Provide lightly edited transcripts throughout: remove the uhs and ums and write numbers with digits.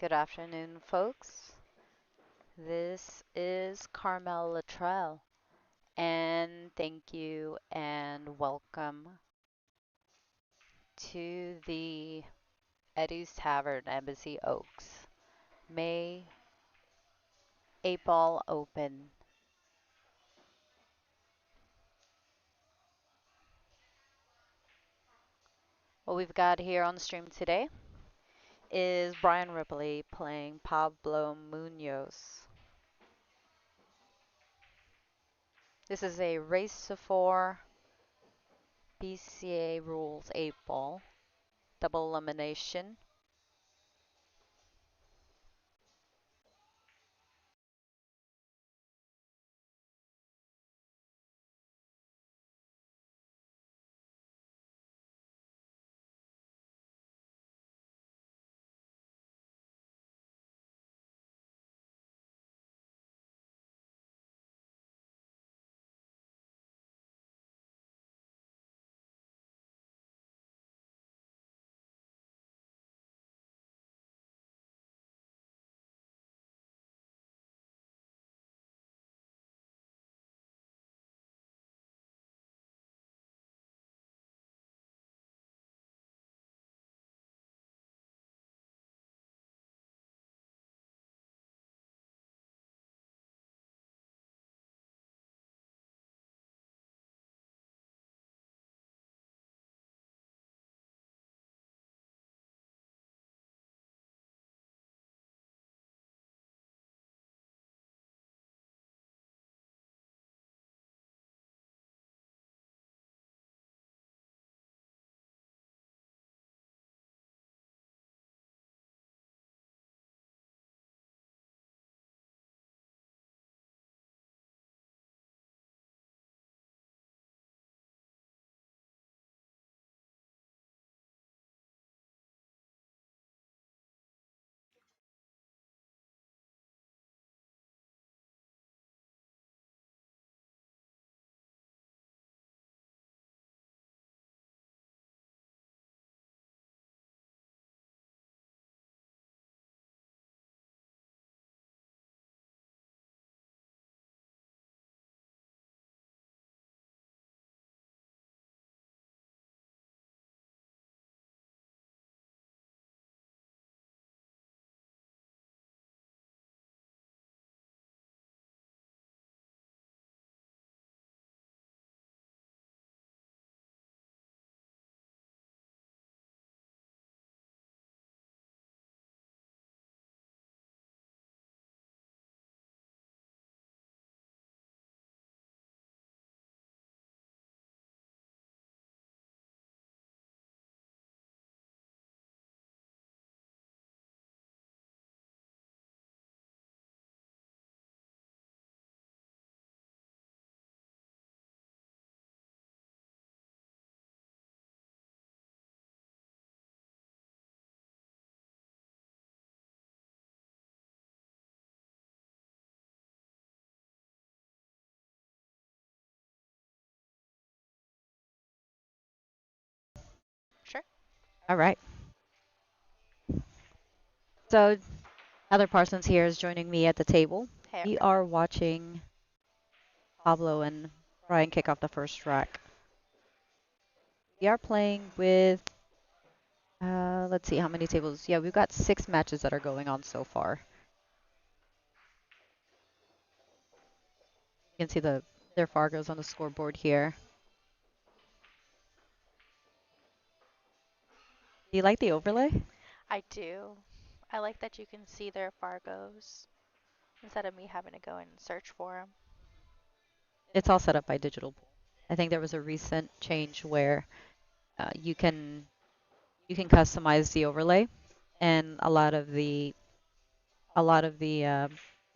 Good afternoon, folks. This is Carmel Luttrell, and thank you and welcome to the Eddie's Tavern, Embassy Oaks, May 8-Ball Open. What we've got here on the stream today is Brian Ripley playing Pablo Munoz. This is a race to 4 BCA Rules 8-Ball, double elimination. Sure. All right. So Heather Parsons here is joining me at the table. Hey, We everyone. are watching Pablo and Brian kick off the first track. We are playing with, let's see how many tables. Yeah, we've got 6 matches that are going on so far. You can see their Fargos on the scoreboard here. Do you like the overlay? I do. I like that you can see their Fargos instead of me having to go and search for them. It's all set up by Digital Pool. I think there was a recent change where you can customize the overlay, and a lot of the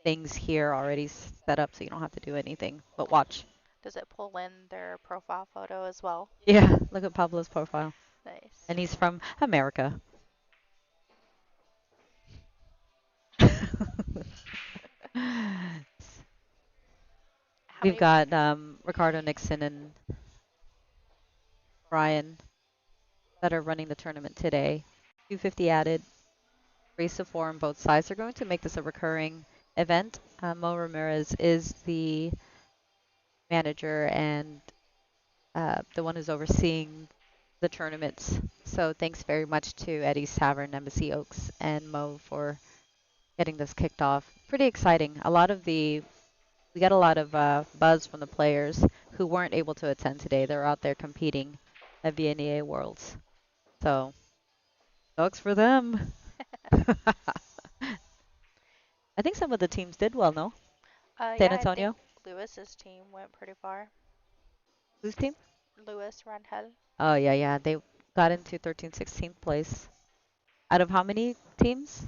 things here are already set up, so you don't have to do anything but watch. Does it pull in their profile photo as well? Yeah, look at Pablo's profile, Nice. and he's from America. How We've many? got Ricardo Nixon and Brian that are running the tournament today. 250 added. race to four on both sides. They're going to make this a recurring event. Mo Ramirez is the manager and the one who's overseeing the tournaments. So thanks very much to Eddie's Tavern, Embassy Oaks, and Mo for getting this kicked off. Pretty exciting. We got a lot of buzz from the players who weren't able to attend today. They're out there competing at VNEA Worlds. So sucks for them. I think some of the teams did well, no? San Yeah, I think Antonio? Lewis's team went pretty far. Whose team? Lewis Rangel. Oh, yeah, yeah. They got into 13th, 16th place. Out of how many teams?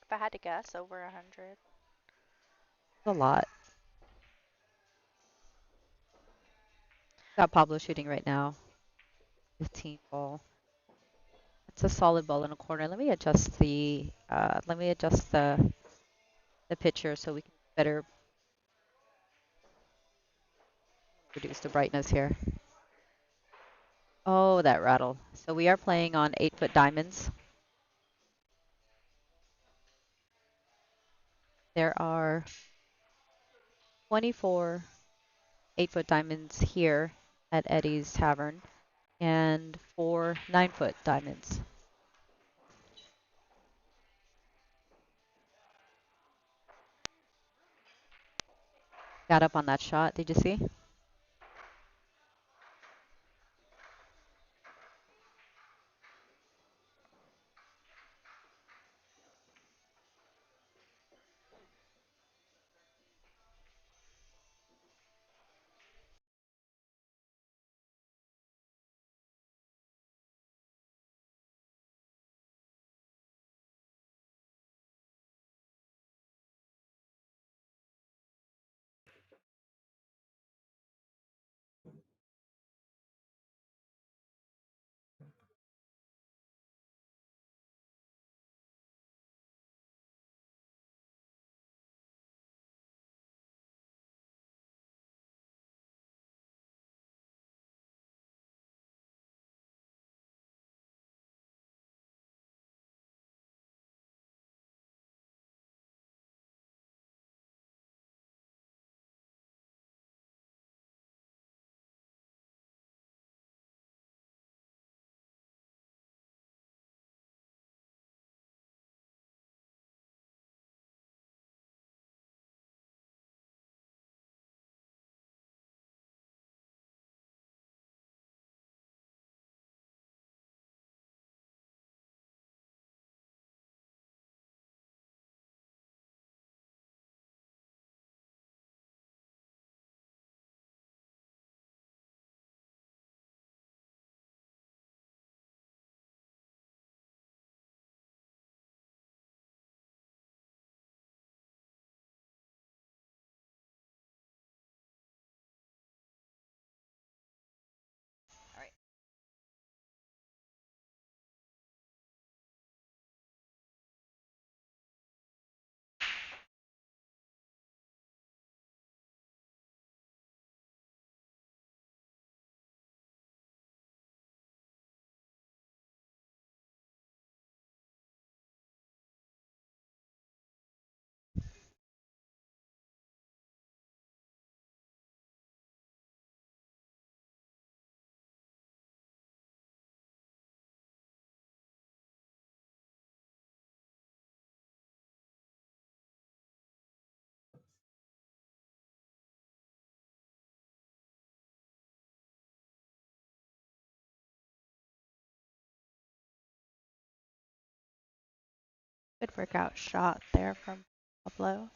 If I had to guess, over 100. A lot. Got Pablo shooting right now. 15 ball. It's a solid ball in a corner. Let me adjust the picture so we can better reduce the brightness here. Oh, that rattle. So we are playing on 8-foot diamonds. There are 24 8-foot diamonds here at Eddie's Tavern and 4 9-foot diamonds. Got up on that shot. Did you see? All right. Good workout shot there from Pablo.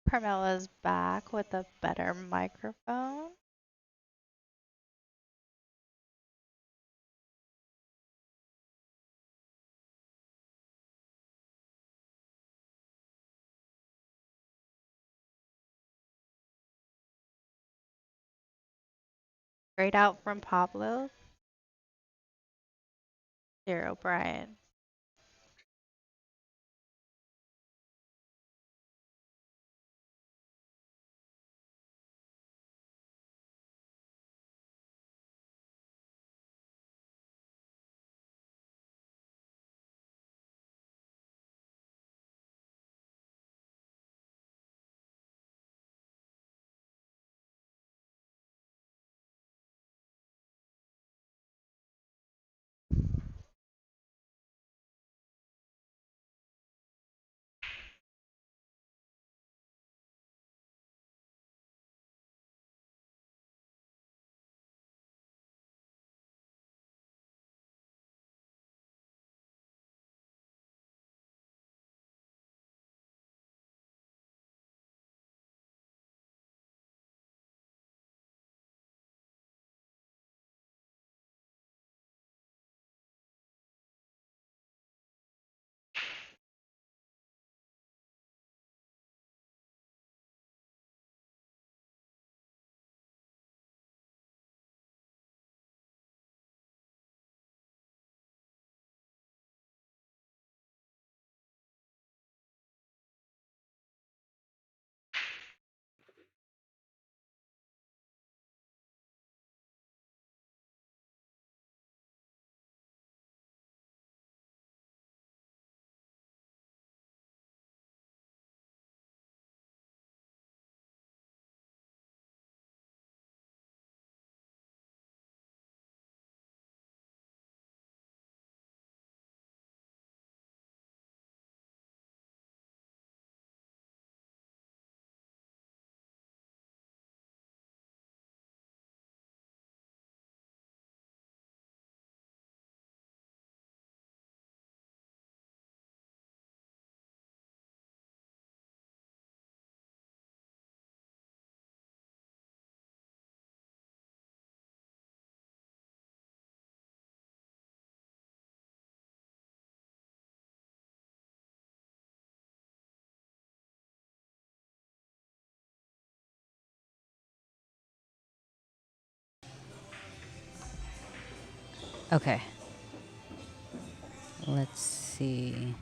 Carmela's back with a better microphone. Straight out from Pablo. 0 Brian. Okay. Let's see.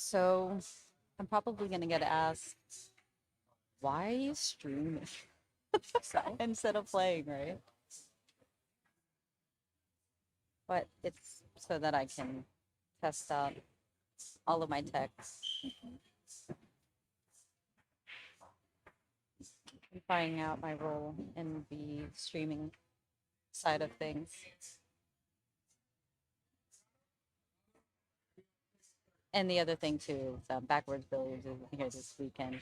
So I'm probably gonna get asked, why are you streaming instead of playing, right? But it's so that I can test out all of my techs. I'm trying out my role in the streaming side of things. And the other thing too is Backwards Billiards is here this weekend.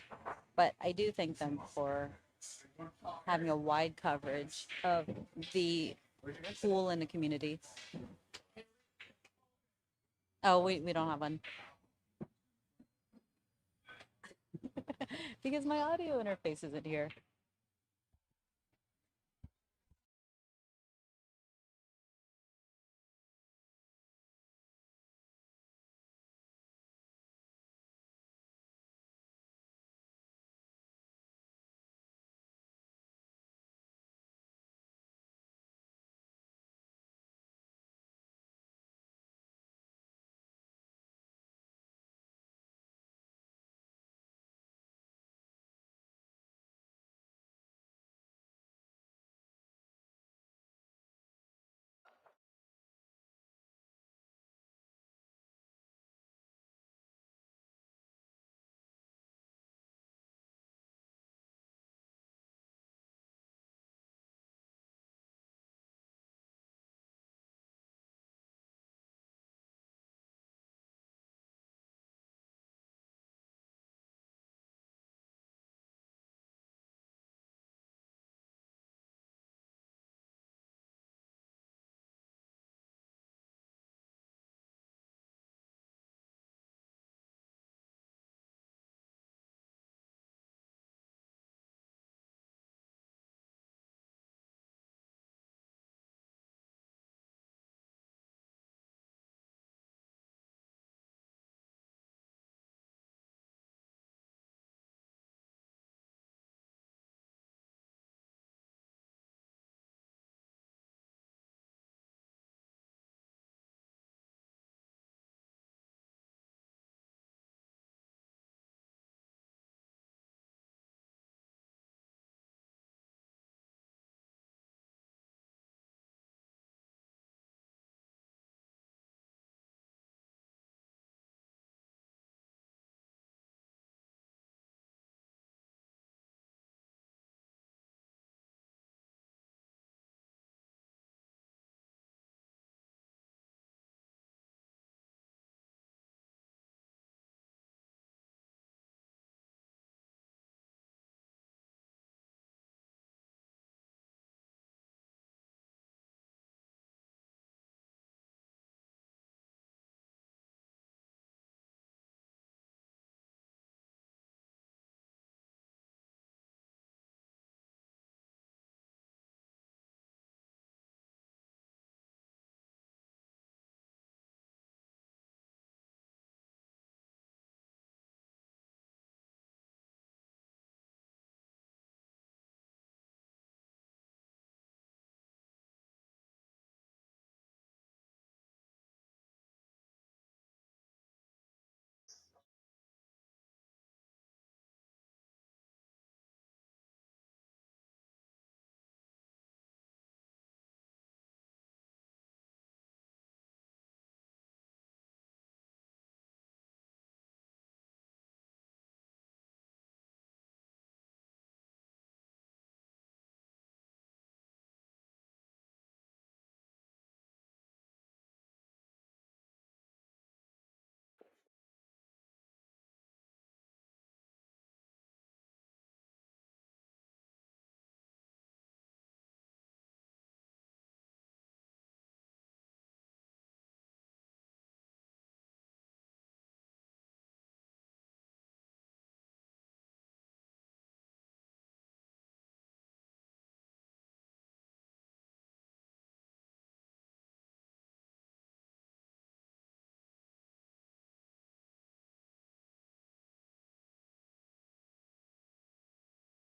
But I do thank them for having a wide coverage of the pool in the community. Oh, we don't have one. Because my audio interface isn't here.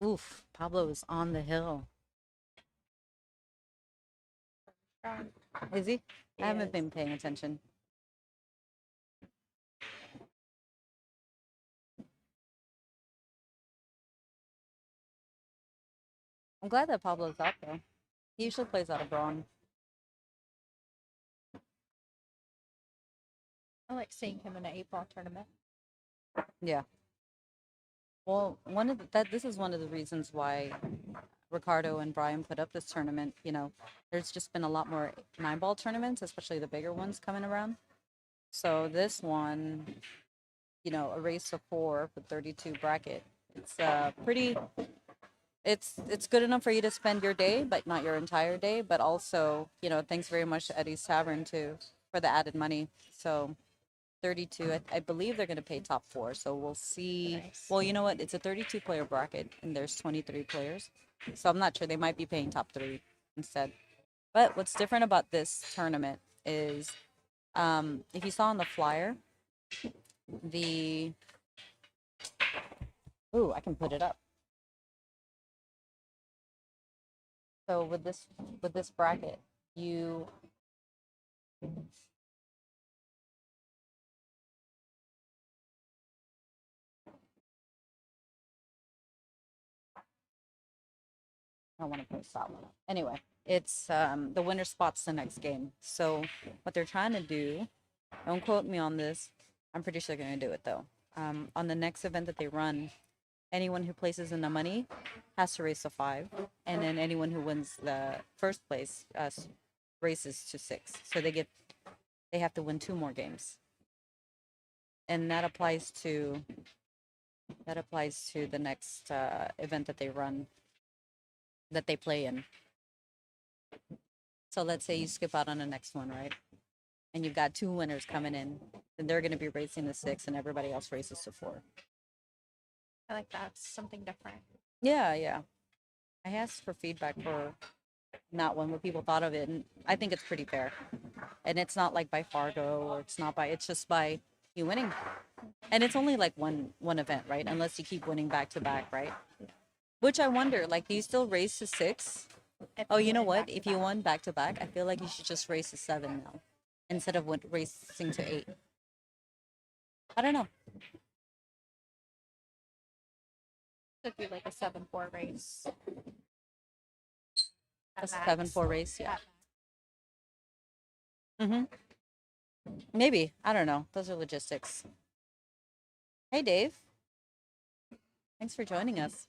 Oof, Pablo is on the hill. Is he? I haven't been paying attention. I'm glad that Pablo's out though. He usually plays out of Braun. I like seeing him in an 8-ball tournament. Yeah. Well, this is one of the reasons why Ricardo and Brian put up this tournament. You know, there's just been a lot more 9-ball tournaments, especially the bigger ones coming around. So this one, you know, a race to 4 with 32 bracket. It's pretty. It's good enough for you to spend your day, but not your entire day. But also, you know, thanks very much to Eddie's Tavern too for the added money. So 32. I believe they're going to pay top 4. So we'll see. Nice. Well, you know what? It's a 32 player bracket and there's 23 players. So I'm not sure. They might be paying top 3 instead. But what's different about this tournament is if you saw on the flyer, the. Ooh, I can put it up. So with this bracket, you I don't want to post that one. Anyway, it's the winner spots the next game. So what they're trying to do, don't quote me on this. I'm pretty sure they're going to do it though. On the next event that they run, anyone who places in the money has to race to 5, and then anyone who wins the first place races to 6. So they have to win 2 more games, and that applies to the next event that they run that they play in. So let's say you skip out on the next one, right? And you've got 2 winners coming in, then they're going to be racing to 6, and everybody else races to 4. I like that. It's something different. Yeah, yeah. I asked for feedback for that one, what people thought of it, and I think it's pretty fair. And it's not like by Fargo, or it's not by. It's just by you winning, and it's only like one event, right? Unless you keep winning back to back, right? Which I wonder, like, do you still race to 6? If Oh, you you know win what? back to If you back. won back to back, I feel like you should just race to 7 now, instead of racing to 8. I don't know. It'd be like a 7-4 race. A At 7-4 max. race, yeah. At Mm-hmm. Maybe. I don't know. Those are logistics. Hey, Dave. Thanks for joining us.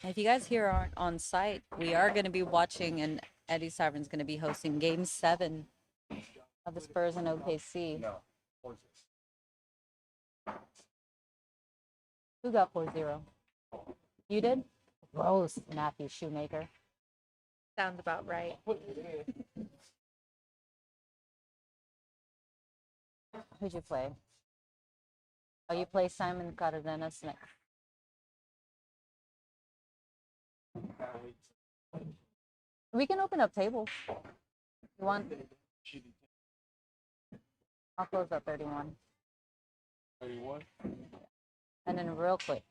If you guys here aren't on site, we are going to be watching, and Eddie Tavern's going to be hosting Game 7 of the Spurs and OKC. Who got 4-0? You did? Gross, Matthew Shoemaker. sounds about right. Who'd you play? Oh, you play Simon Cardenas next. We can open up tables. You want? I'll close up 31. 31? And then real quick.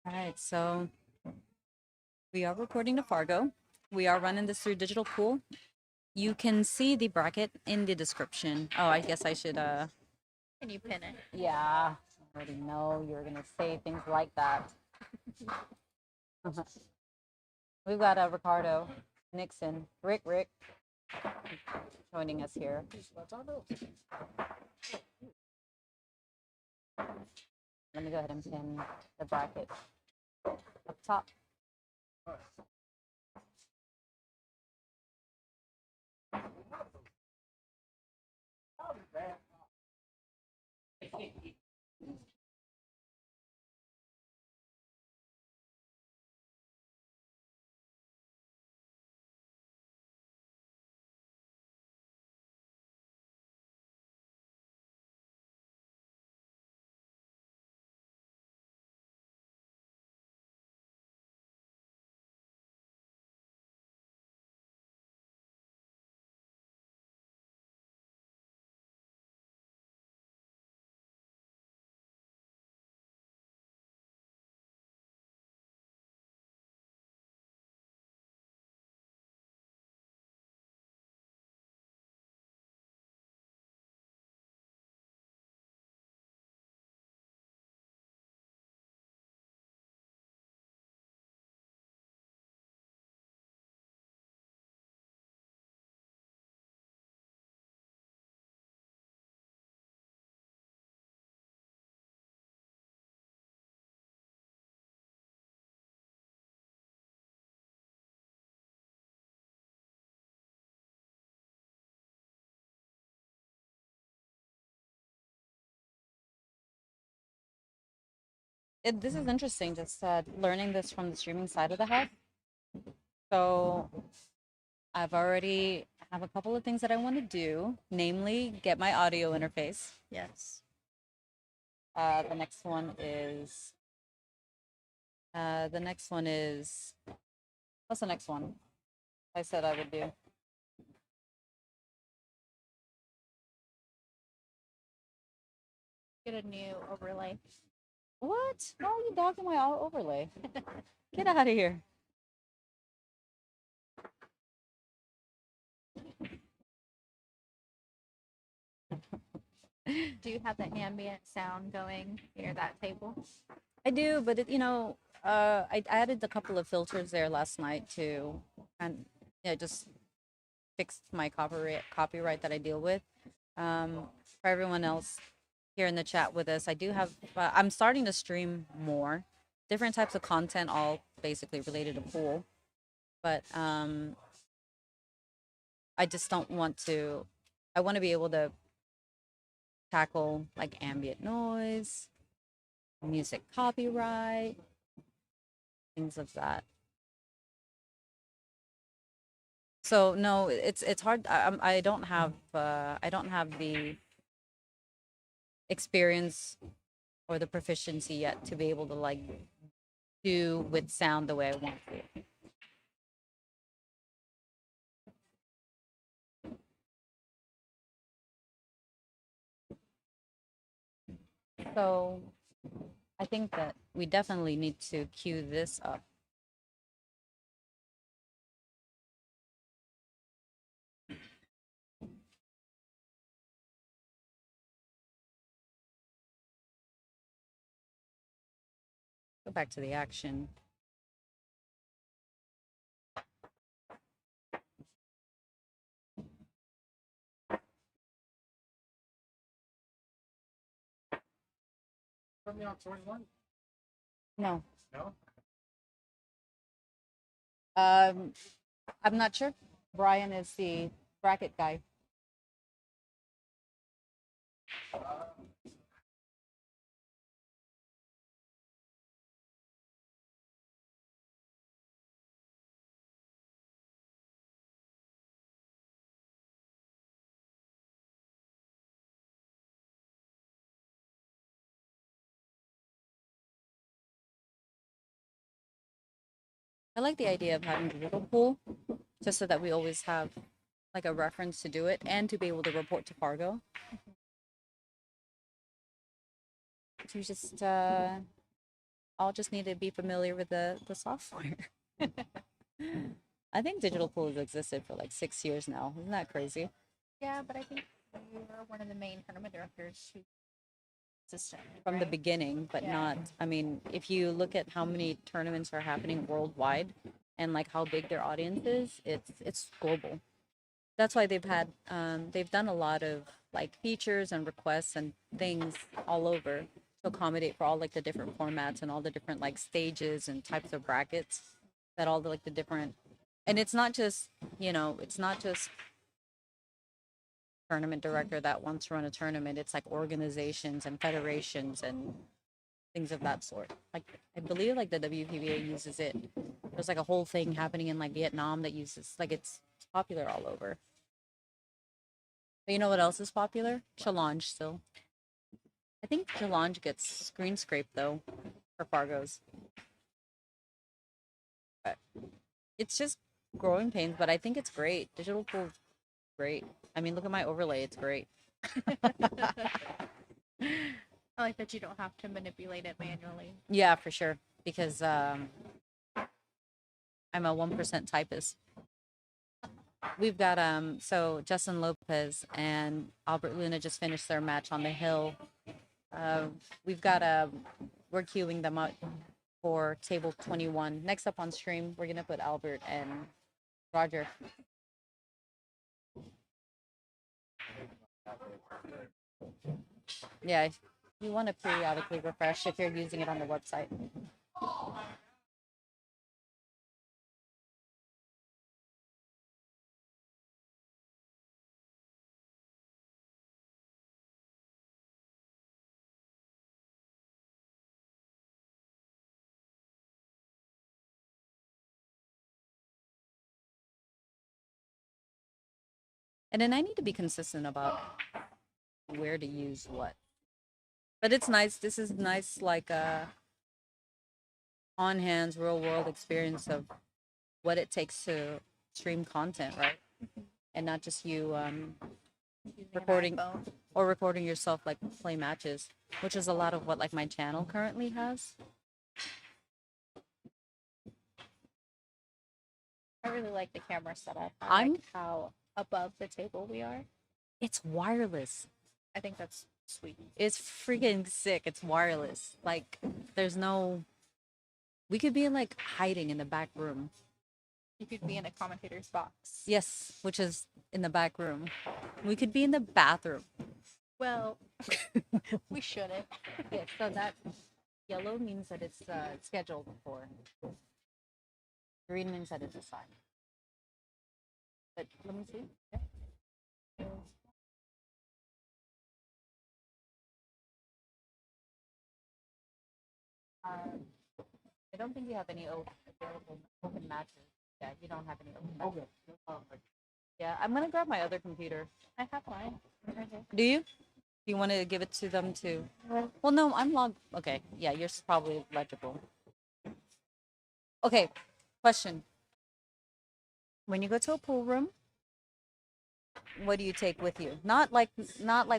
All right, so we are recording to Fargo. We are running this through digital pool. You can see the bracket in the description. Oh, I guess I should Can you pin it? yeah. I already know you're gonna say things like that. We've got Ricardo, Nixon, Rick joining us here. Let me go ahead and pin the bracket up top. This is interesting, just learning this from the streaming side of the house. So I've already have a couple of things that I want to do, namely get my audio interface. Yes. The next one is the next one is what's the next one? I said I would do. Get a new overlay. What? Why are you dogging my overlay? Get out of here. Do you have the ambient sound going near that table? I do, but I added a couple of filters there last night to, and yeah, just fixed my copyright that I deal with. For everyone else here in the chat with us, I do have. I'm starting to stream more, different types of content, all basically related to pool, but I just don't want to. I want to be able to tackle like ambient noise, music copyright, things of that. So no, it's hard. I don't have the experience or the proficiency yet to be able to like do with sound the way I want to. So I think that we definitely need to cue this up. Go back to the action. From the outdoors one? No. No? I'm not sure. Brian is the bracket guy. I like the idea of having a little pool, just so that we always have like a reference to do it and to be able to report to Fargo. To just all just need to be familiar with the software. I think digital pool has existed for like 6 years now. Isn't that crazy? Yeah, but I think you're one of the main tournament directors who assistant From the beginning, but Yeah. not. I mean, if you look at how many tournaments are happening worldwide, and like how big their audience is, it's global. That's why they've done a lot of like features and requests and things all over to accommodate for all like the different formats and all the different like stages and types of brackets that all the like the different. And it's not just, it's not just tournament director that wants to run a tournament. It's like organizations and federations and things of that sort. Like I believe like the WPBA uses it. There's like a whole thing happening in like Vietnam that uses like it's popular all over. But you know what else is popular? Challenge still. I think Challenge gets screen scraped though for Fargos. But it's just growing pains, but I think it's great. Digital pool is great. I mean, look at my overlay. It's great. I like that you don't have to manipulate it manually. Yeah, for sure. Because I'm a 1% typist. We've got so Justin Lopez and Albert Luna just finished their match on the hill. We've got we're queuing them up for table 21. Next up on stream, we're gonna put Albert and Roger. Yeah, you want to periodically refresh if you're using it on the website. And then I need to be consistent about where to use what. But it's nice. This is nice, like on hands, real world experience of what it takes to stream content, right? And not just you Using an recording iPhone. or recording yourself like play matches, which is a lot of what like my channel currently has. I really like the camera setup. I I'm- like how above the table we are. It's wireless. I think that's sweet. It's freaking sick. It's wireless. Like there's no. We could be in like hiding in the back room. You could be in a commentator's box. Yes, which is in the back room. We could be in the bathroom. Well, we shouldn't. Yeah, so that yellow means that it's scheduled for. Green means that it's assigned. But let me see. Yeah. I don't think you have any available open matches. Yeah, you don't have any open matches. Okay. Yeah, I'm gonna grab my other computer. I have mine. Right here. Do you? Do you want to give it to them too? Well, no, I'm logged. Okay, yeah, yours is probably legible. Okay, question. When you go to a pool room, what do you take with you? Not like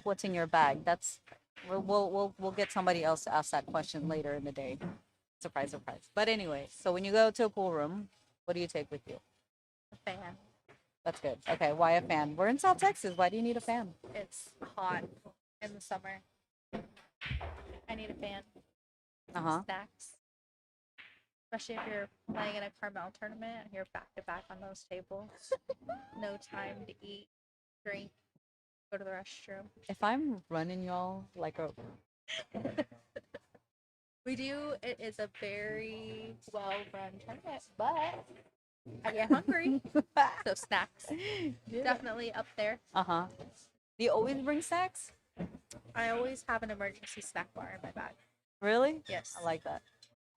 what's in your bag. That's we'll get somebody else to ask that question later in the day. Surprise, surprise. But anyway, so when you go to a pool room, what do you take with you? A fan. That's good. Okay, why a fan? We're in South Texas. Why do you need a fan? It's hot in the summer. I need a fan. Uh-huh. Snacks. Especially if you're playing in a Carmel tournament and you're back to back on those tables. No time to eat, drink, go to the restroom. If I'm running y'all like a We do. It is a very well run tournament, but I get hungry. So snacks definitely up there. uh-huh. Do you always bring snacks? I always have an emergency snack bar in my bag. Really? Yes. I like that.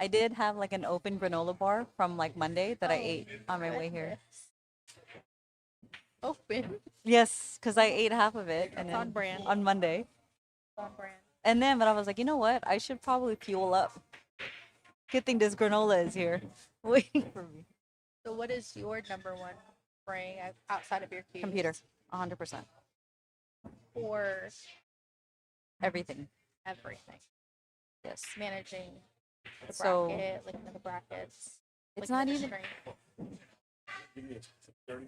I did have like an open granola bar from like Monday that I Oh, ate on my way here. goodness. Open. Yes, because I ate half of it and It's on then brand. on Monday. On brand. And then, but I was like, you know what? I should probably fuel up. Good thing this granola is here waiting for me. So, what is your number one spray outside of your keys? Computer, 100%. For Everything. everything. Yes. Managing the So bracket, looking at the brackets. it's looking not at the even. strength. Give me a 30%.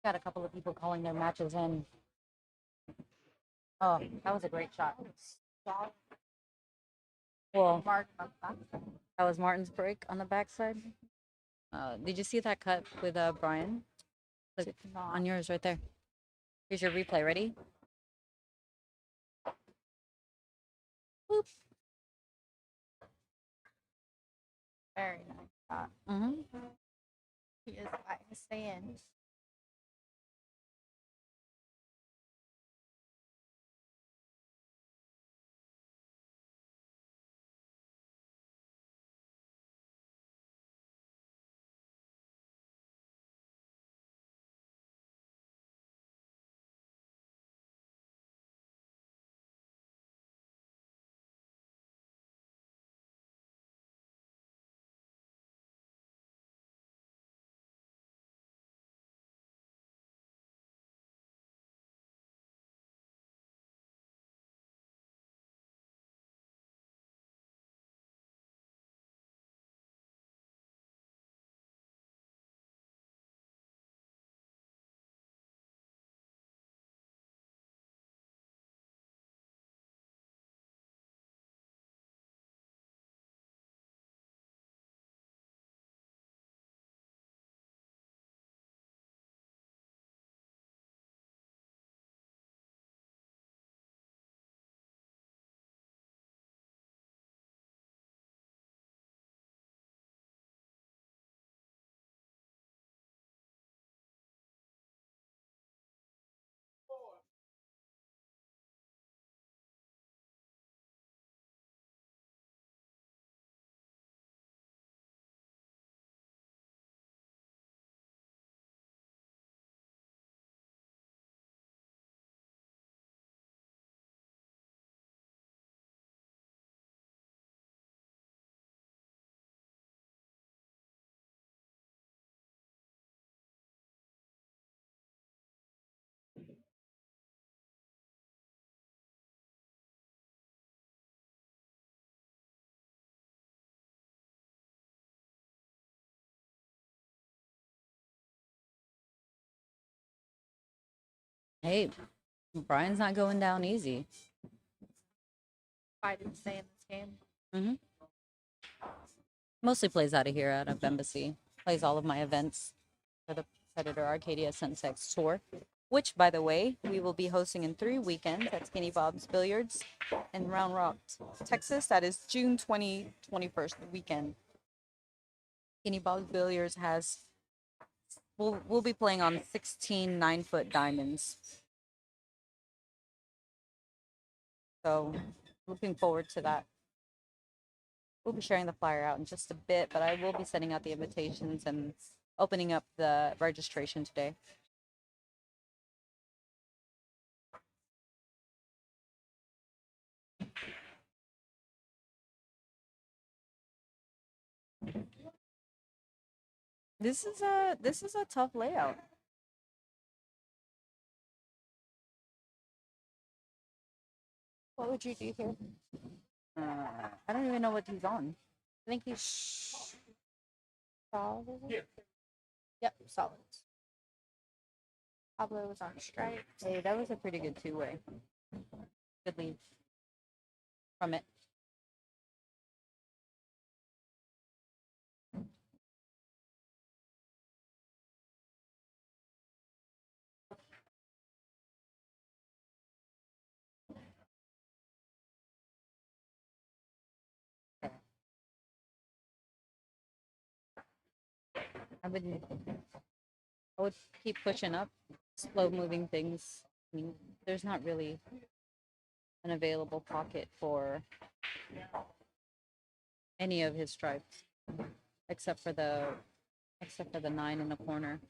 Got a couple of people calling their matches in. Oh, that was a great shot. Well, Mark on the back. that was Martin's break on the backside. Did you see that cut with Brian? Look, Did not. on yours right there. Here's your replay. Ready? Boop. Very nice shot. Mm-hmm. He is letting to stay in. Hey, Brian's not going down easy. I didn't stay in this game. Mm-hmm. Mostly plays out of here, out of Embassy. Plays all of my events for the Predator Arcadia Sunsex Tour, which, by the way, we will be hosting in 3 weekends at Skinny Bob's Billiards in Round Rock, Texas. That is June 21st weekend. Skinny Bob's Billiards has. We'll be playing on 16 9-foot diamonds. So, looking forward to that. We'll be sharing the flyer out in just a bit, but I will be sending out the invitations and opening up the registration today. This is a tough layout. What would you do here? I don't even know what he's on. I think he's Solid? Yeah. Yep, solid. Pablo was on strike. hey, that was a pretty good two-way. Good lead from it. I would I would keep pushing up, slow moving things. I mean, there's not really an available pocket for any of his stripes, except for the 9 in the corner.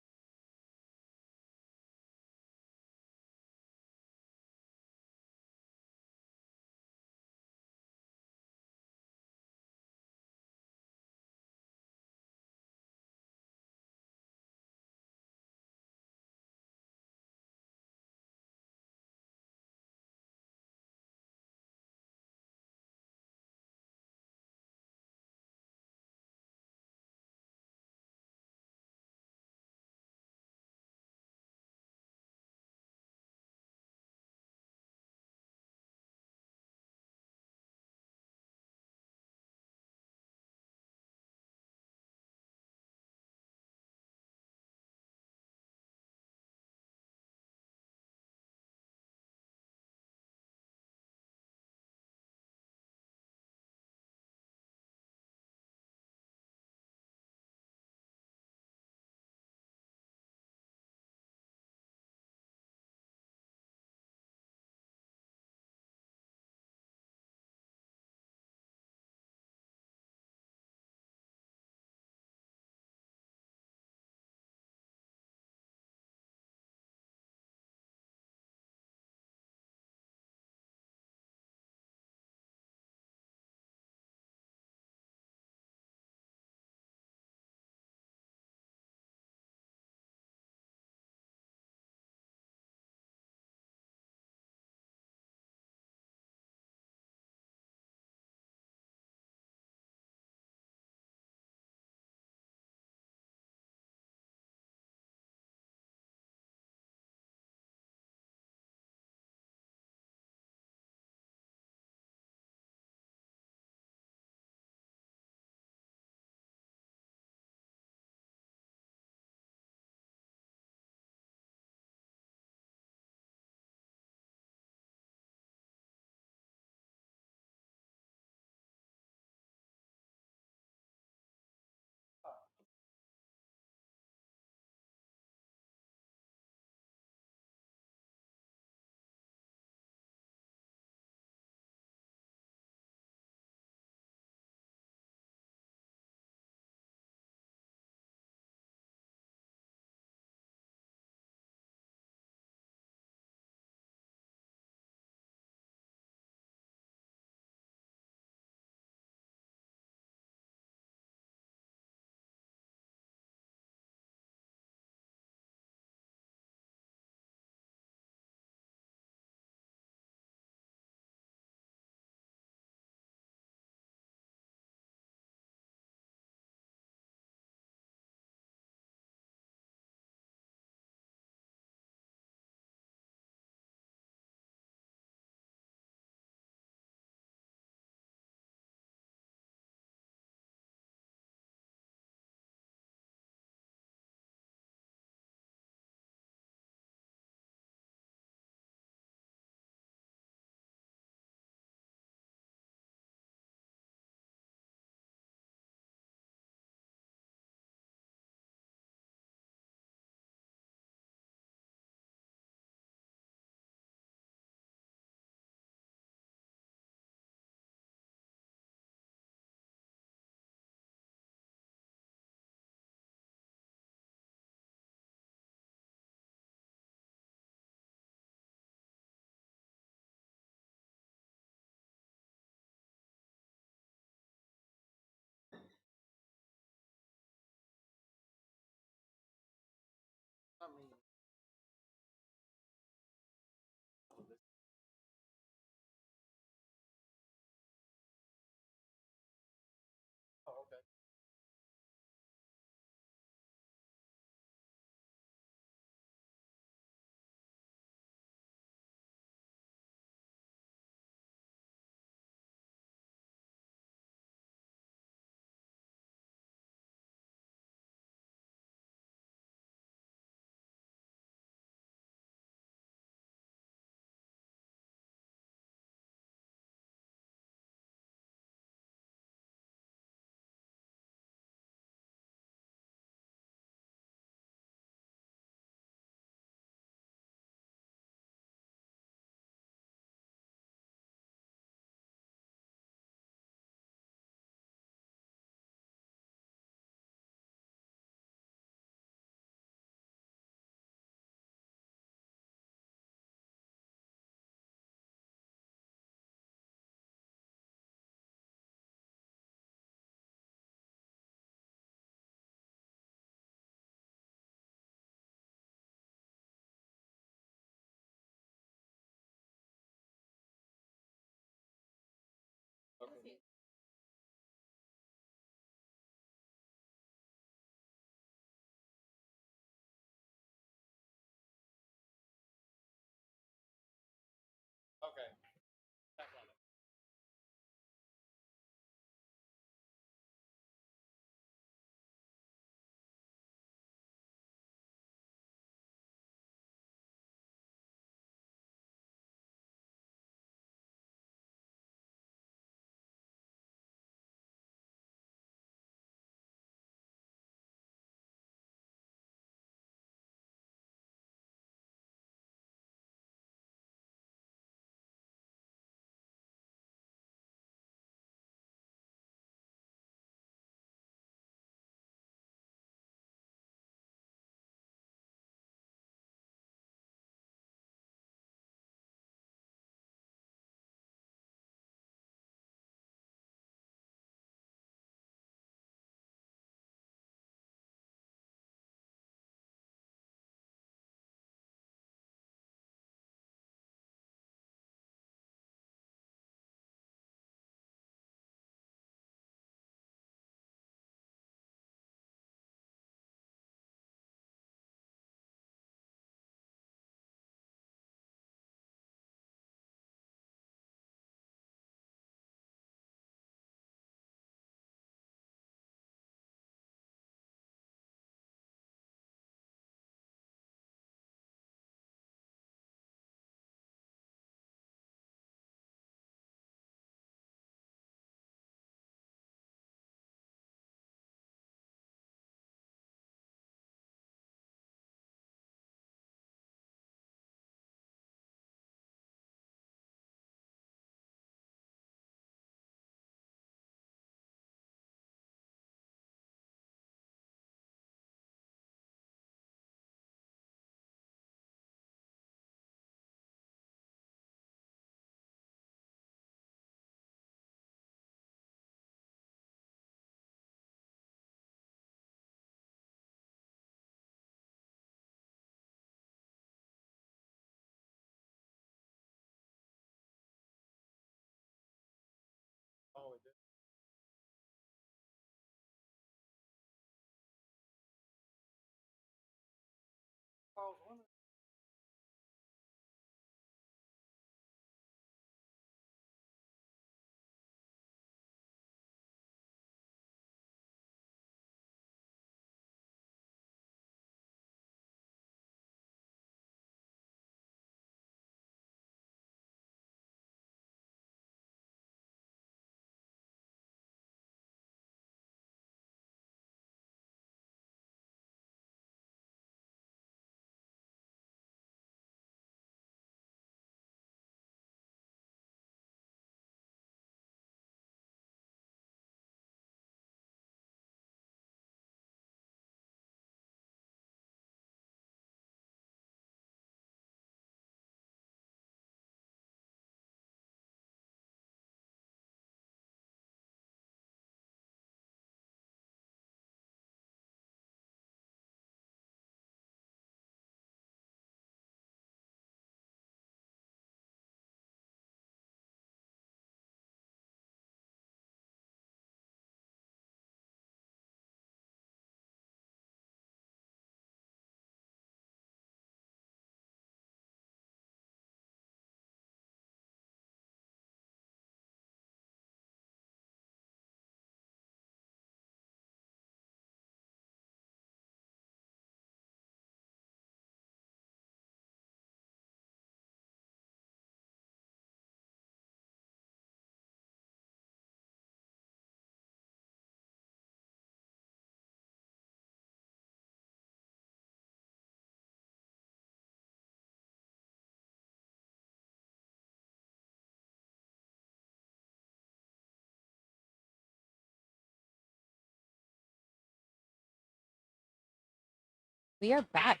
We are back.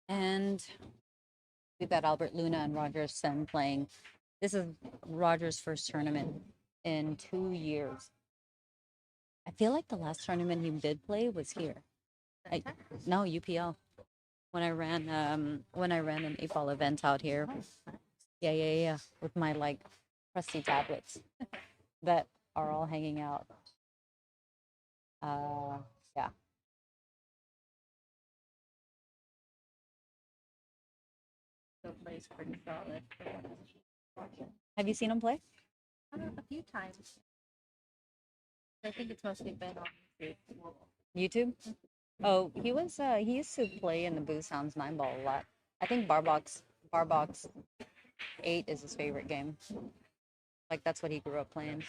And we've got Albert Luna and Roger Sen playing. This is Roger's first tournament in 2 years. I feel like the last tournament he did play was here. No, UPL. When I ran an 8-ball event out here. Yeah. With my like crusty tablets that are all hanging out. Yeah. Still plays pretty solid. Have you seen him play? A few times. I think it's mostly been on YouTube. YouTube? Oh, he used to play in the Boo Sounds 9-ball a lot. I think Barbox 8 is his favorite game. Like that's what he grew up playing.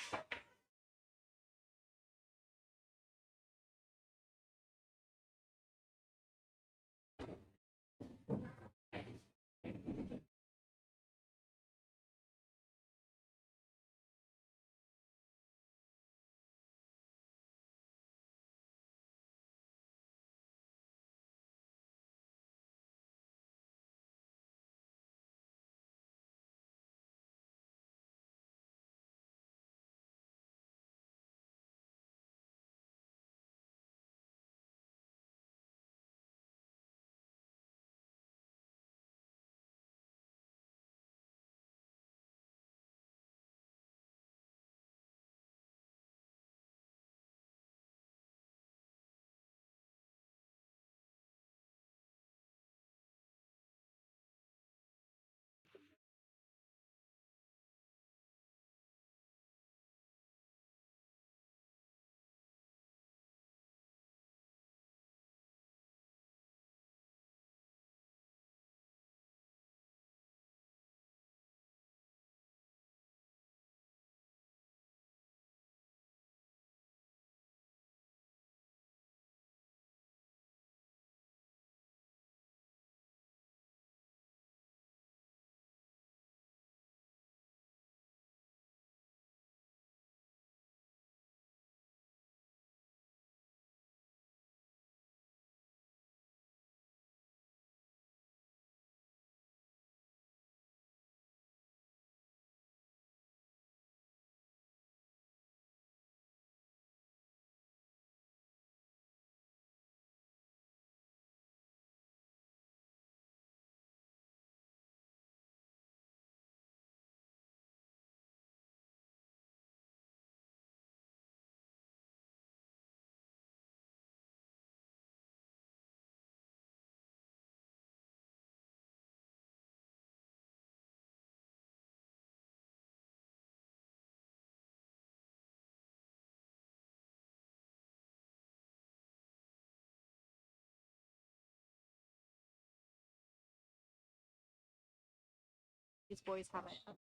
These boys have it up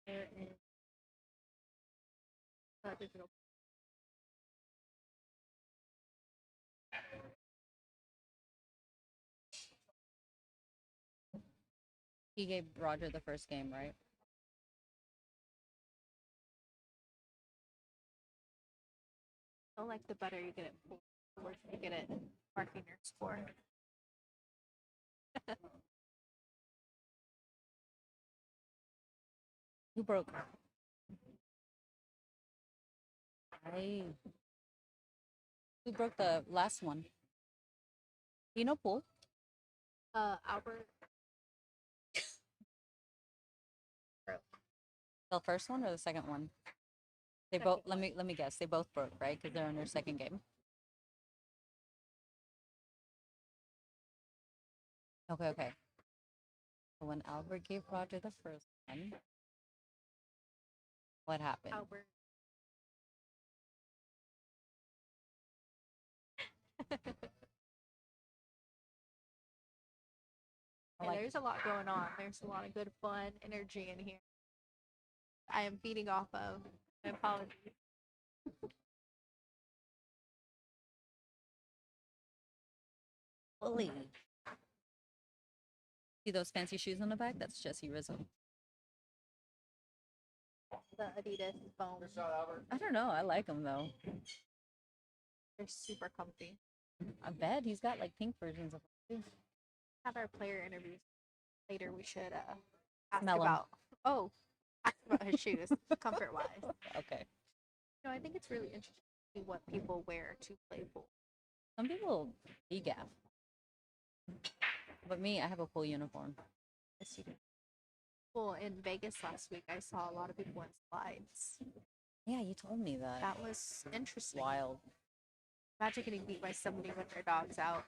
there in digital. He gave Roger the first game, right? I feel like the better you get it, the worse you get it marking your score. Who broke? I. Who broke the last one? You know, Pool. Albert. The first one or the second one? They Second both. Let me guess. They both broke, right? Because they're in their second game. Okay, okay. So when Albert gave Roger the first one, what happened? Albert. I Yeah, like there's a lot going on. There's a lot of good fun energy in here. I am feeding off of. My apologies. bully. See those fancy shoes on the back? That's Jesse Rizzo. The Adidas foam. I don't know. I like them though. They're super comfy. I bet he's got like pink versions of them too. Have our player interviews later. We should ask Smell 'em. about. Oh, ask about his shoes, comfort wise. Okay. No, I think it's really interesting to see what people wear to play pool. Some people gaff. But me, I have a full uniform. Yes, you do. Well, in Vegas last week, I saw a lot of people in slides. Yeah, you told me that. That was interesting. Wild. Imagine getting beat by somebody with their dogs out,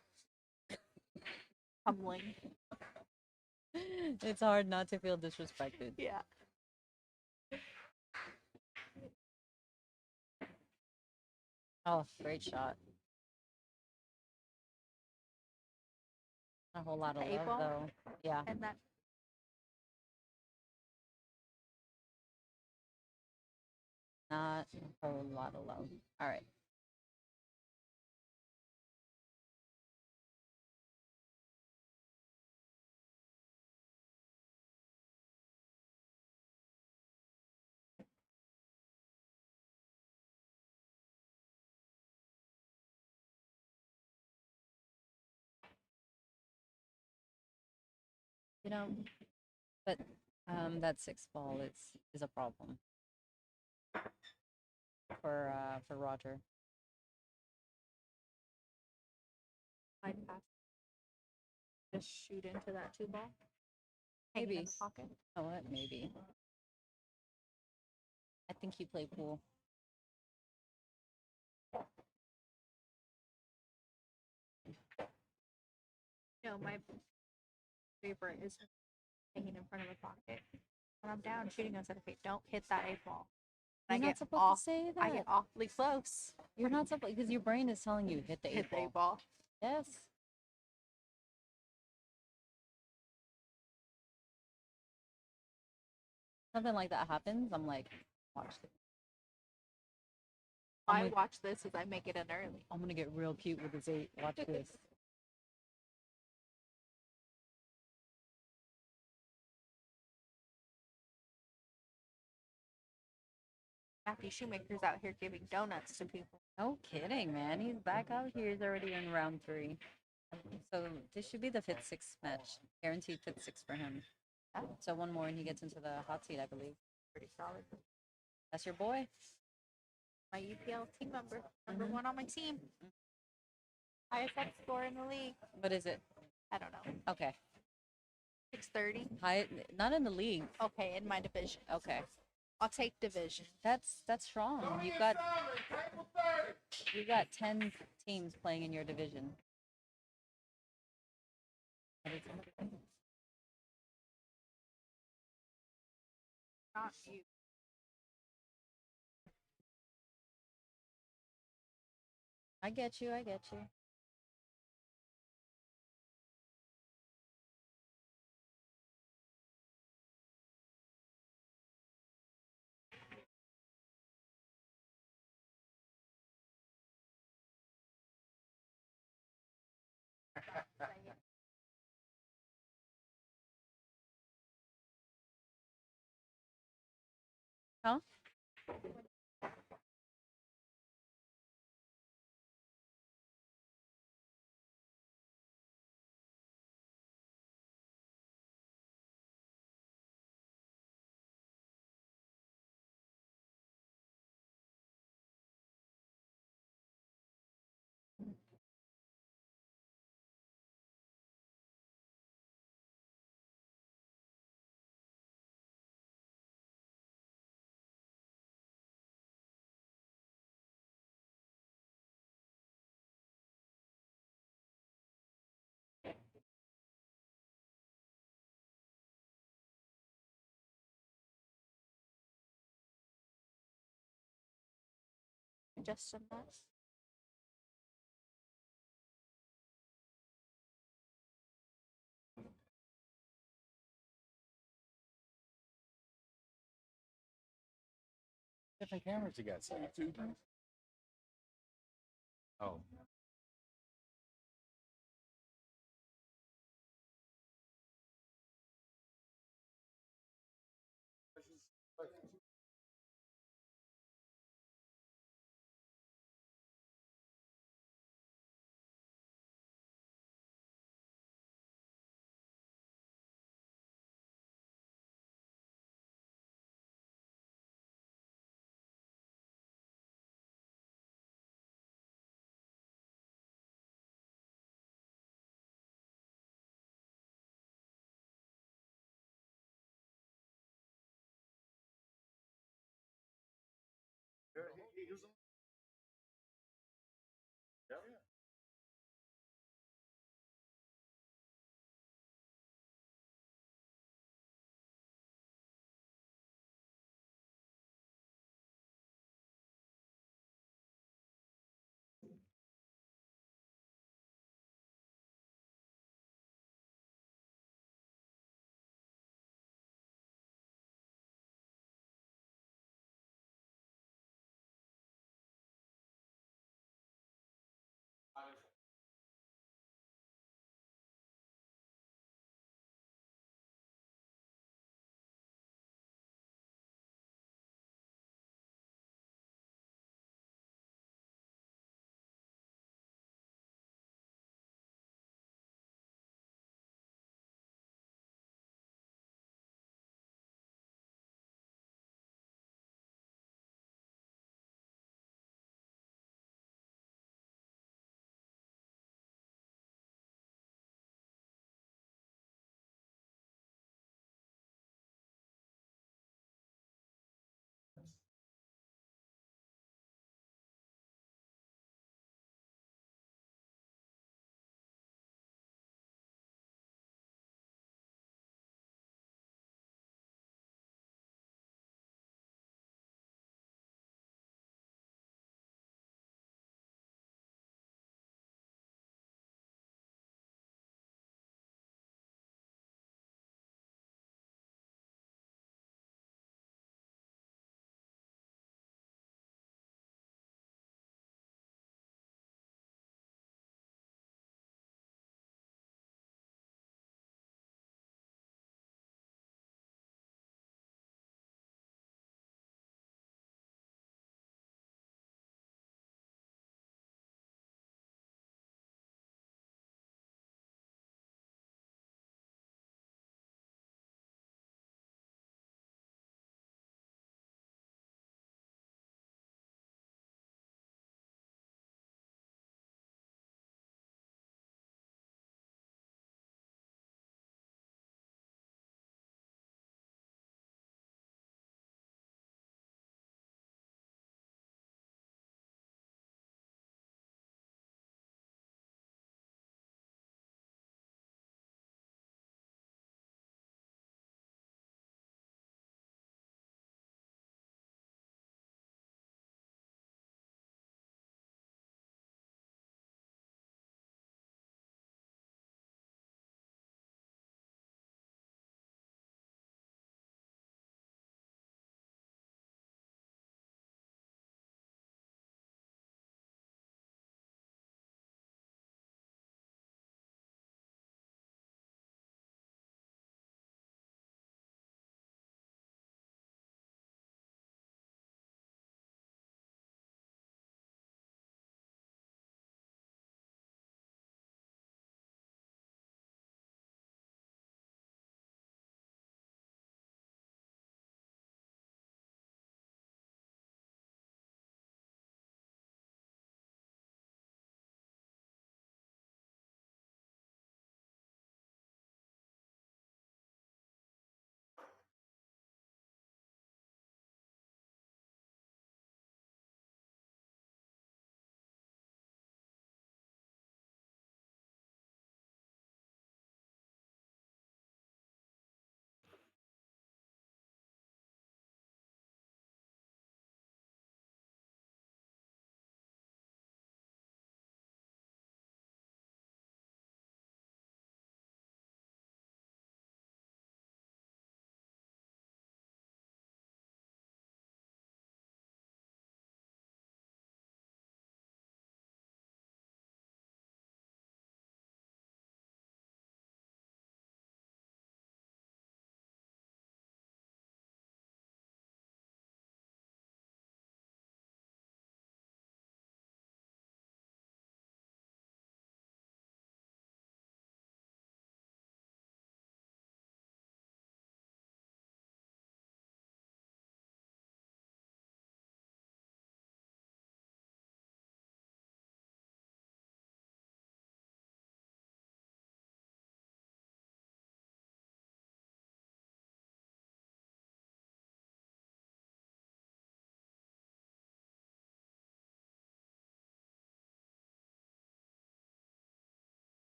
humbling. It's hard not to feel disrespected. Yeah. Oh, great shot. Not a whole lot of The eight love ball? though. Yeah. And that Not a whole lot of love. All right. You know, but that sixth ball is a problem for Roger. I'd pass. Just shoot into that two ball. Hanging in Maybe. the pocket. You know what? Maybe. I think he played pool. No, my favorite is hanging in front of the pocket. When I'm down shooting, I said, okay, don't hit that eight ball. You're I not get supposed off. to say that. I get awfully close. You're not supposed because your brain is telling you hit the Hit eight the ball. eight ball. Yes. Something like that happens. I'm like, watch this. I watch this as I make it in early. I'm gonna get real cute with this eight. Watch this. Matthew Shoemaker's out here giving donuts to people. No kidding, man. He's back out here. He's already in round 3. So this should be the fifth, sixth match. Guaranteed fifth, sixth for him. Yeah. So one more and he gets into the hot seat, I believe. Pretty solid. That's your boy. My UPL team member, number one on my team. Highest X score in the league. What is it? I don't know. Okay. 630. High, not in the league. Okay, in my division. Okay. I'll take division. That's strong. You've got 10 teams playing in your division. Not you. I get you. I get you. Huh? Just a mess. Different cameras you got set up. Oh.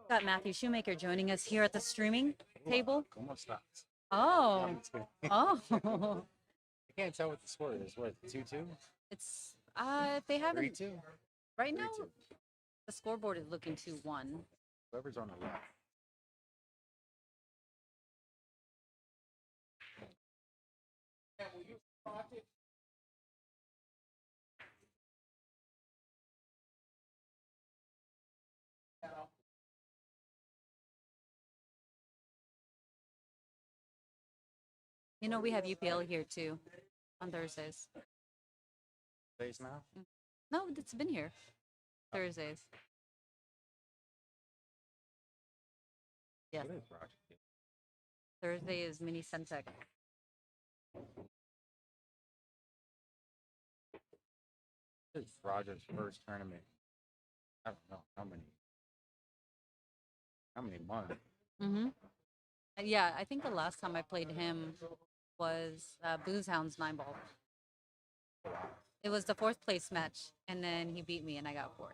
Got Matthew Shoemaker joining us here at the streaming table. ¿Cómo estás? Oh. Oh. I can't tell what the score is. What, 2-2? It's they haven't 3-2? right now. 3-2. The scoreboard is looking 2-1. Whoever's on the left. You know we have UPL here too on Thursdays. Days now? No, it's been here Thursdays. Yes, What is Roger? Thursday is mini Centec. This is Roger's first tournament. I don't know how many months. Mm-hmm. Yeah, I think the last time I played him was Booze Hounds 9-ball. It was the 4th place match, and then he beat me, and I got 4th.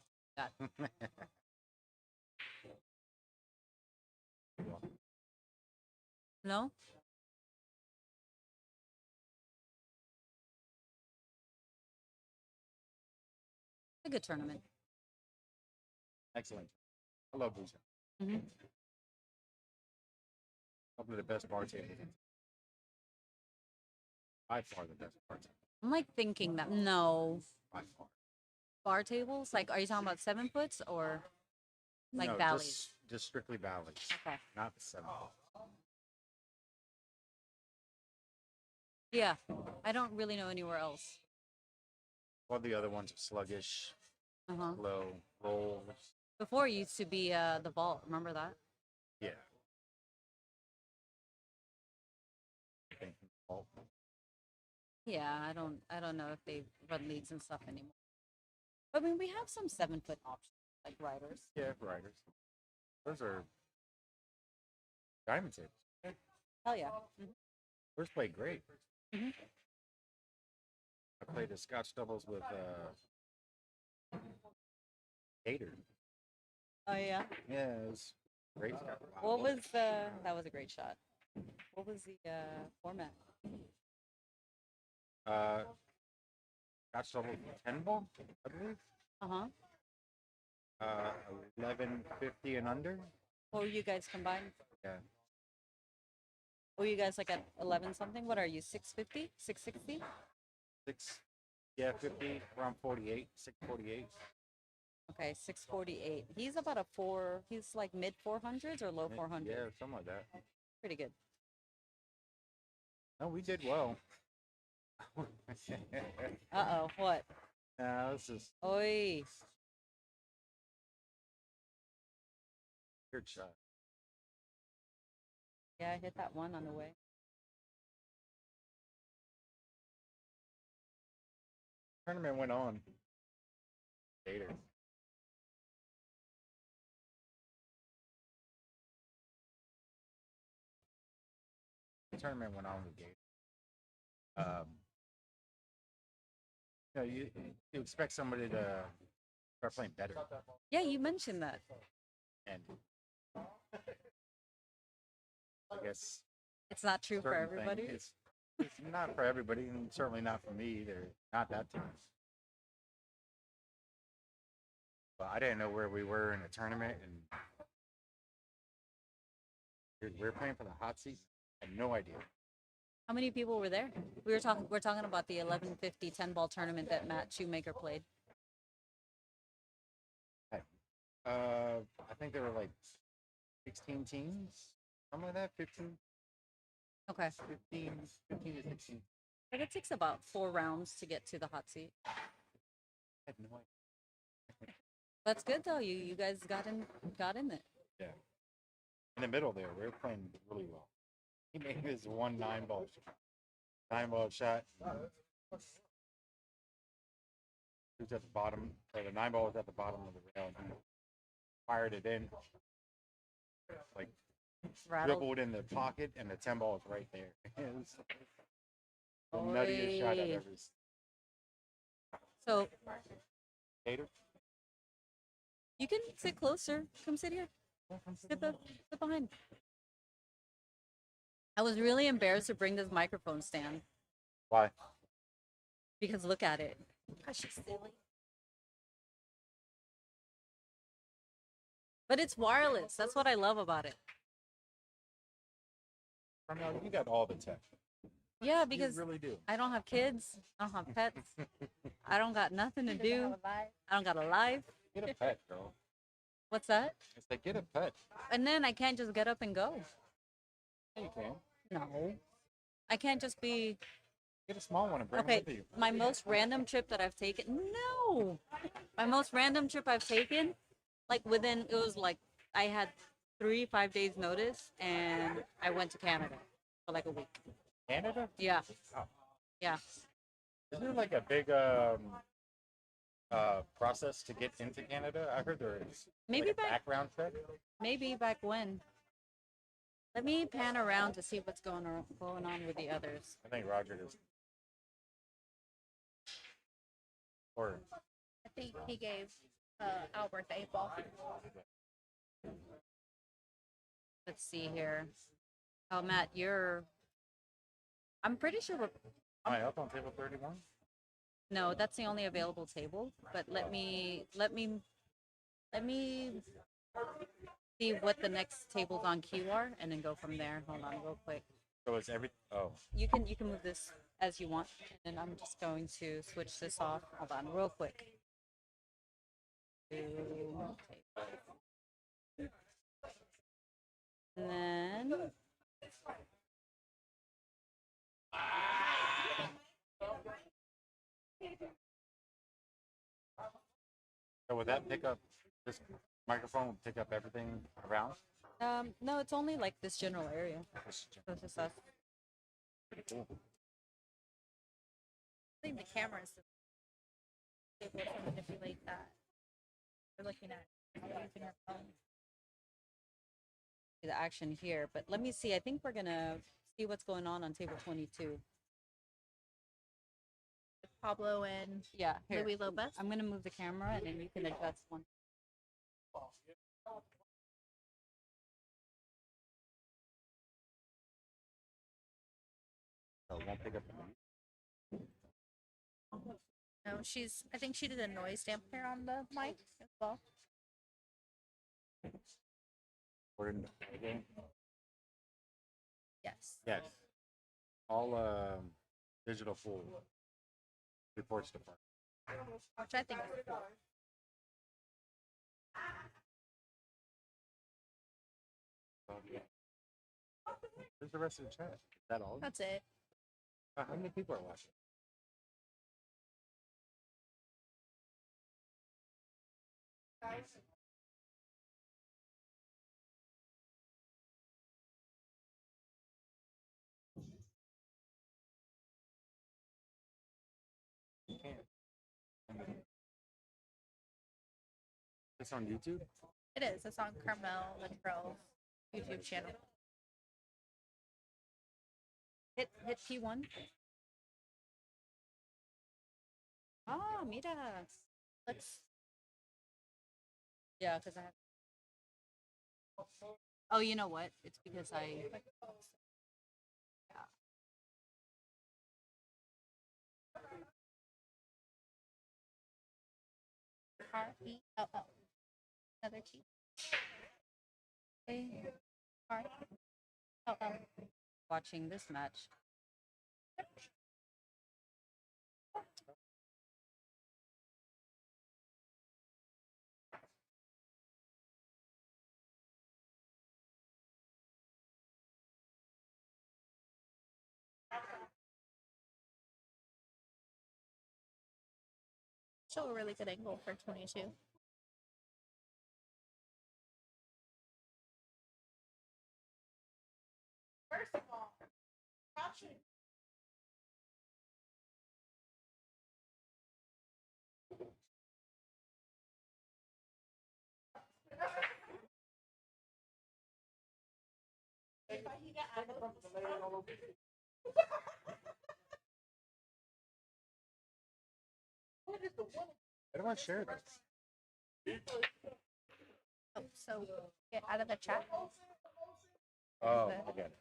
No? A good tournament. Excellent. I love Booze. Mm-hmm. Probably the best bar table. By far the best bar table. I'm like thinking that no By far. bar tables. Like, are you talking about 7 foots or like No, valleys? Just strictly valleys. Okay. Not the 7. Yeah, I don't really know anywhere else. All the other ones are sluggish, Uh-huh. low, rolls. Before it used to be the vault. Remember that? Yeah. I think all- Yeah, I don't know if they run leagues and stuff anymore. I mean, we have some 7-foot options like riders. Yeah, riders. Those are diamond tables. Hell yeah. First played great. Mhm. I played the Scotch doubles with Gator. Oh yeah. Yeah, it was great. It's got a lot What of- was that was a great shot. What was the format? Scotch double 10 ball, I believe. Uh-huh. 1150 and under. What were you guys combined? Yeah. Were you guys like at 11 something? What are you, 650? 660? 6, yeah, 50, around 48, 648. Okay, 648. He's about a 4, he's like mid 400s or low 400s. Yeah, something like that. Pretty good. No, we did well. Uh-oh, what? No, this is Oi. weird shot. Yeah, I hit that one on the way. Tournament went on. Gator. The tournament went on with Gator. You know, you expect somebody to start playing better, Yeah, you mentioned that. and I guess It's not true for certain thing- everybody. It's not for everybody, and certainly not for me either. Not that team. But I didn't know where we were in the tournament, and we were playing for the hot seat. I had no idea. How many people were there? We're talking about the 1150 10-ball tournament that Matt Shoemaker played. I think there were like 16 teams, something like that. 15, Okay. 15 to 16. But it takes about 4 rounds to get to the hot seat. I had no idea. That's good though. You guys got in it. Yeah. In the middle there, we were playing really well. He made his 1 9-ball shot. 9-ball shot. He was at the bottom, or the 9-ball was at the bottom of the rail, and he fired it in. Like, Rattled. dribbled in the pocket, and the 10-ball was right there. It was the nuttiest shot I've Oi. ever seen. So Gator? you can sit closer. Come sit here. Sit behind. I was really embarrassed to bring this microphone stand Why? because look at it. Because she's silly. But it's wireless. That's what I love about it. Carmel, you got all the tech. Yeah, because you really do. I don't have kids. I don't have pets. I don't got nothing to She doesn't do. have a life. I don't got a life. Get a pet, girl. What's that? It's like get a pet. And then I can't just get up and go. Yeah, you can. No. I can't just be Get a small one and bring okay. it with you. My most random trip that I've taken. No. My most random trip I've taken, like within it was like I had 5 days notice, and I went to Canada for like a week. Canada? Yeah. Oh. Yeah. Isn't there like a big process to get into Canada? I heard there is. Maybe like a back background check. maybe back when. Let me pan around to see what's going on with the others. I think Roger does. Or I think he gave Albert the 8 ball. Let's see here. Oh, Matt, I'm pretty sure we're. am I up on table 31? No, that's the only available table. But let me see what the next tables on queue are, and then go from there. Hold on, real quick. So it's every. Oh, You can move this as you want, and then I'm just going to switch this off. Hold on, real quick. And then so would that pick up? This microphone will pick up everything around. no, it's only like this general area. So it's just us. Pretty cool. I think the cameras able to manipulate that. We're looking at using our phone. The action here, but let me see. I think we're gonna see what's going on table 22. Pablo and Yeah, here. Louis Lopez. I'm gonna move the camera, and then you can adjust one. So it won't pick up. No, I think she did a noise dampener on the mic as well. We're in. Okay. Yes. Yes. All digital full reports department. Which I think is cool. Where's the rest of the chat? Is that all? That's it. How many people are watching? You can't. It's on YouTube? It is. It's on Carmel Latrell's YouTube channel. Hit P1. Ah, mira. Let's. Yeah, because I have. Oh, you know what? It's because I. RELL. Another T. RELL. Watching this match. Still a really good angle for 22. First of all, crouching. How do I share this? So get out of the chat. Oh, The- I get it.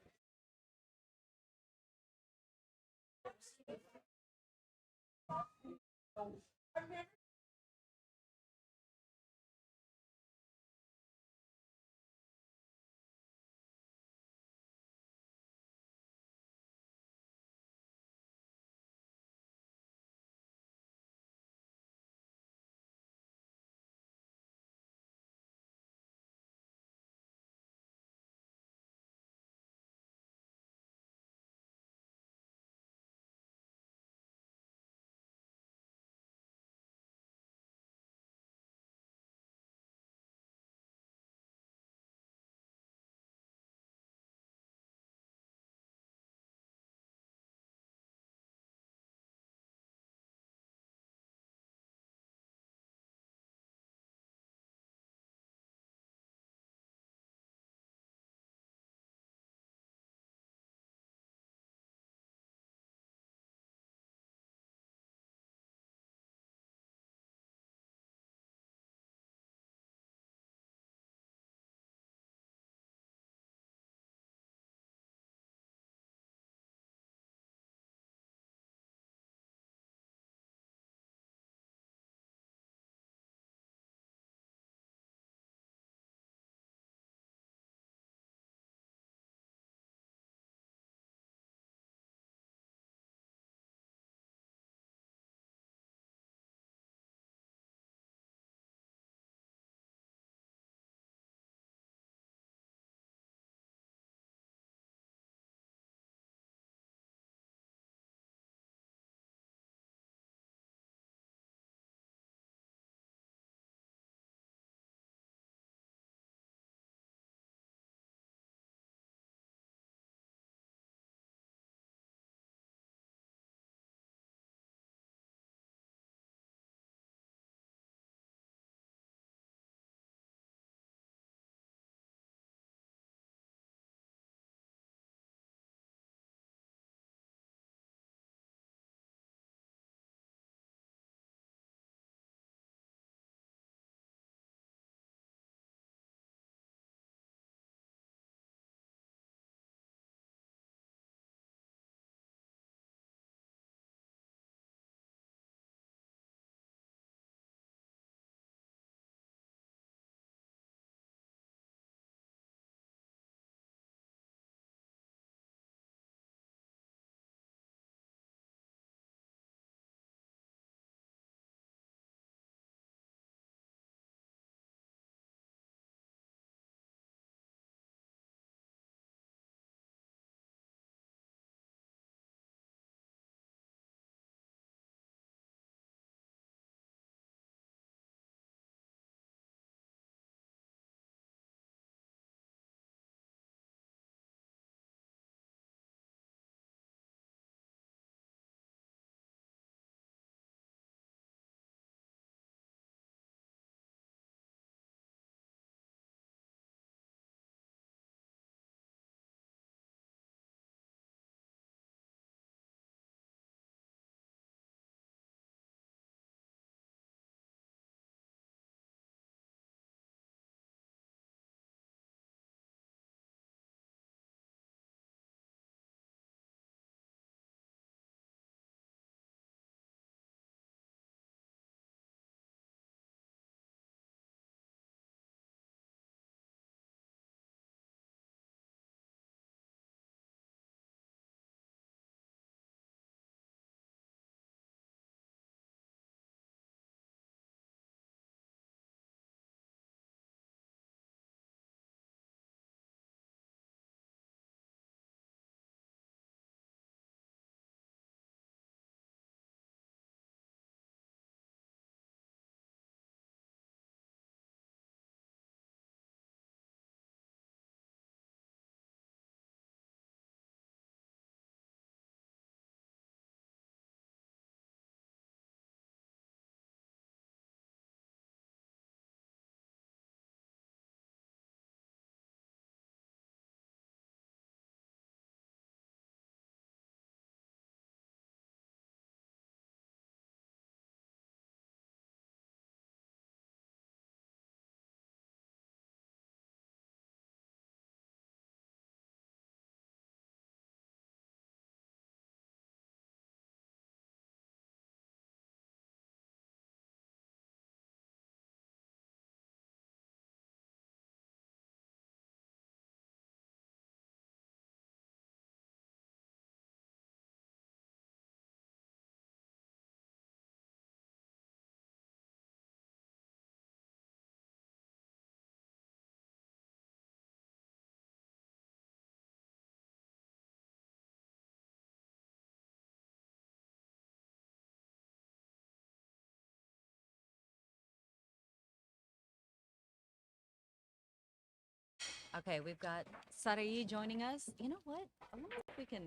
Okay, we've got Sarai joining us. You know what? I wonder if we can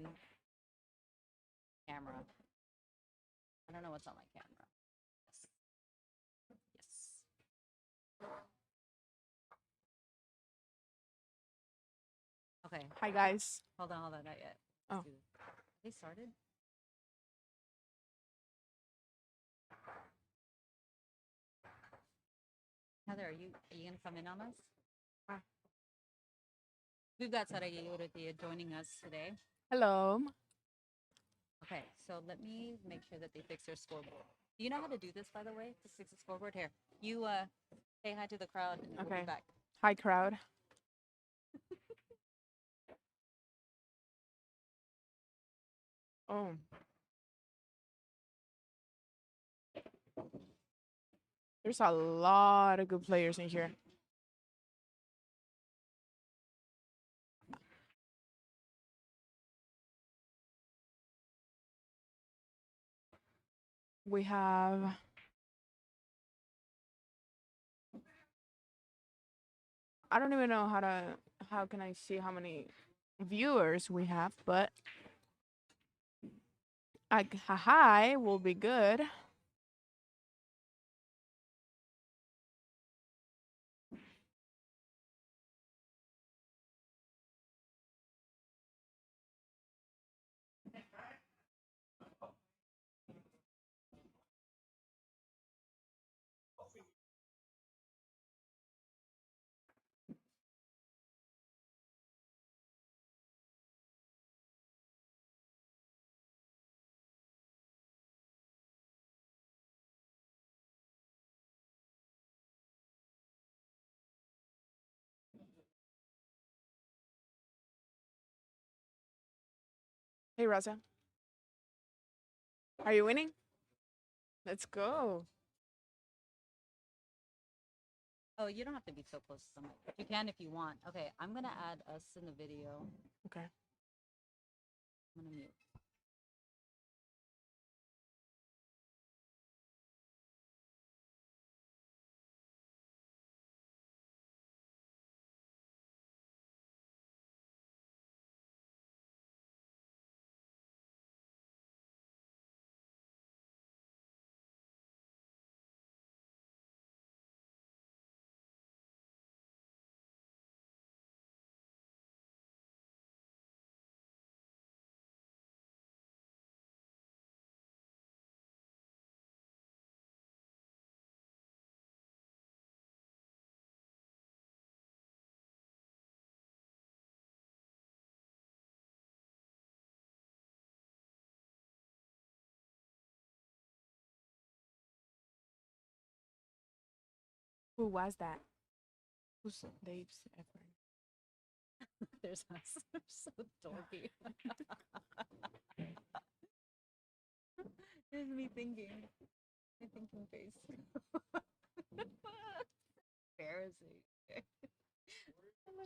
camera. I don't know what's on my camera. Yes. Okay. Hi guys. Hold on, not yet. Oh. Let's do this. They started? Heather, are you gonna come in on us? We've got Sarai Uratia joining us today. Hello. Okay, so let me make sure that they fix their scoreboard. Do you know how to do this, by the way, to fix the scoreboard? Here, you say hi to the crowd, and we'll Okay. be back. Hi crowd. Oh. There's a lot of good players in here. We have I don't even know how can I see how many viewers we have, but a hi will be good. Hey Raza. Are you winning? Let's go. Oh, you don't have to be so close to someone. You can if you want. Okay, I'm gonna add us in the video. Okay. I'm gonna mute. Who was that? Who's Dave's effort? There's us. They're so dorky. There's me thinking. My thinking face. Embarrassing.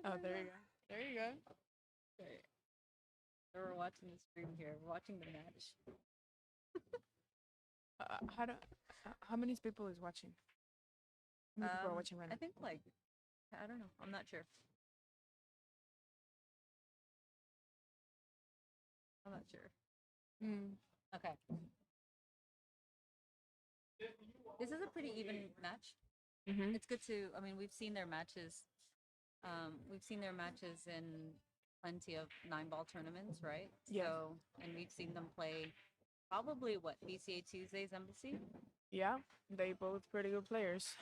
Oh, there you go. There you go. Okay. So we're watching the stream here. We're watching the match. How many people is watching? How many people are watching right I now? think like I don't know. I'm not sure. I'm not sure. Okay. This is a pretty even match. Mm-hmm. It's good to. I mean, we've seen their matches. We've seen their matches in plenty of 9-ball tournaments, right? Yeah. So, and we've seen them play probably what BCA Tuesdays Embassy. Yeah, they both pretty good players.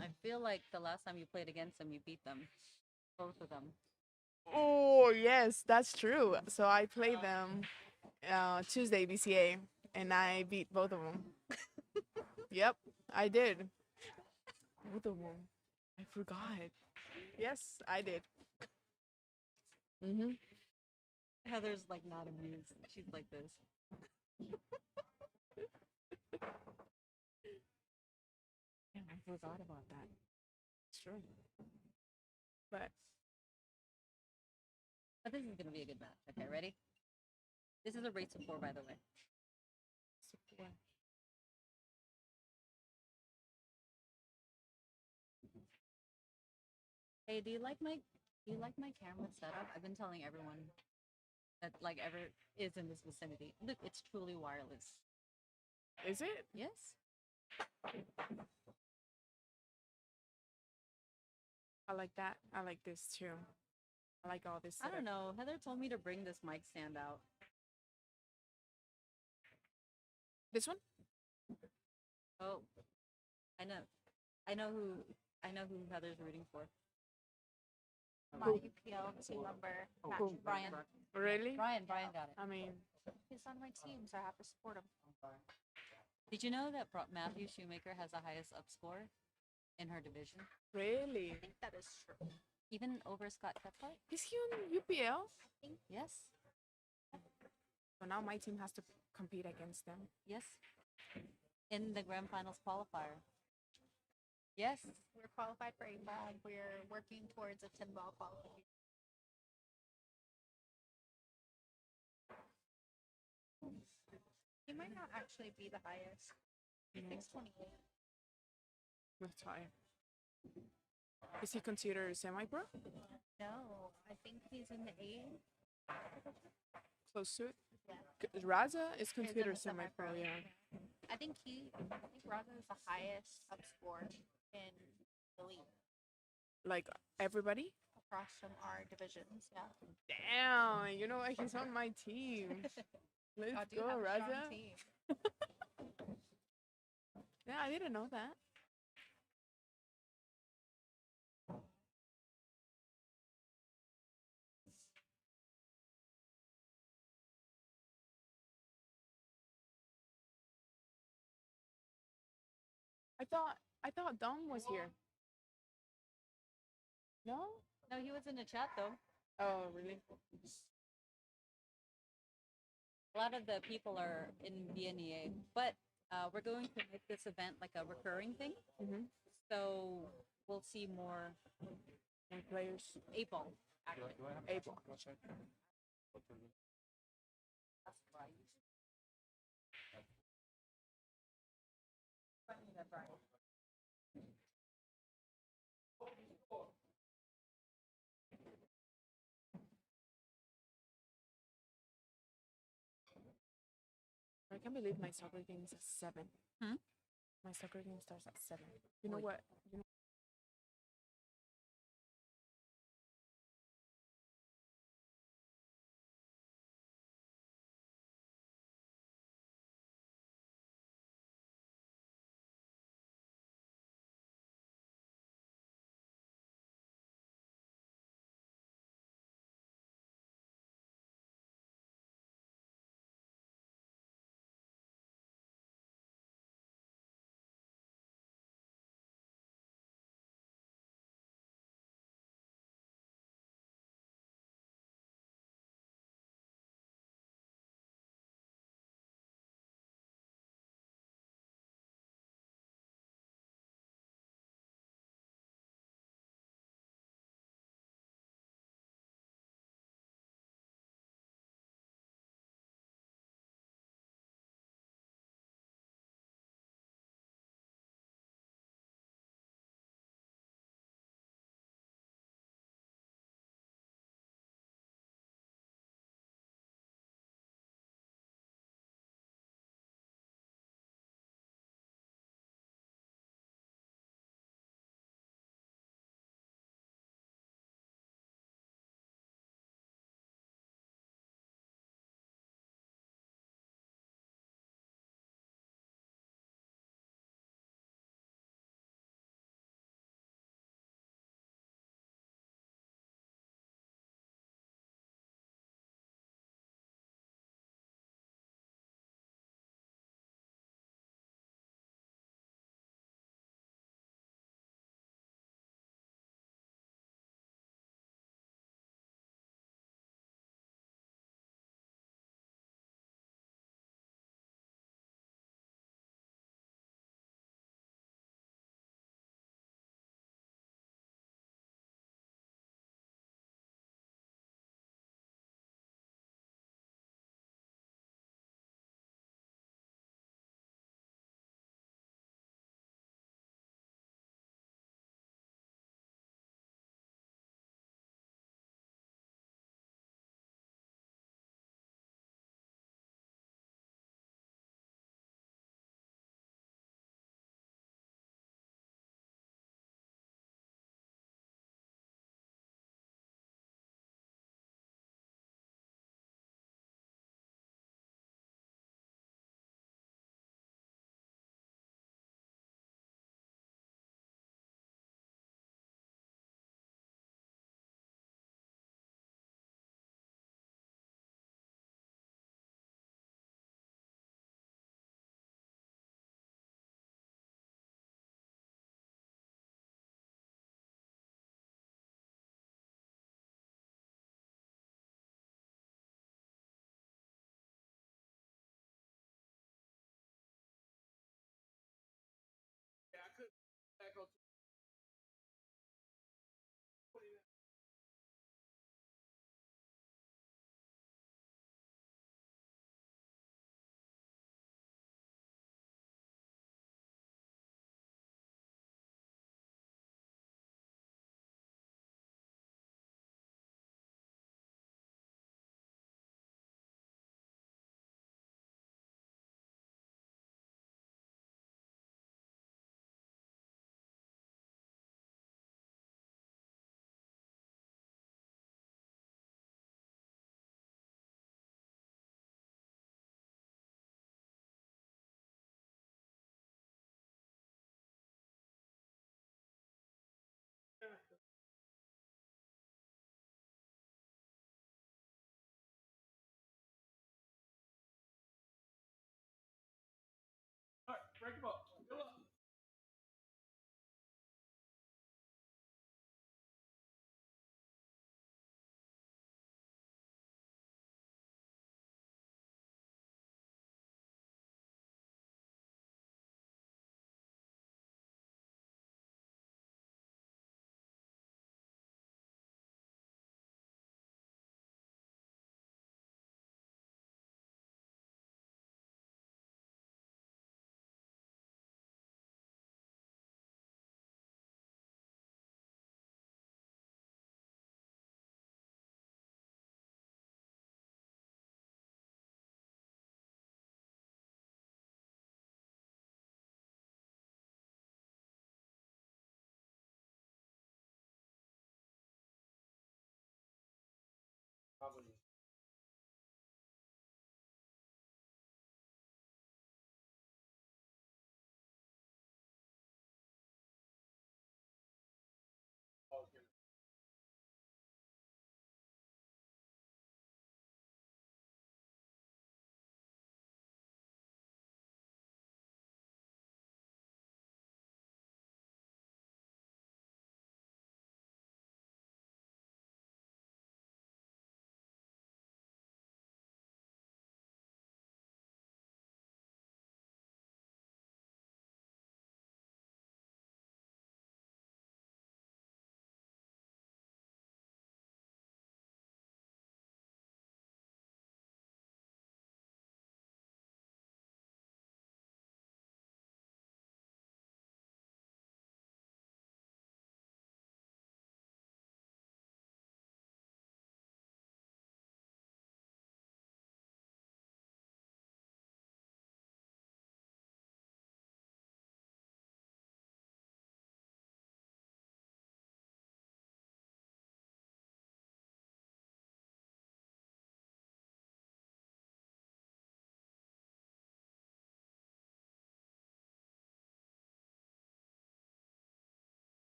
I feel like the last time you played against them, you beat them, both of them. Oh yes, that's true. So I played them Tuesday BCA, and I beat both of them. Yep, I did. Both of them. I forgot. Yes, I did. Mhm. Heather's like not amused. She's like this. Yeah, I forgot about that. It's true. But This is gonna be a good match. Okay, ready? This is a race of 4, by the way. Hey, do you like my camera setup? I've been telling everyone that like ever is in this vicinity. Look, it's truly wireless. Is it? Yes. I like that. I like this too. I like all this I setup. don't know. Heather told me to bring this mic stand out. This one? Oh, I know. I know who I know who Heather's rooting for. My UPL team member, Cool. Brian. Really? Brian got it. I mean, he's on my team, so I have to support him. Did you know that Matthew Shoemaker has the highest up score in her division? really? I think that is true. Even over Scott Cathcart? Is he on UPL? Yes. So now my team has to compete against them. Yes. In the grand finals qualifier. Yes. We're qualified for A-Ball. We're working towards a 10-ball qualification. He might not actually be the highest. He thinks 28. That's high. Is he considered semi-pro? No, I think he's in the A. Close to it? Yeah. Raza is He's in considered the semi-pro, semi-pro. yeah. I think Raza is the highest up score in the league Like everybody? across from our divisions. Yeah. Damn, you know what? He's on my team. Let's I do go, have a strong Raza. team. Yeah, I didn't know that. I thought Dom was here. No? No, he was in the chat though. Oh, really? A lot of the people are in BNEA, but we're going to make this event like a recurring thing. Mm-hmm. So we'll see more And players. A-ball. Actually. Able. I can't believe my soccer game is at 7. Hmm? My soccer game starts at 7. You know what? You know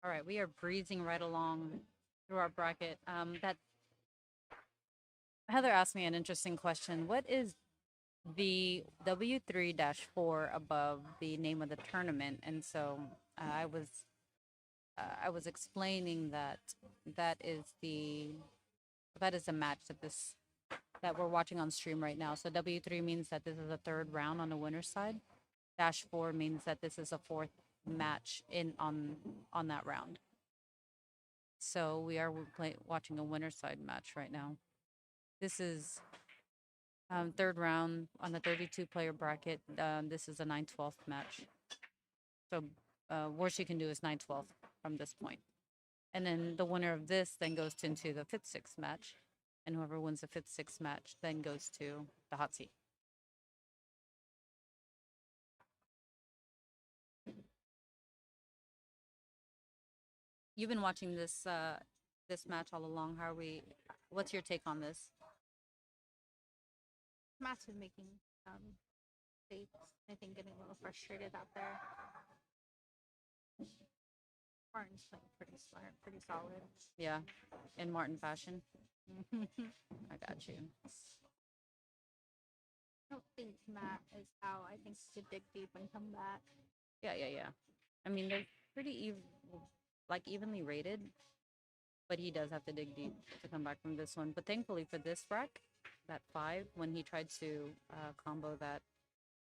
All right, we are breezing right along through our bracket. That Heather asked me an interesting question. What is the W3-4 above the name of the tournament? And so I was explaining that that is the that is a match that we're watching on stream right now. So W3 means that this is a third round on the winner's side. -4 means that this is a fourth match on that round. So we are watching a winner's side match right now. This is third round on the 32 player bracket. This is a 9/12 match. So worst you can do is 9/12 from this point. And then the winner of this then goes into the 5th-6th match. And whoever wins the 5th-6th match then goes to the hot seat. You've been watching this this match all along. What's your take on this? Matt's been making mistakes. I think getting a little frustrated out there. Martin's playing pretty smart, pretty solid. Yeah, in Martin fashion. I got you. I don't think Matt is out. I think he could dig deep and come back. Yeah. I mean, they're pretty evenly rated, but he does have to dig deep to come back from this one. But thankfully for this rack, that 5, when he tried to combo that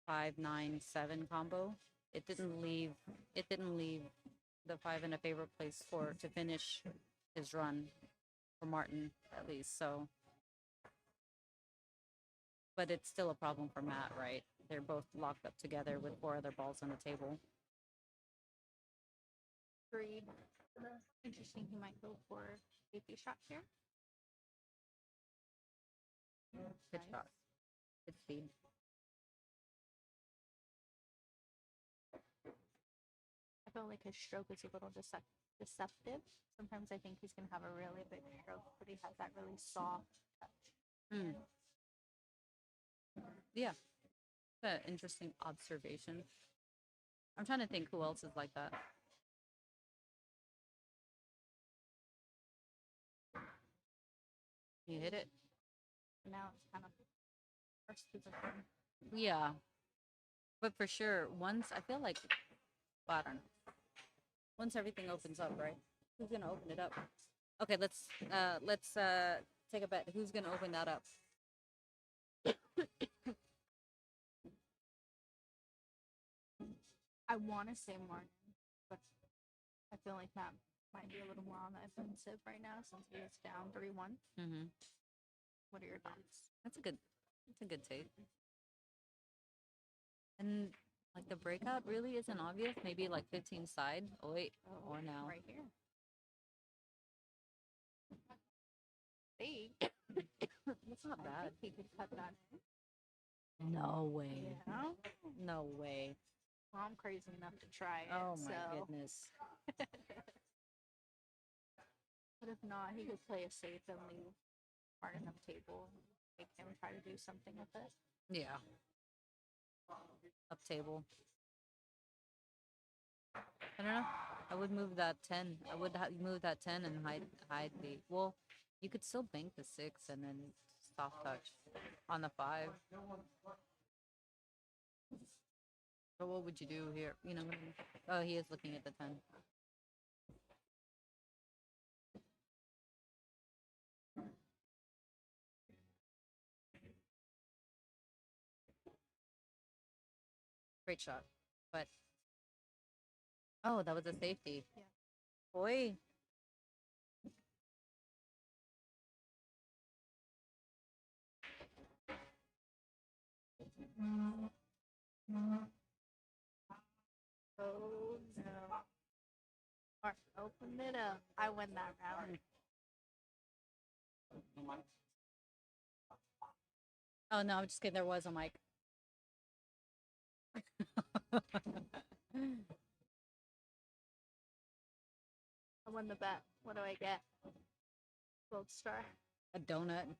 5-9-7 combo, it didn't leave the 5 in a favorite place to finish his run for Martin at least. So, but it's still a problem for Matt, right? They're both locked up together with 4 other balls on the table. Agreed. Interesting. He might go for AP shot here. Good shot. Good speed. I feel like his stroke is a little deceptive. Sometimes I think he's going to have a really big stroke, but he has that really soft touch. Yeah. That's an interesting observation. I'm trying to think who else is like that. You hit it? Now it's kind of first position. Yeah. But for sure, I feel like, well, I don't know. Once everything opens up, right? Who's gonna open it up? Okay, let's take a bet. Who's gonna open that up? I want to say Martin, but I feel like Matt might be a little more on the offensive right now since he is down 3-1. Mm-hmm. What are your thoughts? That's a good take. And like the breakout really isn't obvious. Maybe like 15 side. Oh wait, or now. Right here. Hey. That's not bad. He could cut that in. No way. Yeah. No way. Well, I'm crazy enough to try it. Oh my so. goodness. But if not, he could play it safe and leave Martin on the table. Make him try to do something with it. Yeah. Up table. I don't know. I would move that 10. I would move that 10 and hide the. Well, you could still bank the 6 and then soft touch on the 5. But what would you do here? You know. Oh, he is looking at the 10. Great shot, but oh, that was a safety. Yeah. Boy. Oh no. Martin opened it up. I win that round. Oh no, I'm just kidding. There was a mic. I won the bet. What do I get? Gold star. A donut.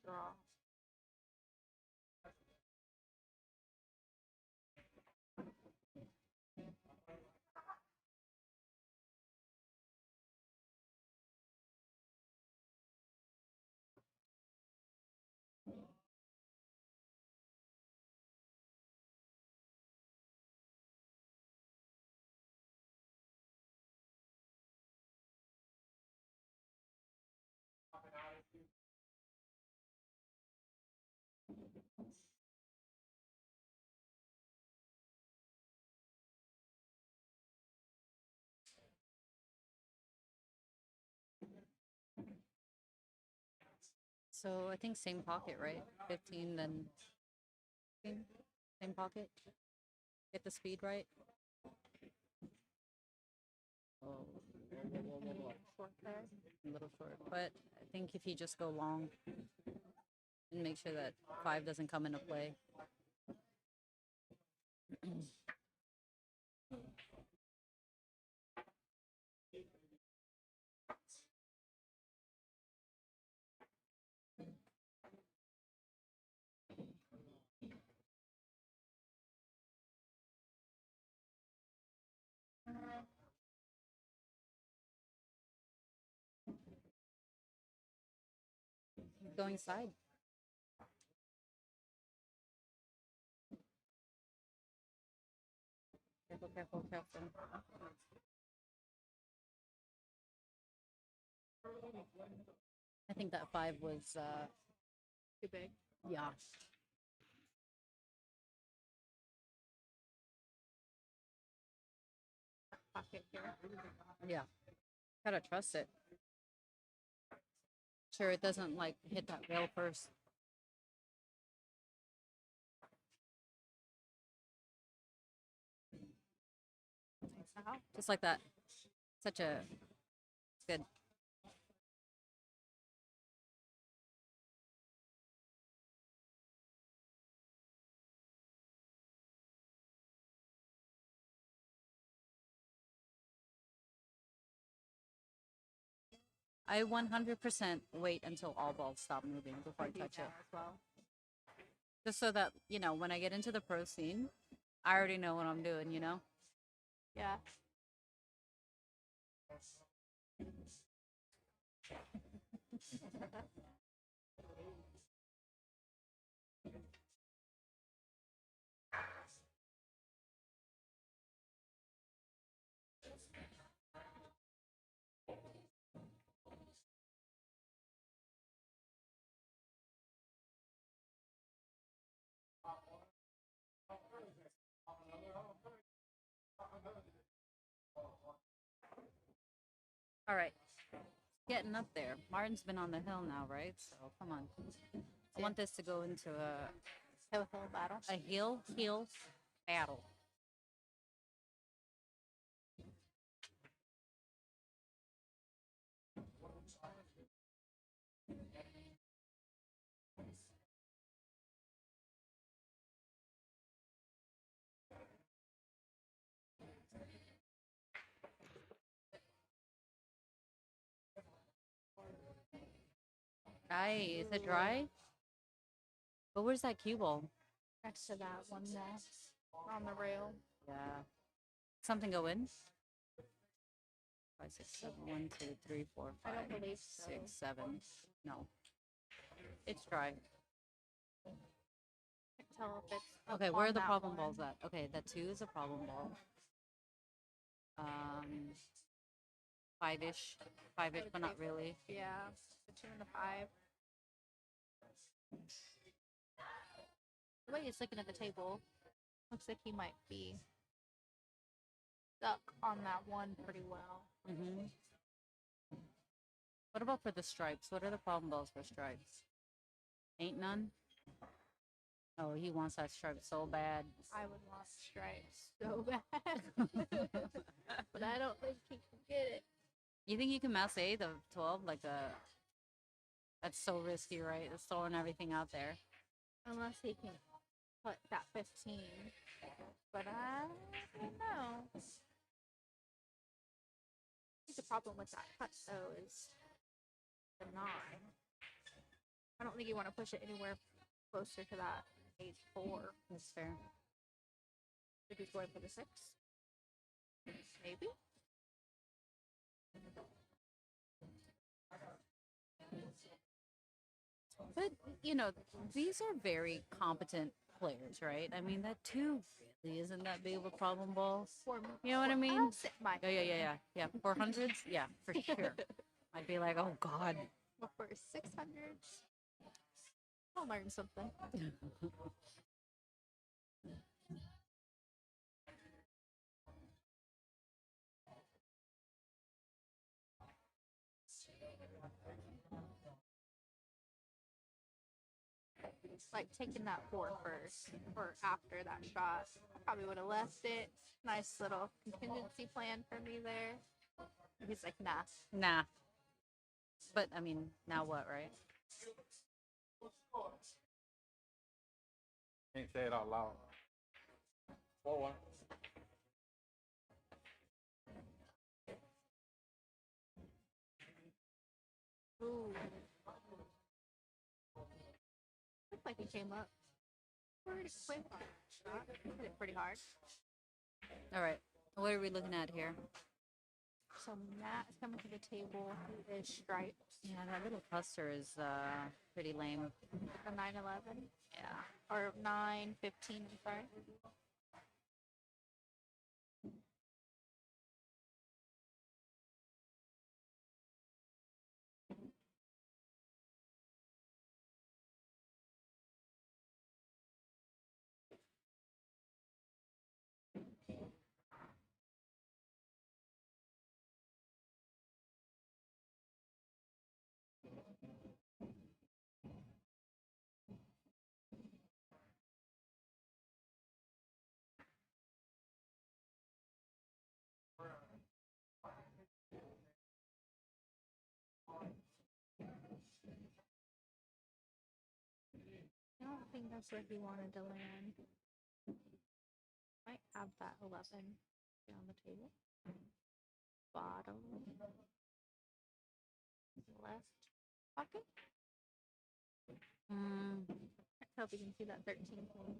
Draw. So I think same pocket, right? 15, then 15, same pocket. Get the speed right. Oh, Short there. a little short. But I think if you just go long and make sure that 5 doesn't come into play. Going side. Careful, careful, careful. I think that 5 was, Too big. yeah. Pocket here. Yeah. Gotta trust it. Sure, it doesn't like hit that rail first. Now. Just like that. Such a good. I 100% wait until all balls stop moving before I do touch it. that as well. Just so that, you know, when I get into the pro scene, I already know what I'm doing, you know? Yeah. All right. Getting up there. Martin's been on the hill now, right? So come on. I want this to go into Hill battle. a heel battle. Is it dry? But where's that cue ball? Next to that one there. On the rail. Yeah. Something go in? 5, 6, 7, 1, 2, 3, 4, I 5, don't believe so. 6, 7. No. It's dry. Can't tell if it's up Okay, where are on the that problem one. balls at? Okay, that 2 is a problem ball. 5-ish. 5-ish, but not really. Yeah. The 2 and the 5. The way he's looking at the table, looks like he might be stuck on that one pretty well. Mm-hmm. What about for the stripes? What are the problem balls for stripes? Ain't none? Oh, he wants that stripe so bad. I would want stripes so bad. But I don't think he can get it. You think you can mass A the 12? Like a. That's so risky, right? It's throwing everything out there. Unless he can put that 15. But I don't know. I think the problem with that cut, though, is the 9. I don't think you want to push it anywhere closer to that 8-4. That's fair. If he's going for the 6. Maybe. But, you know, these are very competent players, right? I mean, that 2 really isn't that big of a problem ball. You know what I mean? Yeah. 400s? Yeah, for sure. I'd be like, oh, God. Well, for 600s, I'll learn something. Like taking that 4 first, or after that shot. I probably would have left it. Nice little contingency plan for me there. He's like, nah. Nah. But, I mean, now what, right? Can't say it out loud. 4-1. Ooh. Looked like he came up pretty quick on that shot. Hit it pretty hard. All right. What are we looking at here? So Matt is coming to the table. He is striped. Yeah, that little cluster is pretty lame. A 9-11. Yeah. Or 9-15, I'm sorry. I don't think that's where he wanted to land. Might have that 11 on the table. Bottom left pocket. I hope you can see that 13 thing.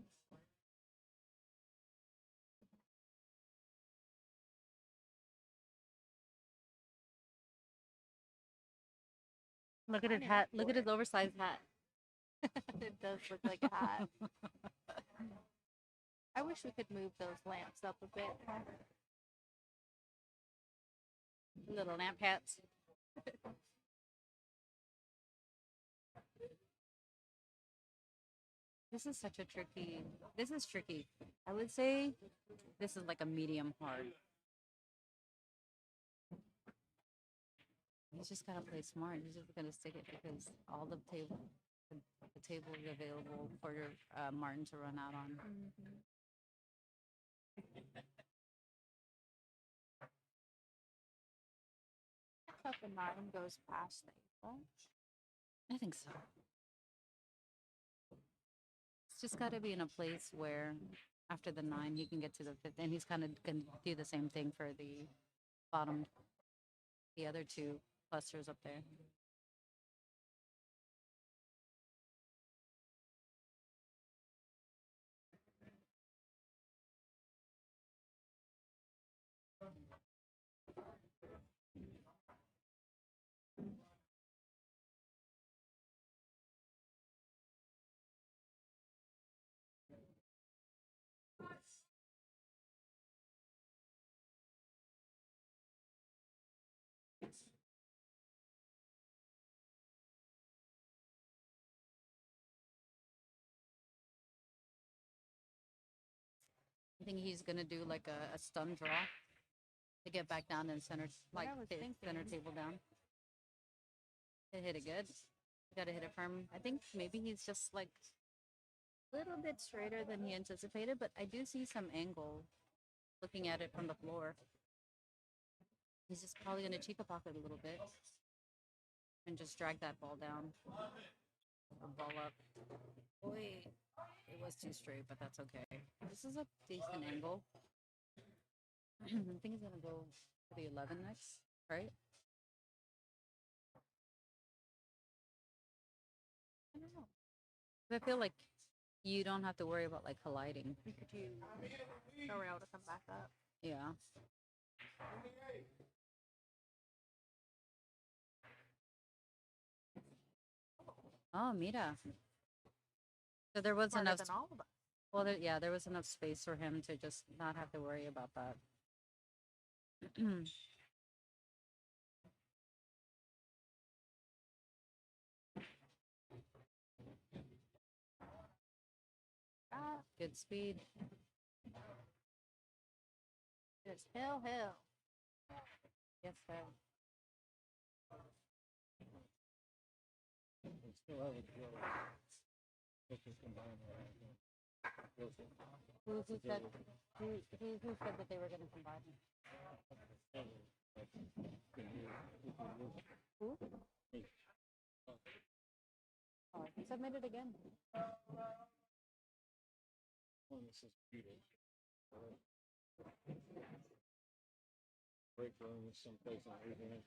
Look at his hat. Look at his oversized hat. It does look like a hat. I wish we could move those lamps up a bit. Little lamp hats. This is such a tricky. This is tricky. I would say this is like a medium hard. He's just gotta play smart. He's just gonna stick it because all the table is available for Martin to run out on. I hope the 9 goes past the 8. I think so. It's just got to be in a place where after the 9 he can get to the 5th, and he's kind of going to do the same thing for the bottom, the other 2 clusters up there. I think he's gonna do like a stun draw to get back down and center, like center table down. Hit it good. Gotta hit it firm. I think maybe he's just like a little bit straighter than he anticipated, but I do see some angle looking at it from the floor. He's just probably gonna chica pocket a little bit and just drag that ball down or ball up. Wait. It was too straight, but that's okay. This is a decent angle. I think he's gonna go for the 11 next, right? I feel like you don't have to worry about like colliding. You know we're able to come back up. Yeah. Oh, mira. So there was Smarter enough. than all of us. Well, yeah, there was enough space for him to just not have to worry about that. Good speed. Just hill. Yes, sir. We still have a drill. Who said that they were going to combine? Who? Oh, submit it again. This is beautiful. Break room someplace in Louisiana.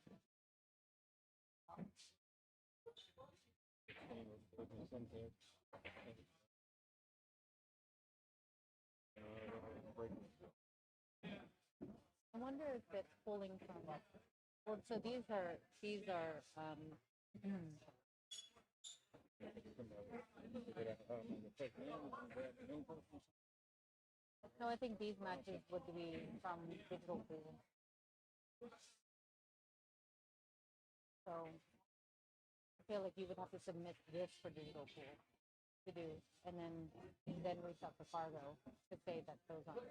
I wonder if it's pulling from. Well, so these are. No, I think these matches would be from digital pool. So I feel like you would have to submit this for digital pool to do, and then reach out to Fargo to say that those aren't.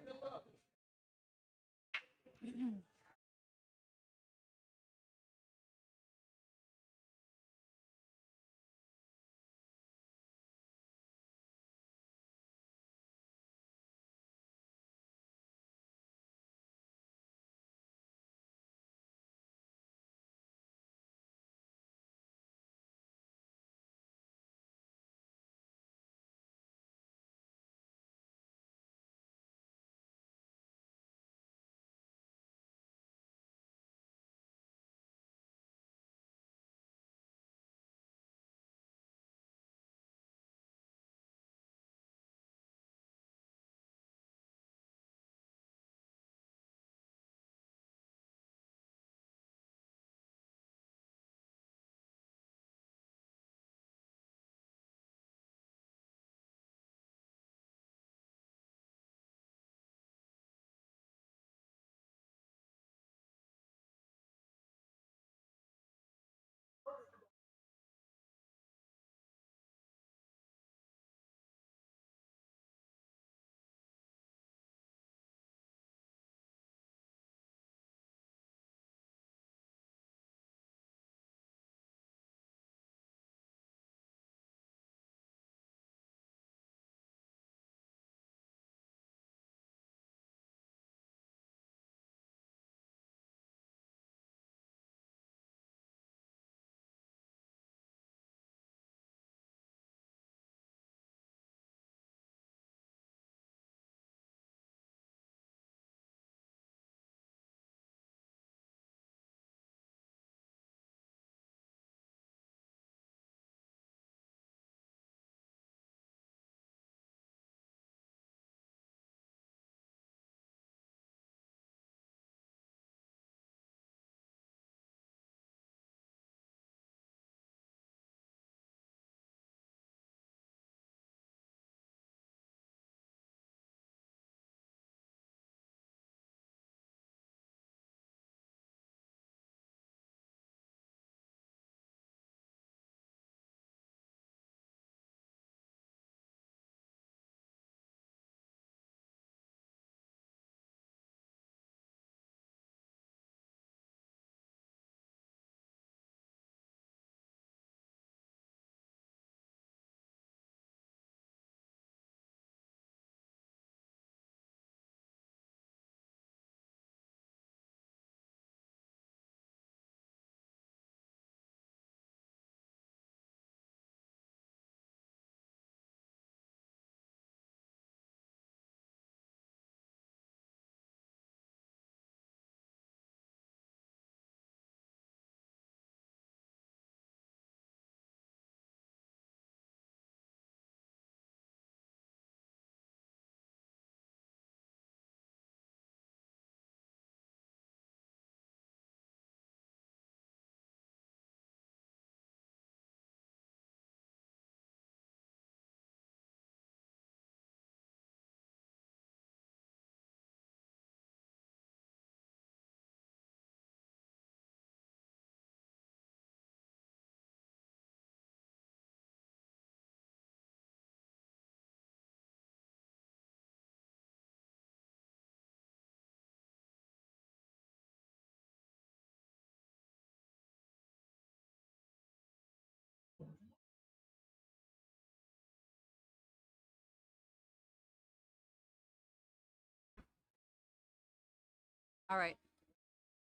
All right.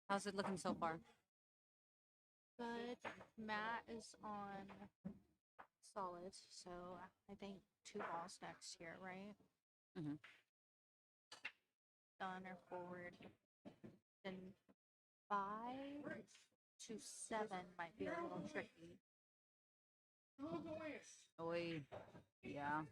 How's it looking so far? Good. Matt is on solid, so I think 2 balls next here, right? Mhm. Done or forward. Then 5 to 7 might be a little tricky. Oi. Yeah.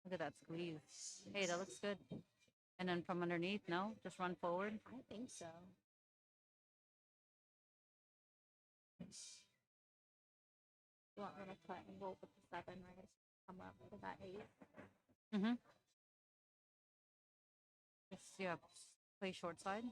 Look at that squeeze. Hey, that looks good. And then from underneath, no? Just run forward. I think so. You want me to cut and roll with the 7, right? Come up with that 8. Mm-hmm. Just, yeah, play short side.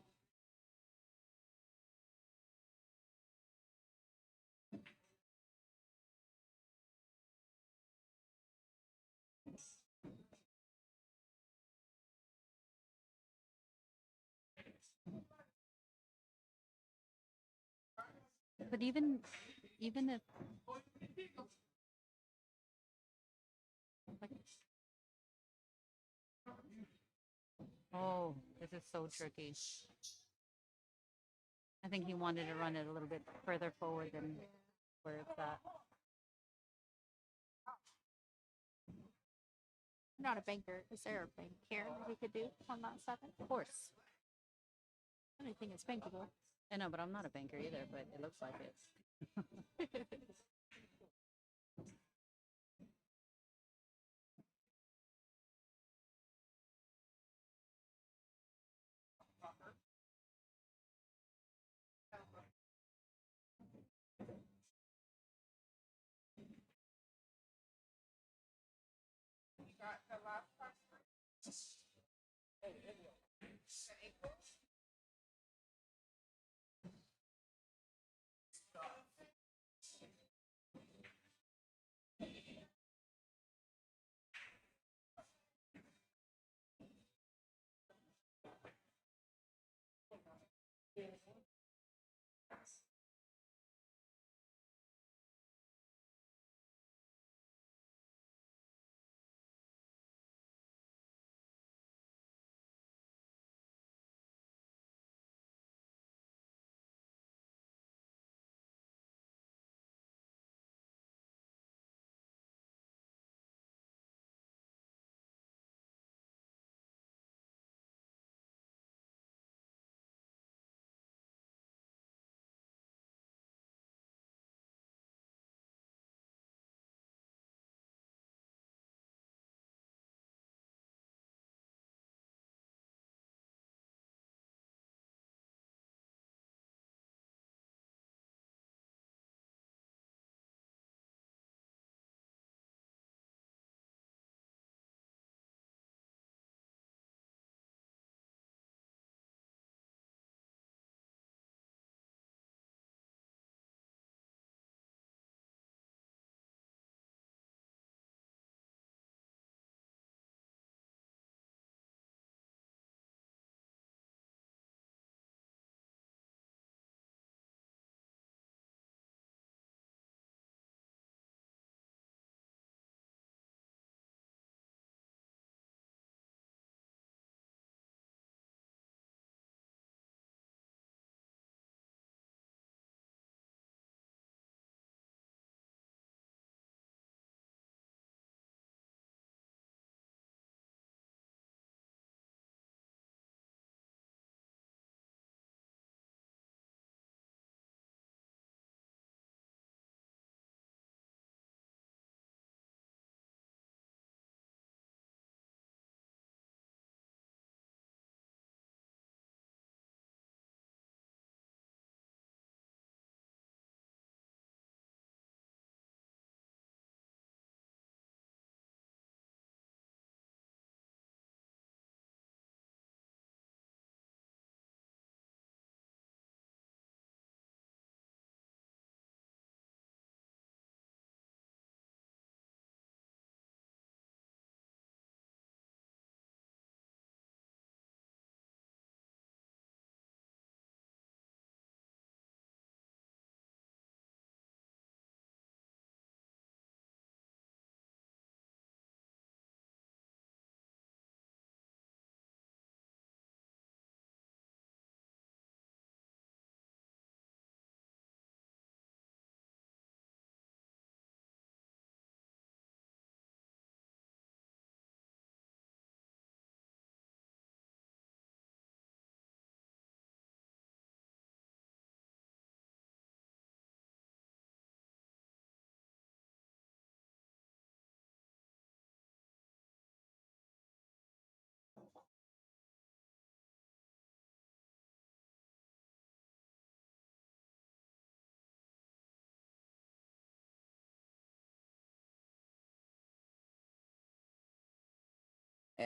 But even if like, oh, this is so tricky. I think he wanted to run it a little bit further forward than where it's at. I'm not a banker. Is there a bank here that he could do on that 7? Of course. Anything is bankable. I know, but I'm not a banker either, but it looks like it.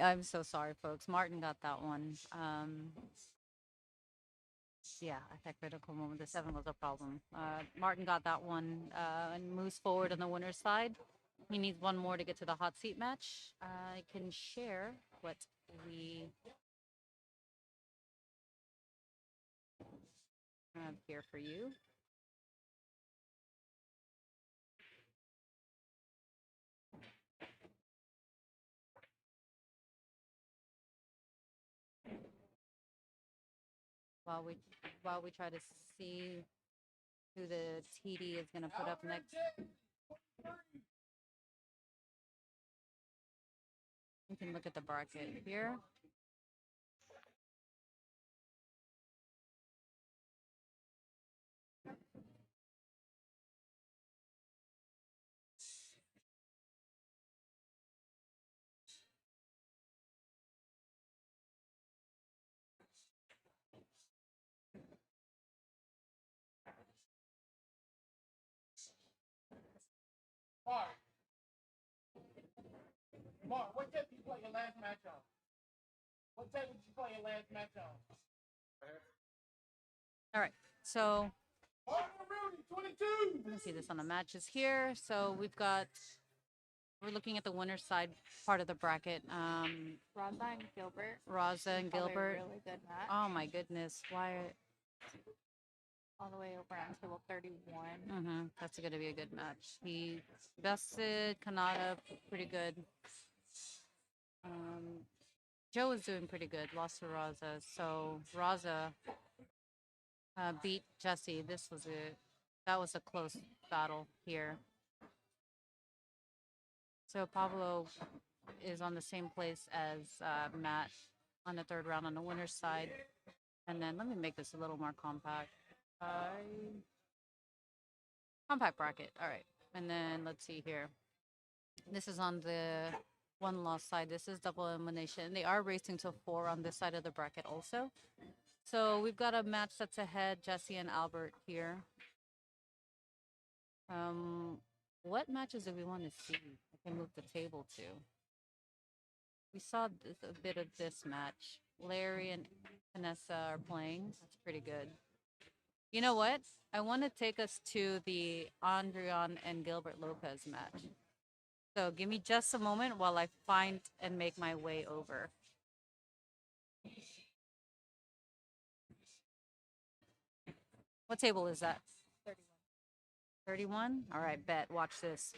I'm so sorry, folks. Martin got that one. Yeah, at that critical moment, the 7 was a problem. Martin got that one and moves forward on the winner's side. He needs one more to get to the hot seat match. I can share what we have here for you. While we try to see who the TD is going to put up next. You can look at the bracket here. Mark, Mark, what tape did you play your last match on? What tape did you play your last match on? All right, so Mark Rudy, 22. let me see this on the matches here. So we're looking at the winner's side part of the bracket. Raza and Gilbert. Raza and Probably a Gilbert. really good match. Oh my goodness, why? All the way over on table 31. That's going to be a good match. He bested Kanata pretty good. Joe is doing pretty good. Lost to Raza, so Raza beat Jesse. That was a close battle here. So Pablo is on the same place as Matt on the 3rd round on the winner's side. And then let me make this a little more compact. Compact bracket. All right. And then let's see here. This is on the 1 loss side. This is double elimination. They are racing to 4 on this side of the bracket also. So we've got a match that's ahead, Jesse and Albert here. What matches do we want to see? I can move the table to. We saw a bit of this match. Larry and Vanessa are playing. That's pretty good. You know what? I want to take us to the Andrian and Gilbert Lopez match. So give me just a moment while I find and make my way over. What table is that? 31? All right, bet. Watch this.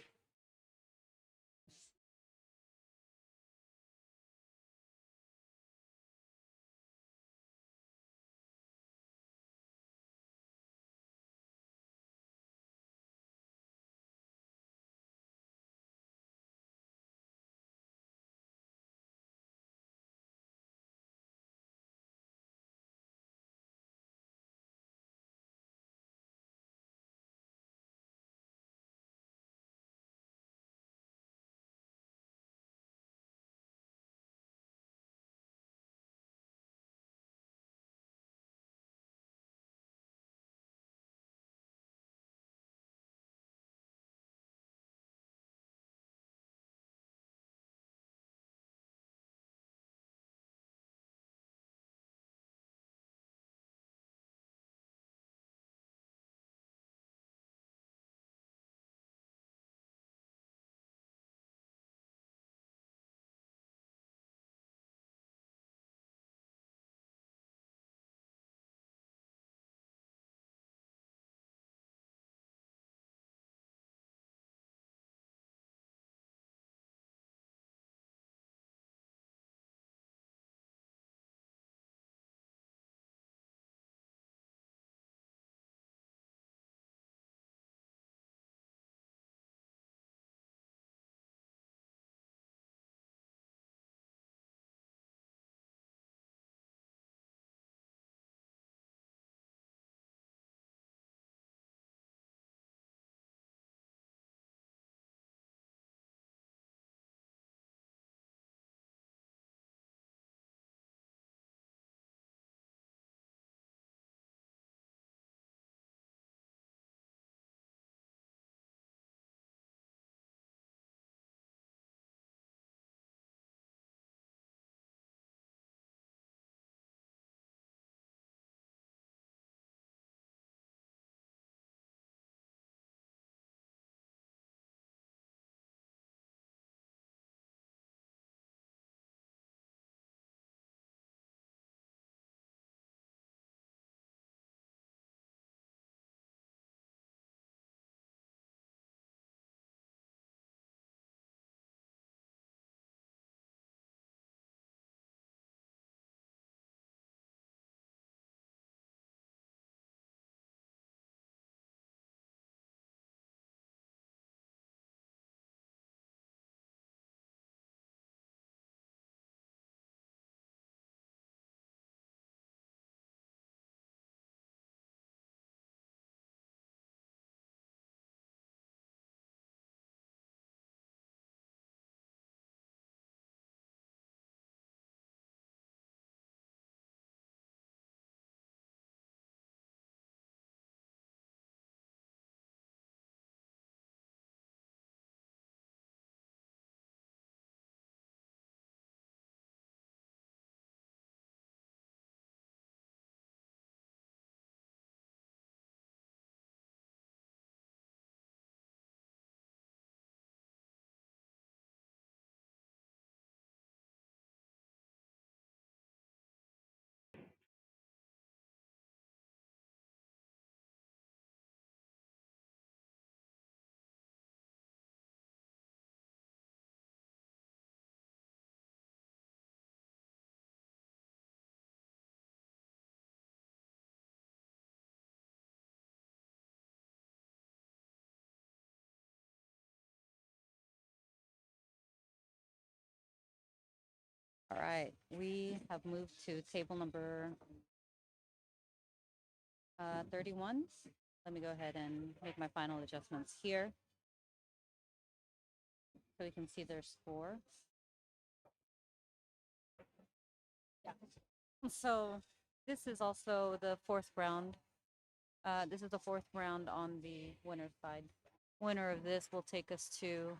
All right, we have moved to table number 31. Let me go ahead and make my final adjustments here so we can see their score. Yeah. So this is also the fourth round. This is the fourth round on the winner's side. Winner of this will take us to.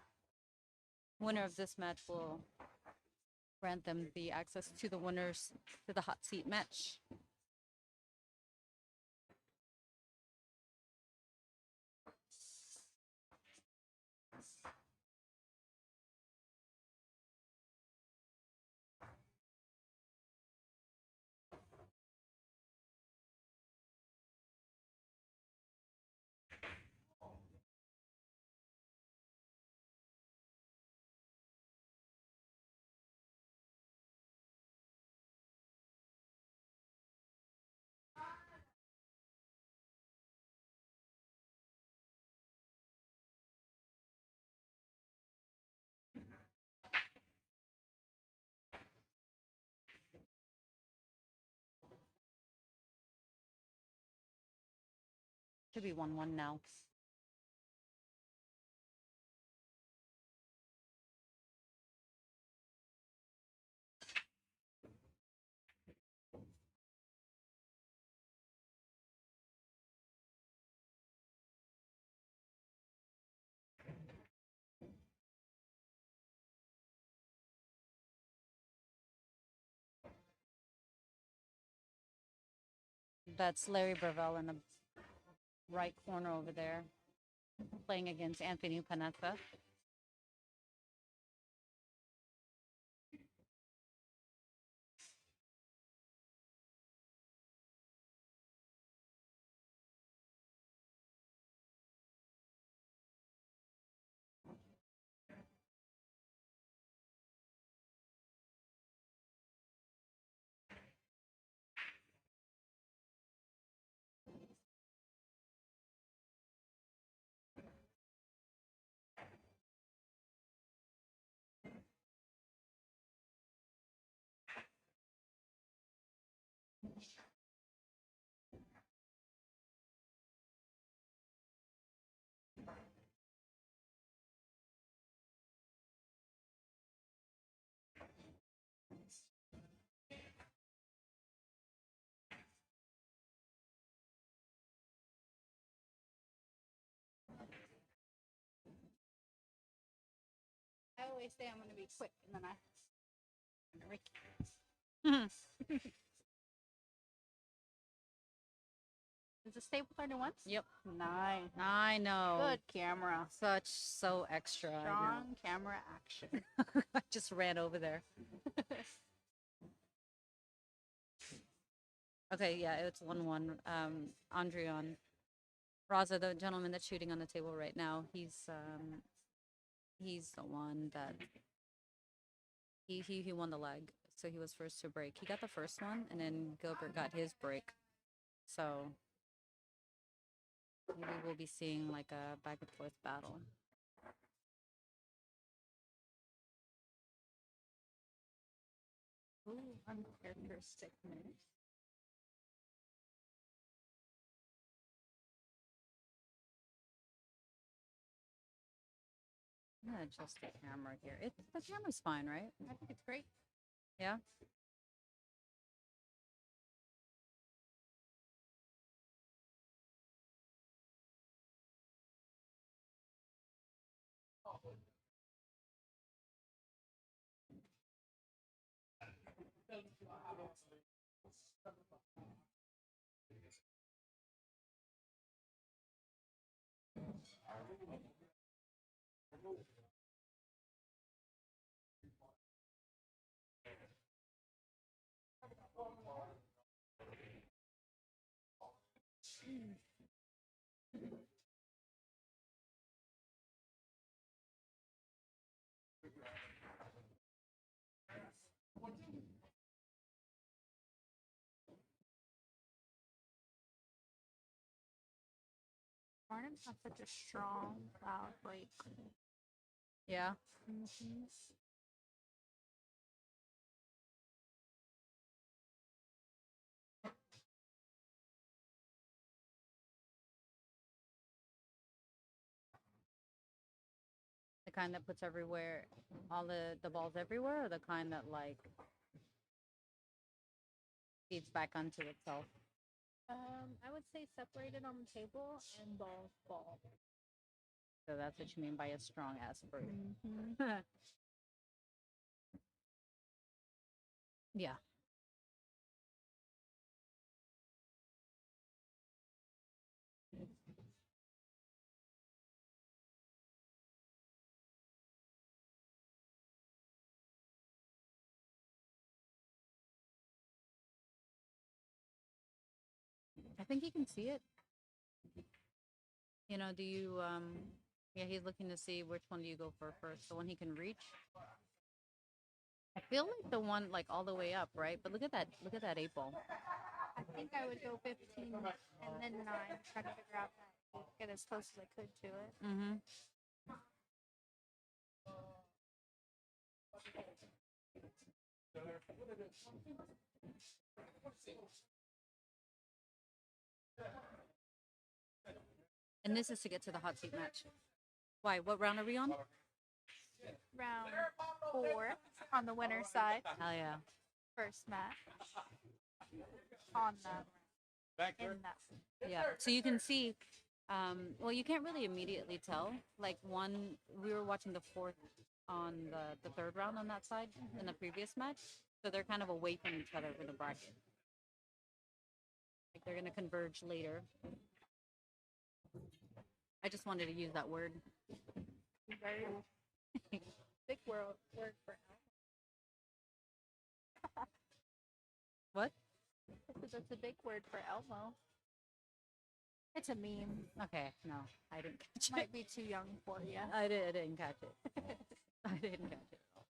Winner of this match will grant them the access to the winners to the hot seat match. Should be 1-1 now. That's Larry Bravel in the right corner over there, playing against Anthony Panetta. I always say I'm going to be quick, and then I. Is it stable 31? Yep. Nice. I know. Good camera. So extra. Strong camera action. I just ran over there. Okay, yeah, it's 1-1. Andrion Raza, the gentleman that's shooting on the table right now, he's the one that he won the leg, so he was first to break. He got the first one, and then Gilbert got his break. So maybe we'll be seeing like a back and forth battle. Ooh, uncharacteristic move. I'm gonna adjust the camera here. The camera's fine, right? I think it's great. Yeah. Barnum's not such a strong, loud break. Yeah. Mm-hmm. kind that puts everywhere, all the balls everywhere, or the kind that like feeds back onto itself? I would say separated on the table and balls fall. So that's what you mean by a strong aspirate. Mm-hmm. Yeah. I think you can see it. You know, do you yeah, he's looking to see which one do you go for first, the one he can reach. I feel like the one like all the way up, right? But look at that 8 ball. I think I would go 15 and then 9, try to figure out that, get as close as I could to it. Mm-hmm. And this is to get to the hot seat match. Why? What round are we on? Round 4 on the winner's side. Hell yeah. First match on that round. In that. Yeah. So you can see, well, you can't really immediately tell. Like we were watching the fourth on the third round on that side in the previous match. So they're kind of away from each other with the bracket. Like they're going to converge later. I just wanted to use that word. Very big word for Elmo. What? That's a big word for Elmo. It's a meme. Okay, no, I didn't catch it. Might be too young for you. I didn't catch it. I didn't catch it at all.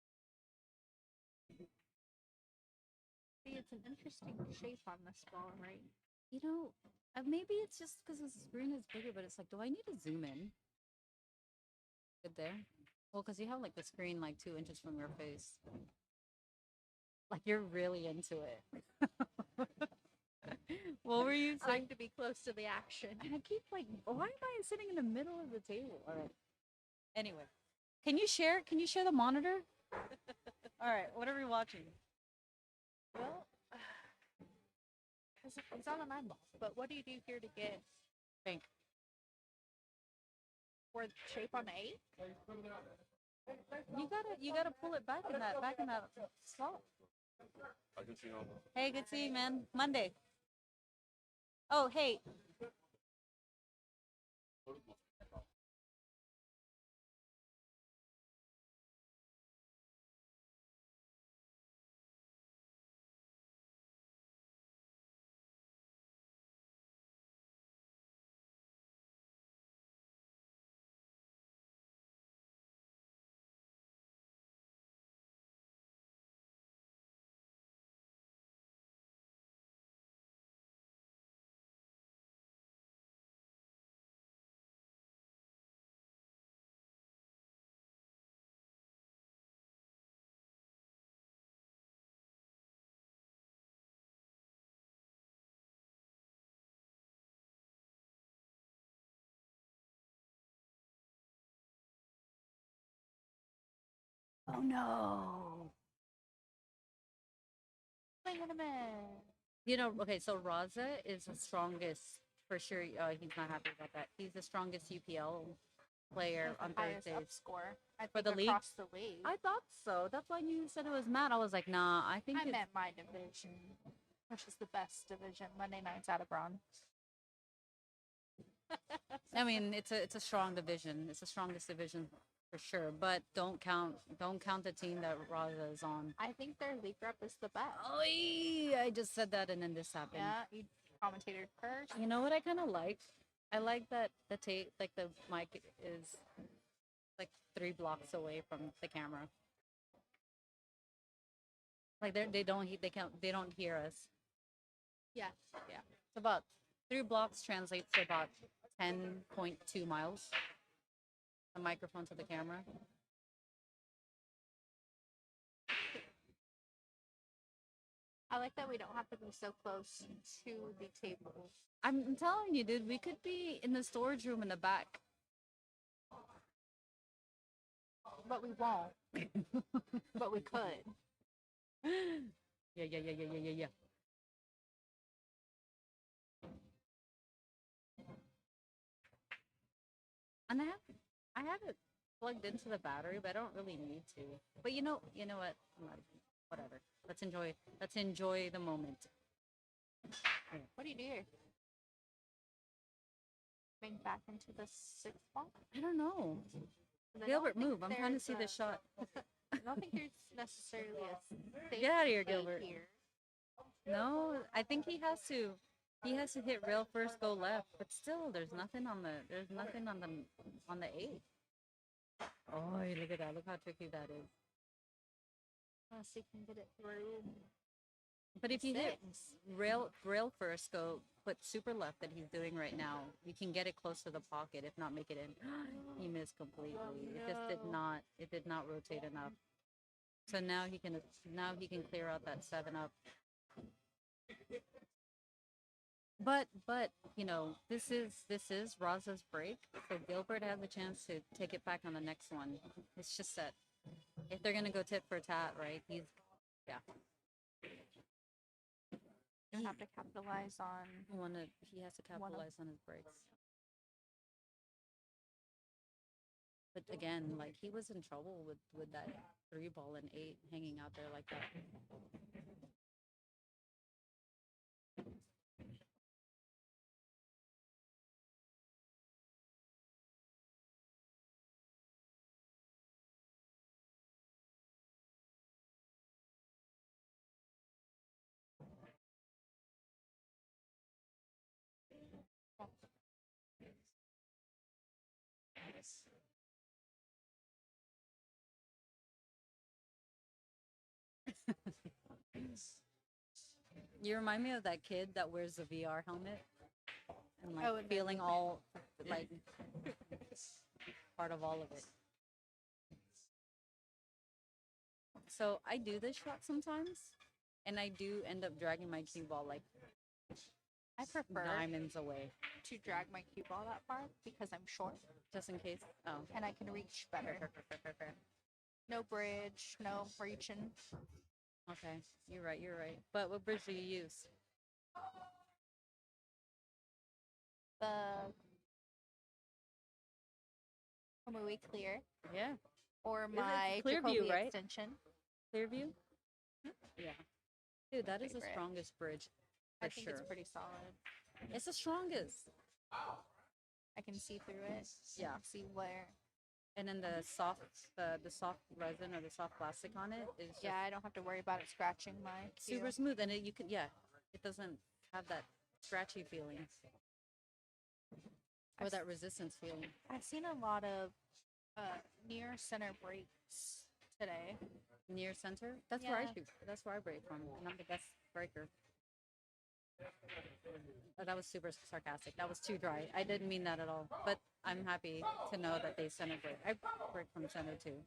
See, it's an interesting shape on this ball, right? You know, maybe it's just because the screen is bigger, but it's like, do I need to zoom in? Good there. Well, because you have like the screen like 2 inches from your face. Like you're really into it. What were you saying? I like to be close to the action. And I keep like, why am I sitting in the middle of the table? All right. Anyway, can you share? Can you share the monitor? All right. What are we watching? Well, it's on a 9 ball. But what do you do here to get Think. for the shape on 8? You gotta pull it back in that slot. Hey, good to see you, man. Monday. Oh, hey. Oh no. Wait a minute. You know, okay, so Raza is the strongest for sure. He's not happy about that. He's the strongest UPL player on Highest up Thursdays. score. I For think the league? across the league. I thought so. That's why you said it was Matt. I was like, nah, I think I it's... meant my division, which is the best division. Monday nights out of bronze. I mean, it's a strong division. It's the strongest division for sure. But don't count the team that Raza is on. I think their league rep is the best. Oh, I just said that and then this happened. Yeah, you commentated first. You know what I kind of like? I like that the mic is like 3 blocks away from the camera. Like they don't hear us. Yeah. It's about 3 blocks translates to about 10.2 miles. The microphone to the camera. I like that we don't have to be so close to the tables. I'm telling you, dude, we could be in the storage room in the back. But we won't. But we could. Yeah, yeah, yeah, yeah, yeah, yeah, yeah. And I have it plugged into the battery, but I don't really need to. But you know what? I'm not, whatever. Let's enjoy the moment. What do you do here? Going back into the sixth spot? I don't know. 'Cause I Gilbert, don't think move. I'm trying to there's see the a- shot. I don't think there's necessarily a safe Get out of here, play Gilbert. here. No, I think he has to hit rail first, go left. But still, there's nothing on the 8. Oh, look at that. Look how tricky that is. Unless he can get it through. But if you hit Six. rail first, go put super left that he's doing right now. You can get it close to the pocket, if not make it in. He missed completely. It just did no. not. It did not rotate enough. So now he can clear out that 7 up. But this is Raza's break, so Gilbert has a chance to take it back on the next one. It's just that if they're gonna go tit for tat, right? You have to capitalize on. He has to capitalize on his breaks. But again, like he was in trouble with that 3 ball and 8 hanging out there like that. You remind me of that kid that wears the VR helmet and like and feeling all like part of all of it. So I do this shot sometimes, and I do end up dragging my cue ball like I prefer diamonds away, to drag my cue ball that far because I'm short just in case. Oh, and I can reach better. fair. No bridge, no reaching. Okay, you're right. But what bridge do you use? The Kamui Clear Yeah, or Is it my Clearview, Jacoby right? extension. Clearview. Yeah, dude, that is the Favorite. strongest bridge for I think sure. it's pretty solid. It's the strongest. I can see through it. Yeah. I can see where. And then the soft resin or the soft plastic on it is just Yeah, I don't have to worry about it scratching my cue. super smooth, and it doesn't have that scratchy feeling or that resistance feeling. I've seen a lot of near center breaks today. Near center, that's where I Yeah. shoot. That's where I break from, and I'm the best breaker. That was super sarcastic. That was too dry. I didn't mean that at all. But I'm happy to know that they center break. I break from center too.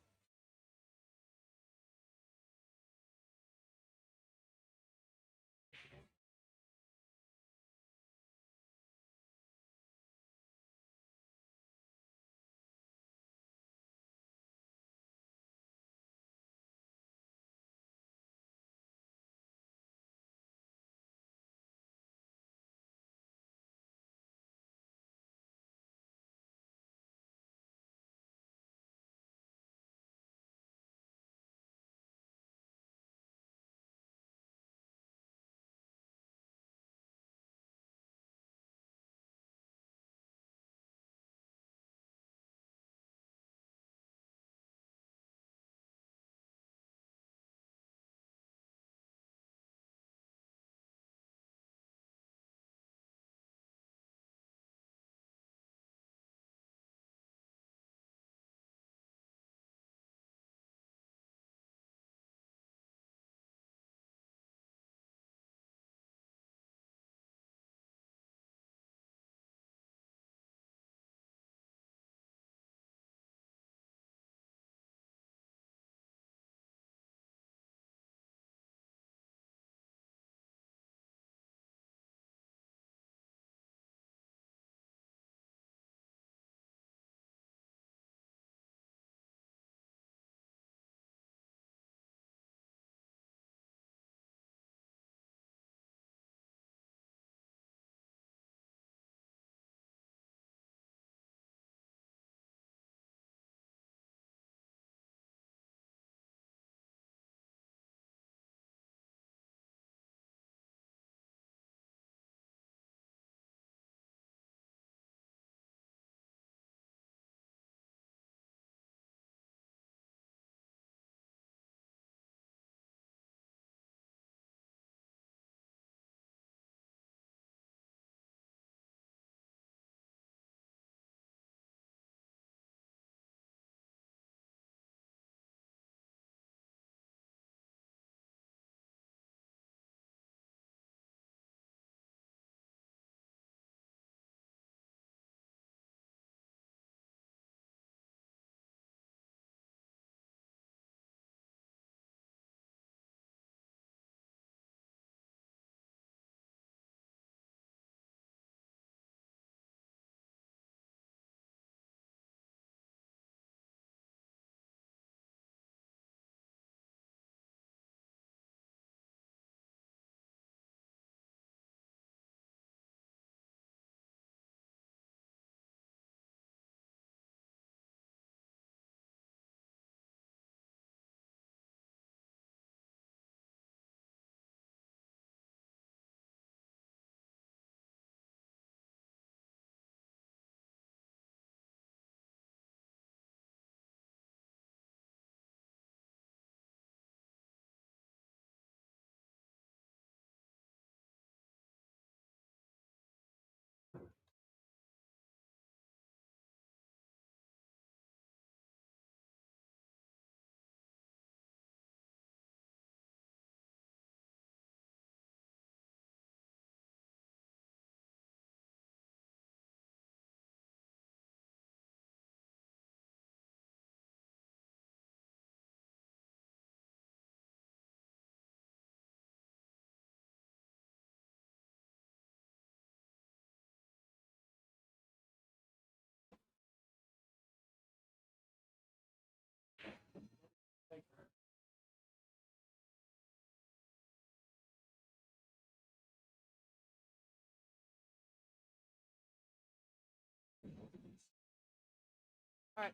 All right.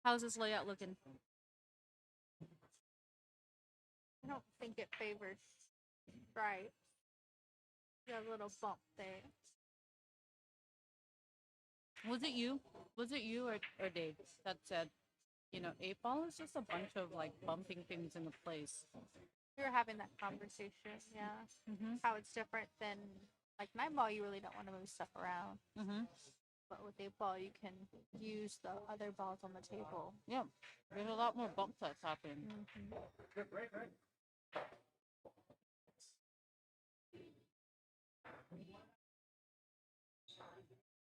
How's this layout looking? I don't think it favors stripes. You have a little bump there. Was it you? Was it you or Dave that said, 8 ball is just a bunch of like bumping things into place? We were having that conversation, yeah. Mm-hmm. How it's different than like 9 ball, you really don't want to move stuff around. Mm-hmm. But with 8 ball, you can use the other balls on the table. Yeah. There's a lot more bump that's happening. Mm-hmm.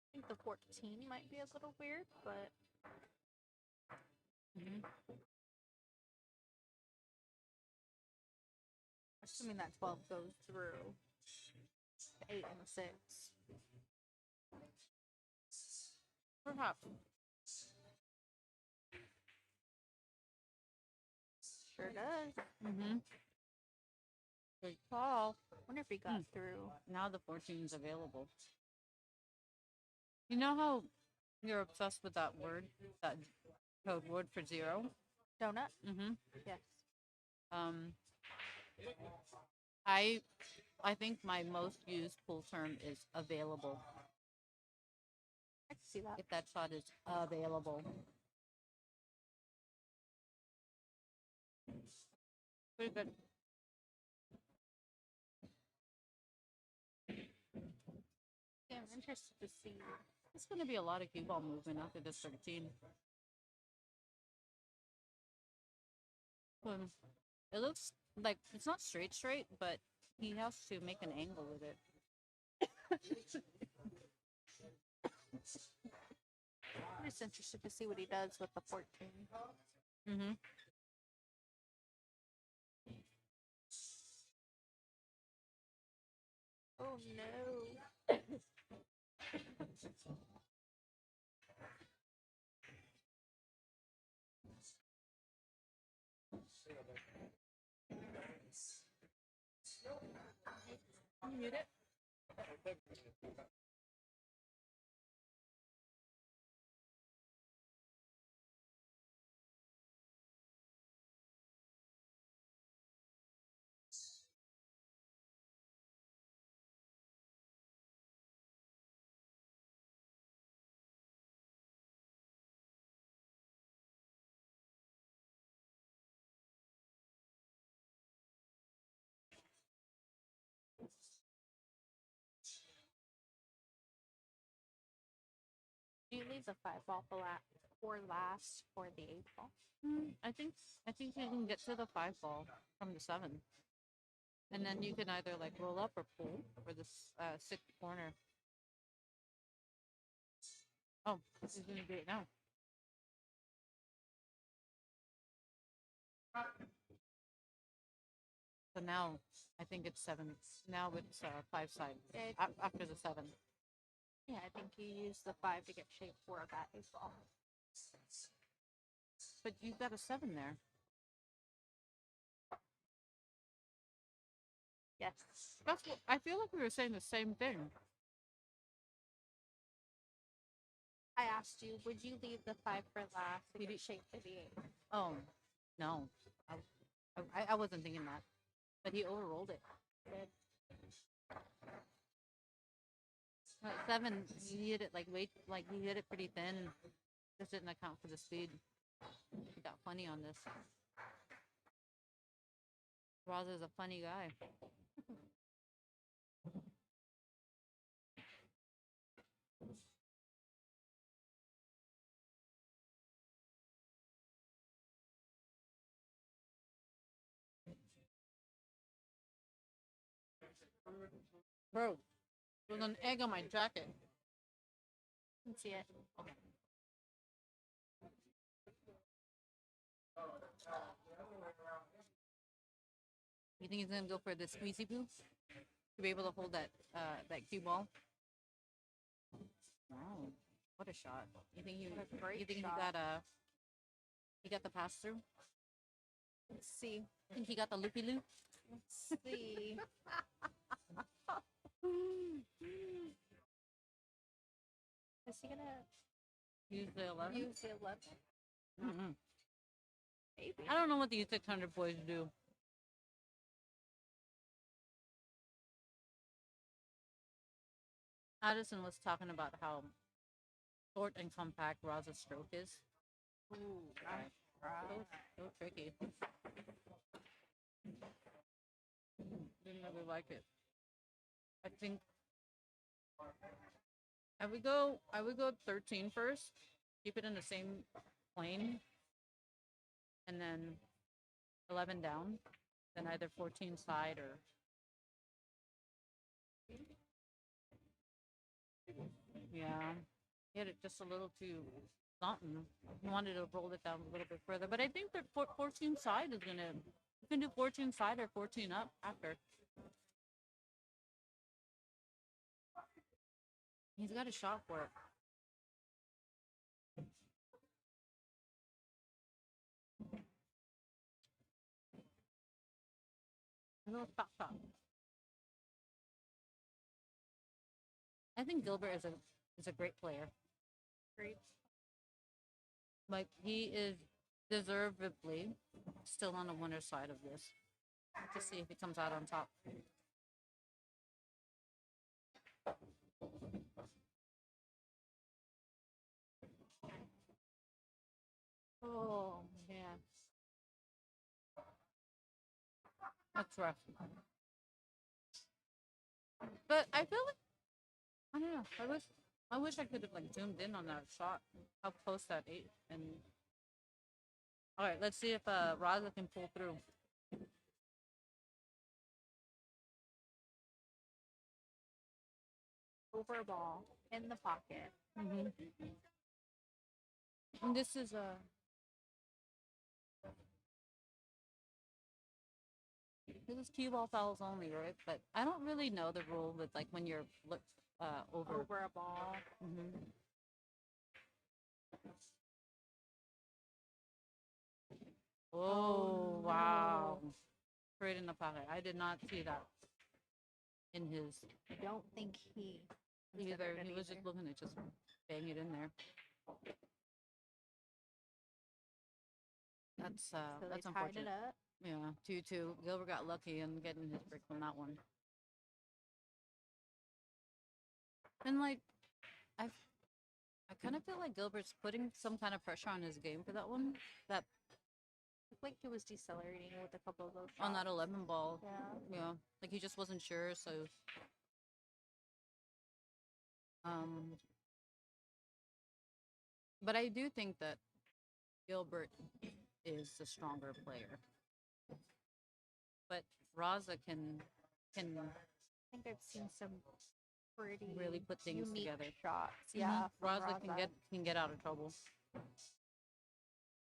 I think the 14 might be a little weird, but Mm-hmm. assuming that 12 goes through the 8 and the 6. Perhaps. Sure does. Mm-hmm. Good call. Wonder if he got through. Now the 14 is available. You know how you're obsessed with that word, that code word for 0? Donut? Mm-hmm. Yes. I think my most used pull term is available. I can see that. If that shot is available. Pretty good. Yeah, I'm interested to see. It's going to be a lot of cue ball movement after this 13. It looks like it's not straight, but he has to make an angle with it. I'm just interested to see what he does with the 14. Mm-hmm. Oh no. You mute it? Do you leave the 5 ball for last for the 8 ball? I think you can get to the 5 ball from the 7, and then you can either like roll up or pull for this 6th corner. Oh, he's gonna do it now. So now I think it's 7. Now it's 5 side Yeah, after the 7. yeah, I think you use the 5 to get shape for that 8 ball. But you've got a 7 there. Yes. That's what I feel like we were saying the same thing. I asked you, would you leave the 5 for last to get shape for the 8? Oh, no. I wasn't thinking that. But he overrolled it. Good. 7, he hit it he hit it pretty thin. Just didn't account for the speed. He got funny on this. Roz is a funny guy. Bro, there's an egg on my jacket. Can see it. Okay. You think he's gonna go for the squeezy poo to be able to hold that cue ball? Wow, what a shot! You think What a great he shot. got the pass through? Let's see. Think he got the loopy loop? Let's see. Is he gonna Use the 11? Use the 11. Mm-mm. Maybe. I don't know what these 600 boys do. Addison was talking about how short and compact Raza's stroke is. Ooh, So tricky. Didn't really like it. I think I would go 13 first, keep it in the same plane, and then 11 down, then either 14 side or yeah. He had it just a little too something. He wanted to roll it down a little bit further, but I think that 14 side is gonna. You can do 14 side or 14 up after. He's got a shot for it. A little shot. I think Gilbert is a great player. Great. Like he is deservedly still on the winner's side of this. Let's see if he comes out on top. Oh man, that's rough. But I feel like I don't know. I wish I could have like zoomed in on that shot. How close that ate. And all right, let's see if Raza can pull through. Over ball in the pocket. Mm-hmm. And this is this is cue ball fouls only, right? But I don't really know the rule with like when you're over. Over a ball. Mm-hmm. Oh, wow. No. Straight in the pocket. I did not see that in his I don't think he either. considered it He was just either. looking to just bang it in there. That's So they that's tied unfortunate. it up. Yeah, 2-2. Gilbert got lucky in getting his break from that one. And like I kind of feel like Gilbert's putting some kind of pressure on his game for that one. That Looked like he was decelerating with a couple of those shots. on that 11 ball. Yeah. Yeah, like he just wasn't sure. So, um, but I do think that Gilbert is the stronger player. But Raza can I think I've seen some pretty really put things unique together. shots. Yeah. from Raza can get out of trouble.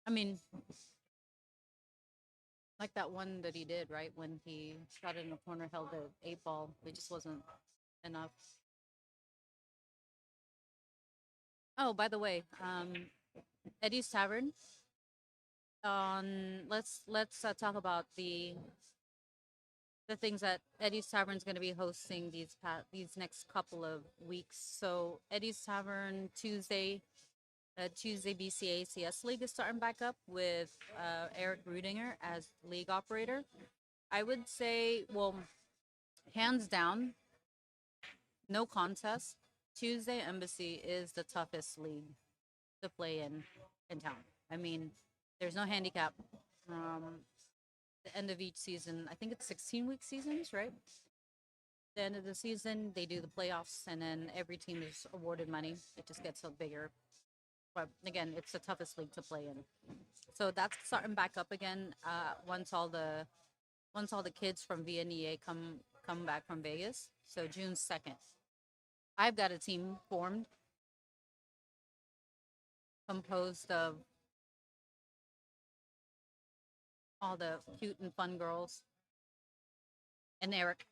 I mean, like that one that he did, right? When he shot it in the corner, held the 8 ball. It just wasn't enough. Oh, by the way, Eddie's Tavern. Let's talk about the things that Eddie's Tavern is going to be hosting these next couple of weeks. So Eddie's Tavern Tuesday BCA CS League is starting back up with Eric Rudinger as league operator. I would say, well, hands down, no contest. Tuesday Embassy is the toughest league to play in town. I mean, there's no handicap. The end of each season, I think it's 16-week seasons, right? The end of the season, they do the playoffs, and then every team is awarded money. It just gets a bigger. But again, it's the toughest league to play in. So that's starting back up again once all the kids from VNEA come back from Vegas. So June 2nd. I've got a team formed composed of all the cute and fun girls and Eric.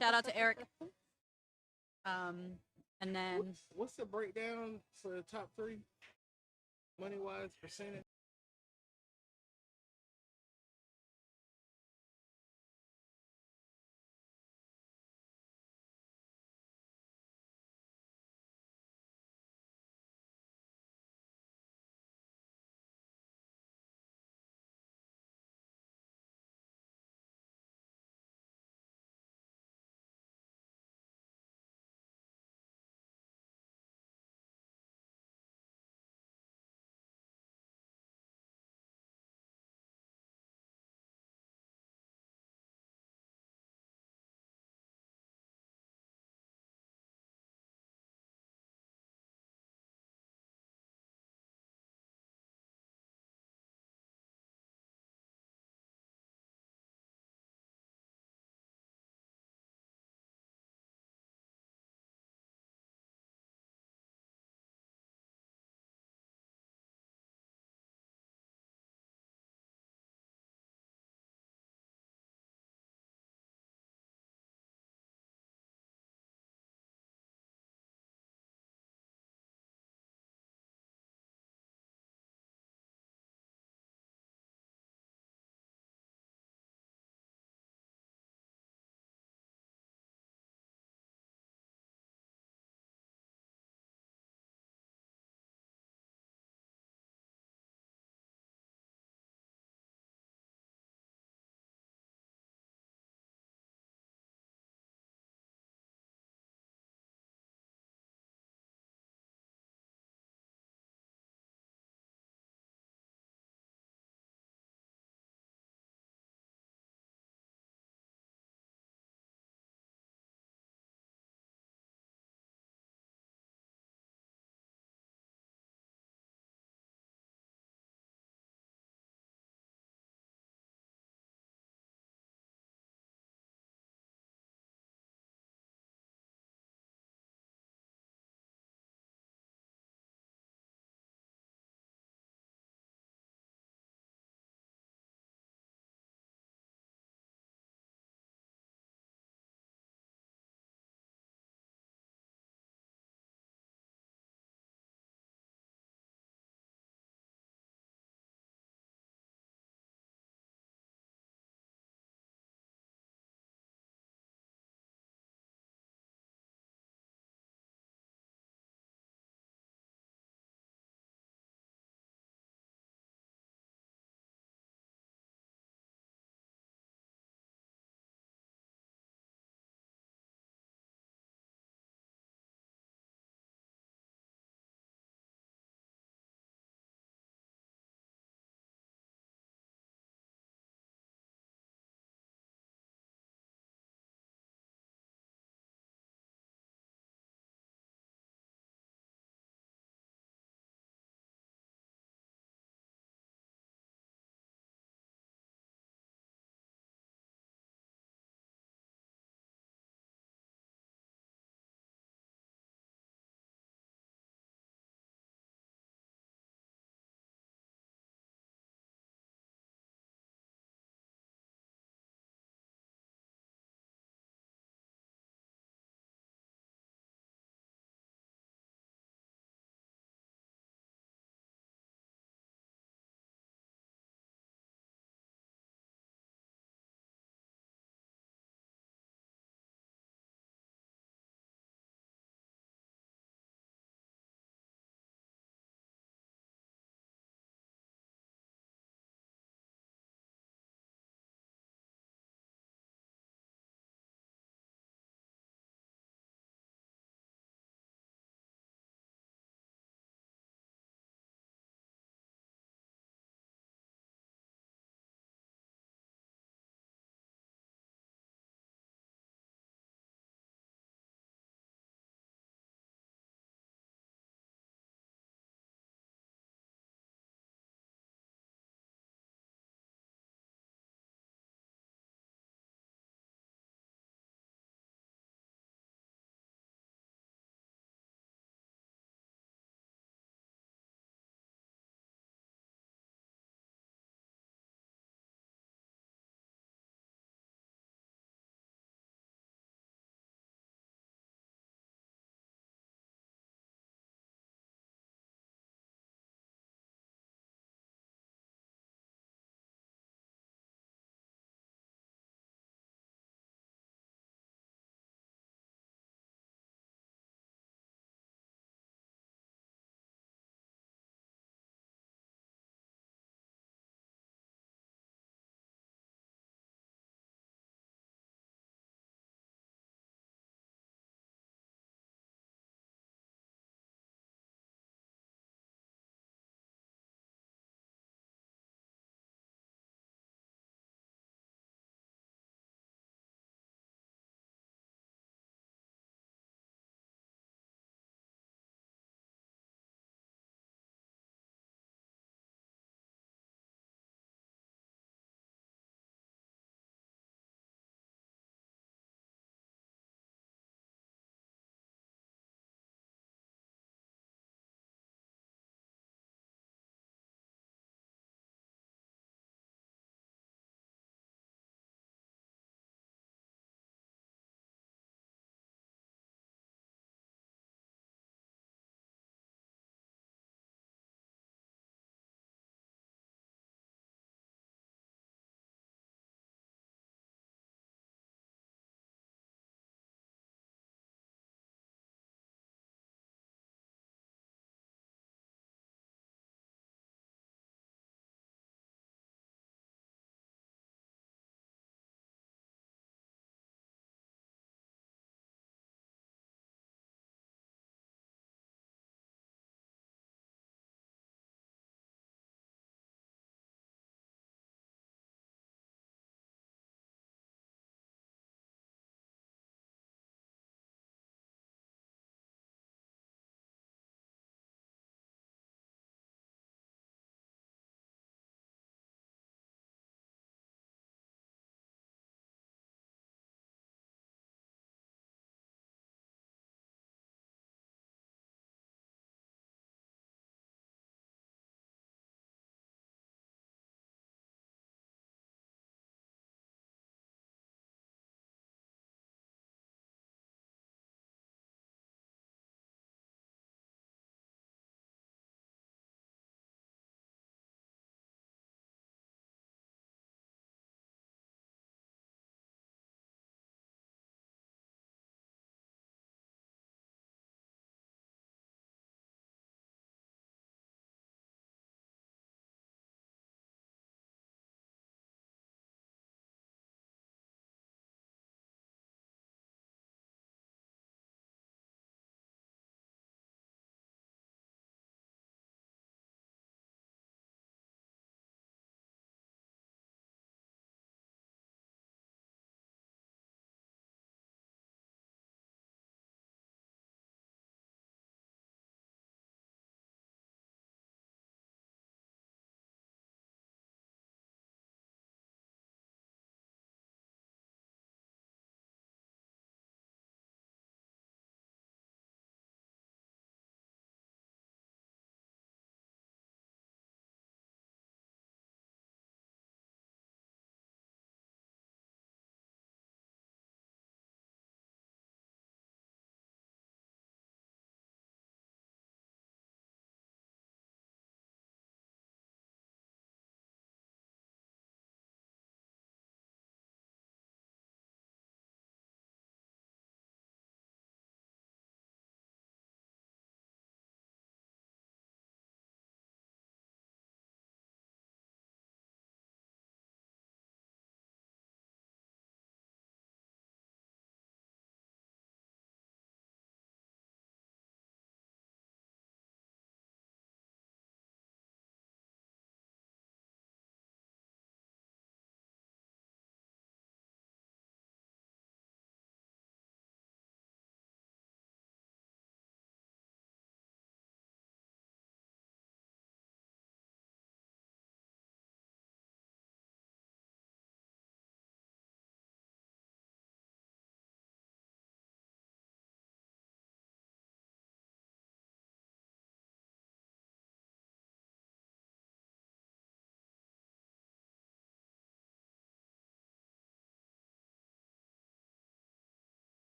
Shout out to Eric. And then What's the breakdown for the top three, money wise, percentage?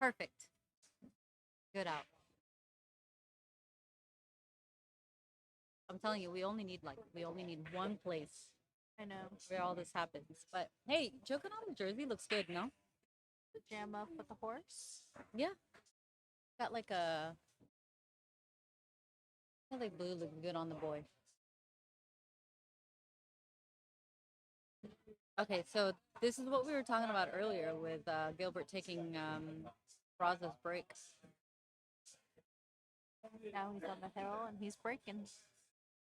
Perfect. Good out. I'm telling you, we only need one place I know. where all this happens. But hey, joking on the jersey looks good, no? Jam up with the horse. Yeah. Got like a I like blue looking good on the boy. Okay, so this is what we were talking about earlier with Gilbert taking Raza's break. Now he's on the hill and he's breaking.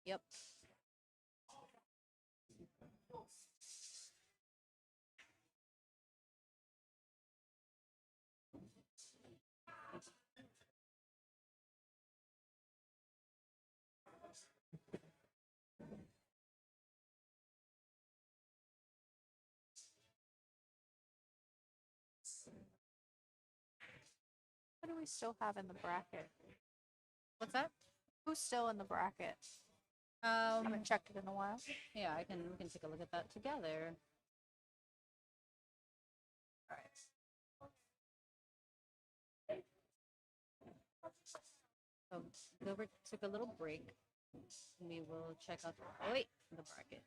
Yep. What do we still have in the bracket? What's that? Who's still in the bracket? I haven't checked it in a while. Yeah, we can take a look at that together. All right. So Gilbert took a little break. We will check out the bracket.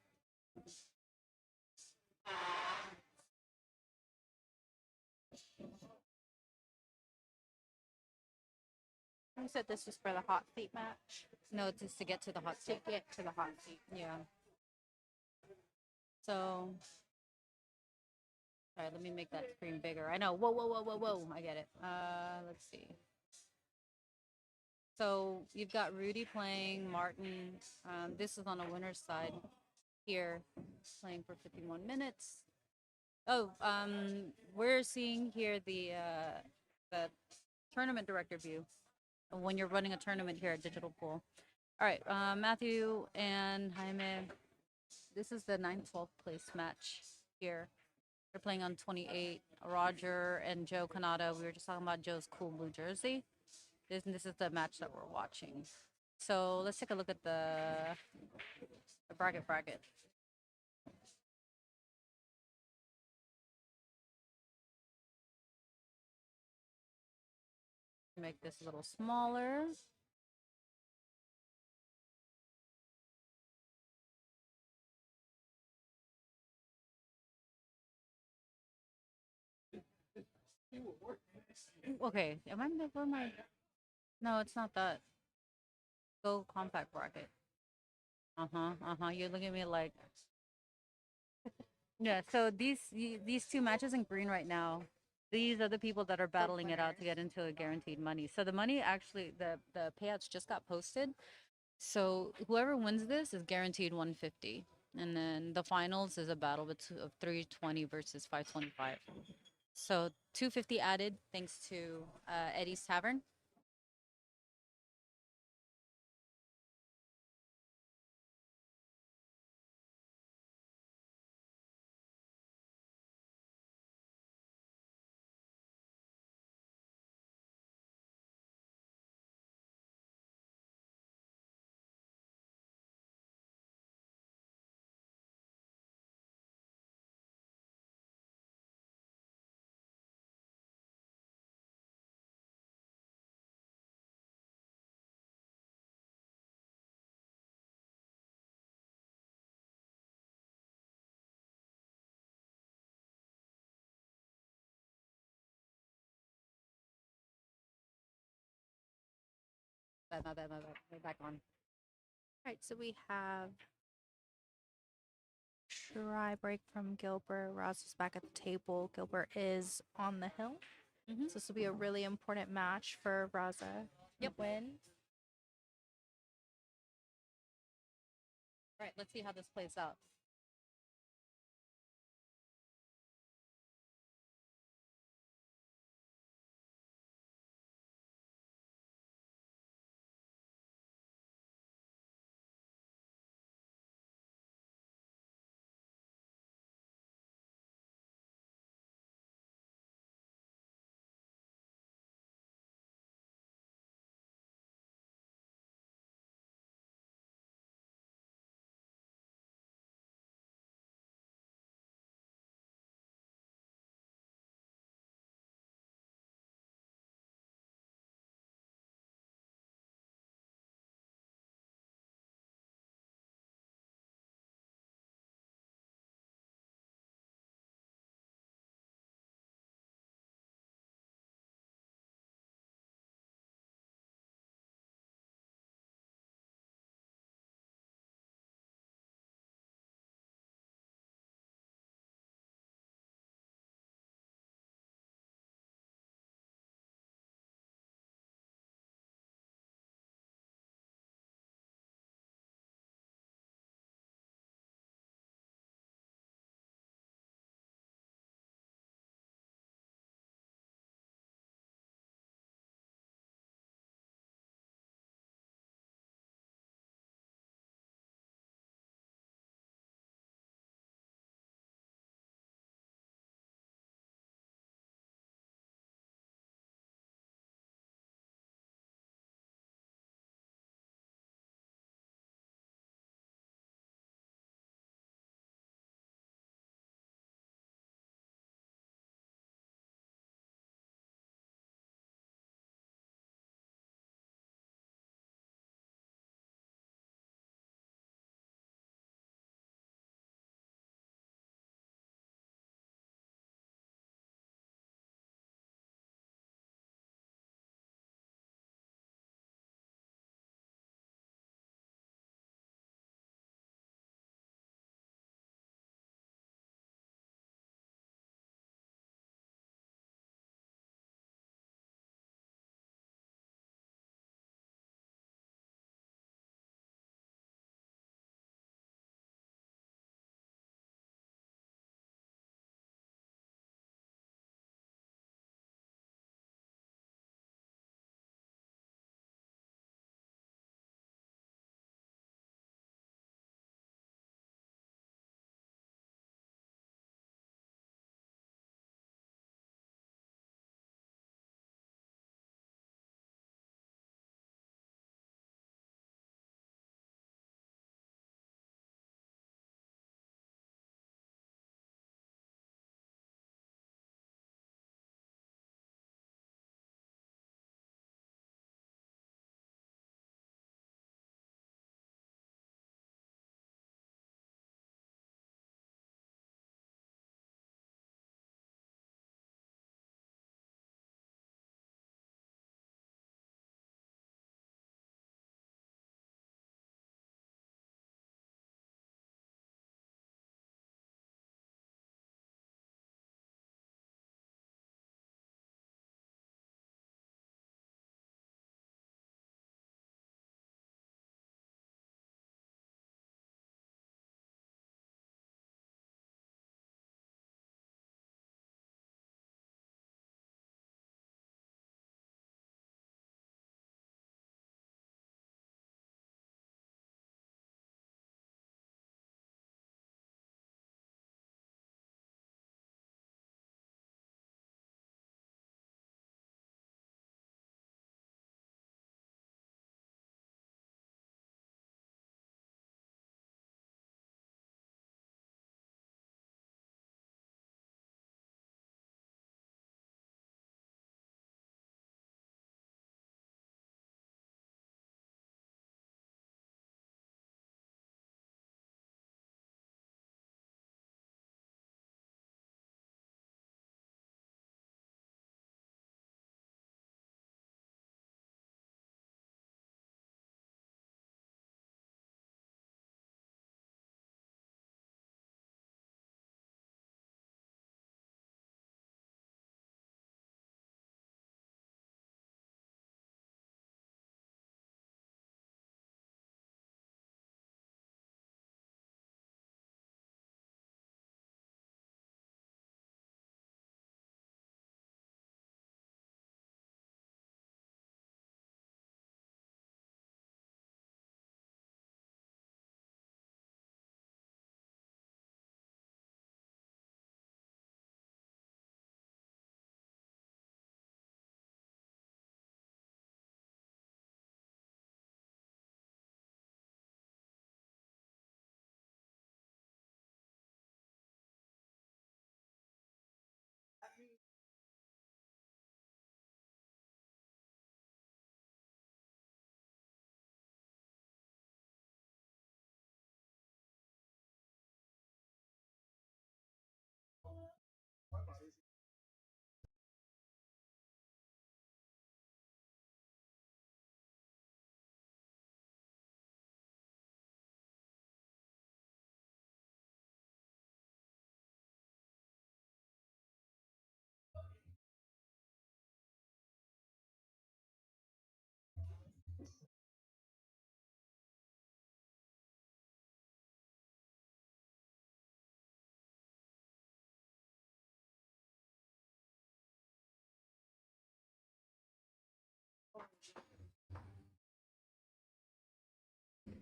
You said this was for the hot seat match. No, just to get to the hot To seat. get to the hot seat. Yeah. So, sorry, let me make that screen bigger. I know. Whoa, whoa, whoa, whoa, whoa. I get it. Let's see. So you've got Rudy playing, Martin. This is on the winner's side here, playing for 51 minutes. Oh, we're seeing here the tournament director view when you're running a tournament here at Digital Pool. All right, Matthew and Jaime. This is the 9th-12th place match here. They're playing on 28. Roger and Joe Kanata. We were just talking about Joe's cool blue jersey. This is the match that we're watching. So let's take a look at the bracket. Make this a little smaller. Okay, am I where my? No, it's not that. Go compact bracket. You're looking at me like. Yeah. So these two matches in green right now. These are the people that are battling it out to get into a guaranteed money. So the money actually the payouts just got posted. So whoever wins this is guaranteed 150, and then the finals is a battle of 320 versus 525. So 250 added thanks to Eddie's Tavern. My bad. We're back on. All right, so we have try break from Gilbert. Ross is back at the table. Gilbert is on the hill. Mm-hmm. So this will be a really important match for Raza. Yep. Win. All right, let's see how this plays out.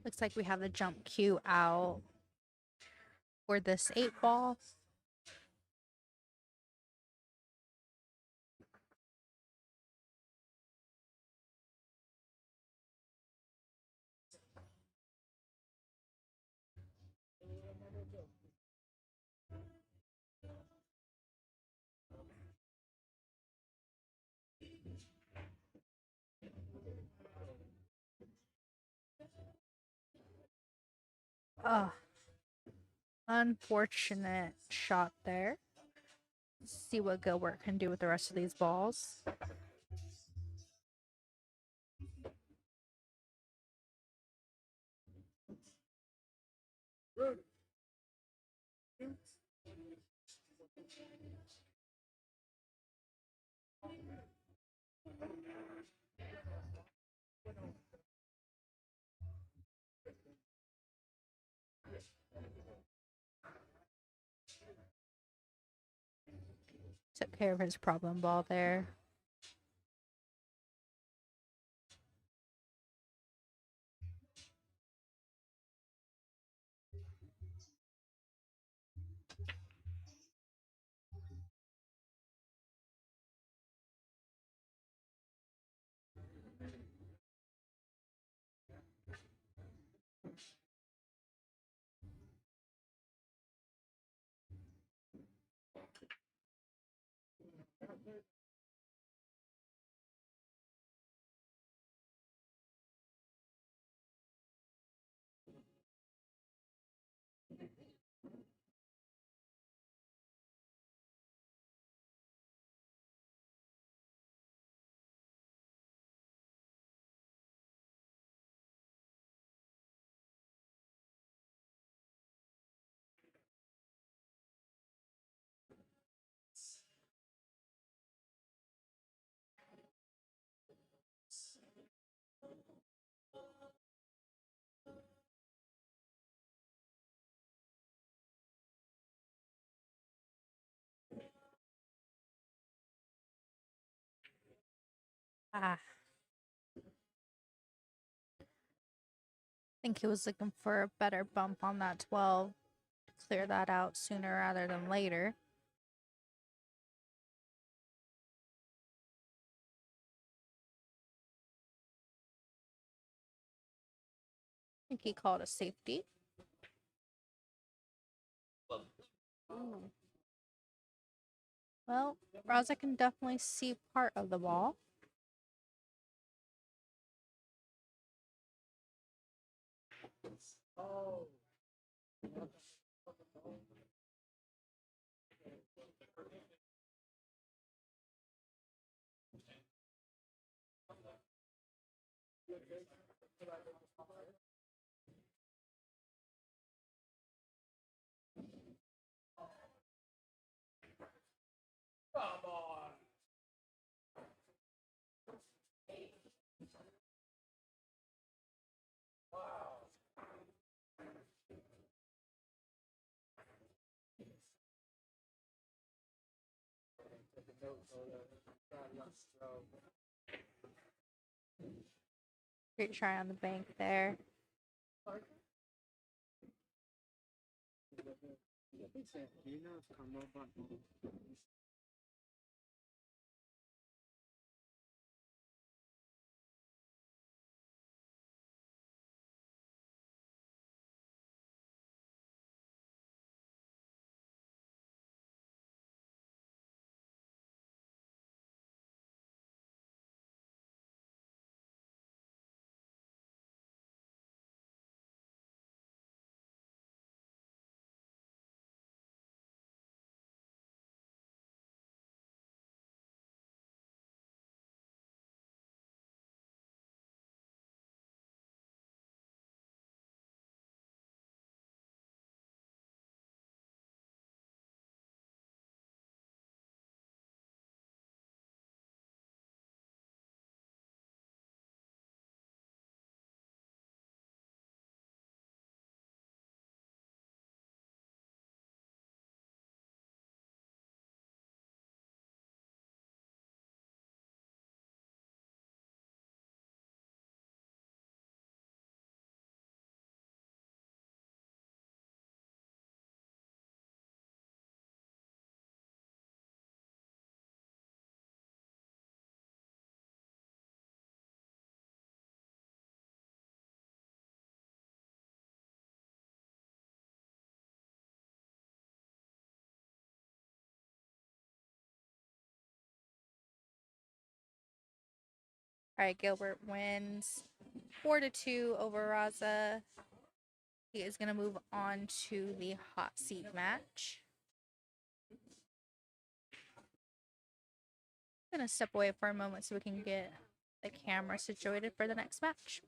Looks like we have the jump cue out for this 8 ball. Oh, unfortunate shot there. See what Gilbert can do with the rest of these balls. Took care of his problem ball there. Ah, think he was looking for a better bump on that 12 to clear that out sooner rather than later. I think he called a safety. Ooh. Well, Raza can definitely see part of the ball. Great try on the bank there. All right, Gilbert wins 4-2 over Raza. He is going to move on to the hot seat match. I'm going to step away for a moment so we can get the camera situated for the next match.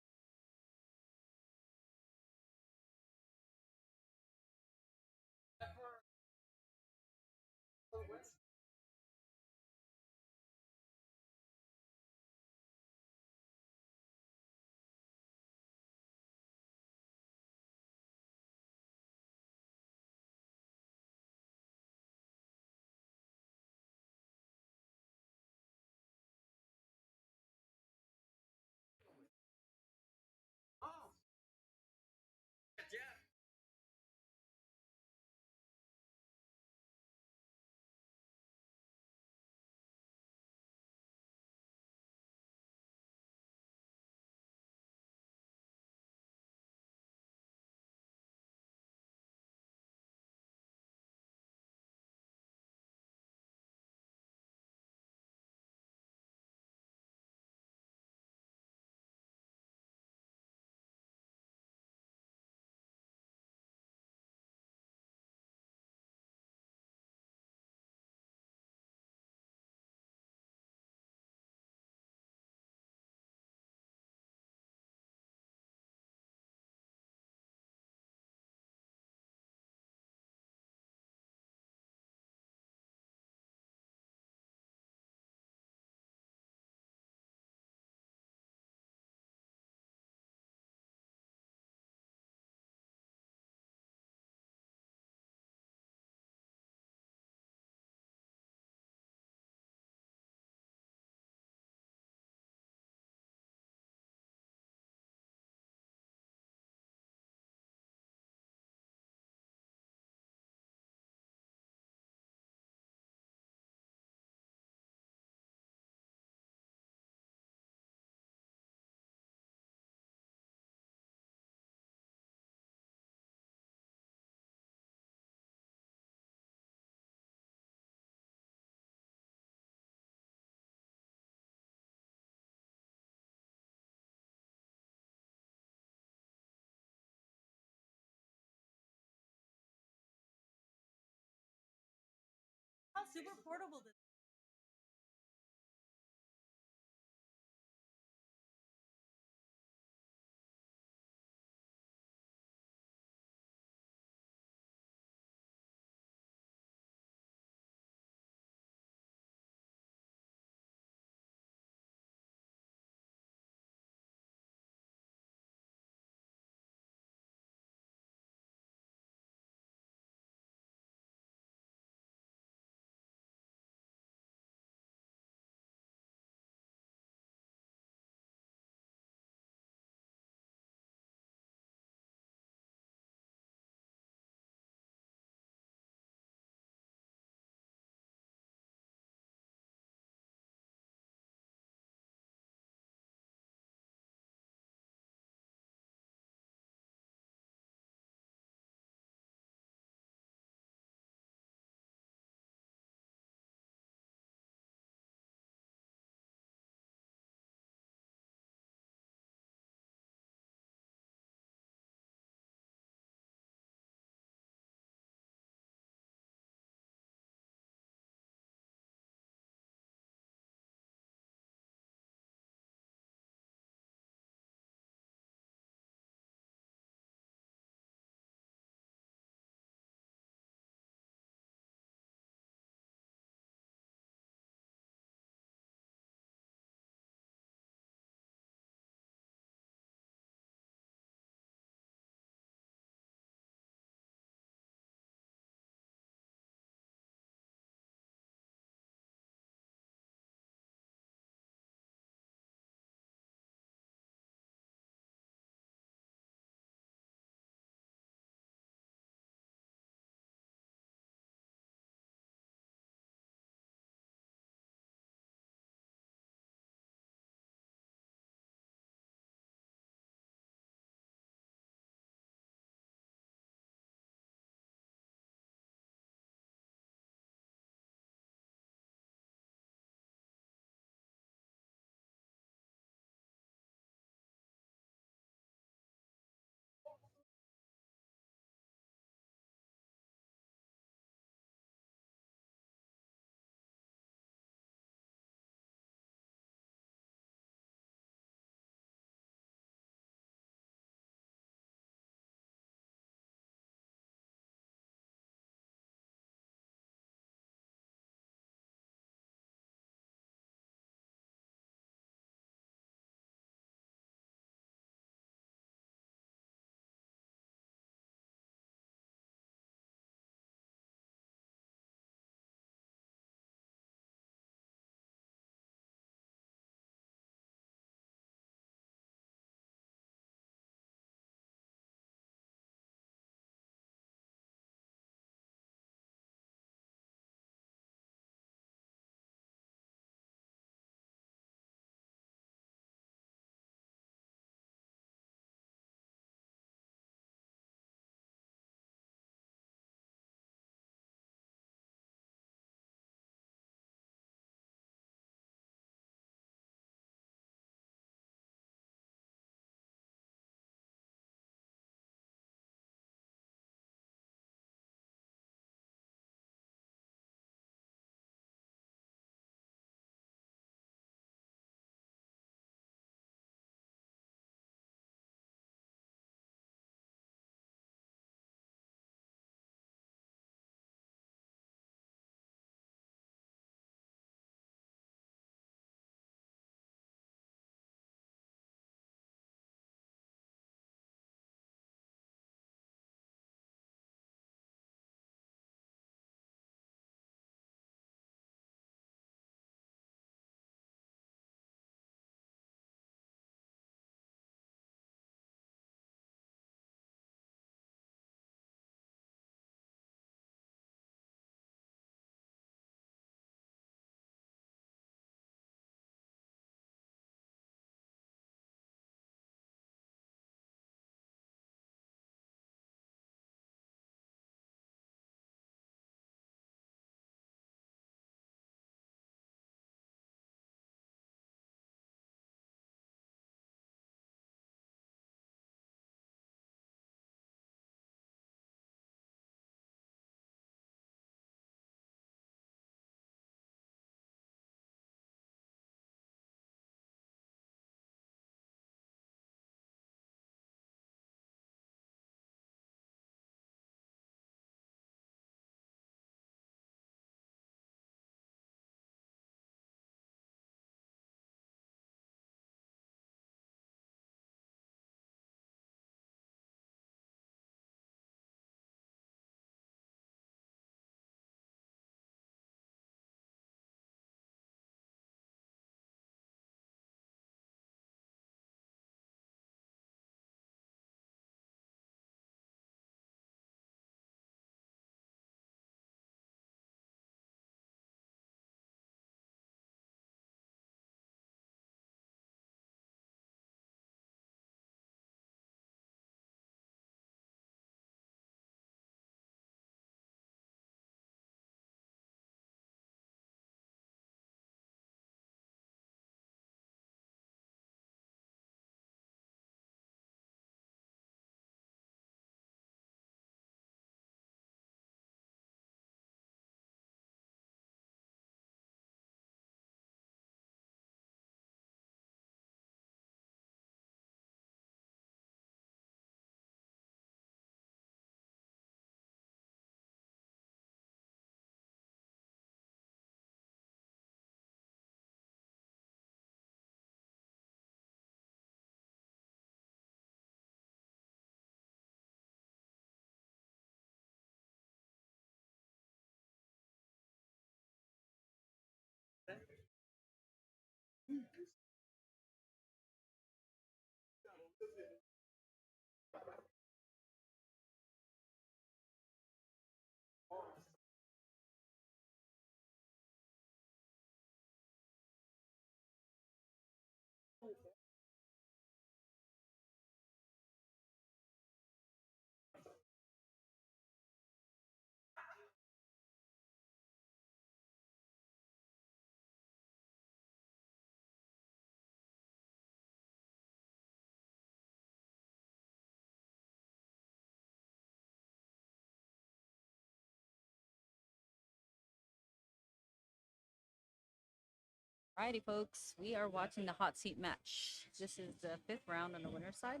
Alrighty, folks, we are watching the hot seat match. This is the 5th round on the winner's side.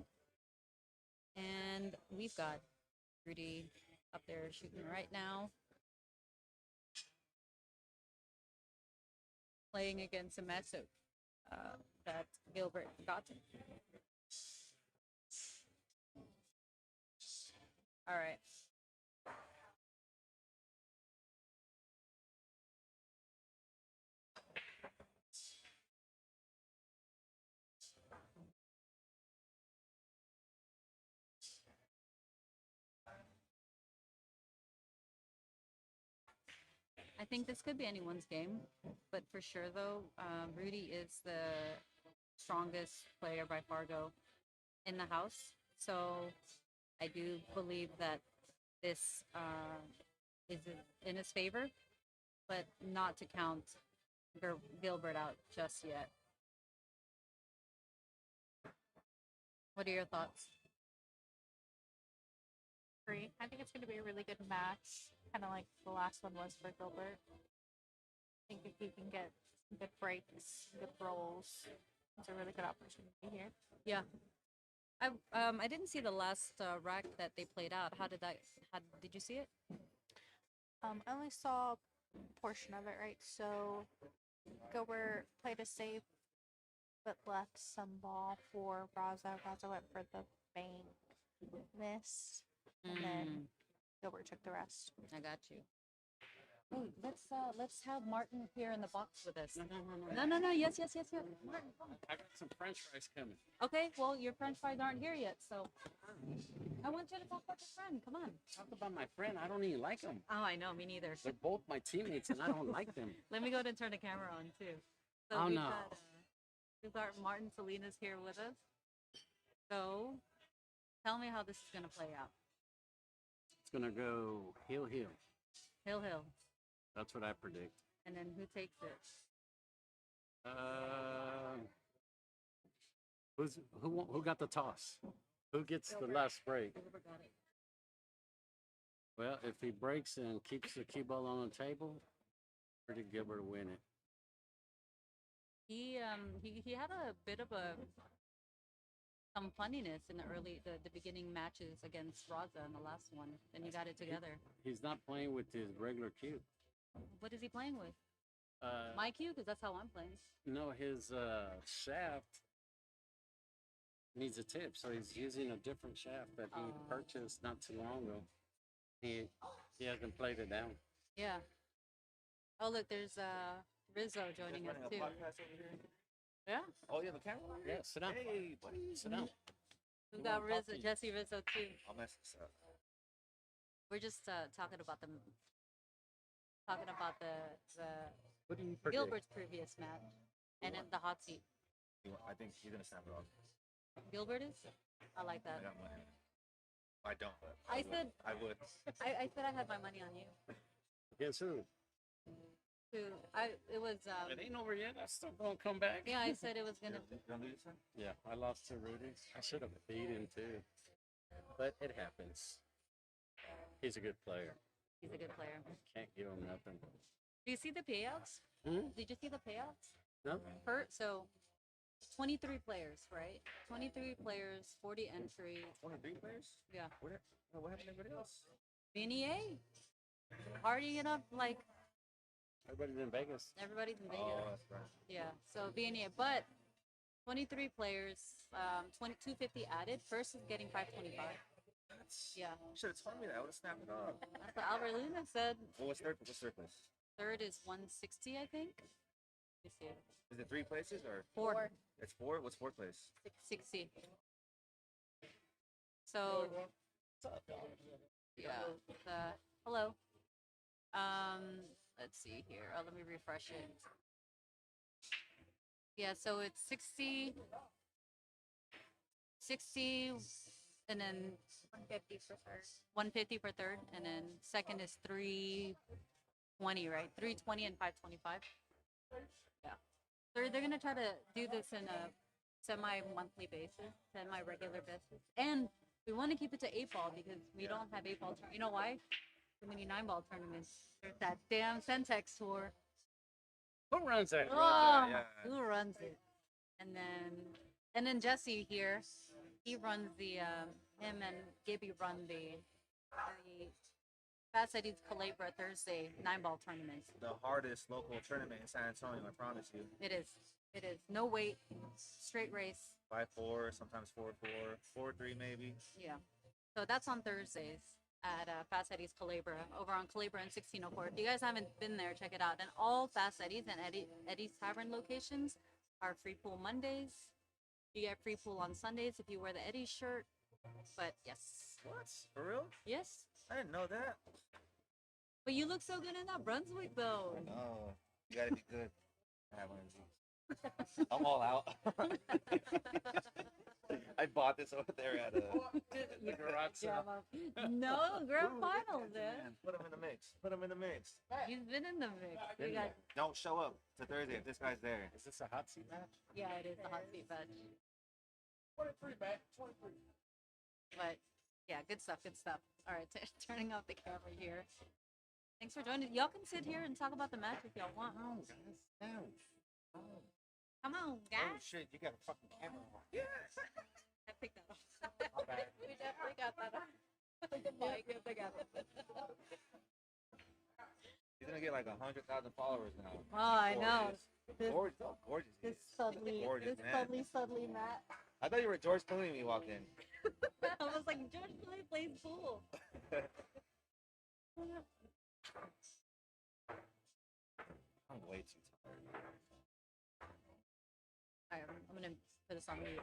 And we've got Rudy up there shooting right now. Playing against a matchup that Gilbert got. All right. I think this could be anyone's game, but for sure though, Rudy is the strongest player by Fargo in the house. So I do believe that this is in his favor, but not to count Gilbert out just yet. What are your thoughts? Agree. I think it's going to be a really good match, kind of like the last one was for Gilbert. I think if he can get some good breaks, good rolls, it's a really good opportunity here. Yeah. I didn't see the last rack that they played out. How did you see it? I only saw a portion of it, right? So Gilbert played a safe, but left some ball for Raza. Raza went for the bank, missed, and then Gilbert took the rest. I got you. Hey, let's have Martin here in the box with us. No. Yes. Martin, come. I got some French fries coming. Okay, well your French fries aren't here yet, so I want you to talk about your friend. Come on. Talk about my friend. I don't even like them. Oh, I know, me neither. They're both my teammates, and I don't like them. Let me go ahead and turn the camera on too. So Oh, we've no. we've got Martin Salinas here with us. So tell me how this is gonna play out. It's gonna go hill. Hill. That's what I predict. And then who takes it? Who got the toss? Who gets the last break? Gilbert got it. Well, if he breaks and keeps the cue ball on the table, pretty Gilbert will win it. He had a bit of some funniness in the beginning matches against Raza in the last one. Then he got it together. He's not playing with his regular cue. What is he playing with? My cue, because that's how I'm playing. No, his shaft needs a tip, so he's using a different shaft that he purchased not too long ago. He hasn't played it down. Yeah. Oh look, there's Rizzo joining us too. Yeah. Oh, yeah, the camera? Yeah, sit down. Hey, buddy. Sit down. We got want Rizzo, coffee? Jesse Rizzo too. I'll mess this up. We're just talking about the What do you predict? Gilbert's previous match, and then the hot seat. I think you're going to snap it off. Gilbert is. I like I that. got money. I don't, but I would. said- I would. I said I had my money on you. Guess who? It was It ain't over yet. I still gonna come back. yeah. I said it was gonna. You gonna do this one? Yeah, I lost to Rudy. I should have beat him too, but it happens. He's a good player. He's a good player. Can't give him nothing. Do you see the payouts? Hmm? Did you see the payouts? No. So 23 players, right? 23 players, 40 entry. 23 players? Yeah. What happened to everybody else? BNEA. Partying it up like Everybody's in Vegas. everybody's in Vegas. Oh, that's right. Yeah. So BNEA, but 23 players, 250 added. First is getting 525. Yeah. You should have told me that. I would have snapped it off. That's what Albert Luna said. Well, what's third? What's third place? Third is 160, I think. Let me see. Is it 3 places or? Four. It's 4? What's 4th place? 60. So yeah, hello. Let's see here. Let me refresh it. Yeah, so it's 60, and then 150 for third. 150 per third, and then second is 320, right? 320 and 525. Yeah. They're gonna try to do this in a semi-monthly basis, semi-regular basis, and we want to keep it to 8 ball because we don't have 8 ball. You know why? Too many 9 ball tournaments. There's that damn Centex tour. Who runs that? Oh, yeah. who runs it? And then Jesse here, he runs the him and Gibby run the Fast Eddie's Calabra Thursday 9 ball tournament. The hardest local tournament in San Antonio, I promise you. It is. It is. No wait, straight race. 5-4, sometimes 4-4, 4-3 maybe. Yeah. So that's on Thursdays at Fast Eddie's Calabra over on Calabra in 1604. If you guys haven't been there, check it out. And all Fast Eddie's and Eddie's Tavern locations are free pool Mondays. You get free pool on Sundays if you wear the Eddie shirt. But yes. What? For real? Yes. I didn't know that. But you look so good in that Brunswick though. Oh, you gotta be good. I have one of these. I'm all out. I bought this over there at The garage sale. No, grand finals, man. Put him in the mix. Put him in the mix. He's been in the mix. Been We got, there. Don't show up to Thursday if this guy's there. Is this a hot seat match? yeah, it is the hot seat badge. 23 back. 23. But yeah, good stuff, good stuff. All right, turning off the camera here. Thanks for joining. Y'all can sit here and talk about the match if y'all want. Down, guys, down. Oh, Come on, oh guys. shit, you got a fucking camera on. I picked that up. My bad. We definitely got that. He's gonna get like 100,000 followers now. Oh, I know. This- Gorgeous, gorgeous. he This is. suddenly, Gorgeous, this man. suddenly, Matt. I thought you were George Clooney when you walked in. I was like, George Clooney plays pool. I'm way too tired. All right, I'm gonna put this on mute.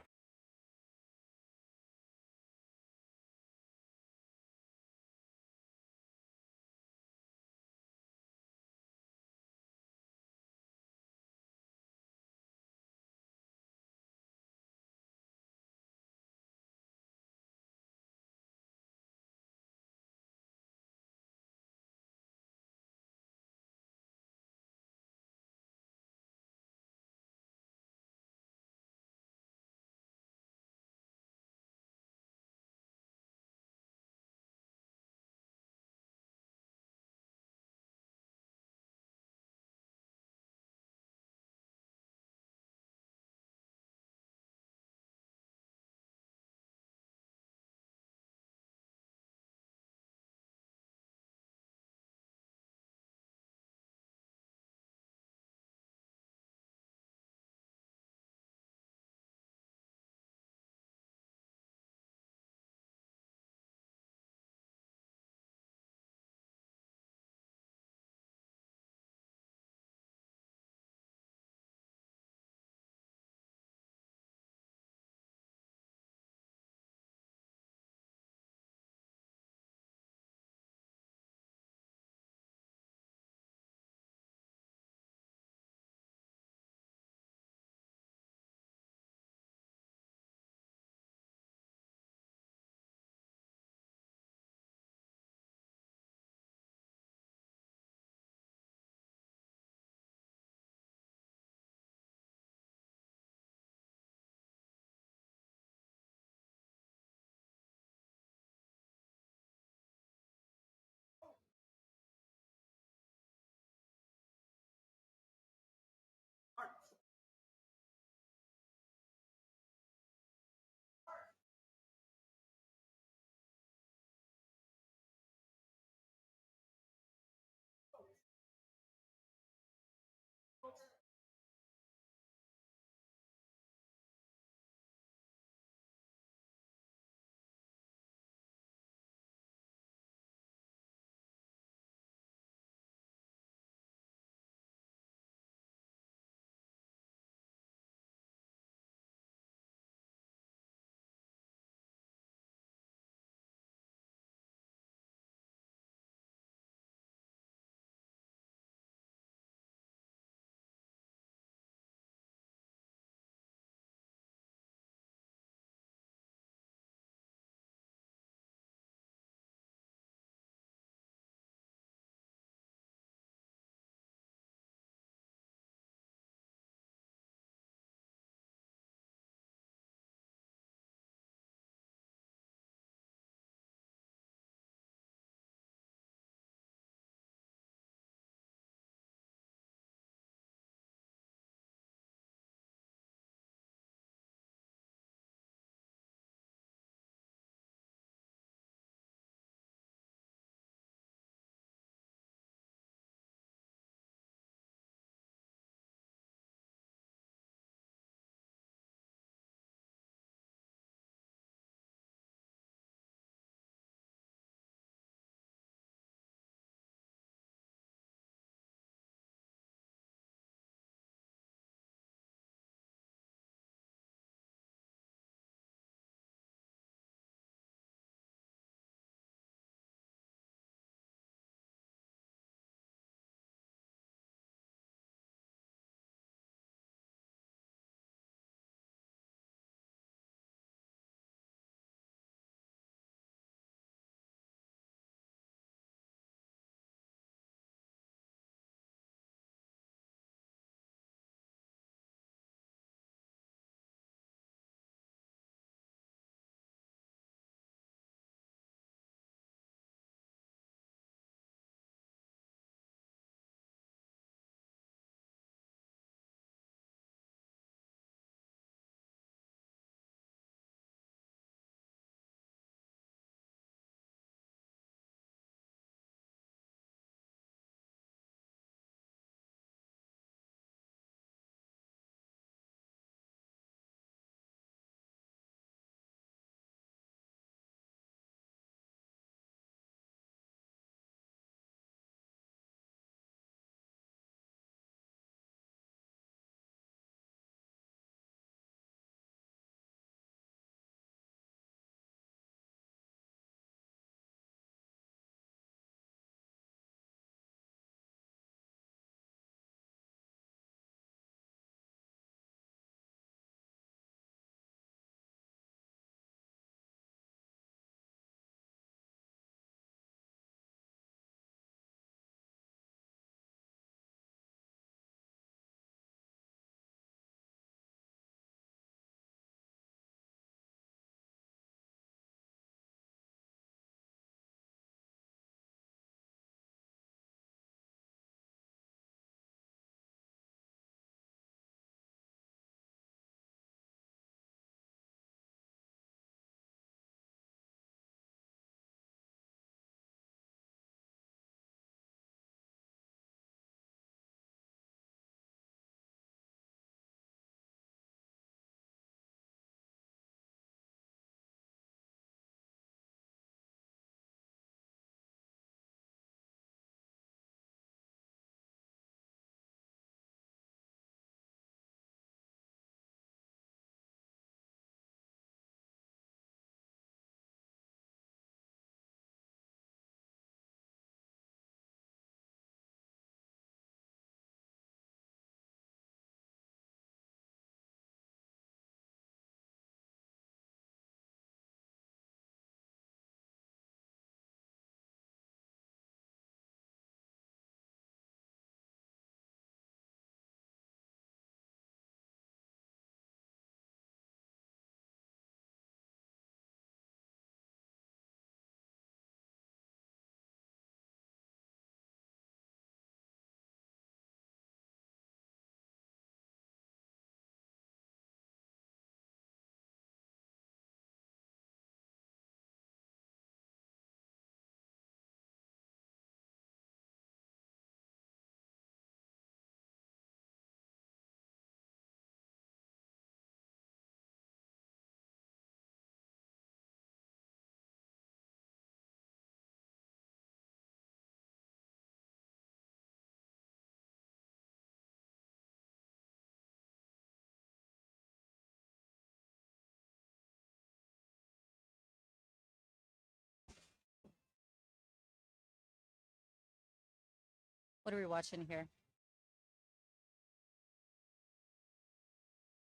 What are we watching here?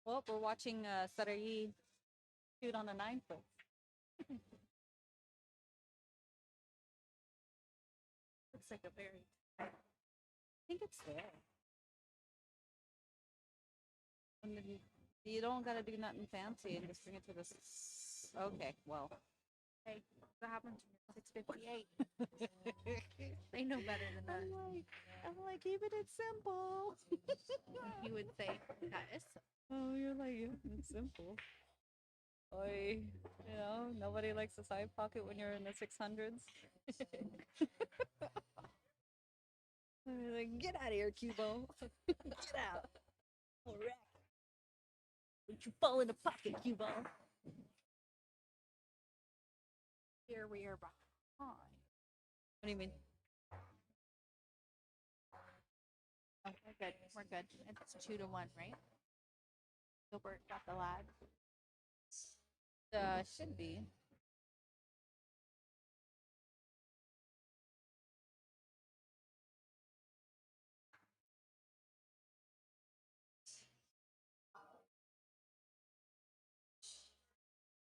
Well, we're watching Sarai shoot on a 9-foot. Looks like a very. I think it's there. And then you don't gotta do nothing fancy and just bring it to this. Okay, well. Hey, what happened to 658? They know better than that. I'm like, keep it simple. He would say, that is. Oh, you're like, it's simple. Oi, you know, nobody likes a side pocket when you're in the 600s. Like, get out of here, Cubo. Get out. Don't you fall in the pocket, Cubo. Here we are behind. What do you mean? Oh, we're good. We're good. It's 2-1, right? Gilbert got the lag. Should be.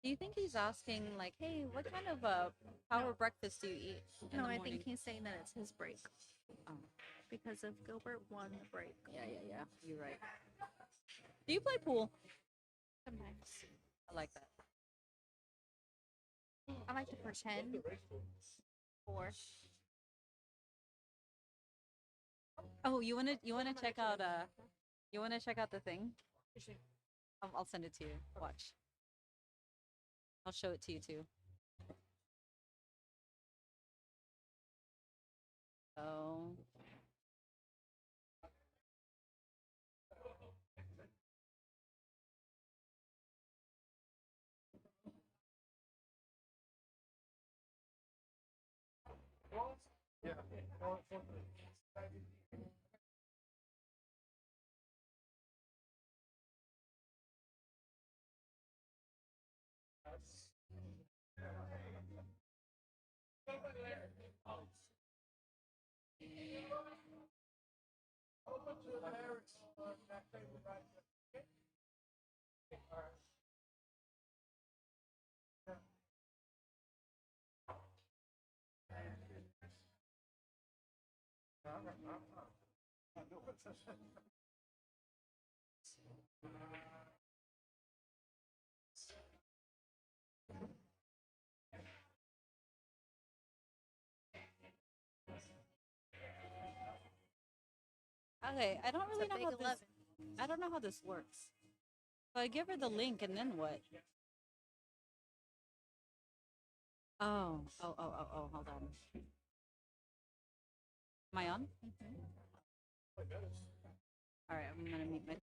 Do you think he's asking, like, hey, what kind of power breakfast do you eat in No, the I morning? think he's saying that it's his break. Oh. Because if Gilbert won the break. Yeah. You're right. Do you play pool? Sometimes. I like that. I like to pretend. Or. Oh, you wanna check out the thing? I'll send it to you. Watch. I'll show it to you too. Oh. Okay, I don't It's really a know big how this. 11. I don't know how this works. So I give her the link, and then what? Oh. Hold on. Am I on? All right, I'm gonna mute my.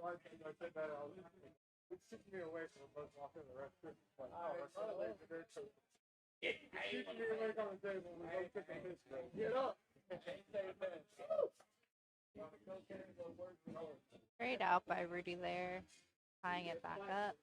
wife said that it's keeping me away from both walking the restroom. Like, oh, it's not away from there. Keeping me away on the table. We go pick up this way. Get up. Great out by Rudy there, tying it back up.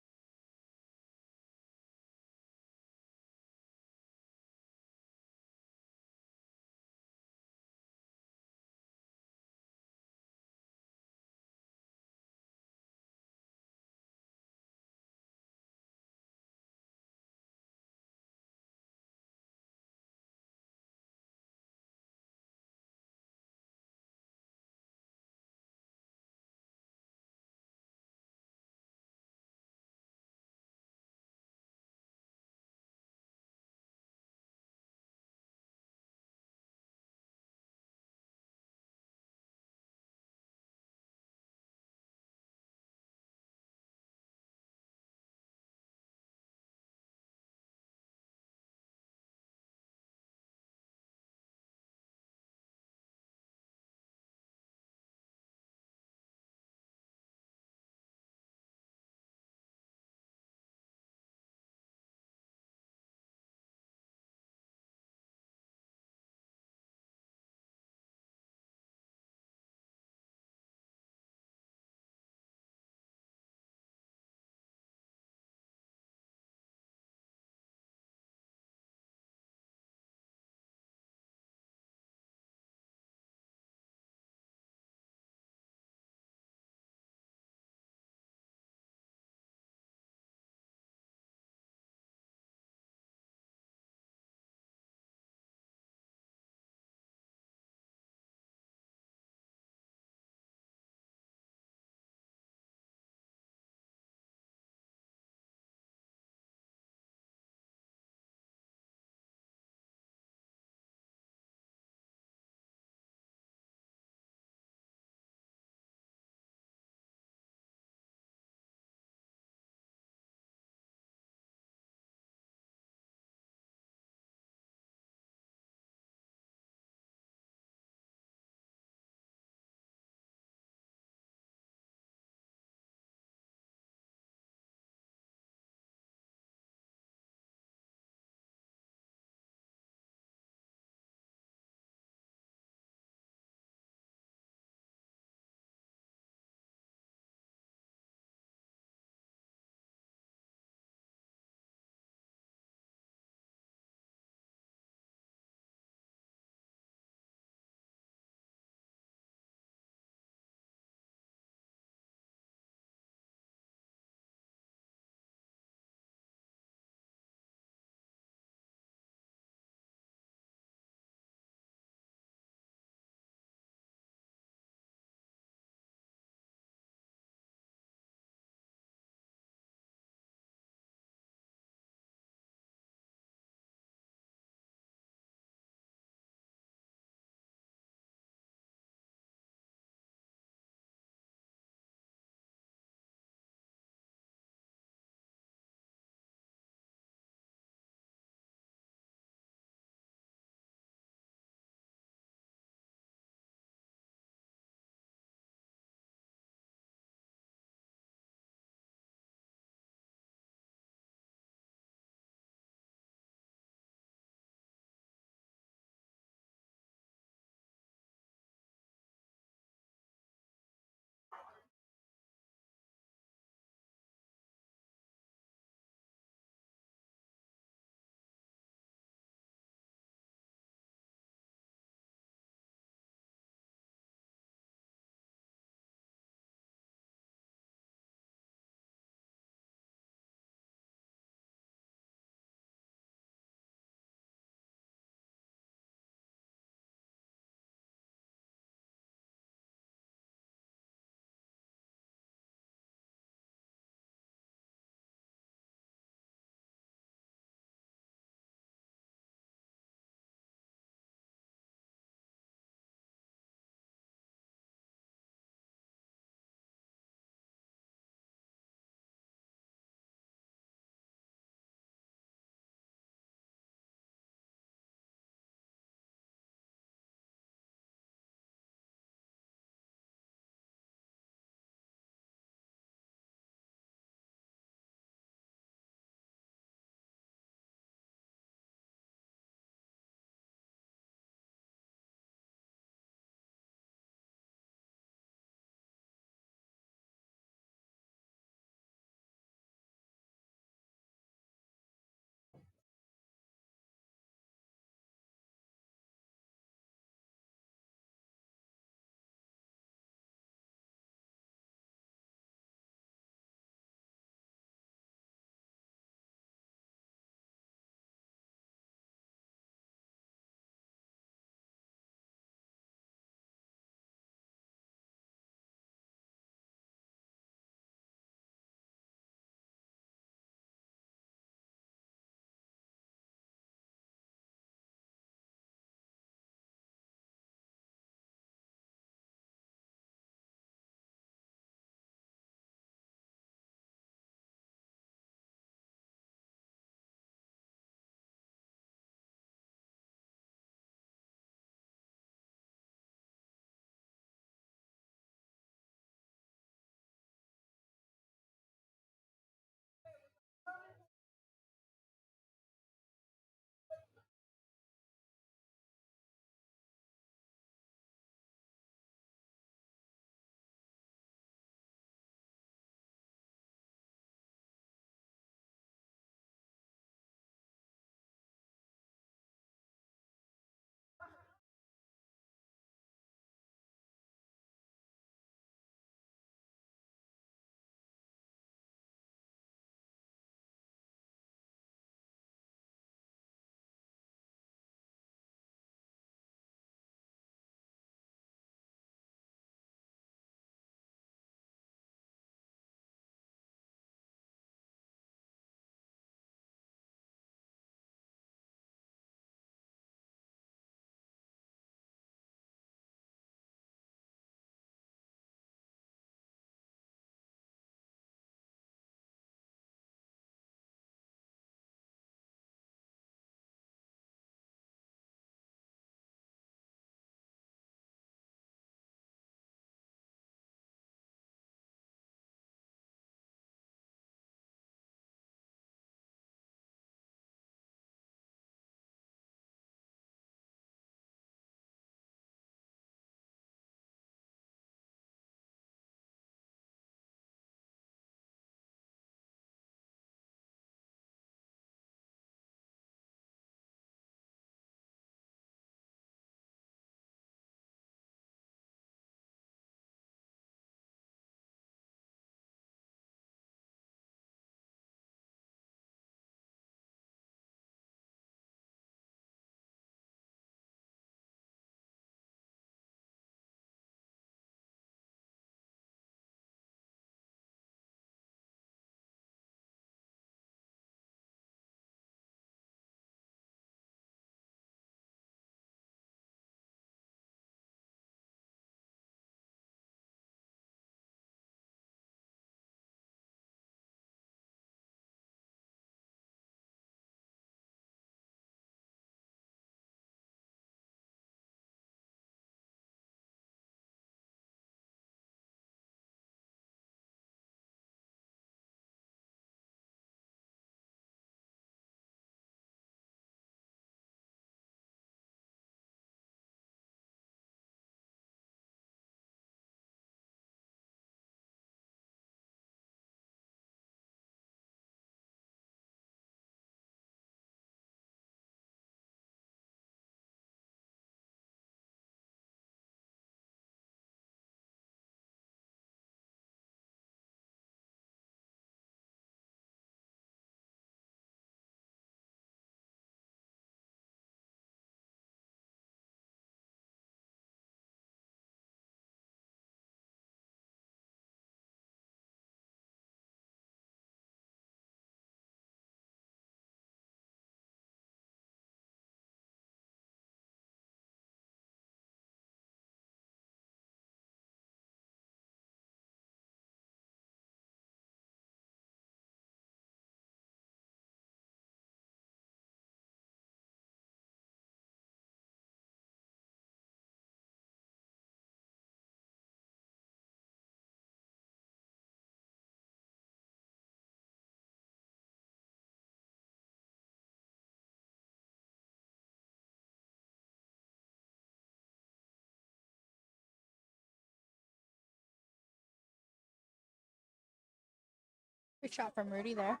Good shot from Rudy there.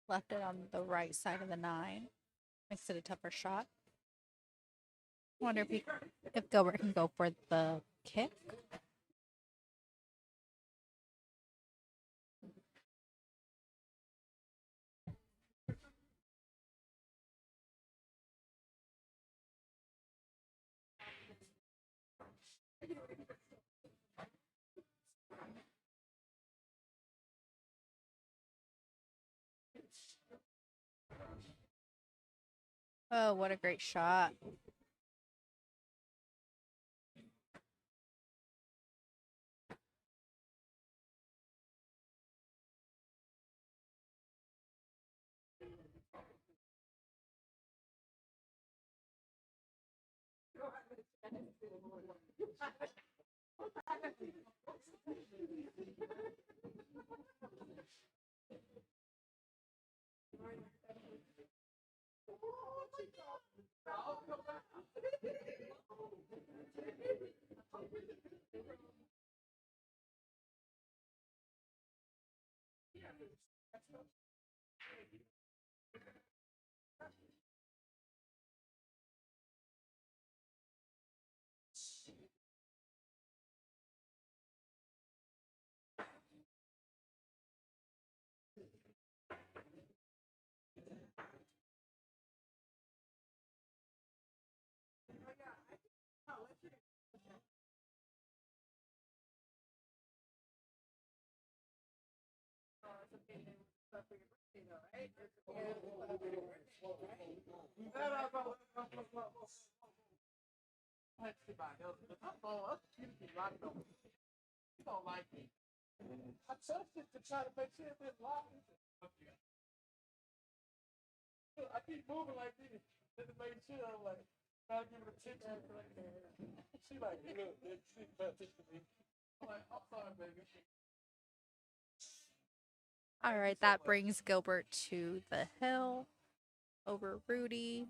Left it on the right side of the 9. Makes it a tougher shot. Wonder if Gilbert can go for the kick. Oh, what a great shot. You don't like me. I touched it to try to make sure it didn't lock. I keep moving like this. Just to make sure I'm like trying to give it attention. She like, look, she pay attention to me. I'm like, I'm sorry, baby. All right, that brings Gilbert to the hill over Rudy.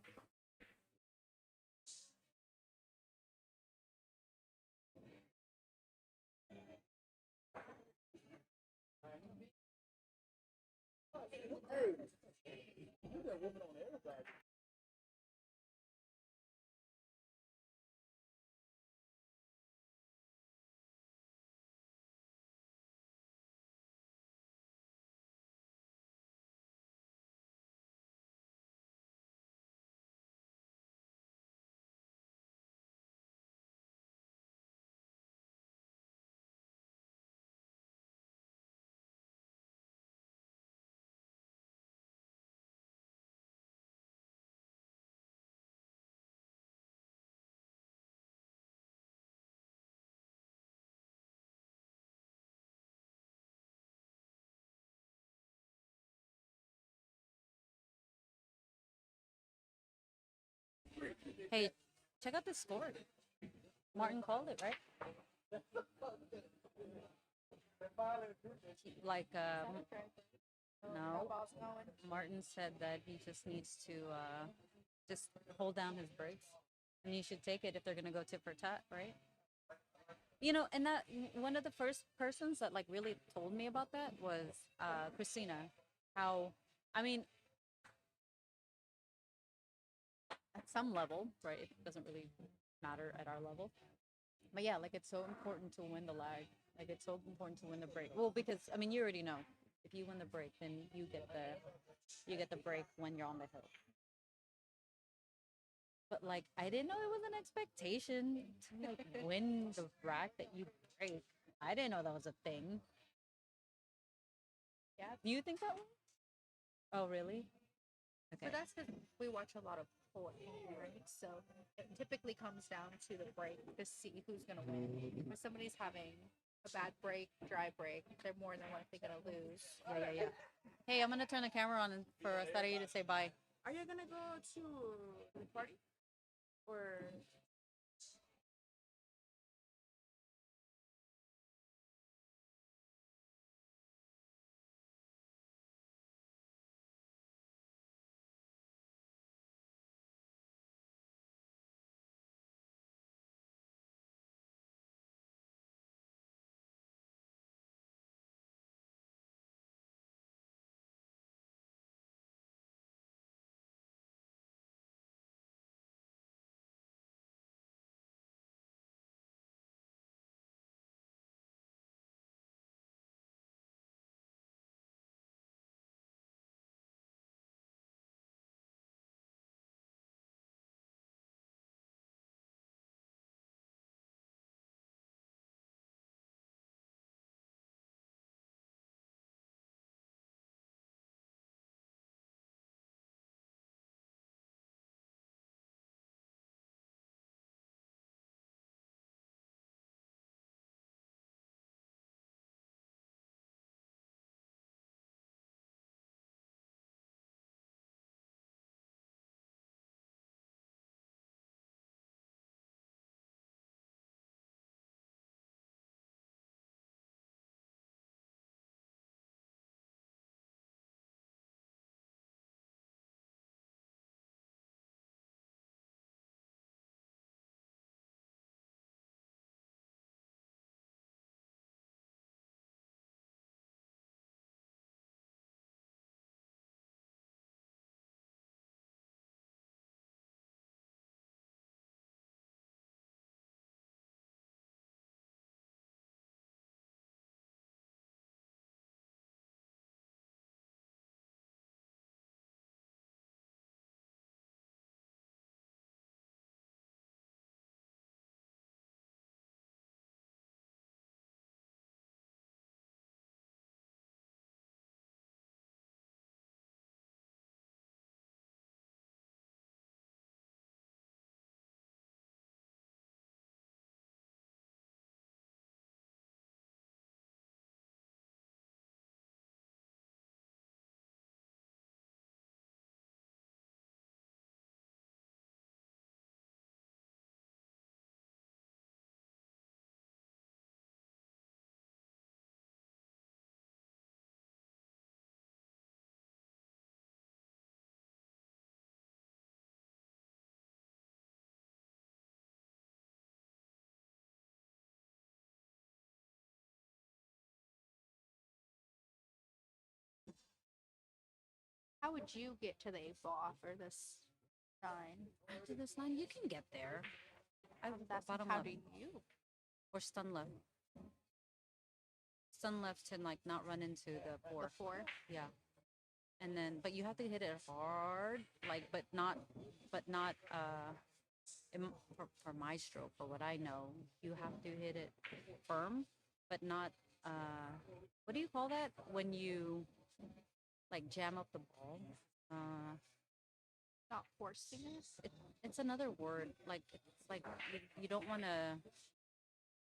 Hey, check out the score. Martin called it, right? Like, no. Martin said that he just needs to just hold down his brakes, and you should take it if they're gonna go tit for tat, right? You know, and that one of the first persons that like really told me about that was Christina. How, I mean, at some level, right? It doesn't really matter at our level, but yeah, like it's so important to win the lag. Like it's so important to win the break. Well, because I mean, you already know if you win the break, then you get the break when you're on the hill. But like, I didn't know it was an expectation to like win the rack that you break. I didn't know that was a thing. Yeah, Do you think that one? Oh, really? but that's because we watch a lot of pulling, right? So it typically comes down to the break to see who's going to win. If somebody's having a bad break, dry break, they're more than likely going to lose. Yeah. Hey, I'm gonna turn the camera on for Starry to say bye. Are you gonna go to the party? Or How would you get to the 8 ball after this 9? After this 9, you can get there. I would That's bottom how left do you? or stun left. Stun left to like not run into the The 4. 4? Yeah. And then, but you have to hit it hard, like, but not, for my stroke, for what I know, you have to hit it firm, but not, what do you call that? When you, like, jam up the ball? Not forcing it? It's another word. Like, it's like, you don't want to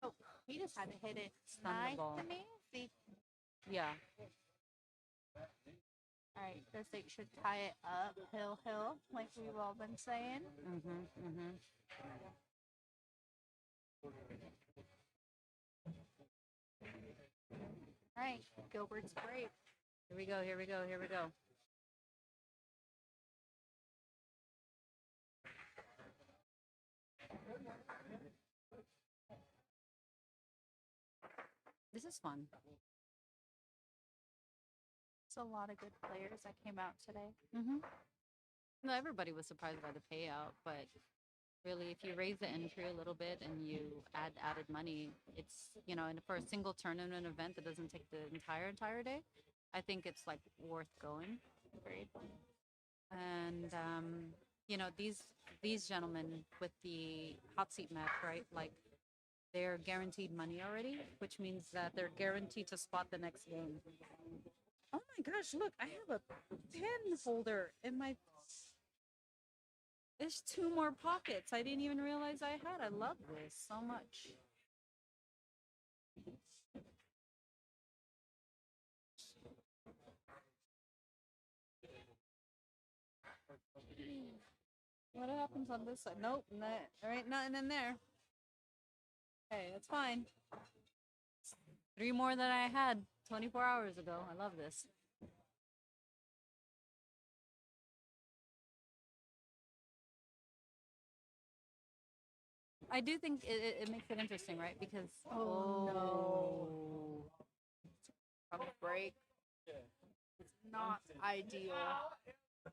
Oh, he just had to hit it stun the nice ball. and easy. Yeah. Alright, this 8 should tie it up, hill, like we've all been saying. Alright, Gilbert's break. Here we go, here we go, here we go. This is fun. It's a lot of good players that came out today. No, everybody was surprised by the payout, but really, if you raise the entry a little bit and you add added money, it's, and for a single tournament event that doesn't take the entire day, I think it's like worth going. Great. And these gentlemen with the hot seat match, right? Like, they're guaranteed money already, which means that they're guaranteed to spot the next game. Oh my gosh, look, I have a pen holder in my... There's 2 more pockets I didn't even realize I had. I love this so much. What happens on this side? Nope, there ain't nothing in there. Hey, that's fine. 3 more than I had 24 hours ago. I love this. I do think it makes it interesting, right? Because no. From a break. It's not ideal.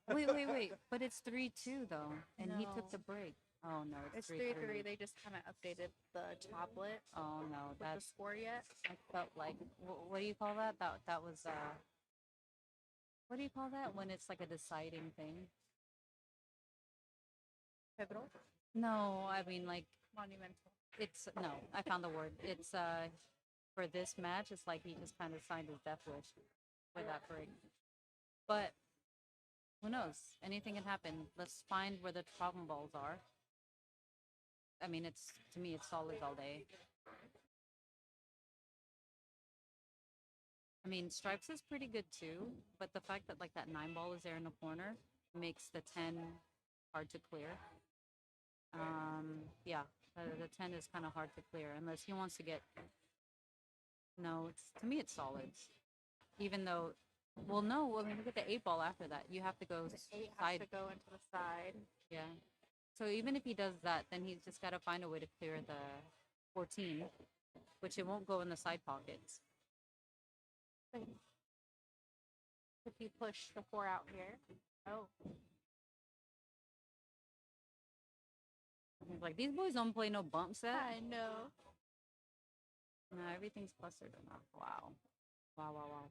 Wait. But it's 3-2 though, and he took No. the break. Oh no, It's 3-3. They just kind of updated the tablet Oh no, with the that's... score yet. I felt like, what do you call that? That was what do you call that when it's like a deciding thing? Pivotal. No, I mean, like, Monumental. it's no. I found the word. It's for this match, it's like he just kind of signed his death wish for that break. But who knows? Anything can happen. Let's find where the problem balls are. I mean, to me, it's solids all day. I mean, stripes is pretty good too, but the fact that like that 9 ball is there in the corner makes the 10 hard to clear. Yeah, the 10 is kind of hard to clear unless he wants to get... No, to me it's solids. Even though, well, no, I mean, look at the 8 ball after that. You have to go The 8 has side. to go into the side. Yeah. So even if he does that, then he's just got to find a way to clear the 14, which it won't go in the side pockets. If you push the 4 out here. Oh. He's like, these boys don't play no bump set. I know. No, everything's clustered enough. Wow. Wow.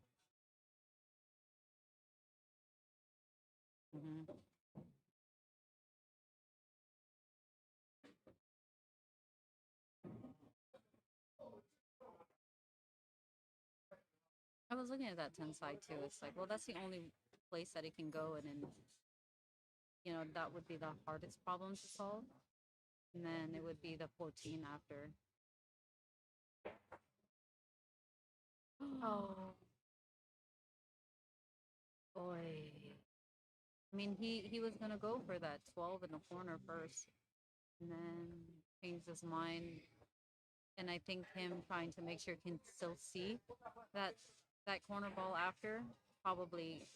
I was looking at that 10 side too. It's like, well, that's the only place that it can go, and then, that would be the hardest problem to solve. And then it would be the 14 after. Oh. Boy. I mean, he was gonna go for that 12 in the corner first, and then changed his mind. And I think him trying to make sure he can still see that corner ball after, probably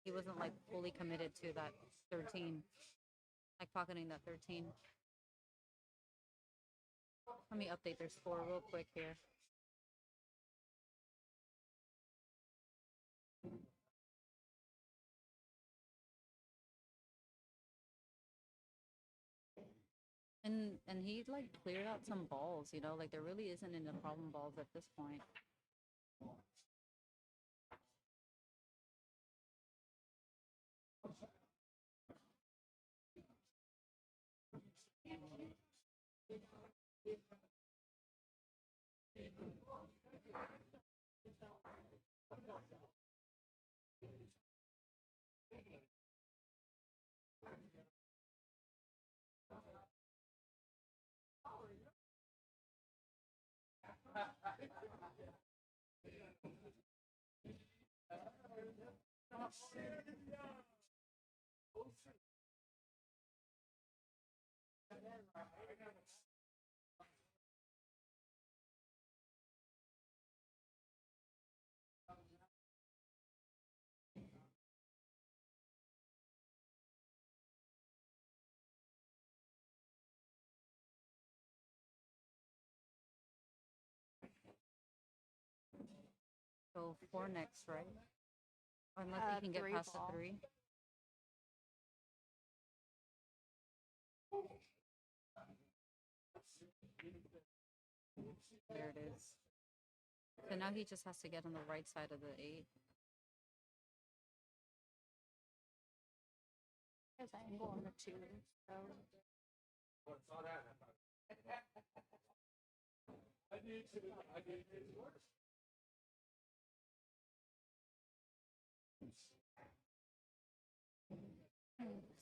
he wasn't like fully committed to that 13, like pocketing that 13. Let me update their score real quick here. And he like cleared out some balls, you know, like there really isn't any problem balls at this point. So 4 next, right? Unless he can get Three past ball. the 3. There it is. So now he just has to get on the right side of the 8. There's an angle on the 2, so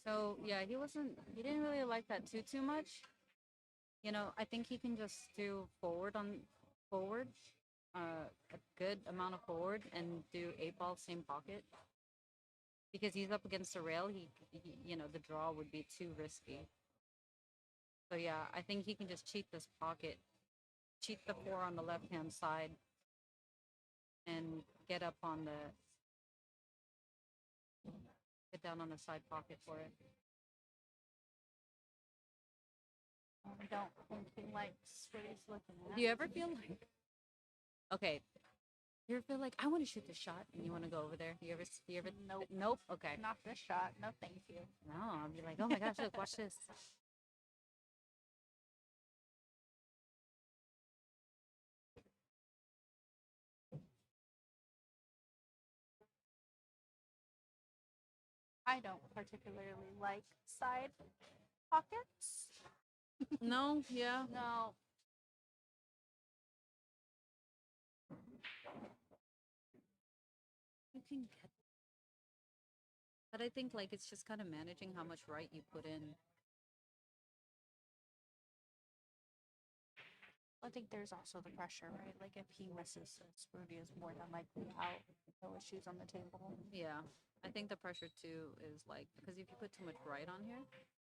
So yeah, he didn't really like that too much. You know, I think he can just do forward, a good amount of forward and do 8 ball same pocket. Because he's up against the rail, you know, the draw would be too risky. So yeah, I think he can just cheat this pocket, cheat the 4 on the left hand side, and get up on the get down on the side pocket for it. I don't think he likes what he's looking at. Do you ever feel like, okay, you ever feel like I want to shoot this shot and you want to go over there? You ever? Nope. Okay. Not this shot. No, thank you. No, I'll be like, oh my gosh, look, watch this. I don't particularly like side pockets. No, yeah. No. You can get, but I think like it's just kind of managing how much right you put in. I think there's also the pressure, right? Like if he misses, Rudy is more than likely out. No issues on the table. Yeah, I think the pressure too is like because if you put too much right on here,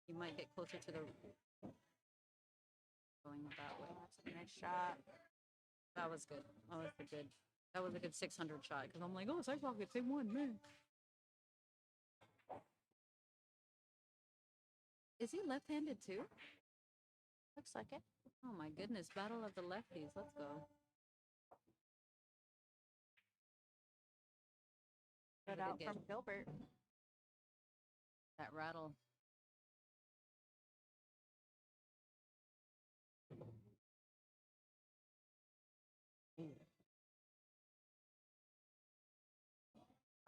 you might get closer to the going that way. That's a nice shot. That was good. That was a good. That was a good 600 shot because I'm like, oh, side pocket, same one, man. Is he left-handed too? Looks like it. Oh my goodness, battle of the lefties. Let's go. Good Have a out good from game. Gilbert. That rattle.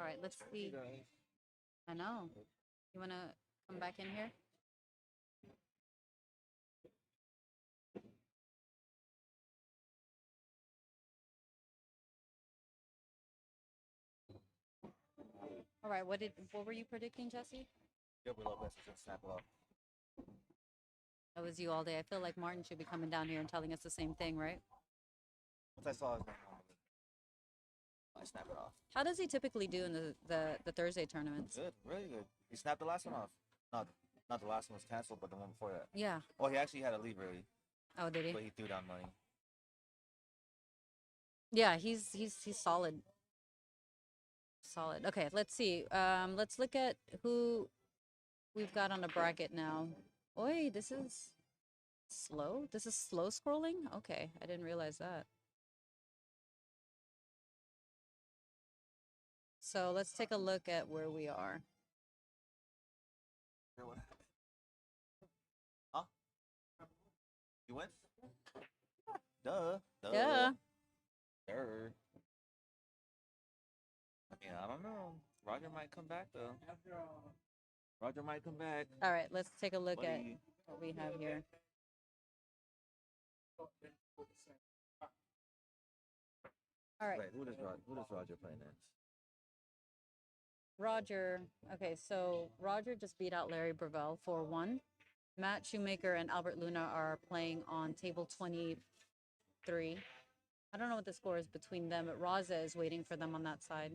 All right, let's see. I know. You want to come back in here? All right, what were you predicting, Jesse? Gilbert Lopez is gonna snap it off. That was you all day. I feel like Martin should be coming down here and telling us the same thing, right? Once I saw his name on the I snap it off. How does he typically do in the Thursday tournaments? Good, really good. He snapped the last one off. Not the last one was canceled, but the one before that. Yeah. Well, he actually had to leave early, Oh, did he? but he threw down money. Yeah, he's solid. Solid. Okay, let's see. Let's look at who we've got on the bracket now. Oi, this is slow. This is slow scrolling? Okay, I didn't realize that. So let's take a look at where we are. Here, what happened? Huh? You win? Duh. Duh. Duh. I mean, I don't know. Roger might come back though. Roger might come back. All right, let's take a look at Buddy. what we have here. All right, Wait, who does Roger play next? Roger. Okay, so Roger just beat out Larry Brevel 4-1. Matt Shoemaker and Albert Luna are playing on table 23. I don't know what the score is between them, but Raza is waiting for them on that side.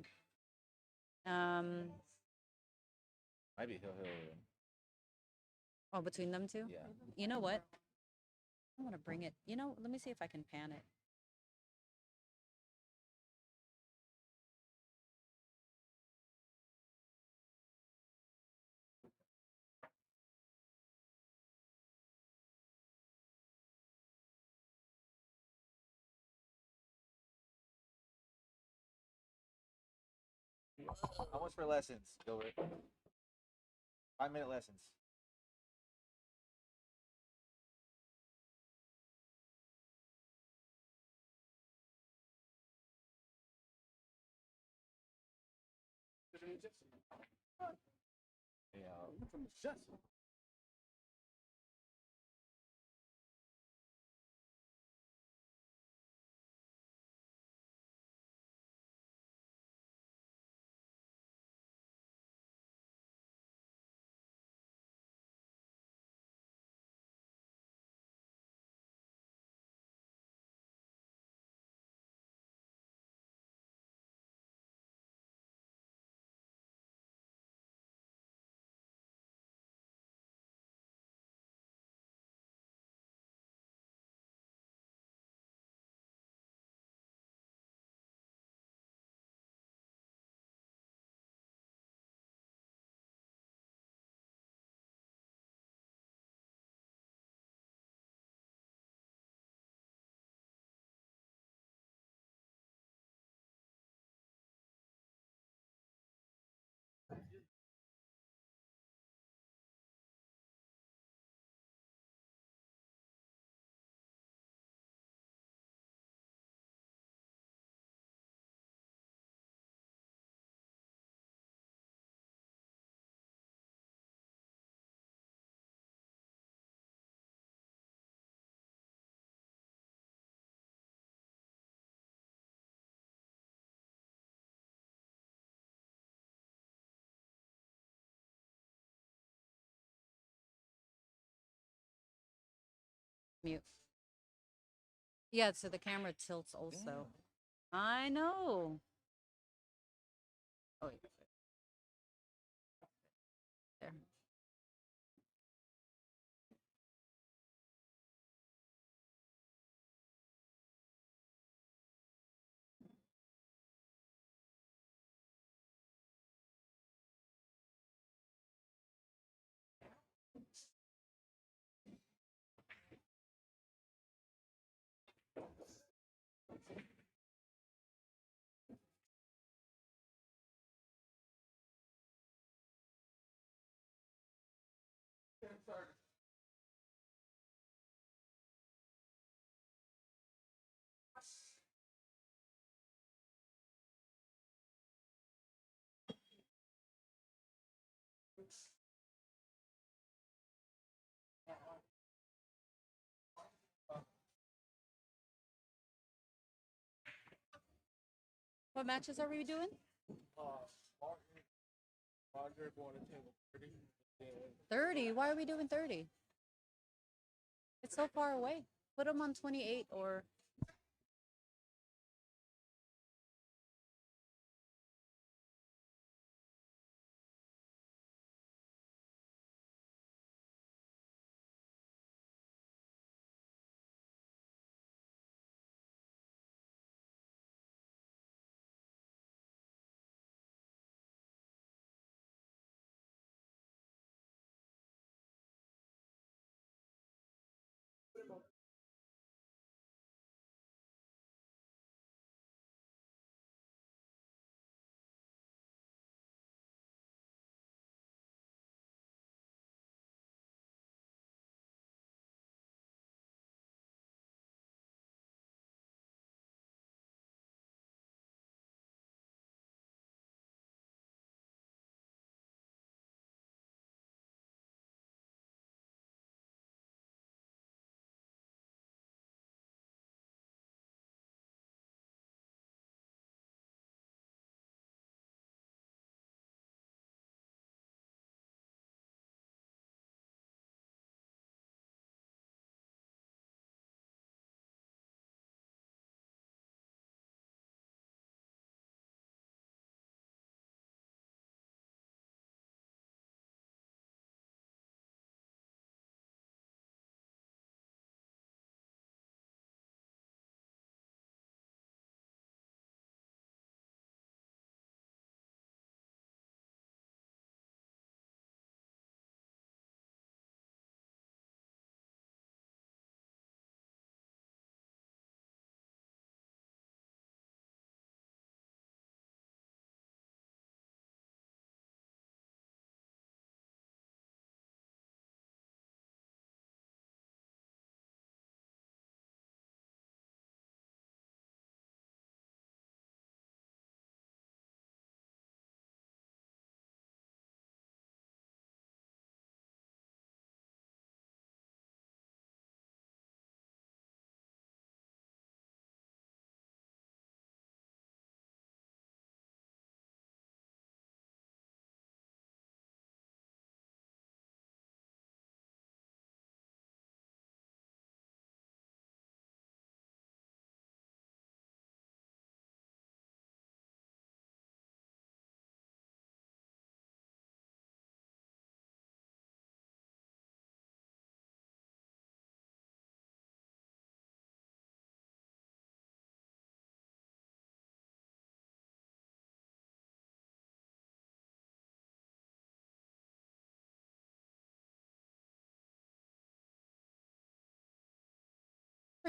Maybe he'll. Oh, between them two? Yeah. You know what? I want to bring it. Let me see if I can pan it. How much for lessons? Go with 5-minute lessons. Yeah. Mute. Yeah, so the camera tilts also. I know. Oh, yeah. There. What matches are we doing? Roger going to table 30. 30? Why are we doing 30? It's so far away. Put them on 28 or.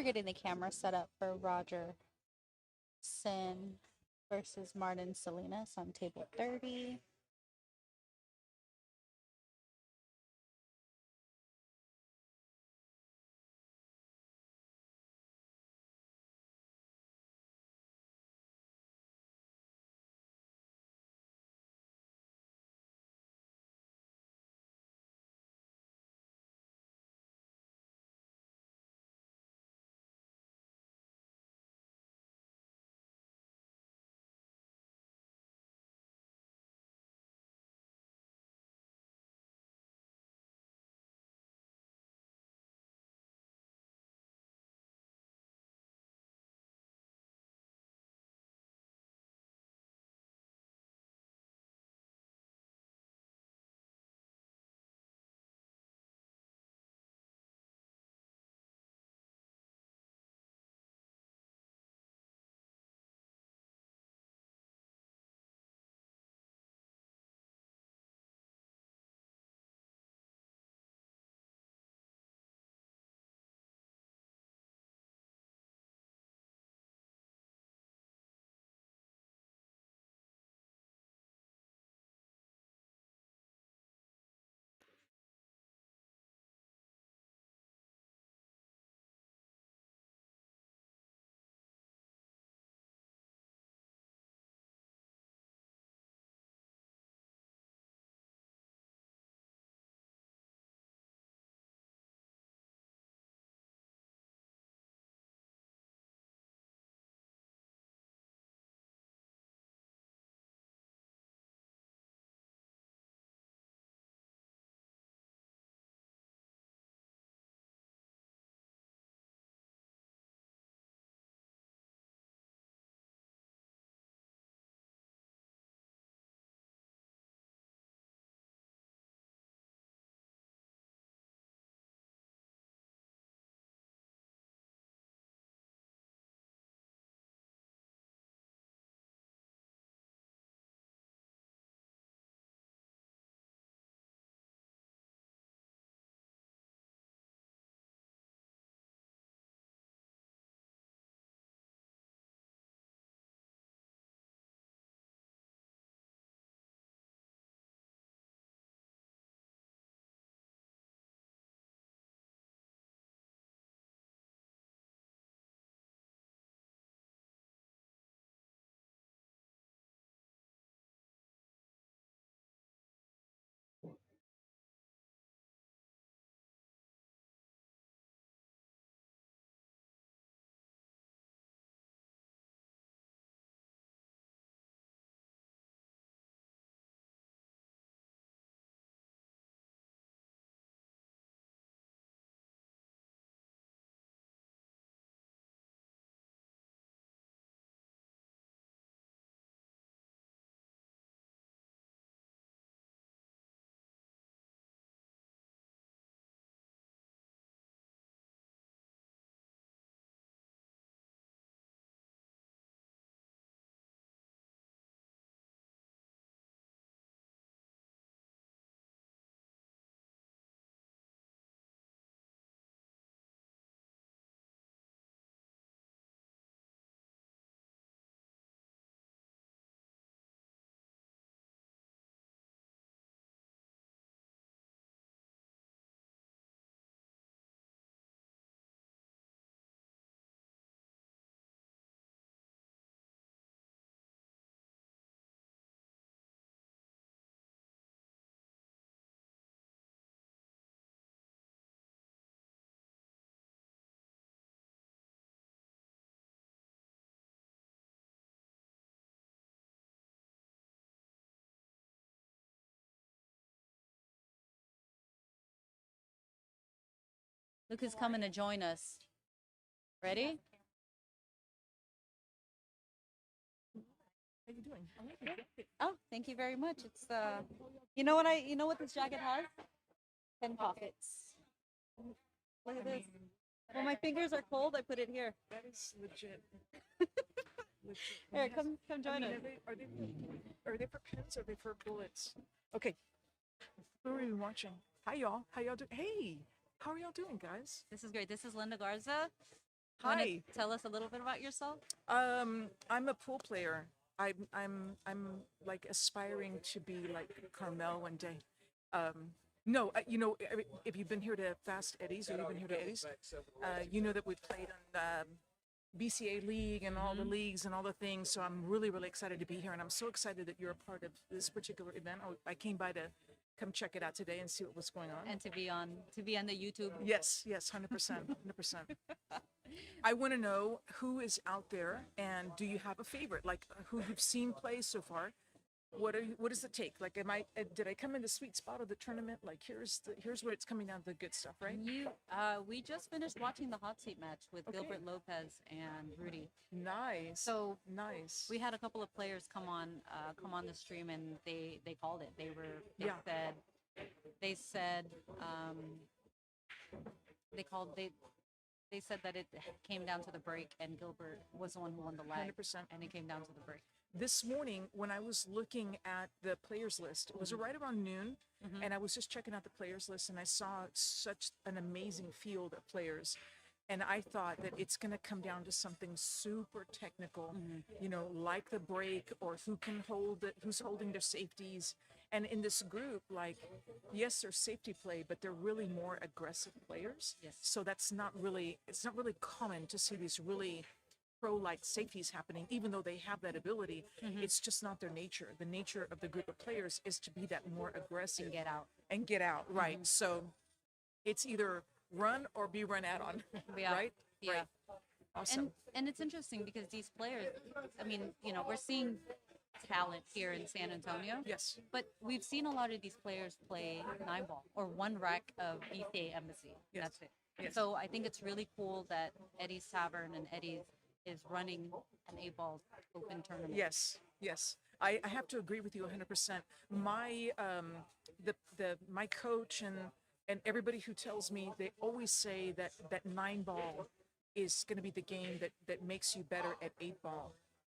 We're getting the camera set up for Roger Sin versus Martin Salinas on table 30. Look who's coming to join us. Ready? How you doing? Oh, thank you very much. It's you know what this jacket has? 10 pockets. Look at this. When my fingers are cold, I put it here. That is legit. Here, come join us. Are they for pins or are they for bullets? Okay. Who are you watching? Hi y'all. How y'all doing? Hey, how are y'all doing, guys? This is great. This is Linda Garza. Want to Hi. tell us a little bit about yourself? I'm a pool player. I'm like aspiring to be like Carmel one day. No, if you've been here to Fast Eddie's or you've been here to Eddie's, you know that we've played on BCA League and all the leagues and all the things. So I'm really, really excited to be here, and I'm so excited that you're a part of this particular event. I came by to come check it out today and see what was going on. And to be on the YouTube. Yes, 100%, 100%. I want to know who is out there, and do you have a favorite? Like who you've seen play so far? What does it take? Like, did I come in the sweet spot of the tournament? Like, here's where it's coming down to the good stuff, right? We just finished watching the hot seat match with Okay. Gilbert Lopez and Rudy. Nice. So nice. we had a couple of players come on the stream, and they called it. Yeah. They said they said that it came down to the break, and Gilbert was the one who won the leg, 100%. and it came down to the break. This morning, when I was looking at the players list, it was right around noon, and I was just checking out the players list, and I saw such an amazing field of players. And I thought that it's going to come down to something super technical, like the break, or who can hold it, who's holding their safeties. And in this group, like, yes, there's safety play, but they're really more aggressive players. Yes. So it's not really common to see these really pro-like safeties happening, even though they have that ability. It's just not their nature. The nature of the group of players is to be that more aggressive. And get out. Right. So it's either run or be run out on. Yeah. Right? Yeah. Right. Awesome. And it's interesting because these players, I mean, we're seeing talent here in San Antonio. Yes. But we've seen a lot of these players play 9-ball or one rack of BCA Embassy. Yes. That's it. Yes. So I think it's really cool that Eddie's Tavern and Eddie's is running an 8-ball open tournament. Yes, yes. I have to agree with you 100%. My my coach and everybody who tells me, they always say that 9-ball is going to be the game that makes you better at 8-ball,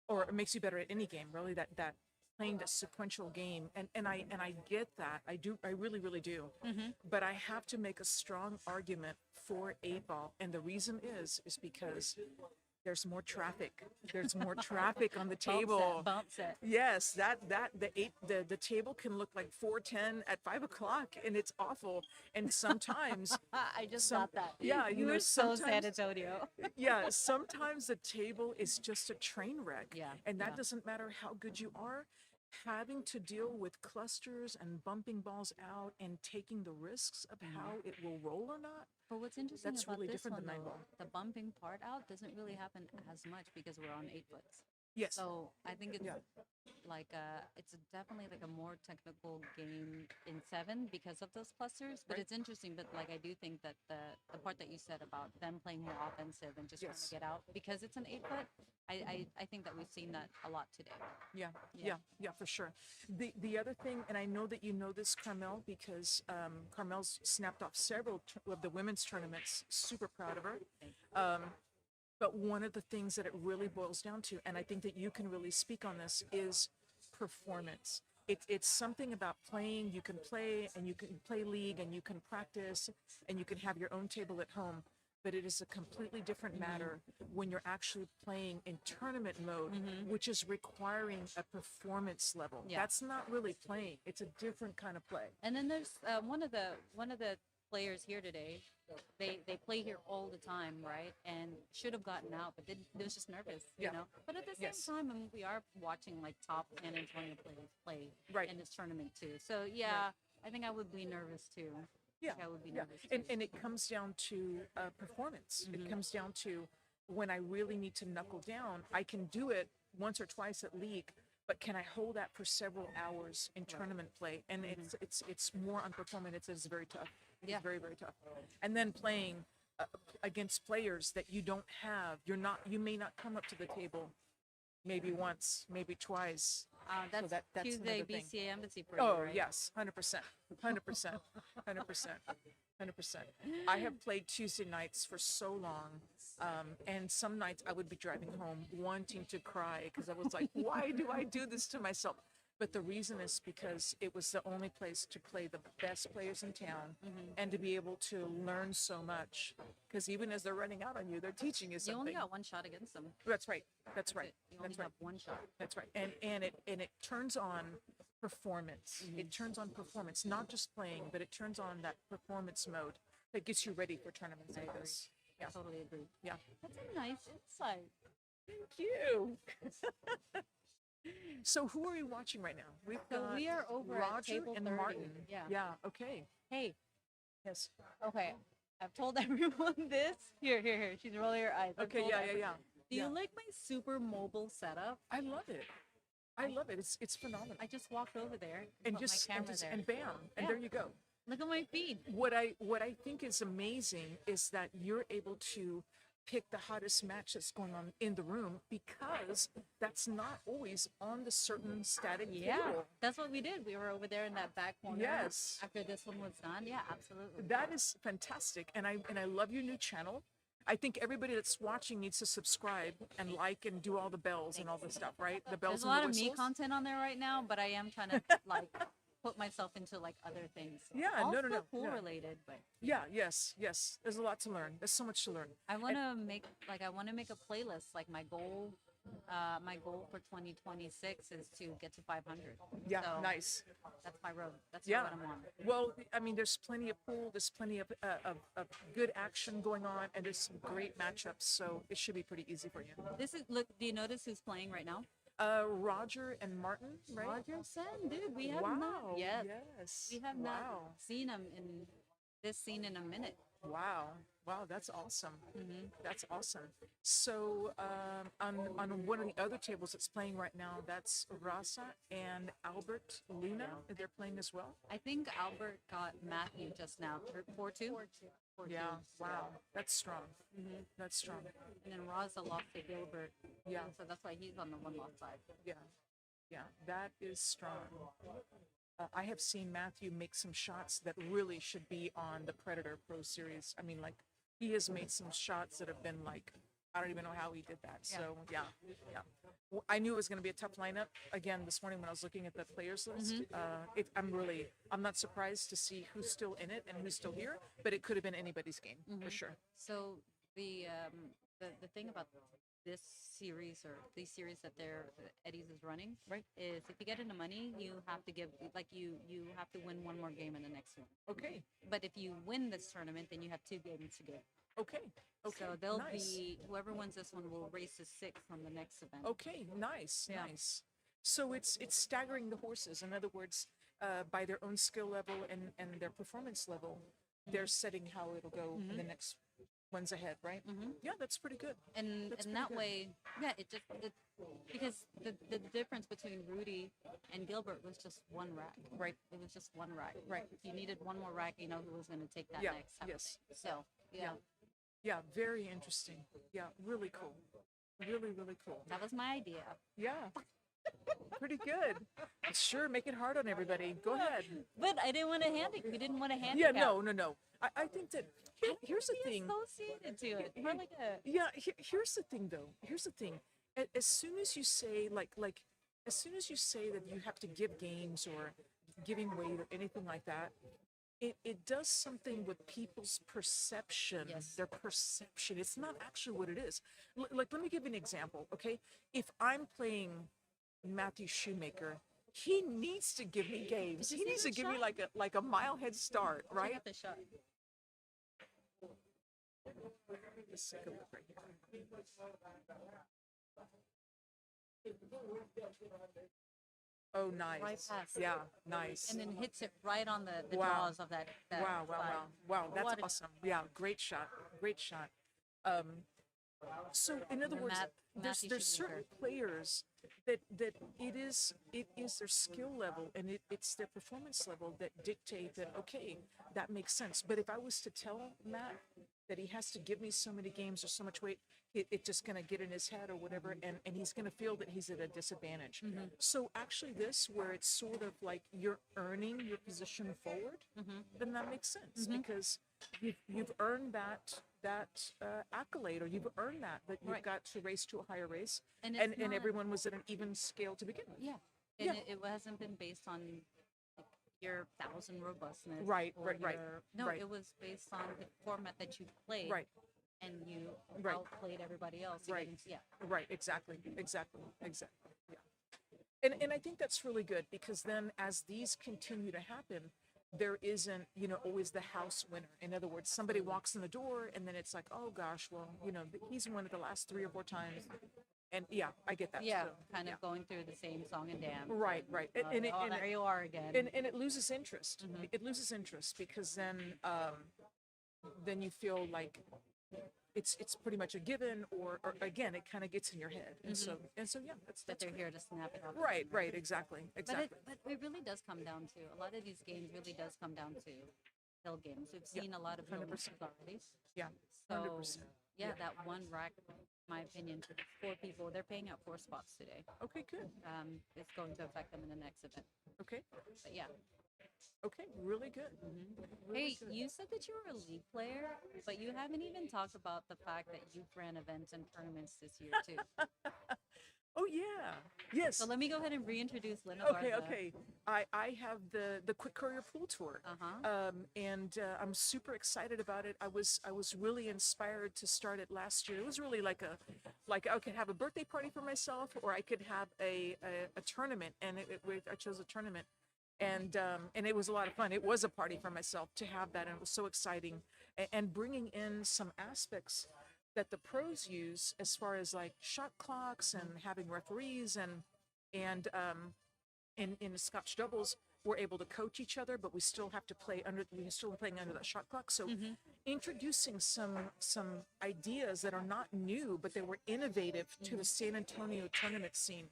or it makes you better at any game, really, that playing the sequential game. And I get that. I really, really do. But I have to make a strong argument for 8-ball, and the reason is because there's more traffic. There's more traffic on the table. Bumps it. Yes, the table can look like 410 at 5 o'clock, and it's awful. And sometimes I just got that. Yeah, You were so San sometimes- Antonio. yeah, sometimes the table is just a train wreck. Yeah, And that yeah. doesn't matter how good you are. Having to deal with clusters and bumping balls out and taking the risks of how it will roll or not. But what's interesting That's about really this different one, than though, 9-ball. the bumping part out doesn't really happen as much because we're on 8-foots. Yes. So I think it's Yeah. it's definitely like a more technical game in 7 because of those clusters. But Right. it's interesting. But like I do think that the part that you said about them playing more offensive and just trying Yes. to get out because it's an 8-foot. I think that we've seen that a lot today. Yeah, Yeah. yeah, for sure. The other thing, and I know that you know this, Carmel, because Carmel's snapped off several of the women's tournaments. Super proud of her. But one of the things that it really boils down to, and I think that you can really speak on this, is performance. It's something about playing. You can play, and you can play league, and you can practice, and you can have your own table at home. But it is a completely different matter when you're actually playing in tournament mode, which is requiring a performance level. Yeah. That's not really playing. It's a different kind of play. And then there's one of the players here today. They play here all the time, right? And should have gotten out, but they was just nervous, you Yeah. know. But at the same Yes. time, I mean, we are watching like top San Antonio players play Right. in this tournament too. So yeah, I think I would be nervous too. Yeah, I would be yeah. nervous too. And it comes down to performance. It comes down to when I really need to knuckle down, I can do it once or twice at league, but can I hold that for several hours in tournament play? And it's more on performance. It's very tough. It's Yeah. very, very tough. And then playing against players that you don't have, you may not come up to the table maybe once, maybe twice. That's that's Tuesday another thing. BCA Embassy for you, Oh, right? yes, 100%, 100%, 100%, 100%. I have played Tuesday nights for so long, and some nights I would be driving home wanting to cry because I was like, why do I do this to myself? But the reason is because it was the only place to play the best players in town and to be able to learn so much. Because even as they're running out on you, they're teaching you You something. only got one shot against them. That's right. That's right. You only That's right. have one shot. That's right. And it turns on performance. It turns on performance, not just playing, but it turns on that performance mode that gets you ready for tournaments like this. Yeah. Totally agree. Yeah. That's a nice insight. Thank you. So who are we watching right now? We've So got we are over at Roger table and 30. Martin. Yeah. Yeah. Okay. Hey, Yes. okay. I've told everyone this. Here. She's rolling her eyes. I've Okay. told Yeah. everyone. Yeah. Do you like my super mobile setup? I love it. I love it. It's phenomenal. I just walked over there And put just my camera there. and bam, and Yeah. there you go. Look at my feed. What I think is amazing is that you're able to pick the hottest match that's going on in the room because that's not always on the certain static Yeah, table. that's what we did. We were over there in that back corner. Yes. After this one was done. Yeah, absolutely. That is fantastic, and I love your new channel. I think everybody that's watching needs to subscribe and like and do all the bells and all the stuff, right? The bells There's a and lot the of me whistles. content on there right now, but I am trying to like put myself into like other things. Yeah, All no. pool Yeah. related, but Yeah, yes. There's a lot to learn. There's so much to learn. I want to make a playlist. Like my goal for 2026 is to get to 500. Yeah, So nice. That's my road. That's Yeah. what I'm on. Well, I mean, there's plenty of pool, there's plenty of good action going on, and there's some great matchups, so it should be pretty easy for you. This is look. Do you notice who's playing right now? Roger and Martin, right? Roger Sen, dude. We have Wow. not yet. Yes. We have wow. not seen him in this scene in a minute. Wow. Wow, that's awesome. That's awesome. So on one of the other tables that's playing right now, that's Rasa and Albert Luna. They're playing as well. I think Albert got Matthew just now. 4-2? 4-2. Yeah. Wow. That's strong. That's strong. And then Raza lost to Gilbert. Yeah. So that's why he's on the one loss side. Yeah. Yeah. That is strong. I have seen Matthew make some shots that really should be on the Predator Pro Series. I mean, like, he has made some shots that have been like, I don't even know how he did that. Yeah. So, yeah. Well, I knew it was going to be a tough lineup. Again, this morning when I was looking at the players list, I'm not surprised to see who's still in it and who's still here, but it could have been anybody's game for sure. So the thing about this series or these series that Eddie's is running, Right. is if you get into money, you have to give you have to win one more game in the next one. Okay. But if you win this tournament, then you have 2 games to give. Okay. Okay. So they'll nice. be whoever wins this one will race to 6th on the next event. Okay, nice, Yeah. nice. So it's staggering the horses. In other words, by their own skill level and their performance level, they're setting how it'll go in the next ones ahead, right? Yeah, that's pretty good. And That's in pretty that good. way, yeah, it because the difference between Rudy and Gilbert was just one rack. Right. It was just one rack. Right. If you needed one more rack, you know who was going to take that Yeah, next. type of yes. thing. So yeah, Yeah, very interesting. Yeah, really cool. Really, really cool. that was my idea. Yeah. Pretty good. Sure, make it hard on everybody. Go ahead. But I didn't want to we didn't want to Yeah, handicap. no. I think that here's the thing. Associated to it. We're like a Yeah, here's the thing though. Here's the thing. As soon as you say as soon as you say that you have to give games or giving weight or anything like that, it does something with people's perception. Yes. Their perception. It's not actually what it is. Like, let me give you an example, okay? If I'm playing Matthew Shoemaker, he needs to give me games. Did He you needs see to that give me shot? like a mile head start, check right? out the shot. Let's take a look right here. Oh, nice. Right past. Yeah, nice. And then hits it right on the Wow. draws of that. Wow, wow, side. wow. Wow, that's What a- awesome. Yeah, great shot. Great shot. So in other And words, Matthew there's Shoemaker. certain players that it is their skill level and it's their performance level that dictate that, okay, that makes sense. But if I was to tell Matt that he has to give me so many games or so much weight, it's just going to get in his head or whatever, and he's going to feel that he's at a disadvantage. So actually this, where it's sort of like you're earning your position forward, then that makes sense because you've earned that accolade, or you've earned that you've Right. got to race to a higher race, And and it's not- everyone was at an even scale to begin with. Yeah. And Yeah. it hasn't been based on like, your thousand robustness. Right, or right, right, No, right. it was based on the format that you played. Right. And you Right. outplayed everybody else. to Right. get into- yeah. Right, exactly. Yeah. And I think that's really good because then as these continue to happen, there isn't, always the house winner. In other words, somebody walks in the door and then it's like, oh gosh, well, he's won it the last 3 or 4 times. And yeah, I get that. Yeah, So, kind yeah. of going through the same song and dance. Right, right. There you are again. And it loses interest. It loses interest because then you feel like it's pretty much a given, or again, it kind of gets in your head, and so yeah, that that's they're great. here to snap it up. Right, right, exactly. But it really does come down to a lot of these games. Really does come down to hill games. We've seen a lot of hill 100%. games already. Yeah, So 100%. yeah, that one rack, in my opinion, 4 people. They're paying out 4 spots today. Okay, good. It's going to affect them in the next event. Okay, But yeah. okay, really good. Really Hey, good. you said that you were a league player, but you haven't even talked about the fact that you've ran events and tournaments this year too. Oh yeah, yes. So let me go ahead and reintroduce Lena Okay, Garza. okay. I have the Quick Courier Pool Tour, and I'm super excited about it. I was really inspired to start it last year. It was really like I could have a birthday party for myself, or I could have a tournament, and I chose a tournament, and it was a lot of fun. It was a party for myself to have that, and it was so exciting, and bringing in some aspects that the pros use as far as like shot clocks and having referees and in Scotch doubles we're able to coach each other, but we're still playing under that shot clock. So introducing some ideas that are not new, but they were innovative to the San Antonio tournament scene.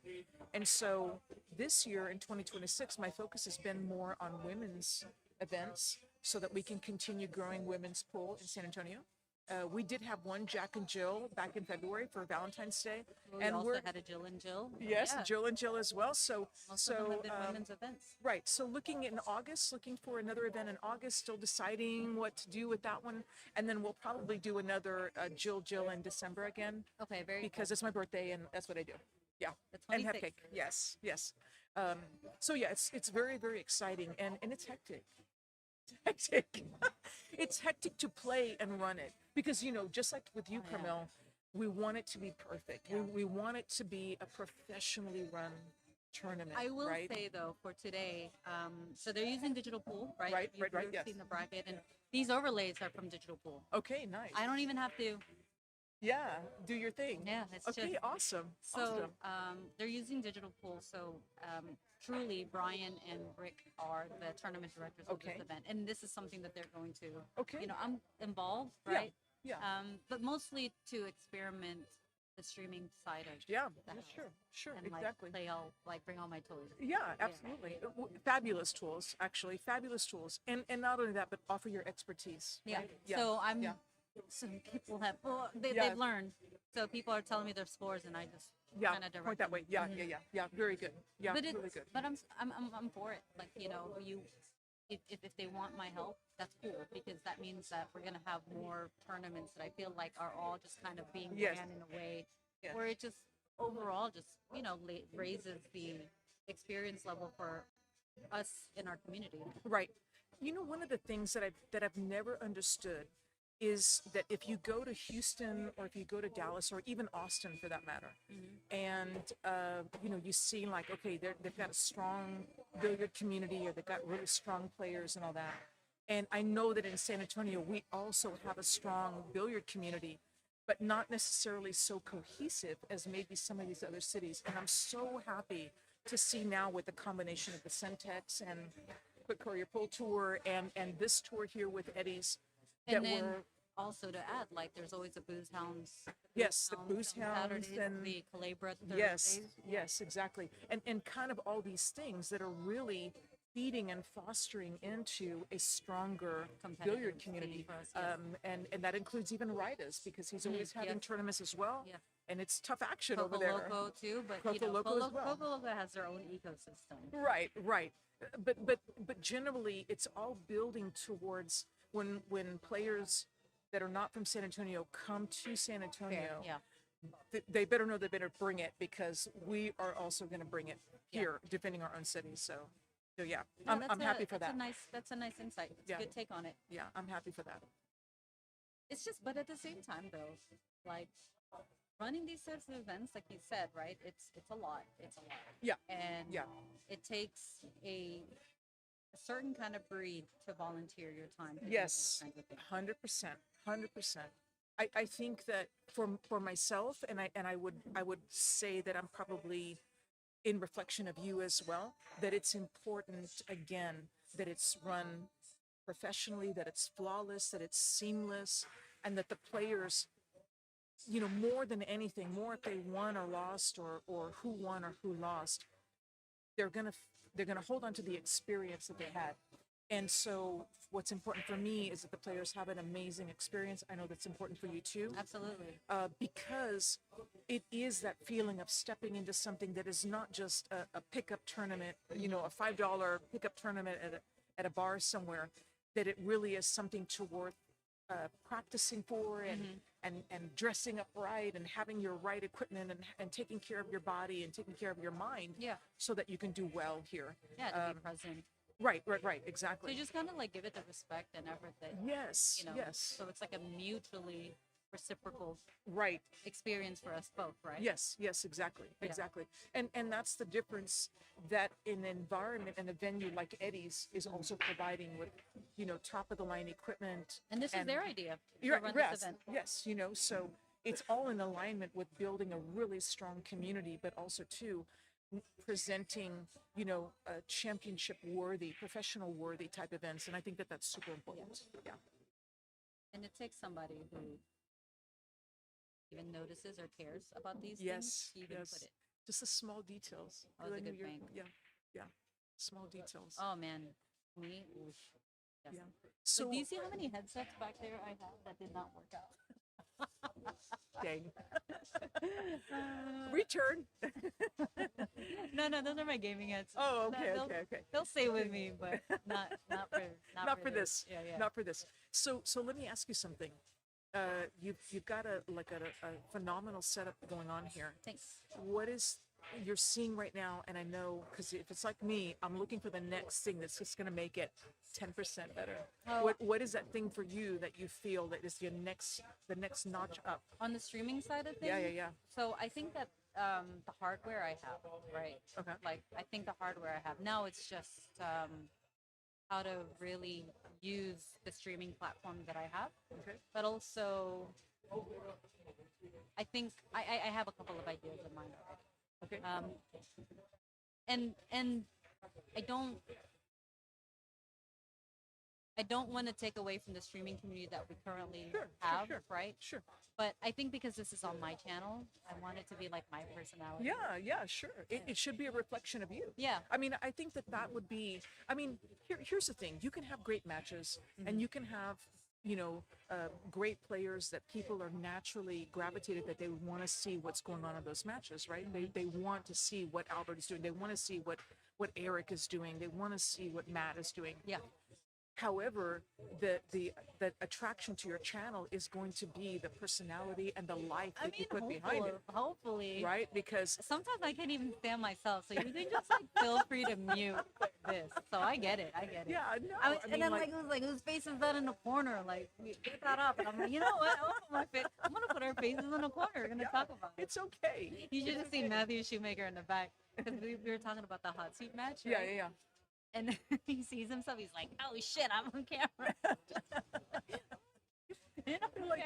And so this year in 2026, my focus has been more on women's events so that we can continue growing women's pool in San Antonio. We did have one Jack and Jill back in February for Valentine's Day, We and also had a Jill and Jill. yes, Yeah. Jill and Jill as well. So Most of them have been women's events. right. So looking for another event in August, still deciding what to do with that one, and then we'll probably do another Jill in December again Okay, very because it's my birthday and that's what I do. Yeah, The and have 26th. cake. Yes, yes. So yeah, it's very very exciting and it's hectic. Hectic. It's hectic to play and run it because just like with you, yeah. Carmel, we want it to be perfect. We want it to be a professionally run tournament. I will right? say though, for today, so they're using digital pool, right? Right, You've right, yes. seen the bracket, and these overlays are from digital pool. Okay, nice. I don't even have to. Yeah, do your thing. Yeah, it's Okay, just awesome. so. Awesome. They're using digital pool, so truly, Brian and Rick are the tournament directors of Okay. this event, and this is something that they're going to. Okay. I'm involved, Yeah, right? yeah. But mostly to experiment the streaming side of Yeah, the house. sure, and exactly. bring all my toys. Yeah, absolutely. Fabulous tools, actually, fabulous tools, and not only that, but offer your expertise. Yeah. Right? So I'm. Yeah. Some people have. Well, Yeah. they've learned. So people are telling me their scores, and I just Yeah, kind of direct point that them. way. Yeah, yeah. Very good. Yeah, But it's. really good. But I'm for it. Like if they want my help, that's cool because that means that we're gonna have more tournaments that I feel like are all just kind of being Yes. ran in a way Yes. where it just overall just raises the experience level for us in our community. Right. One of the things that I've never understood is that if you go to Houston or if you go to Dallas or even Austin for that matter, and you see like okay they've got a strong billiard community or they've got really strong players and all that, and I know that in San Antonio we also have a strong billiard community, but not necessarily so cohesive as maybe some of these other cities. And I'm so happy to see now with the combination of the Centex and Quick Courier Pool Tour and this tour here with Eddie's that And then we're also to add, like there's always a Booze Hounds. yes the on Booze Hounds Saturdays, and the Calabria Thursdays. yes exactly and kind of all these things that are really feeding and fostering into a stronger Competitive billiard scene community for us, yes. and that includes even Raidas because he's always having yes. tournaments as well. Yeah. And it's tough action Coco over there. Loco too, but Coco Loco as well. Coco Loco has their own ecosystem. Right. But generally, it's all building towards when players that are not from San Antonio come to San Antonio. Yeah. They better know they better bring it because we are also going to bring it here defending our own city. So yeah, No, I'm happy for that's that. that's a nice insight. It's Yeah. a good take on it. Yeah, I'm happy for that. It's just, but at the same time, though, like running these types of events, like you said, right? It's a lot. It's a lot. Yeah. And Yeah. it takes a certain kind of breed to volunteer your time. To do these Yes, kinds of things. 100%, 100%. I think that for myself, and I would say that I'm probably in reflection of you as well, that it's important again that it's run professionally, that it's flawless, that it's seamless, and that the players, more than anything, more if they won or lost, or who won or who lost, they're gonna hold on to the experience that they had. And so what's important for me is that the players have an amazing experience. I know that's important for you too. Absolutely. Because it is that feeling of stepping into something that is not just a pickup tournament, a $5 pickup tournament at a bar somewhere, that it really is something to worth practicing for, and dressing up right, and having your right equipment, and taking care of your body and taking care of your mind, Yeah. so that you can do well here. Yeah, to be present. Right, So exactly. you just kind of like give it the respect and effort that Yes, yes. So it's like a mutually reciprocal Right. experience for us both, right? Yes, exactly, Yeah. exactly. And that's the difference that an environment and a venue like Eddie's is also providing with, top of the line equipment. And this is their idea to You're run right, this event. yes, so it's all in alignment with building a really strong community, but also too presenting, championship worthy, professional worthy type events. And I think that that's super important. Yeah. And it takes somebody who even notices or cares about these Yes, things to even yes. put it. Just the small details. That was a Letting good your- bank. Yeah. Small details. Oh man, me. Oof. Yes. Yeah. So So do you see how many headsets back there I have that did not work out? dang. Return. No, those are my gaming headsets. Oh, okay, They'll- okay. They'll stay with me, but not For this. Yeah. Not for this. So let me ask you something. You've got a phenomenal setup going on here. Thanks. What is you're seeing right now? And I know, because if it's like me, I'm looking for the next thing that's just going to make it 10% better. Oh. What is that thing for you that you feel that is the next notch up? On the streaming side of things. Yeah. So I think that the hardware I have, right? Okay. Like I think the hardware I have now, it's just how to really use the streaming platform that I have. Okay. But also, I think I have a couple of ideas in mind already. Okay. And I don't want to take away from the streaming community that we currently have, right? Sure. But I think because this is on my channel, I want it to be like my personality. Yeah, sure. It should be a reflection of you. Yeah. I mean, I think that would be. I mean, here's the thing: you can have great matches, and you can have, great players that people are naturally gravitated, that they want to see what's going on in those matches, right? They want to see what Albert is doing. They want to see what Eric is doing. They want to see what Matt is doing. Yeah. However, the attraction to your channel is going to be the personality and the life that you put behind it. Hopefully. Right? Because sometimes I can't even stand myself, so you can just like feel free to mute this. So I get it. yeah, no. And then it was like whose face is that in the corner? Like get that up. And I'm like, you know what? I'm gonna put our faces in the corner. We're gonna talk about it. It's okay. You should have seen Matthew Shoemaker in the back because we were talking about the hot seat match. Right? Yeah. And he sees himself. He's like, "Oh shit, I'm on camera." Like,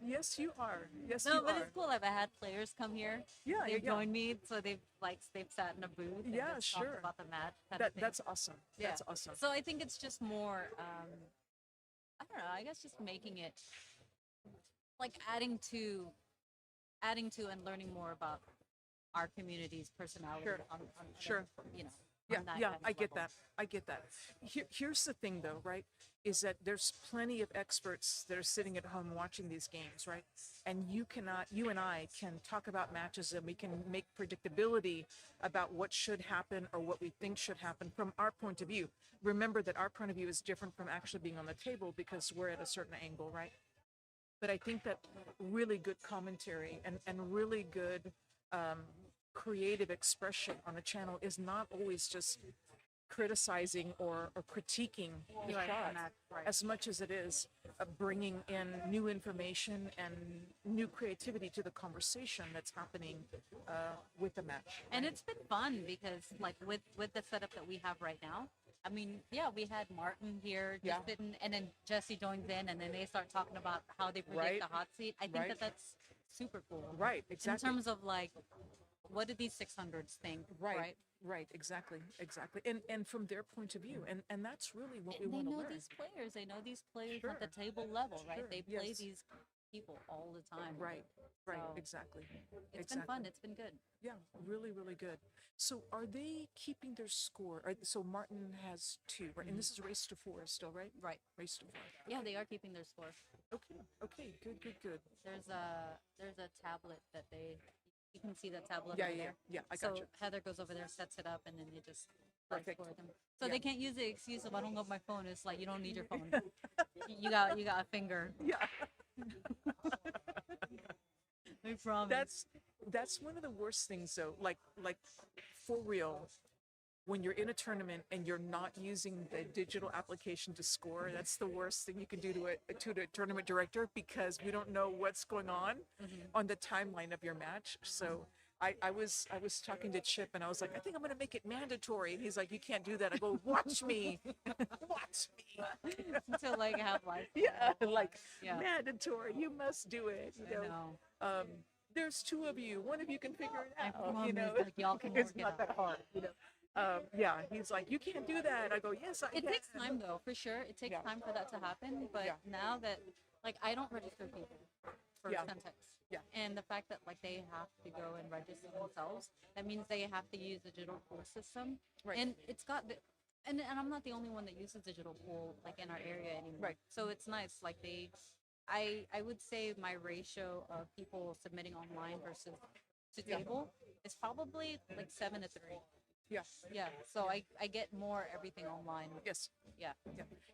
yes, you are. Yes, no, you but are. it's cool. I've had players come here. Yeah, they yeah. joined me, so they've sat in a booth. And Yeah, just sure. talked about the match. Kind of thing. That's awesome. Yeah. That's awesome. So I think it's just more. I don't know. I guess just making it like adding to and learning more about our community's personality. Sure. On Sure. You know. Yeah, on that yeah, kind of I get level. that. I get that. Here's the thing, though, right? Is that there's plenty of experts that are sitting at home watching these games, right? And you and I can talk about matches, and we can make predictability about what should happen or what we think should happen from our point of view. Remember that our point of view is different from actually being on the table because we're at a certain angle, right? But I think that really good commentary and really good creative expression on a channel is not always just criticizing or critiquing the Right, shot, and that- right. as much as it is bringing in new information and new creativity to the conversation that's happening with the match. And it's been fun because like with the setup that we have right now, I mean, yeah, we had Martin here just Yeah. sitting, and then Jesse joins in, and then they start talking about how they predict Right. the hot seat. I think Right. that that's super cool. Right, exactly. In terms of like, what do these 600s think? Right, right, exactly, exactly. And from their point of view, and that's really what we And they want to know learn. these players. They know these players Sure. at the table level, right? Sure, They play yes. these people all the time. Right, right, So, exactly. It's been fun. It's been good. Yeah, really, really good. So are they keeping their score? So Martin has 2, right? And this is race to 4 still, right? Right. Race to 4. Yeah, they are keeping their score. Okay, okay, good, good, good. There's a tablet that you can see that tablet Yeah, over yeah, there. yeah, I So gotcha. Heather goes over there, sets it up, and then they just live Perfect. score them. So Yeah. they can't use the excuse of I don't got my phone. It's like you don't need your phone. You got a finger. Yeah. I promise. That's one of the worst things though. Like for real, when you're in a tournament and you're not using the digital application to score, that's the worst thing you can do to the tournament director, because we don't know what's going on the timeline of your match. So I was talking to Chip and I was like, I think I'm gonna make it mandatory. And he's like, you can't do that. I go, watch me. Watch me. Until like half life. Yeah, like Yeah. mandatory. You must do it. You I know. know. There's 2 of you. One of you can figure it I out. You know, promise, like, y'all can it's work it not out. that hard. You know. Yeah, he's like, you can't do that. I go, yes, I It can. takes time though, for sure. It takes Yeah. time for that to happen. But Yeah. now that like I don't register people for Yeah. Centex. Yeah. And the fact that like they have to go and register themselves, that means they have to use the digital pool system. Right. And it's got the and I'm not the only one that uses digital pool like in our area anymore. Right. So it's nice. Like I would say my ratio of people submitting online versus to Yeah. table is probably like 7 to 3. Yeah. Yeah. So I get more everything online. Yes. Yeah.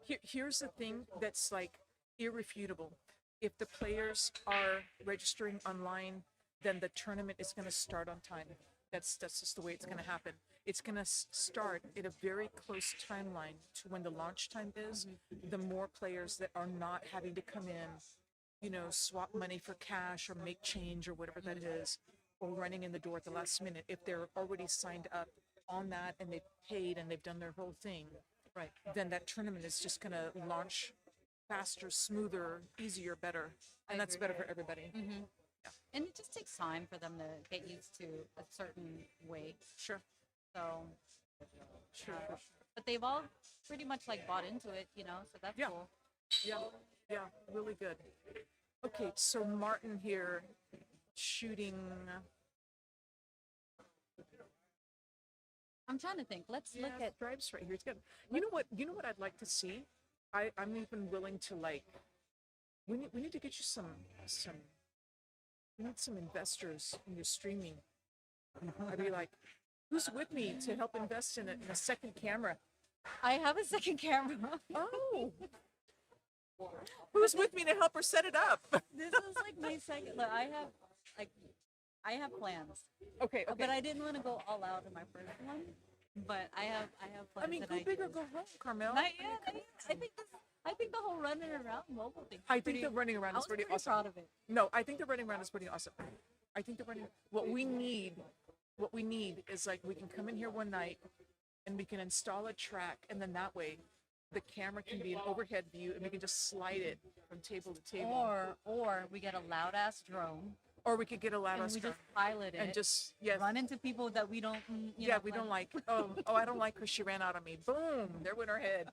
Yeah. Here's the thing that's like irrefutable. If the players are registering online, then the tournament is going to start on time. That's just the way it's going to happen. It's going to start at a very close timeline to when the launch time is. The more players that are not having to come in, you know, swap money for cash or make change or whatever that is, or running in the door at the last minute, if they're already signed up on that and they've paid and they've done their whole thing, Right. then that tournament is just going to launch faster, smoother, easier, better. And that's agree. better for everybody. Mm-hmm. And it just takes time for them to get used to a certain way. Sure. So, Sure. but they've all pretty much like bought into it, you know. So that's Yeah. cool. Yeah. Yeah. Really good. Okay. So Martin here shooting. I'm trying to think. Let's look at. stripes right here. It's good. You know what? You know what I'd like to see? I'm even willing to like. We need to get you some. We need some investors in your streaming. I'd be like, who's with me to help invest in a second camera? I have a second camera. Oh. Who's with me to help her set it up? This is like my second. Like, I have plans. Okay. Okay. But I didn't want to go all out in my first one. But I have plans. I mean, that go big or do. go home, Carmel. Not yet. I think the whole running around mobile thing. I think the running around I is was pretty pretty awesome. proud of it. No, I think the running around is pretty awesome. I think the running. What we need is like we can come in here one night, and we can install a track, and then that way, the camera can be an overhead view, and we can just slide it from table to table. Or we get a loud ass drone Or we could get a loud and we car just pilot it and just yes. run into people that we don't. We don't like. Oh, I don't like her. She ran out on me. Boom! There went her head.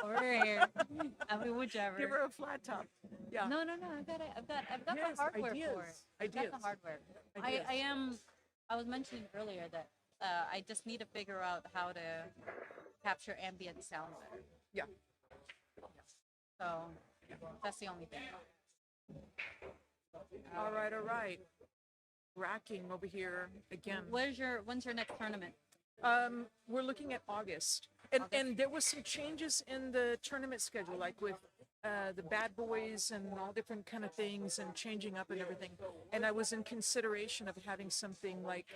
Or her hair. I mean, whichever. Give her a flat top. Yeah. No. I've got Yes, the hardware ideas, for it. I've got ideas, the hardware. ideas. I was mentioning earlier that I just need to figure out how to capture ambient sound better. Yeah. So that's the only thing. All right. Racking over here again. When's your next tournament? We're looking at August. And there was some changes in the tournament schedule, like with the bad boys and all different kind of things and changing up and everything. And I was in consideration of having something like,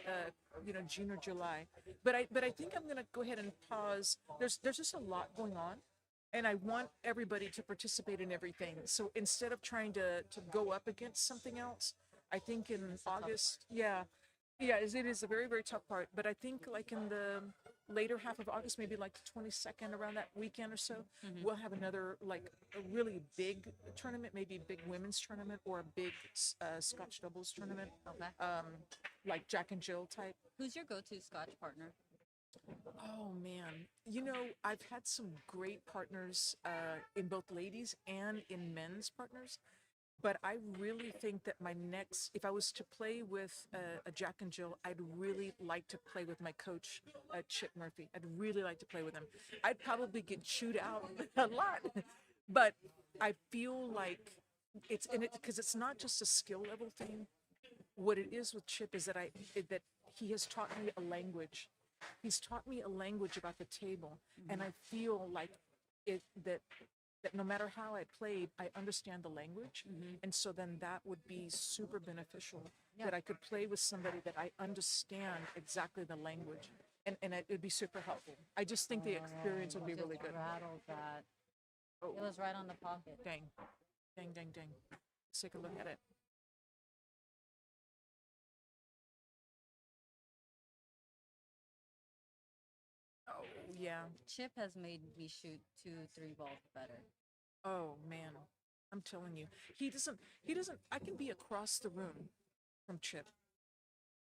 June or July. But I think I'm gonna go ahead and pause. There's just a lot going on, and I want everybody to participate in everything. So instead of trying to go up against something else, I think in August, yeah, it is a very, very tough part. But I think like in the later half of August, maybe like the 22nd, around that weekend or so, we'll have another like a really big tournament, maybe a big women's tournament or a big Scotch doubles tournament, Okay. like Jack and Jill type. Who's your go-to Scotch partner? Oh man, I've had some great partners in both ladies and in men's partners. But I really think that my next, if I was to play with a Jack and Jill, I'd really like to play with my coach, Chip Murphy. I'd really like to play with him. I'd probably get chewed out a lot, but I feel like it's in it because it's not just a skill level thing. What it is with Chip is that he has taught me a language. He's taught me a language about the table, and I feel like it that no matter how I played, I understand the language. And so then that would be super beneficial that I could play with somebody that I understand exactly the language. And it would be super helpful. I just think the experience would be really good. Rattled that. Oh, It was right on the pocket. dang. Dang, dang, dang. Let's take a look at it. Oh, yeah. Chip has made me shoot 2, 3 balls better. Oh, man. I'm telling you. He doesn't, I can be across the room from Chip.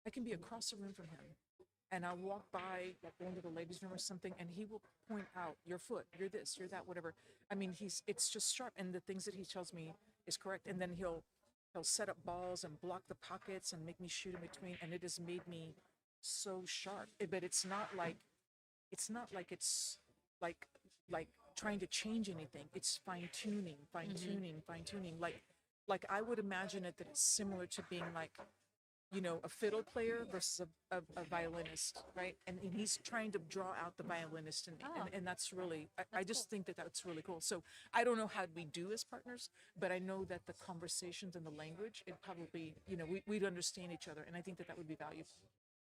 I can be across the room from him. And I'll walk by, like going to the ladies' room or something, and he will point out your foot, you're this, you're that, whatever. I mean, it's just sharp, and the things that he tells me is correct. And then he'll set up balls and block the pockets and make me shoot in between, and it has made me so sharp. But it's not like it's like like trying to change anything. It's fine tuning, fine tuning, fine tuning. Like I would imagine it that it's similar to being like a fiddle player versus a violinist, right? And he's trying to draw out the violinist in me. And that's really, I just think that that's really cool. So I don't know how we do as partners, but I know that the conversations and the language, it probably, we'd understand each other. And I think that that would be valuable.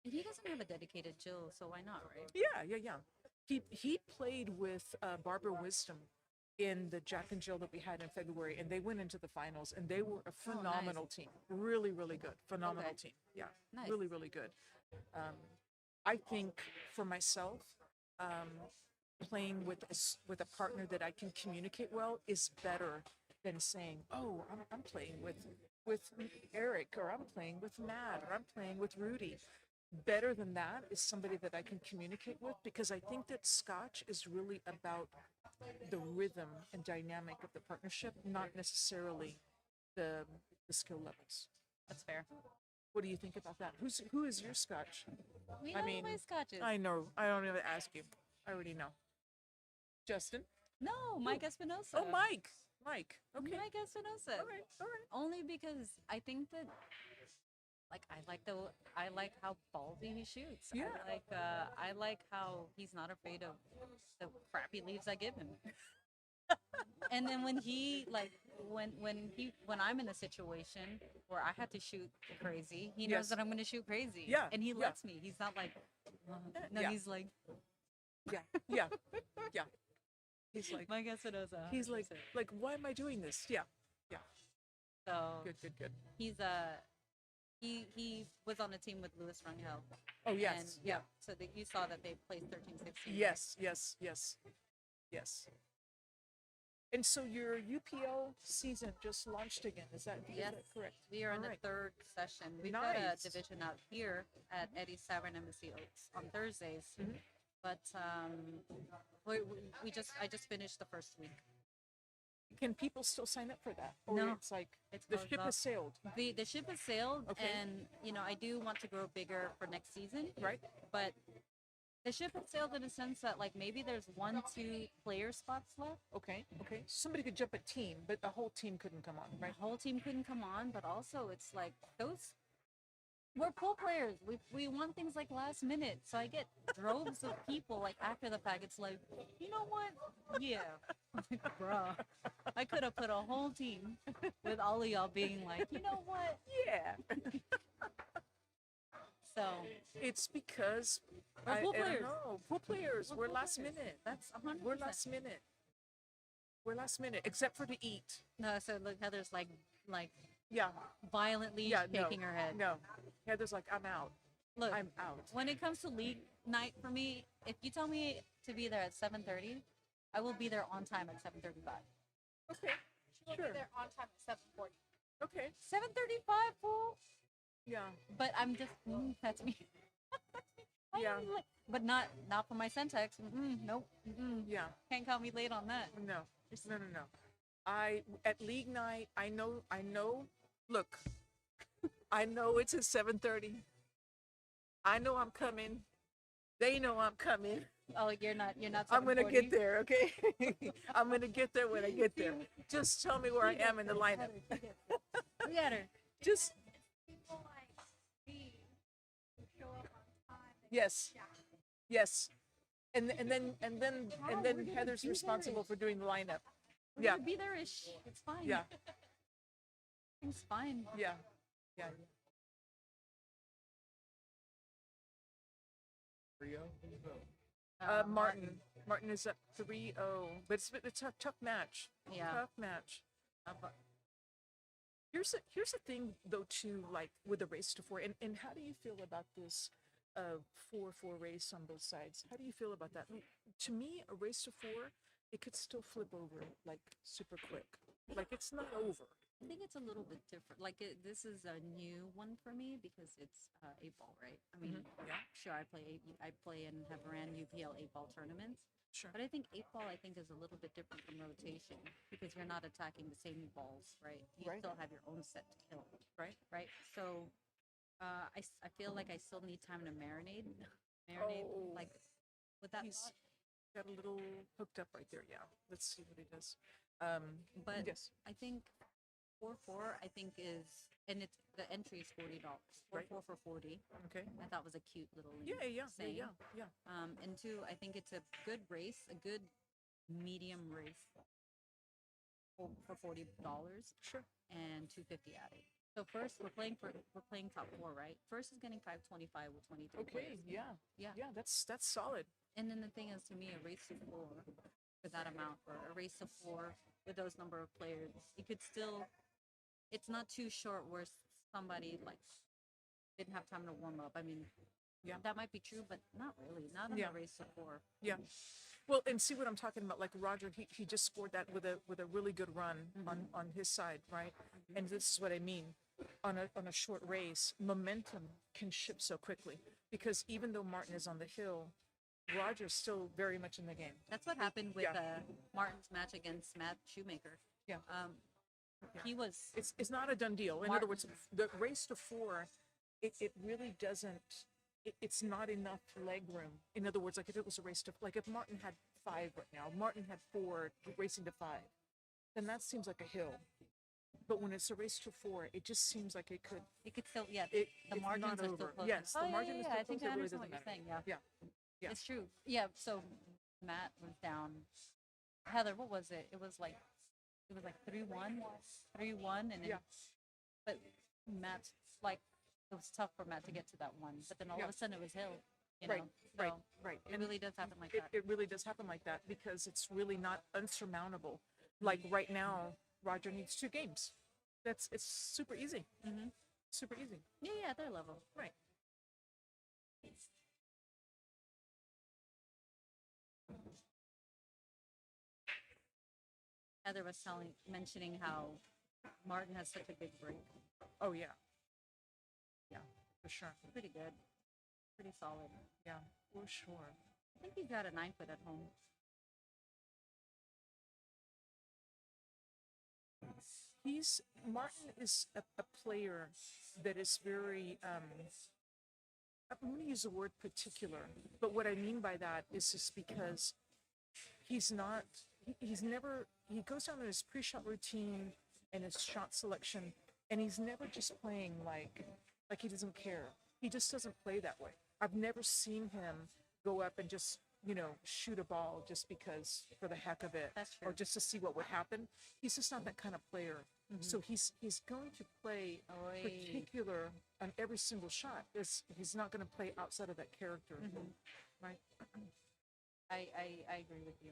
And he doesn't have a dedicated Jill, so why not, right? Yeah. He played with Barbara Wisdom in the Jack and Jill that we had in February, and they went into the finals, and they were a phenomenal team. Really, really good. Phenomenal team. Yeah, Nice. really, really good. I think for myself, playing with a partner that I can communicate well is better than saying, "Oh, I'm playing with Eric, or I'm playing with Matt, or I'm playing with Rudy." Better than that is somebody that I can communicate with, because I think that Scotch is really about the rhythm and dynamic of the partnership, not necessarily the skill levels. That's fair. What do you think about that? Who is your Scotch? We I know mean, my scotches. I know. I don't even ask you. I already know. Justin? No, Mike Espinosa. Oh, Mike. Mike. Okay. Mike Espinosa. All right. All right. Only because I think that, like, I like how ballsy he shoots. Yeah. I like how he's not afraid of the crappy leaves I give him. And then when he like when I'm in a situation where I have to shoot crazy, he knows Yes. that I'm going to shoot crazy. Yeah, And he yeah. lets me. He's not like no, Yeah. he's like Yeah. Yeah. Yeah. He's like, Mike Espinosa. he's like, 100%. why am I doing this? Yeah. Yeah. So Good. he's he was on a team with Louis Rangel. Oh, yes. And, yeah. So that you saw that they placed 13-16. Yes. And so your UPL season just launched again. Is that correct? We are in All the right. third session. We've got Nice. a division out here at Eddie's Tavern Embassy Oaks on Thursdays. But I just finished the first week. Can people still sign up for that? Or No, it's like it's the closed ship off. has sailed, The ship has sailed, Okay. and I do want to grow bigger for next season. right? But the ship has sailed in a sense that like maybe there's 1-2 player spots left. Okay. Somebody could jump a team, but the whole team couldn't come on, right? The whole team couldn't come on, but also it's like those we're pool players. We want things like last minute. So I get droves of people like after the fact. It's like, you know what? Yeah, bruh. I could have put a whole team with all of y'all being like, you know what? Yeah. So It's because we're pool I don't players. know. Pool players, we're pool last players. minute. That's 100%. We're last minute. We're last minute, except for to eat. No, so look, Heather's like Yeah. violently Yeah. No. shaking her head. No. Heather's like, I'm out. Look, I'm out. when it comes to league night for me, if you tell me to be there at 7:30, I will be there on time at 7:35. Okay. She'll Sure. be there on time at 7:40. Okay. 7:35, fool. Yeah. But I'm just that's me. Yeah. But not for my Centex. Nope. Yeah. Can't call me late on that. No. No. I at league night. I know. Look, I know it's at 7:30. I know I'm coming. They know I'm coming. Oh, you're not. I'm gonna 7:40? get there, okay? I'm gonna get there when I get there. Just tell me where I am in the lineup. We got her. Just People like me who show up on time. yes, yes. And then Heather's responsible for doing the lineup. We're Yeah, gonna be there-ish. It's fine. yeah, It's fine. yeah, yeah. Rio, who's Martin. Martin is up 3-0, but it's a tough match. Yeah. Tough match. But Here's a thing though too, like with the race to four, and how do you feel about this 4-4 race on both sides? How do you feel about that? To me, a race to four, it could still flip over like super quick. Like it's not over. I think it's a little bit different. Like this is a new one for me because it's 8-ball, right? I mean, Yeah. sure, I play and have ran UPL 8-ball tournaments, Sure. but I think 8-ball is a little bit different from rotation because you're not attacking the same balls, right? You Right. still have your own set to kill, Right. right? So I feel like I still need time to marinate, Oh. like with that He's thought. got a little hooked up right there. Yeah. Let's see what he does. But yes. I think 4-4, I think is, and it's the entry is $40. 4-4 for 40. Okay. I thought was a cute little Yeah. saying. Yeah. And two, I think it's a good race, a good medium race for $40 Sure. and $250 added. So first we're playing top four, right? First is getting 525 with 23 Okay. players. Yeah. Yeah. Yeah. That's solid. And then the thing is, to me, a race to four for that amount, or a race to four with those number of players, you could still. It's not too short where somebody like didn't have time to warm up. I mean, Yeah. that might be true, but not really. Not on Yeah. a race to four. Yeah. Well, and see what I'm talking about. Like Roger, he just scored that with a really good run on his side, right? And this is what I mean. On a short race, momentum can shift so quickly because even though Martin is on the hill, Roger's still very much in the game. That's what happened with Yeah. Martin's match against Matt Shoemaker. Yeah. He was. It's not a done deal. In other words, the race to four, it really doesn't. It's not enough leg room. In other words, like if it was a race to, like if Martin had 5 right now, Martin had 4 racing to 5, then that seems like a hill. But when it's a race to 4, it just seems like it could. It could still, yeah. It, The it's margins not are over. still close. Yes, the margin is still I close. think It I really understand doesn't what you're saying. matter. Yeah. Yeah. It's true. Yeah. So Matt was down. Heather, what was it? It was like 3-1, 3-1, and then, Yeah. but Matt's like it was tough for Matt to get to that one. But then all Yeah. of a sudden it was Hill. You Right, know? right, So right. It really does happen like it, that. it really does happen like that because it's really not unsurmountable. Like right now, Roger needs 2 games. It's super easy. Super easy. Yeah, their level. Right. Heather was mentioning how Martin has such a big break. Oh yeah. Yeah, for sure. Pretty good. Pretty solid. Yeah, for sure. I think he's got a 9-foot at home. Martin is a player that is very I'm going to use the word particular, but what I mean by that is just because he's never, he goes down in his pre-shot routine and his shot selection, and he's never just playing like Like he doesn't care. He just doesn't play that way. I've never seen him go up and just, shoot a ball just because for the heck of it, That's or true. just to see what would happen. He's just not that kind of player. So he's going to play Oy. particular on every single shot. He's not going to play outside of that character, right? I agree with you.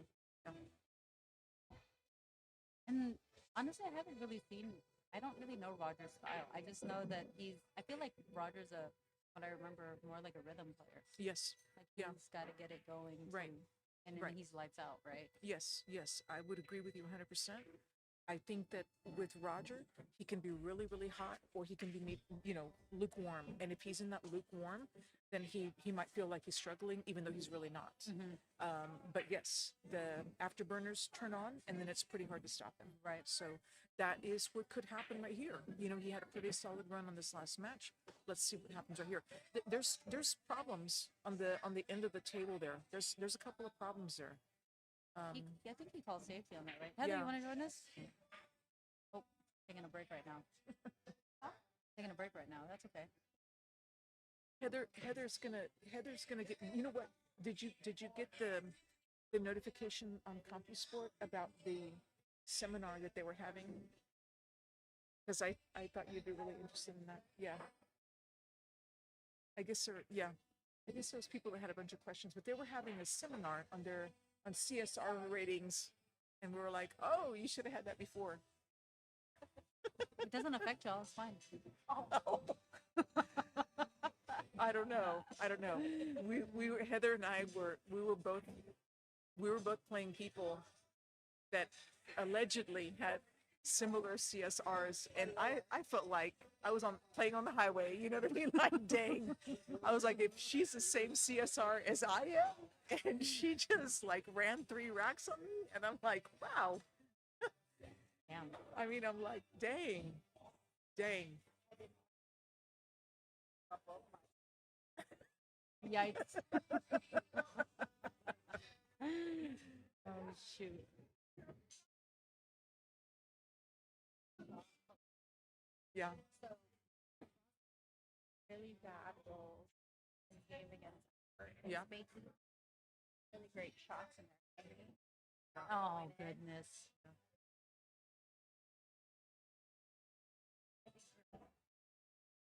And honestly, I haven't really seen. I don't really know Roger's style. I just know that I feel like Roger's what I remember, more like a rhythm player. Yes. Like Yeah. he's got to get it going. Right. And then Right. he's lights out, right? Yes, yes, I would agree with you 100%. I think that with Roger, he can be really, really hot, or he can be, lukewarm. And if he's in that lukewarm, then he might feel like he's struggling, even though he's really not. But yes, the afterburners turn on, and then it's pretty hard to stop him. Right. So that is what could happen right here. He had a pretty solid run on this last match. Let's see what happens right here. There's problems on the end of the table there. There's a couple of problems there. I think he called safety on that, right? Heather, Yeah. you want to join us? Oh, taking a break right now. Taking a break right now. That's okay. Heather's gonna get. You know what? Did you get the notification on CompuSport about the seminar that they were having? Because I thought you'd be really interested in that. Yeah. I guess those people that had a bunch of questions, but they were having a seminar on CSR ratings, and we were like, oh, you should have had that before. It doesn't affect y'all. It's fine. Oh. I don't know. Heather and I we were both playing people that allegedly had similar CSRs, and I felt like I was playing on the highway. You know what I mean? Like, dang. I was like, if she's the same CSR as I am, and she just like ran 3 racks on me, and I'm like, wow. Damn. I mean, I'm like, dang. Yikes. Oh, shoot. Yeah. So really bad rolls in the game against Tavern. And Yeah. he's made some really great shots in there. Oh, goodness.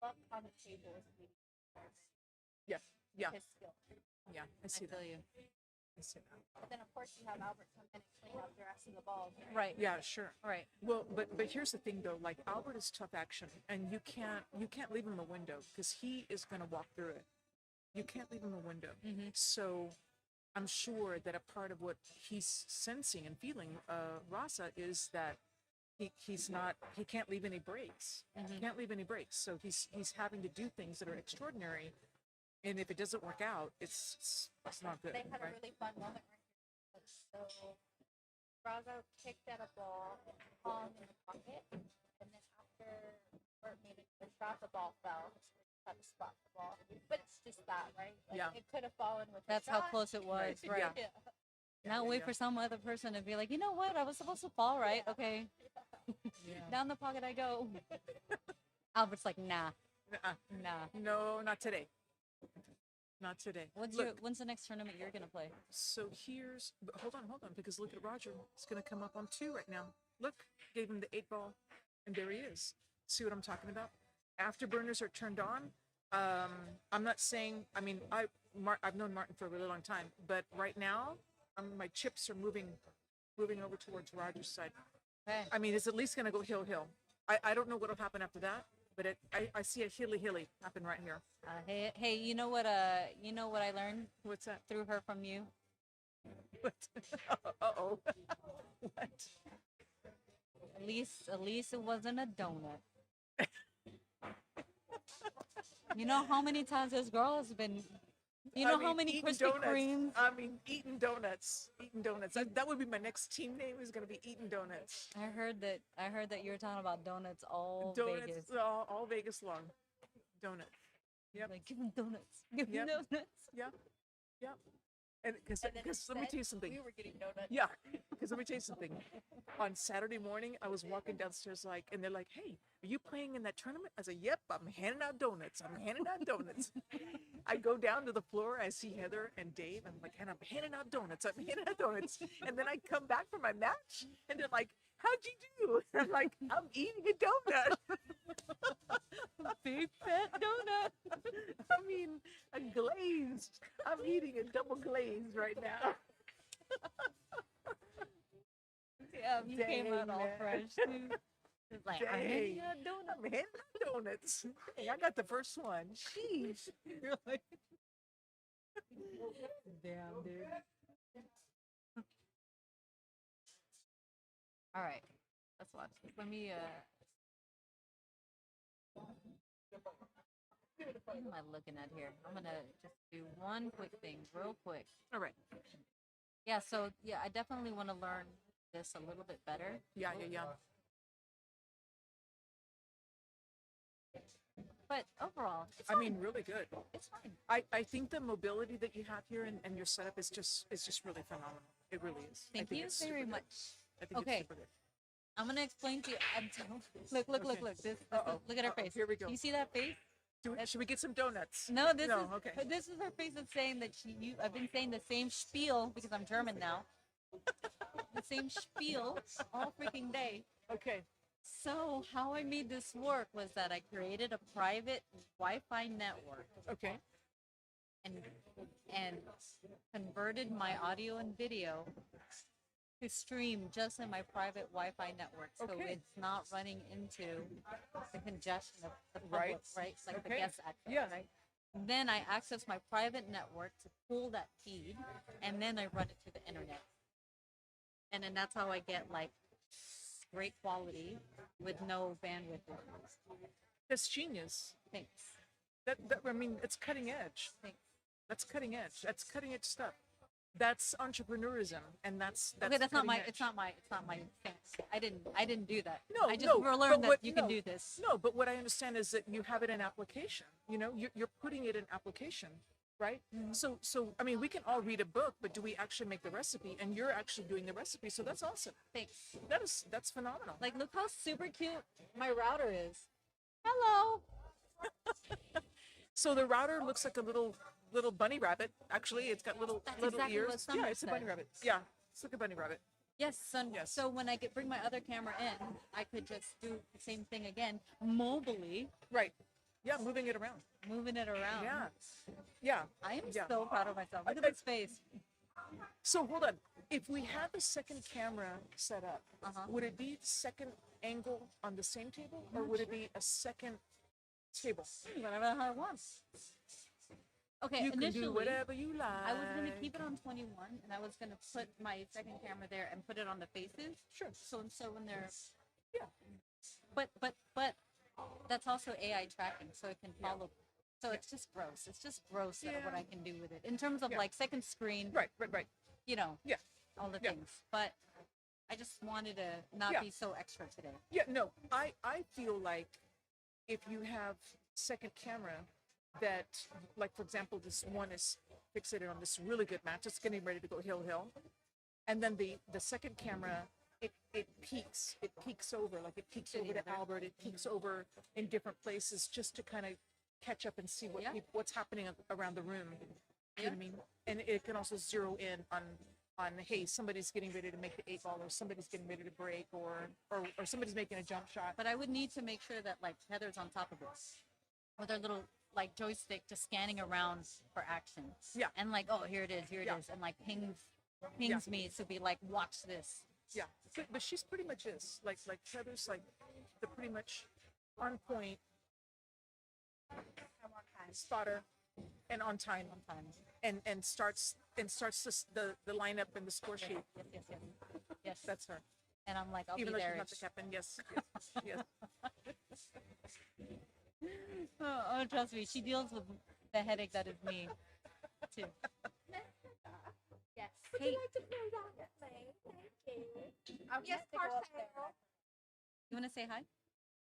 Luck on the table is really Yeah. his skill. Yeah. I I see feel that. you. I see that. But then of course you have Albert come in and clean up the rest of the balls. Right. Yeah, sure. Right. Well, but here's the thing though, like Albert is tough action, and you can't leave him a window because he is gonna walk through it. You can't leave him a window. So I'm sure that a part of what he's sensing and feeling, Rasa, is that he can't leave any breaks. He can't leave any breaks. So he's having to do things that are extraordinary, and if it doesn't work out, it's not good. They had a Right? really fun moment right here. So Brazo kicked at a ball, palm in the pocket, and then after Bert made a shot, the ball fell. So he had to spot the ball. But it's just that, right? Like, Yeah. It could have fallen with That's the how shot. close it was. Right. Right. Yeah. Now wait for some other person to be like, you know what? I was supposed to fall, right? Okay. Yeah. Down the pocket I go. Albert's like, nah, Uh-uh. nah. No, not today. Not today. Look, When's the next tournament you're gonna play? so but hold on, because look at Roger. It's going to come up on 2 right now. Look, gave him the 8 ball, and there he is. See what I'm talking about? Afterburners are turned on. I'm not saying, I mean, I've known Martin for a really long time, but right now, my chips are moving over towards Roger's side. Okay. I mean, it's at least going to go hill. I don't know what will happen after that, but I see a hilly happen right here. Hey, you know what I learned What's that? through her from you? What? Uh-oh. What? At least it wasn't a donut. You know how many times this girl has been. You know I how mean, many eating Krispy donuts. Kremes. I mean, eating donuts. That would be my next team name. Is going to be Eating Donuts. I heard that you were talking about donuts all Donuts, Vegas. all Vegas long. Donut. Yep. Like, give them donuts. Give Yep. them donuts. Yep. And because let me tell you something. We were getting donuts. Yeah, because let me tell you something. On Saturday morning, I was walking downstairs and they're like, "Hey, are you playing in that tournament?" I said, "Yep, I'm handing out donuts. I'm handing out donuts." I go down to the floor, I see Heather and Dave, and I'm like, "And I'm handing out donuts. I'm handing out donuts." And then I come back from my match, and they're like, "How'd you do?" And I'm like, "I'm eating a donut." Big fat donut. I mean, a glazed. I'm eating a double glazed right now. Yeah, you came out Dang, all man. fresh too. It's like, I'm handing Dang. out donuts. I'm handing out donuts. Hey, I got the first one. Sheesh. You're like, Damn, dude. All right, let's watch this. Let me. What am I looking at here? I'm gonna just do one quick thing, real quick. all right. Yeah. So yeah, I definitely want to learn this a little bit better. Yeah. But overall, it's I fine. mean, really good. It's fine. I think the mobility that you have here and your setup is just really phenomenal. It really is. I Thank think you it's very super good. much. I think Okay. it's super good. I'm gonna explain to you. Look, Okay. look at her face. Here we go. You see that face? Should we get some donuts? No, this No, is okay. this is her face that's saying that I've been saying the same spiel because I'm German now. The same spiel all freaking day. Okay. So how I made this work was that I created a private Wi-Fi network Okay. and converted my audio and video to stream just in my private Wi-Fi network, so Okay. it's not running into the congestion of the public, Right. right? Like the Okay. guest access, Yeah. right? Then I access my private network to pull that feed, and then I run it to the internet. And then that's how I get like great quality with no bandwidth issues. That's genius. Thanks. That I mean, it's cutting edge. Thanks. That's cutting edge. That's cutting edge stuff. That's entrepreneurism, and that's Okay, that's not cutting my. edge. It's not my fancy. I didn't do that. No, I just no, learned but that what- you no, can do this. No, but what I understand is that you have it in application. You know, you're putting it in application, right? Mm-hmm. So I mean, we can all read a book, but do we actually make the recipe? And you're actually doing the recipe, so that's awesome. Thanks. That's phenomenal. Like, look how super cute my router is. Hello. So the router looks like a little bunny rabbit. Actually, it's got little That's little exactly ears. what Summer Yeah, it's a bunny said. rabbit. Yeah, it's like a bunny rabbit. Yes, son. Yes. So when I bring my other camera in, I could just do the same thing again, mobily, Right. Yeah, moving it around. moving it around. Yeah. Yeah. I am Yeah. so proud of myself. Look at I- this face. So hold on. If we had the second camera set up, would it be the second angle on the same table, or would it be a second table? Whatever the hell I want. Okay, You can initially, do whatever you like. I was gonna keep it on 21, and I was gonna put my second camera there and put it on the faces. Sure. So when they're, Yeah. but that's also AI tracking, so it can follow. So it's just gross. It's just gross what Yeah. I can do with it in terms of Yeah. like second screen. Right. You know. Yeah. All the Yeah. things, but I just wanted to not Yeah. be so extra today. Yeah. No, I feel like if you have second camera that, like for example, this one is fixated on this really good match. It's getting ready to go hill, and then the second camera. It peeks over, like it peeks To the over to other. Albert, it peeks over in different places just to kind of catch up and see Yeah. what's happening around the room. You know what I Yeah. mean? And it can also zero in on hey, somebody's getting ready to make the 8 ball, or somebody's getting ready to break, or somebody's making a jump shot. But I would need to make sure that like Heather's on top of this with her little like joystick just scanning around for action. Yeah. And like, oh, here it is, Yeah. and like pings me to be like, watch this. Yeah, but she's pretty much is like Heather's like the pretty much on point spotter and on time and starts the lineup and the score sheet. Yes. That's her. And I'm like, I'll Even be though there. she's not the captain. Yes. Oh, trust me, she deals with the headache that is me, too. Yes. Hey, Yes, Marcel. you want to say hi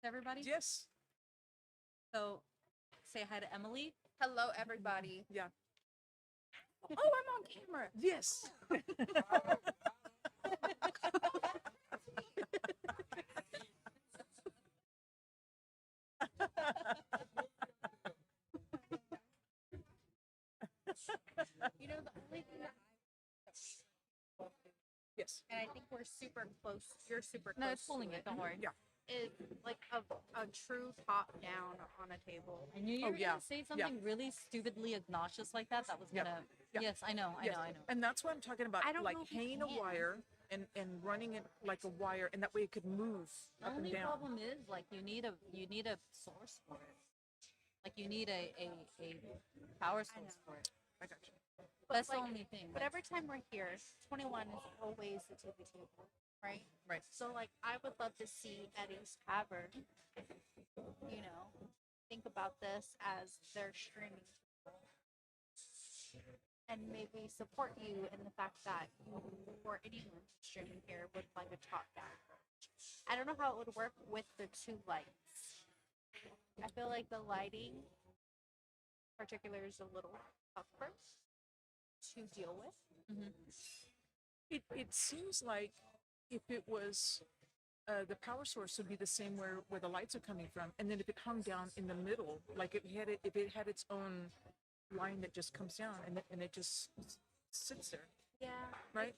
to everybody? Yes. So, say hi to Emily. Hello, everybody. Yeah. Oh, I'm on camera. Yes. You know, the only thing that Yes. and I think we're super close. You're super close. No, it's pulling to it. Don't worry. Yeah. Is like a true top down on a table. I knew you Oh, were yeah. gonna say something really stupidly obnoxious like that. That was Yeah. gonna. Yeah. Yes, I know. I Yes. know. I know. And that's what I'm talking about. I don't like know if you hanging a can. wire and running it like a wire, and that way it could move The up and only down. problem is like you need a source for it. Like you need a power source for it. I got you. That's like, the only thing. But every time we're here, 21 is always the tippy table, right? Right. So like I would love to see Eddie's Tavern, you know, think about this as their streaming tool. And maybe support you in the fact that you or anyone streaming here would like a top down. I don't know how it would work with the two lights. I feel like the lighting particular is a little tougher to deal with. It seems like if it was the power source would be the same where the lights are coming from, and then if it hung down in the middle, like if it had its own line that just comes down and it just sits there, Yeah. right?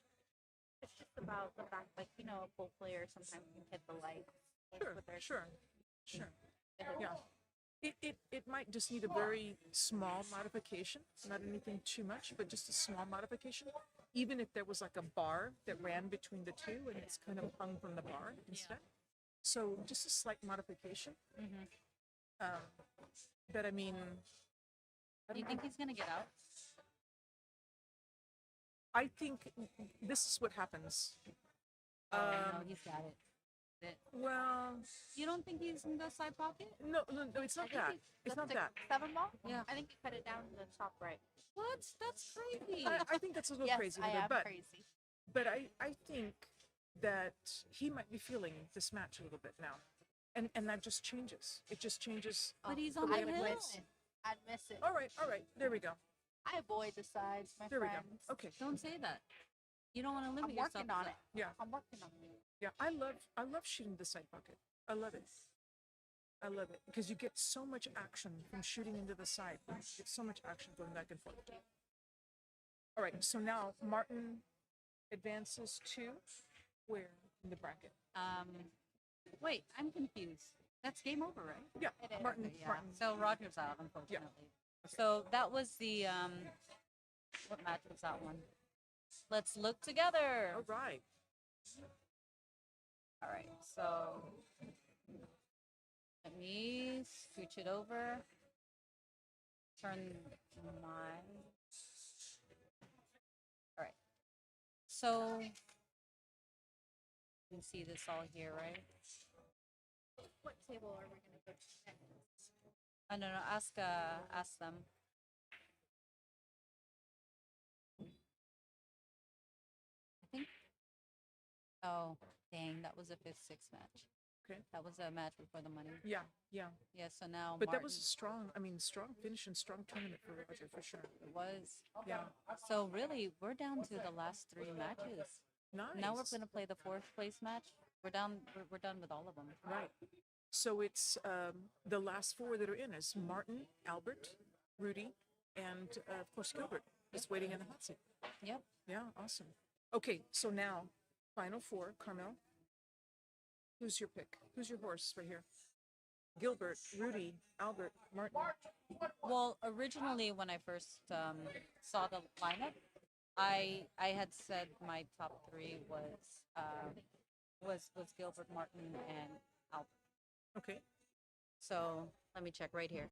It's just about the fact, like, you know, a pool player sometimes can hit the lights Sure, with their sure. Yeah. It might just need a very small modification, not anything too much, but just a small modification. Even if there was like a bar that ran between the two and it's kind of hung from the bar instead. So just a slight modification. But I mean, Do you think he's gonna get out? I think this is what happens. Oh no, he's got it. Well, You don't think he's in the side pocket? no, it's not that. It's not that. 7 ball? Yeah. I think you cut it down to the top right. What? That's crazy. I think that's a little Yes, crazy, I Heather, am but crazy. but I think that he might be feeling this match a little bit now, and that just changes. It just changes. But he's the on way the it hill. plays. I'd miss it. All right, there we go. I avoid the sides, my There we friends. go. Okay, Don't say that. You don't want to limit I'm yourself. working to on that. it. yeah, I'm working on it. yeah. I love shooting the side pocket. I love it. I love it because you get so much action from shooting into the side. You get so much action going back and forth. All right, so now Martin advances to where in the bracket? Wait, I'm confused. That's game over, right? Yeah, It is. Martin. Yeah. Martin. So Roger's out, unfortunately. So that was the what match was that one? Let's look together. All right. All right. So let me scooch it over. Turn my. All right. So you can see this all here, right? What table are we going to go to next? No, ask them. I think. Oh, dang! That was a 5th-6 match. Okay. That was a match before the money. Yeah. Yeah. So now. But that was Martin- a strong finish and strong tournament for Roger for sure. It was. Yeah. So really, we're down to the last 3 matches. Nice. Now we're gonna play the 4th place match. We're down. We're done with all of them. Right. So it's the last 4 that are in is Martin, Albert, Rudy, and of course Gilbert is waiting in the hot seat. Yep. Yeah, awesome. Okay, so now final 4, Carmel. Who's your pick? Who's your horse right here? Gilbert, Rudy, Albert, Martin. Well, originally when I first saw the lineup, I had said my top 3 was Gilbert, Martin, and Albert. Okay. So let me check right here.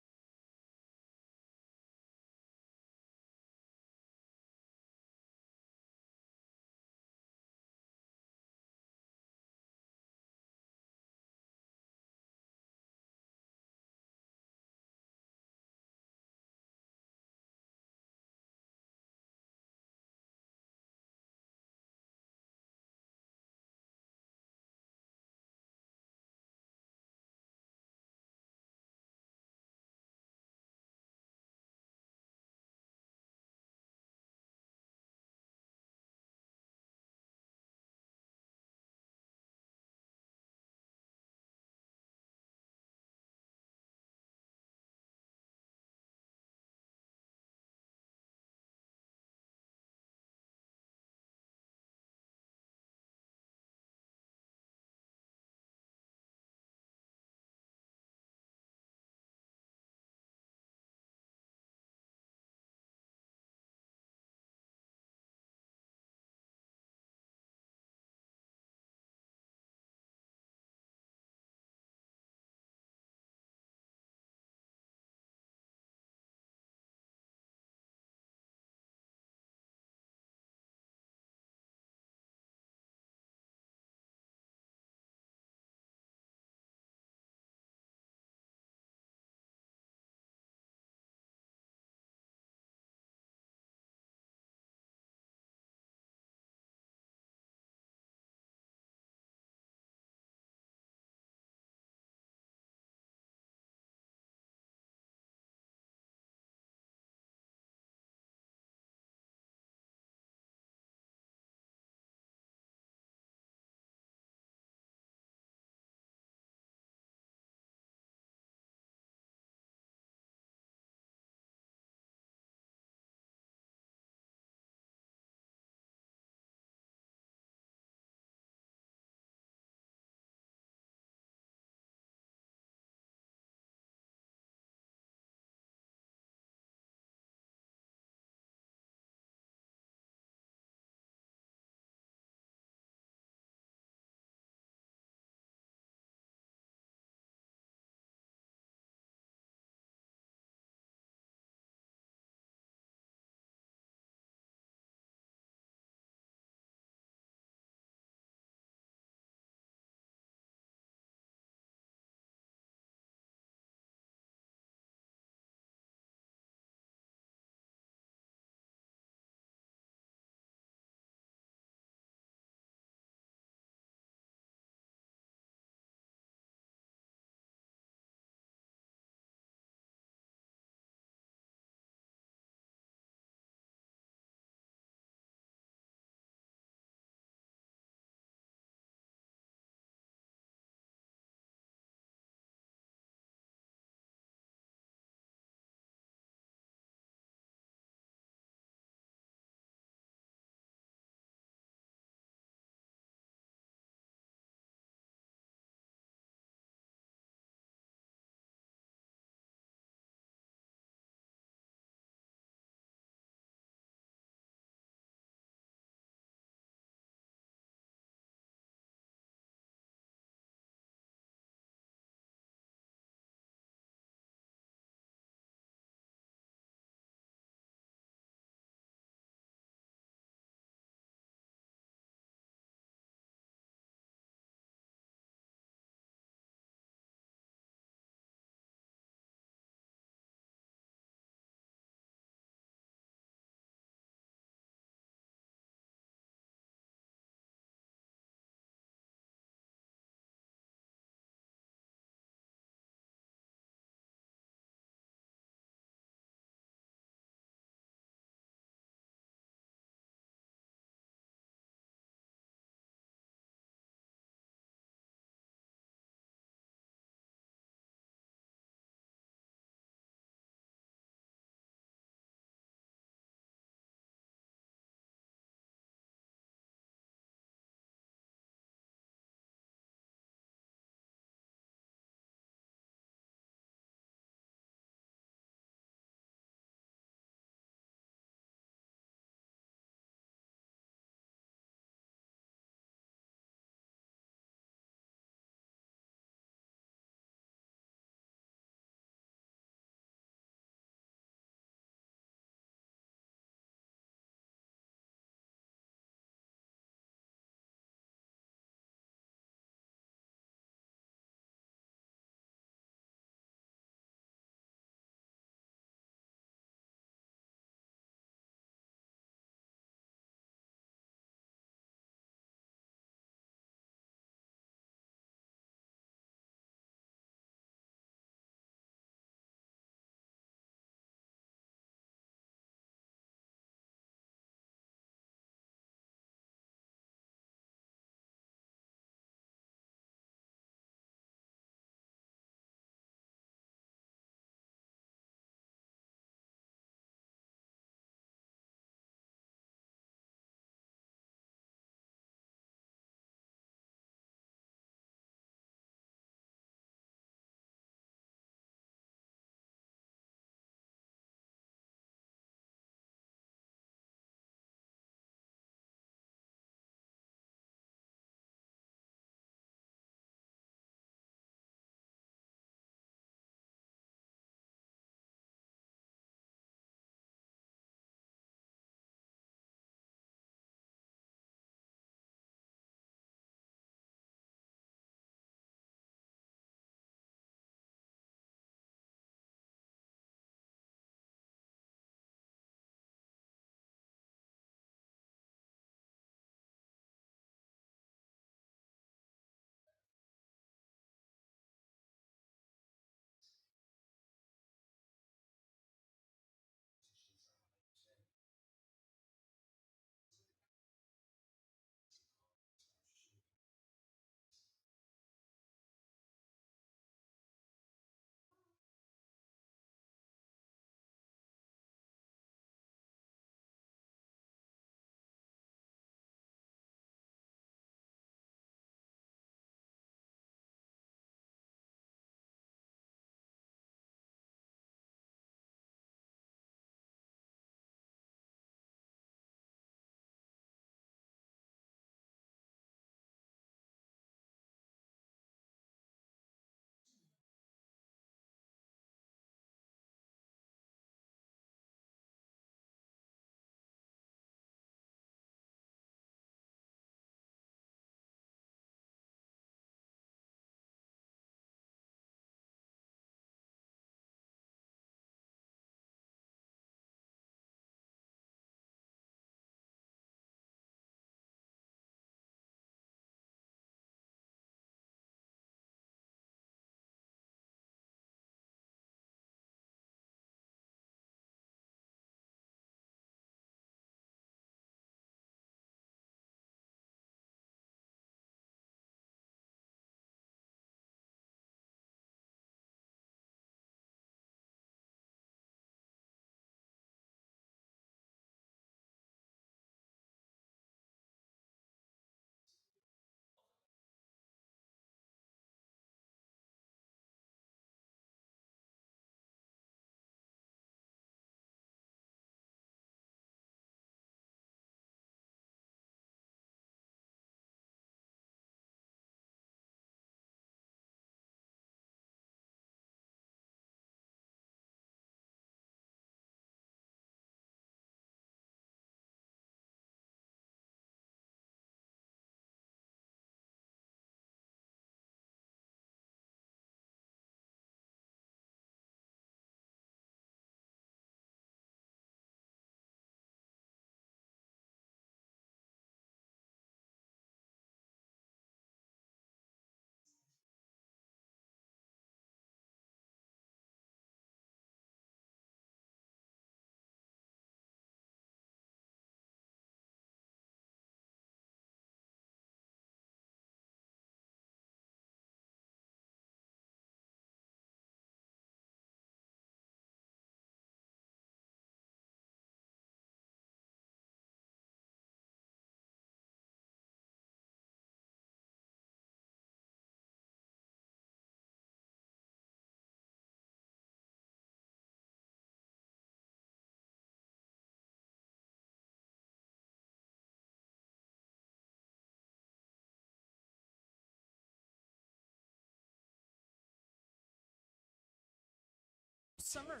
Summer.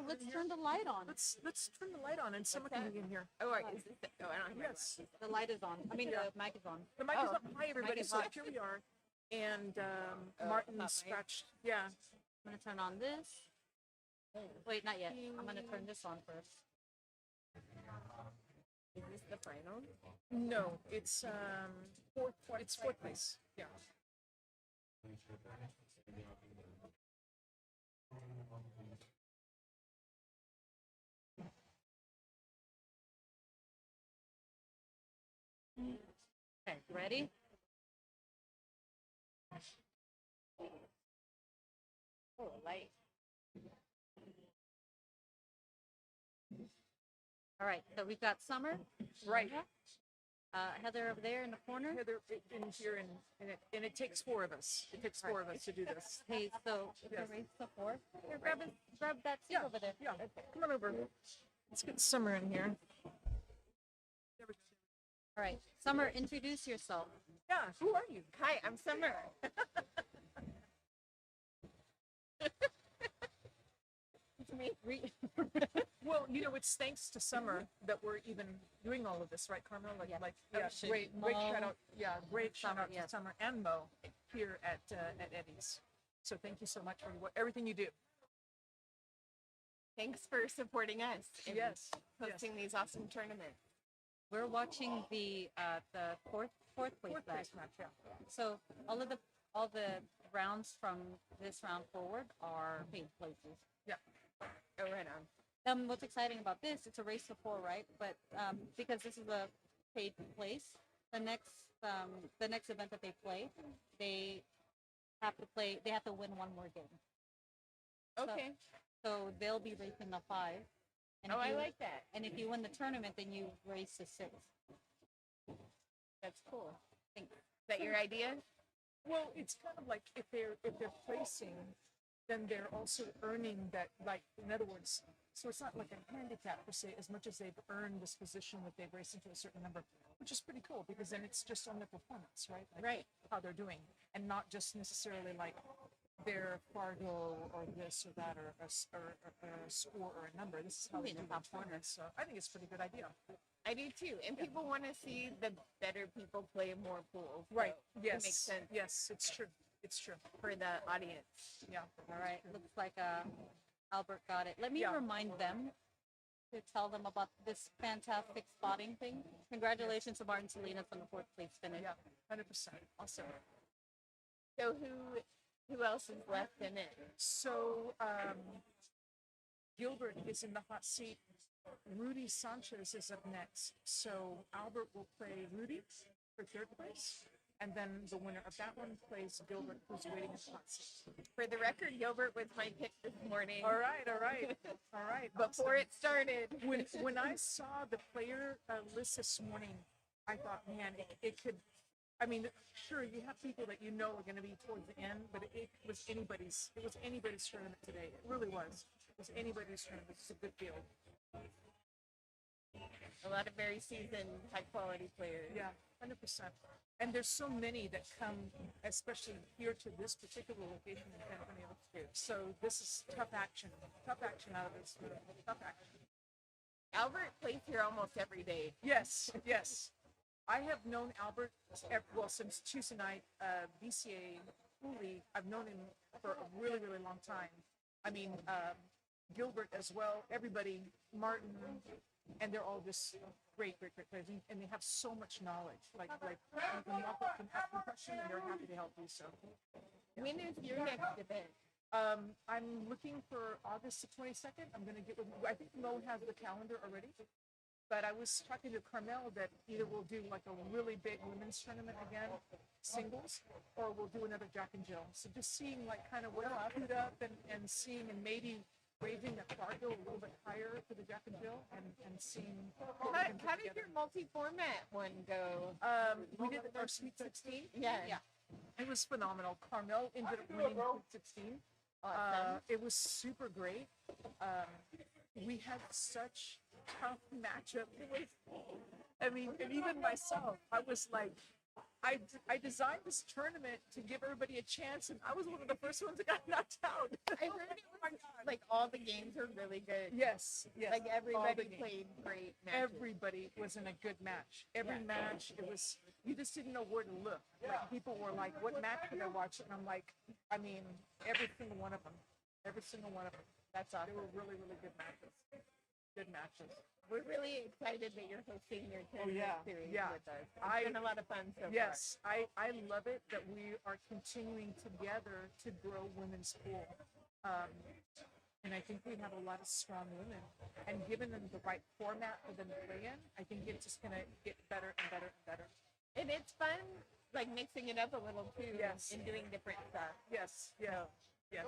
Let's turn the light on. Let's turn the light on and Summer can be in here. Oh, right. Is this I don't hear. Yes. The light is on. I mean, the mic is on. The mic is on. Hi, Mic everybody. is So on. here we are. And Martin not scratched. Yeah. I'm gonna turn on this. Wait, not yet. I'm gonna turn this on first. Is this the final? No, it's fourth place. Yeah. Okay, ready? Oh, light. All right, so we've got Summer, Right. Heather over there in the corner. Heather in here, and it takes four of us. It takes four of us to do this. Okay, so Yes. erase the four. Here, grab that seat over there. Yeah. Come on over. Let's get Summer in here. All right, Summer, introduce yourself. Yeah. Who are you? Hi, I'm Summer. It's me. Well, it's thanks to Summer that we're even doing all of this, right, Carmel? Yeah. Yeah, great Mo, shout out. Yeah, great shout Summer, out to yes. Summer and Mo here at Eddie's. So thank you so much for everything you do. Thanks for supporting us and Yes. hosting these awesome tournaments. We're watching the fourth place Fourth match. place match, yeah. So all the rounds from this round forward are paid places. Oh, right on. What's exciting about this? It's a race to four, right? But because this is a paid place, the next event that they play, they have to win one more game. Okay. So they'll be racing the 5. And Oh, if I you- like that. And if you win the tournament, then you race to 6. That's cool. Think- Is that your idea? Well, it's kind of like if they're placing, then they're also earning that. Like, in other words, so it's not like a handicap per se, as much as they've earned this position that they've raced into a certain number, which is pretty cool because then it's just on their performance, right? Like Right. how they're doing, and not just necessarily like their Fargo or this or that or a score or a number. This is how they do their performance. So I think it's a pretty good idea. I do too. And people want to see the better people play more pools. So Right. It Yes. makes sense Yes, it's true. It's true. for the audience. Yeah. All right. Looks like Albert got it. Let me Yeah. remind them to tell them about this fantastic spotting thing. Congratulations to Martin Salinas on the 4th place finish. Yeah. 100%. Awesome. So who else is left in it? So Gilbert is in the hot seat. Rudy Sanchez is up next. So Albert will play Rudy for 3rd place. And then the winner of that one plays Gilbert, who's waiting in the hot seat. For the record, Gilbert was my pick this morning. All right, all right, all right. Before it started. When I saw the player list this morning, I thought, man, it could. I mean, sure, you have people that you know are going to be towards the end, but it was anybody's. It was anybody's tournament today. It really was. It was anybody's tournament. It's a good field. A lot of very seasoned, high-quality players. Yeah, 100%. And there's so many that come, especially here to this particular location in San Antonio. So this is tough action. Tough action out of this. Tough action. Albert plays here almost every day. Yes, yes. I have known Albert, well, since Tuesday night, BCA Rules. I've known him for a really, really long time. I mean, Gilbert as well, everybody, Martin, and they're all just great players, and they have so much knowledge. Like you can walk up and ask them a question, and they're happy to help you. So, When is your next event? I'm looking for August the 22nd. I'm gonna get with. I think Mo has the calendar already. But I was talking to Carmel that either we'll do like a really big women's tournament again, singles, or we'll do another Jack and Jill. So just seeing like kind of what I put up and seeing and maybe raising the Fargo a little bit higher for the Jack and Jill and seeing. How did your multi-format one go? We did our Sweet 16. Yeah. It was phenomenal. Carmel ended up winning Sweet 16. Awesome. It was super great. We had such tough matchup. I mean, and even myself, I was like, I designed this tournament to give everybody a chance, and I was one of the first ones that got knocked out. I heard it was like all the games were really good. Yes, yes. Like all the everybody games. played great matches. Everybody was in a good match. Every match, it was, you just didn't know where to look. Like people were like, what match should I watch? And I'm like, I mean, every single one of them. Every single one of them. That's awesome. They were really, really good matches. Good matches. We're really excited that you're hosting your tournament series with us. It's been a lot of fun so far. Yes, I love it that we are continuing together to grow women's pool. And I think we have a lot of strong women. And given them the right format for them to play in, I think it's just going to get better and better and better. And it's fun, like mixing it up a little too. Yes. And doing different stuff. Yes, yeah, yes,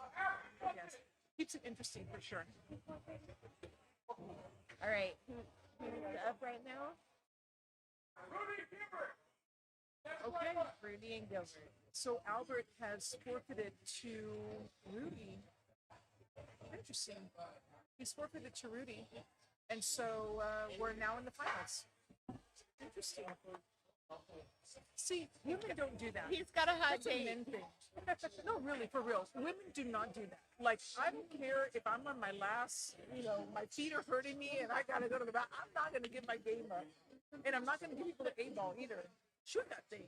yes. Keeps it interesting for sure. All right, who's up right now? Okay. Rudy and Gilbert. So Albert has forfeited to Rudy. Interesting. He's forfeited to Rudy. And so we're now in the finals. Interesting. See, women don't do that. He's got a hot That's a date. men thing. No, really, for real. Women do not do that. Like, I don't care if I'm on my last, my feet are hurting me and I gotta go to the bathroom. I'm not gonna give my game up. And I'm not gonna give people the A ball either. Shoot that thing.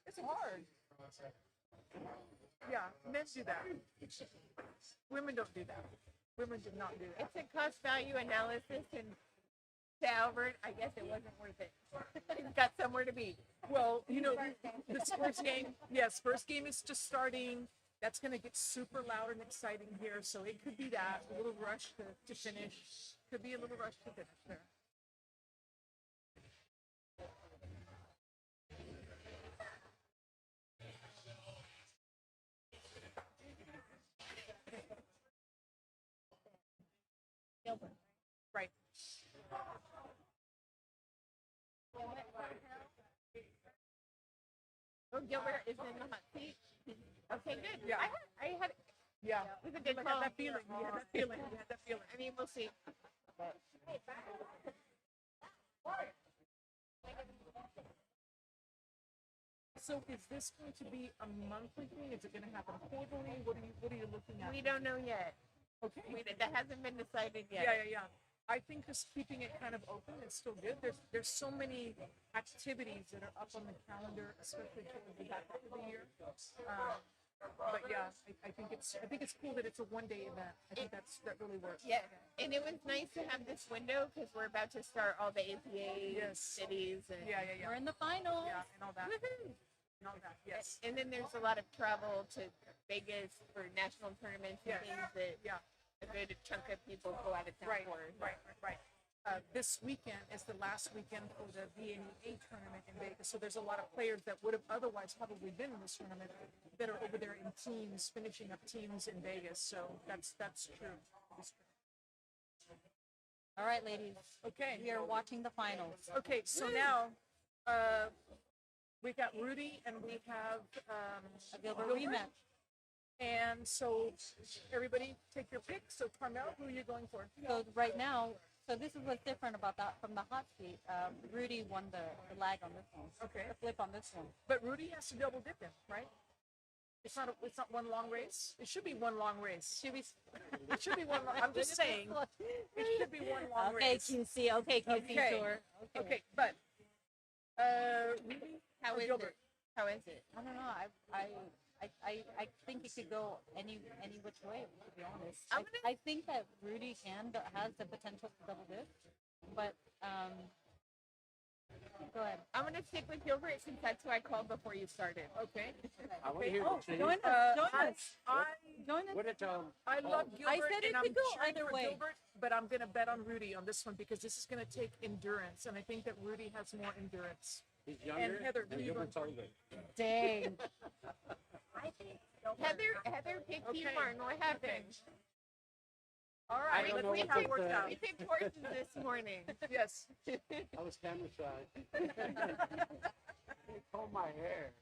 It's hard. Yeah, men do that. Women don't do that. Women do not do that. It's a cost value analysis, and to Albert, I guess it wasn't worth it. He's got somewhere to be. Well, this first game, yes, first game is just starting. That's going to get super loud and exciting here. So it could be that, a little rush to finish. Could be a little rush to finish there. Gilbert. Right. Oh, Gilbert is in the hot seat. Okay, good. Yeah. I had Yeah. it was a good We call. had that feeling. We had that feeling. We had that feeling. I mean, we'll see. So is this going to be a monthly thing? Is it going to happen quarterly? What are you looking at? We don't know yet. Okay. That hasn't been decided yet. Yeah. I think just keeping it kind of open is still good. There's so many activities that are up on the calendar, especially towards the back end of the year. But yeah, I think it's cool that it's a one-day event. I think that really works. Yeah, and it was nice to have this window because we're about to start all the APA cities. And Yeah. We're in the finals. Yeah, and all that. Woohoo! And all that. Yes. And then there's a lot of travel to Vegas for national tournaments and Yes. things that Yeah. a good chunk of people go out of town Right. for. Right. This weekend is the last weekend for the BCA tournament in Vegas. So there's a lot of players that would have otherwise probably been in this tournament that are over there in teams, finishing up teams in Vegas. So that's true. That's true. All right, ladies. Okay. We are watching the finals. Okay. So now we got Rudy and we have A Gilbert Gilbert. rematch. And so everybody take your pick. So Carmel, who are you going for? So right now, this is what's different about that from the hot seat. Rudy won the lag on this one. Okay. The flip on this one. But Rudy has to double dip him, right? It's not one long race. It should be one long race. Should we? It should be one. I'm just saying. It should be one long Okay, race. QC. Okay, QC Okay. tour. Okay, but Rudy How or is Gilbert? it? How is it? I don't know. I think it could go any which way. To be honest, I'm gonna- I think that Rudy has the potential to double dip, but go ahead. I'm gonna stick with Gilbert since that's who I called before you started. Okay. I want to hear the change. Join us. Join I, us. I Join us. What did I love Gilbert, I said it and I'm could go cheering either for way. Gilbert, but I'm gonna bet on Rudy on this one because this is gonna take endurance, and I think that Rudy has more endurance. He's younger, Heather, who and you Gilbert's going older. Dang. Heather picked you, Okay. Martin. What happened? All I right, don't let's know see what how it this, works out. We picked horses this morning. Yes. I was camera shy. They pulled my hair.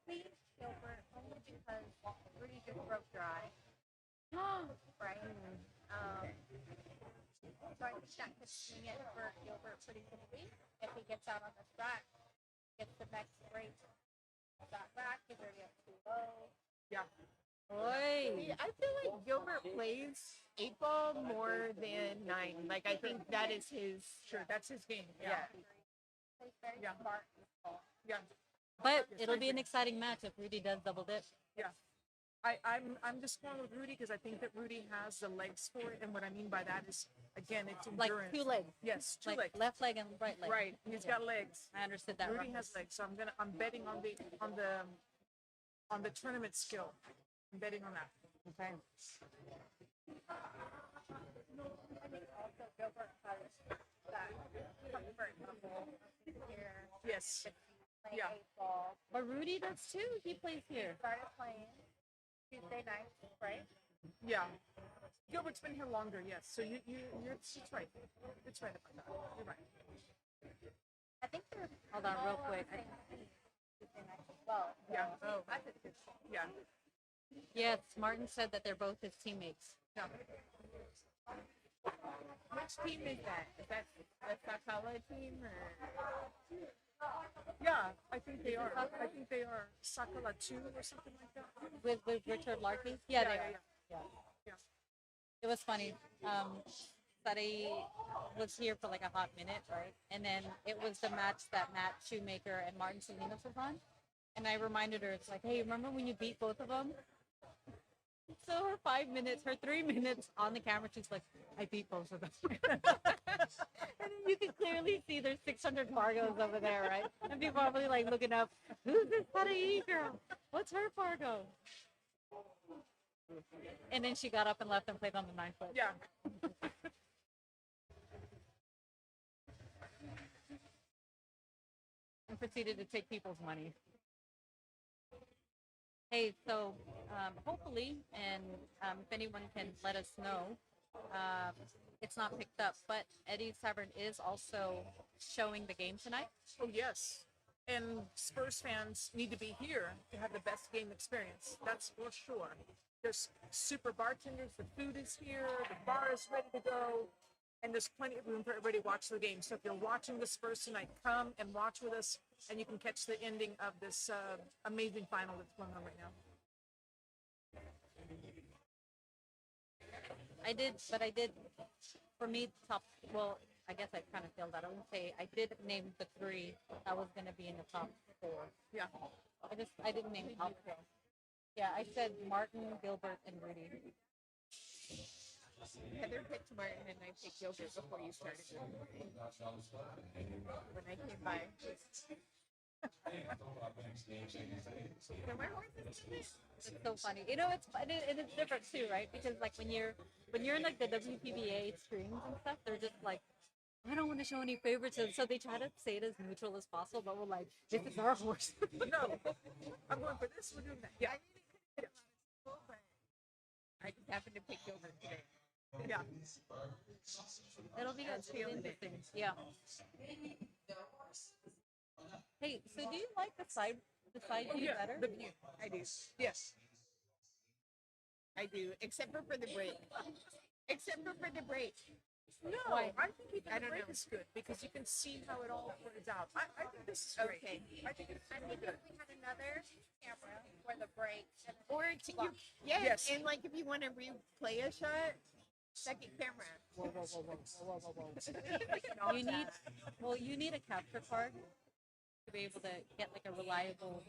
Please, Gilbert, only because Rudy just broke dry. Right? So I think that could swing it for Gilbert pretty quickly if he gets out on the track, gets the next break shot back, he's already up too low. Yeah. Oi. I feel like Gilbert plays 8 ball more than 9. Like I think that is his. Sure, that's his game. Yeah. Plays very Yeah. smart. Yeah. But it'll be an exciting match if Rudy does double dip. Yeah. I'm just going with Rudy because I think that Rudy has the legs for it, and what I mean by that is, again, it's Like endurance. 2 legs. Yes, two Like legs. left leg and right leg. Right, he's got legs. I understood that. Rudy reference. has legs, so I'm betting on the tournament skill. I'm betting on that. Okay. I think also Gilbert has that comfort level here. Yes. Playing Yeah. 8 ball. But Rudy does too. He plays here. Started playing Tuesday night, right? Yeah. Gilbert's been here longer, yes. So you're it's right. It's right about that. You're right. I think they're Hold on, real quick. Tuesday night as well. Yeah. Oh, that's a good call. Yeah. Yes, Martin said that they're both his teammates. Yeah. Which team is that? Is that the Sakala team or? Yeah, I think they are. I think they are Sakala 2 or something like that. With Richard Larkey? Yeah, Yeah, they yeah, are. yeah. Yeah. It was funny. Sari was here for like a hot minute, right? And then it was the match that Matt Shoemaker and Martin Salinas was on. And I reminded her, it's like, hey, remember when you beat both of them? So her 5 minutes, her 3 minutes on the camera, she's like, I beat both of them. And then you can clearly see there's 600 Fargos over there, right? And people are probably like looking up, who's this Sari girl? What's her Fargo? And then she got up and left and played on the 9 foot. Yeah. And proceeded to take people's money. Hey, so hopefully, and if anyone can let us know, it's not picked up, but Eddie's Tavern is also showing the game tonight. Oh, yes. And Spurs fans need to be here to have the best game experience. That's for sure. There's super bartenders, the food is here, the bar is ready to go, and there's plenty of room for everybody to watch the game. So if you're watching the Spurs tonight, come and watch with us, and you can catch the ending of this amazing final that's going on right now. I did, for me, well, I guess I kind of failed that. I wouldn't say, I did name the 3 that was going to be in the top 4. Yeah. I didn't name top 4. Yeah, I said Martin, Gilbert, and Rudy. Heather picked Martin and I picked Gilbert before you started. When I came by. So my horse is in this. It's so funny. You know, it's different too, right? Because like when you're in like the WPBA streams and stuff, they're just like, I don't want to show any favorites, so they try to say it as neutral as possible. But we're like, this is our horse. No, I'm going for this. We're doing that. Yeah. I just happened to pick Gilbert today. Yeah. It'll be good. Interesting. Yeah. Hey, so do you like the side view better? The view. I do. Yes. I do. Except for the break. Except for the break. No, Why? I think even I the don't break know. is good because you can see how it all plays out. I think this is great. Okay. I think it's I really think good. if we had another camera for the break, or Yes. and like if you want to replay a shot, second camera. Whoa. You need a capture card to be able to get like a reliable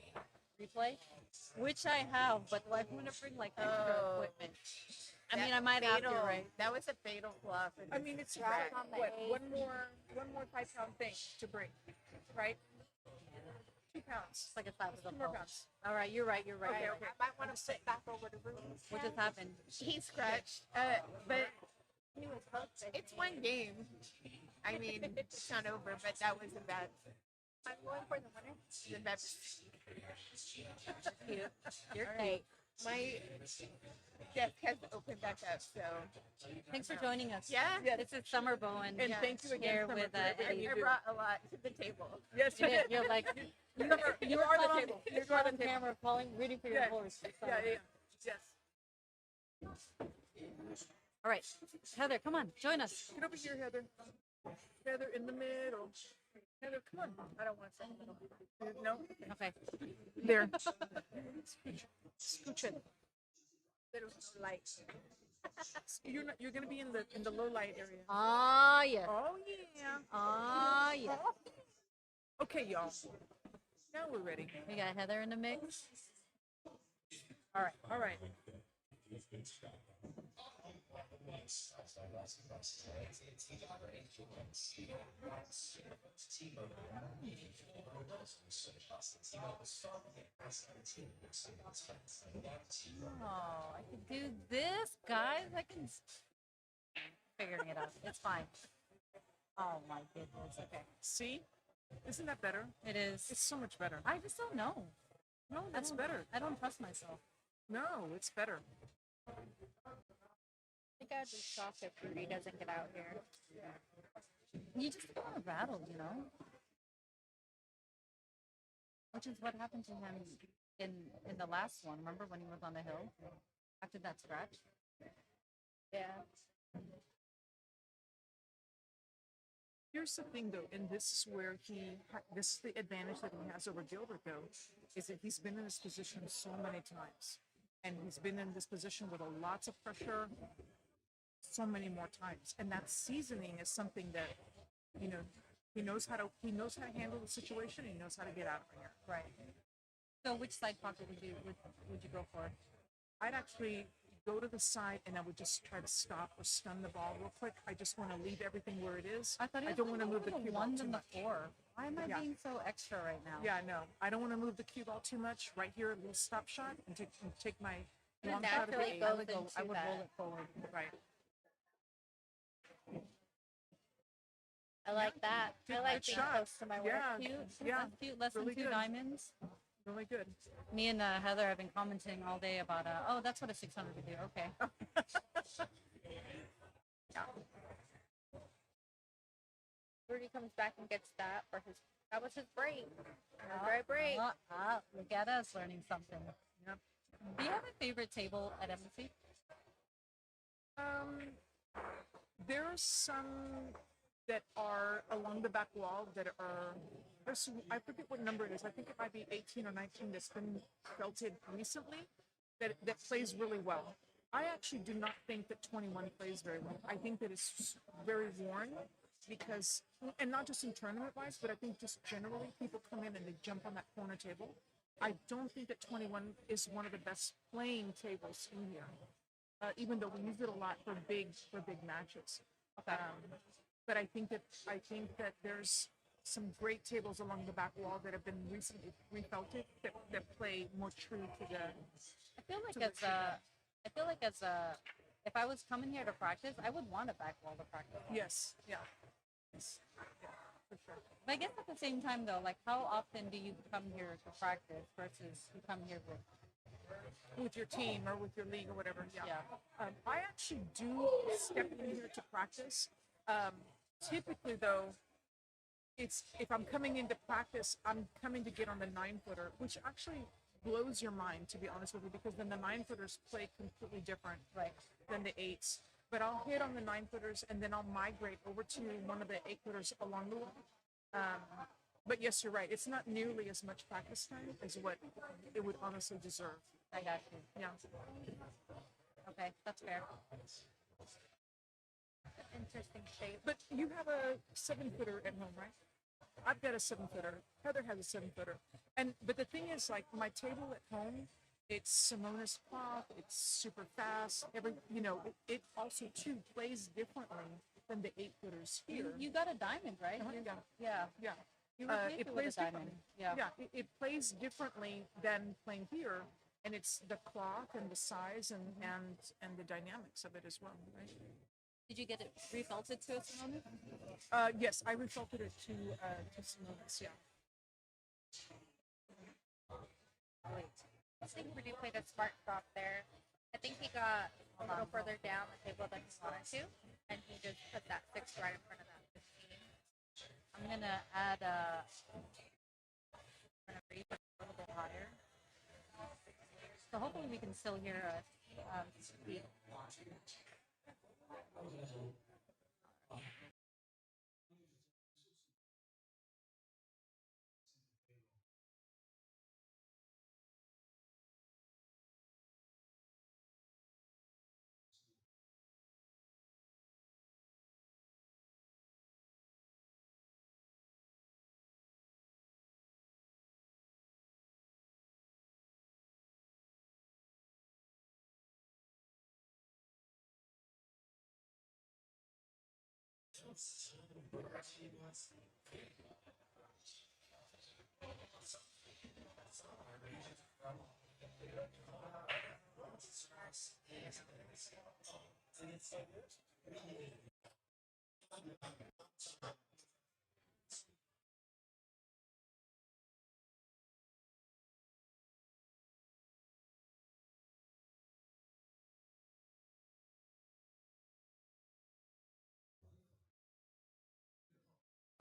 replay, which I have, but do I want to bring like extra Oh. equipment? I mean, I might have to, right? That was a fatal flaw for I this mean, it's track. what one more 5-pound thing to break, right? 2 pounds. It's like a size of 2 a more phone. pounds. All right, you're right. Okay. I might want to sit back over the room. What just happened? He scratched, but he was close. It's one game. I mean, it's not over, but that was a bad. I'm going for the winner. The best. Cute. You're All cute. right. My desk has opened back up, so Thanks for joining us. yeah. This is Summer Bowen. And thank you again here Summer, with for everything Eddie. you I do. brought a lot to the table. Yes, You did. You're like, you you are caught the on- table. You're You caught are on the table. camera calling, rooting for your Yeah. horse. So- Yeah. Yes. All right, Heather, come on, join us. Get over here, Heather. Heather in the middle. Heather, come on. I don't want to say middle. No? Okay. There. Scooch it. There's no light. You're gonna be in the low light area. Ah, yeah. Oh yeah. Ah, yeah. Okay, y'all. Now we're ready. We got Heather in the mix. All right. All right. Oh, I can do this, guys. I can figuring it out. It's fine. Oh my goodness. Okay. See? Isn't that better? It is. It's so much better. I just don't know. No, that's better. I don't trust myself. No, it's better. I think I'd be shocked if Rudy doesn't get out here. You just want to rattle, you know? Which is what happened to him in the last one. Remember when he was on the hill after that scratch? Yeah. Here's the thing, though, and this is where this is the advantage that he has over Gilbert, though, is that he's been in this position so many times, and he's been in this position with lots of pressure so many more times, and that seasoning is something that, you know, he knows how to handle the situation. He knows how to get out of here. Right. So which side pocket would you go for? I'd actually go to the side and I would just try to stop or stun the ball real quick. I just want to leave everything where it is. I thought I don't want to move the cue ball ones too and the much. four. Why am I Yeah. being so extra right now? Yeah, no, I don't want to move the cue ball too much. Right here, a little stop shot and take my long shot of the naturally eight. goes I would into roll that. it forward. Right. I like that. I Good like being shot. close to my work. Yeah, Cute. yeah, That's cute. Less really than two good. diamonds. Really good. Me and Heather have been commenting all day about, oh, that's what a 600 would do. Okay. Rudy comes back and gets that that was his break. Dry break. Look at us learning something. Yep. Do you have a favorite table at Embassy? There are some that are along the back wall that are. I forget what number it is. I think it might be 18 or 19 that's been felted recently that plays really well. I actually do not think that 21 plays very well. I think that it's very worn because, and not just in tournament wise, but I think just generally people come in and they jump on that corner table. I don't think that 21 is one of the best playing tables in here, even though we use it a lot for big matches. But I think that there's some great tables along the back wall that have been recently refelted that play more true to the. I feel like if I was coming here to practice, I would want a back wall to practice. Yes. Yeah. Yes. Yeah. For sure. But I guess at the same time, though, like how often do you come here to practice versus you come here with your team or with your league or whatever? Yeah. Yeah. I actually do step in here to practice. Typically, though, it's if I'm coming into practice, I'm coming to get on the 9-footer, which actually blows your mind, to be honest with you, because then the 9-footers play completely different than the 8s. But I'll hit on the 9-footers and then I'll migrate over to one of the 8-footers along the wall. But yes, you're right. It's not nearly as much practice time as what it would honestly deserve. I got you. Yeah. Okay, that's fair. Interesting shape. But you have a 7-footer at home, right? I've got a 7-footer. Heather has a 7-footer. But the thing is, like, my table at home, it's Simona's cloth. It's super fast. It also too plays differently than the 8-footers here. You got a diamond, right? Yeah. You replaced It it with plays a diamond. differently. Yeah. It plays differently than playing here, and it's the cloth and the size and the dynamics of it as well, right? Did you get it refelted to a Simone? Yes, I refelted it to Simona's. Yeah. Wait. I think Rudy played a smart drop there. I think he got a little further down the table than he wanted to, and he just put that 6 right in front of that 15. I'm gonna add I'm gonna raise it a little bit higher. So hopefully we can still hear the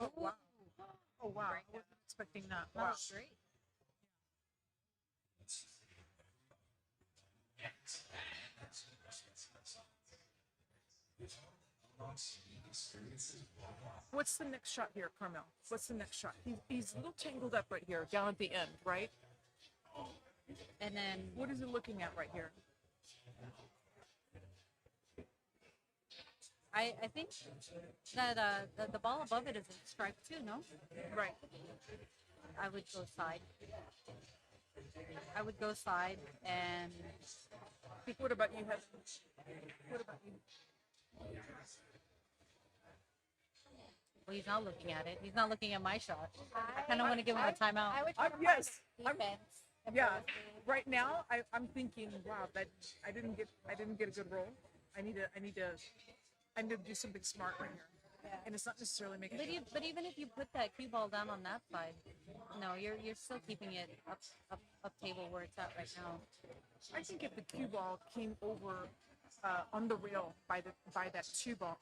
Oh wow! Oh wow! I wasn't expecting that. Wow. Great. What's the next shot here, Carmel? What's the next shot? He's a little tangled up right here, down at the end, right? And then What is he looking at right here? I think that the ball above it is a strike too. No, Right. I would go side. I would go side and What about you, Heather? What about you? well, he's not looking at it. He's not looking at my shot. I kind of want to give him a timeout. I would try to Yes. find defense. if it Yeah. was me. Right now, I'm thinking, wow, that I didn't get a good roll. I need to do something smart right here. Yeah. And it's not necessarily making. But even if you put that cue ball down on that side, no, you're still keeping it up table where it's at right now. I think if the cue ball came over on the rail by that cue ball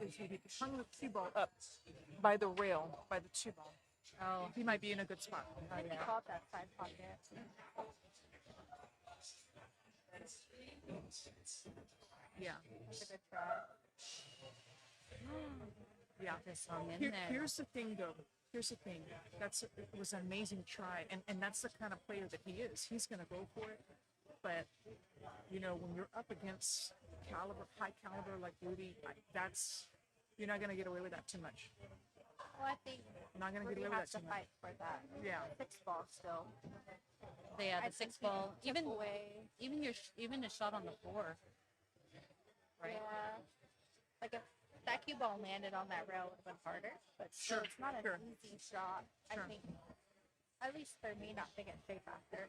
if he hung the cue ball up by the rail by the cue ball, Oh, he might be in a good spot. oh He yeah. caught that side pocket. Yeah, That's a good try. yeah. Just hung in there. Here's the thing, though. Here's the thing. It was an amazing try, and that's the kind of player that he is. He's gonna go for it, but when you're up against high caliber like Rudy, you're not gonna get away with that too much. Well, I think Not gonna get Rudy away with has that to too much. fight for that. Yeah. 6 ball still. They had I the six think he ball. took away. Even a shot on the floor. Right. Yeah. Like if that cue ball landed on that rail, it would have been harder. But still, Sure, it's not an sure. easy shot. Sure. I think, at least for me, not to get shape after.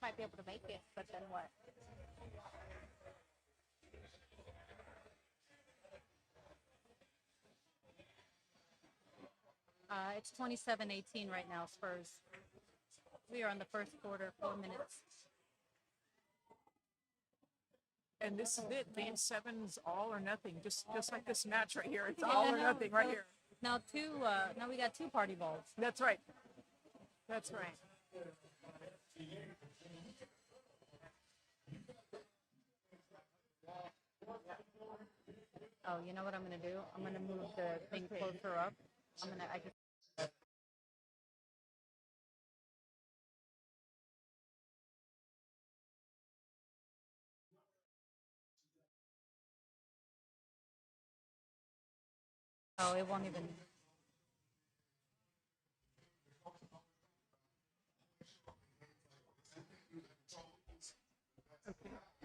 Might be able to make it, but then what? It's 27-18 right now, Spurs. We are on the first quarter, 4 minutes. And this is it. Game 7's all or nothing. Just like this match right here. It's all or nothing right here. Now now we got 2 party balls. That's right. That's right. Oh, you know what I'm gonna do? I'm gonna move the thing closer up. I just Oh, it won't even.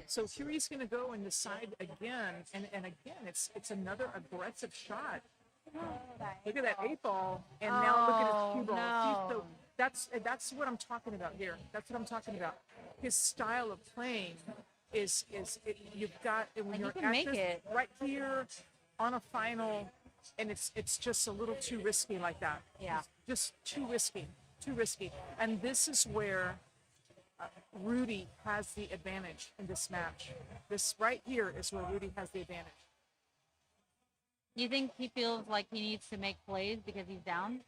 So here he's going to go and decide again, and again, it's another aggressive shot. Look at that 8 ball, and now look at his cue ball. No. So that's what I'm talking about here. That's what I'm talking about. His style of playing you've got when And you're you can at make this, it. right here on a final, and it's just a little too risky like that. Yeah. It's just too risky, and this is where Rudy has the advantage in this match. This right here is where Rudy has the advantage. Do you think he feels like he needs to make plays because he's down?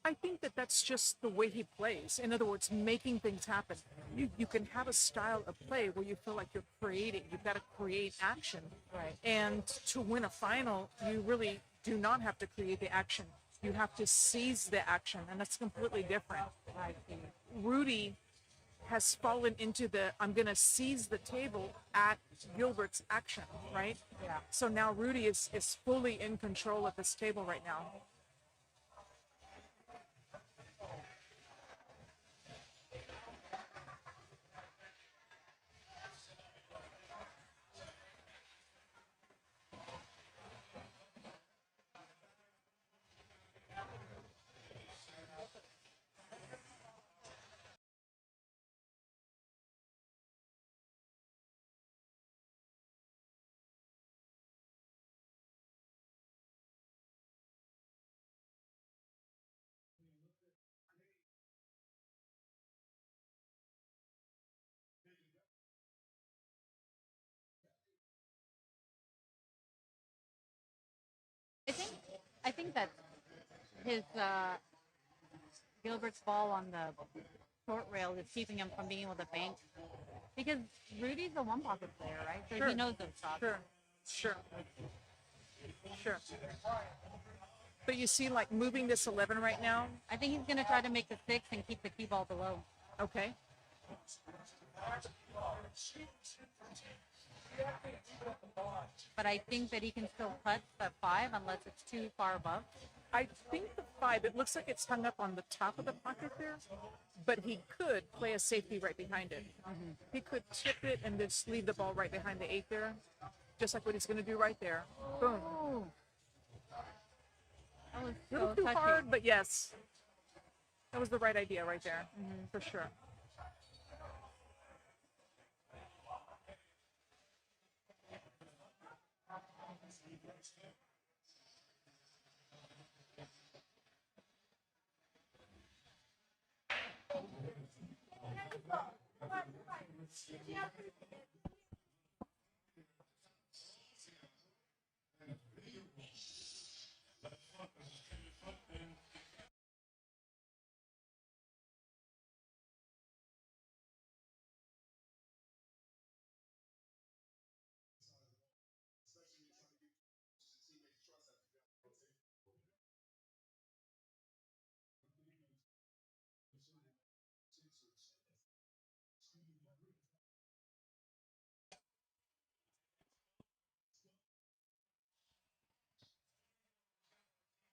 I think that that's just the way he plays. In other words, making things happen. You can have a style of play where you feel like you're creating. You've got to create action. Right. And to win a final, you really do not have to create the action. You have to seize the action, and that's completely different. I see. Rudy has fallen into the I'm going to seize the table at Gilbert's action, right? Yeah. So now Rudy is fully in control of this table right now. I think I think that his Gilbert's ball on the short rail is keeping him from being able to bank because Rudy's a one pocket player, right? So Sure. he knows those shots. Sure. But you see, like moving this 11 right now. I think he's gonna try to make the 6 and keep the cue ball below. Okay. But I think that he can still cut the 5 unless it's too far above. I think the 5, it looks like it's hung up on the top of the pocket there, but he could play a safety right behind it. Mm-hmm. He could tip it and just leave the ball right behind the 8 there, just like what he's going to do right there. Boom. Oh. That was A little so too touchy. hard, but yes. That was the right idea right there, for sure.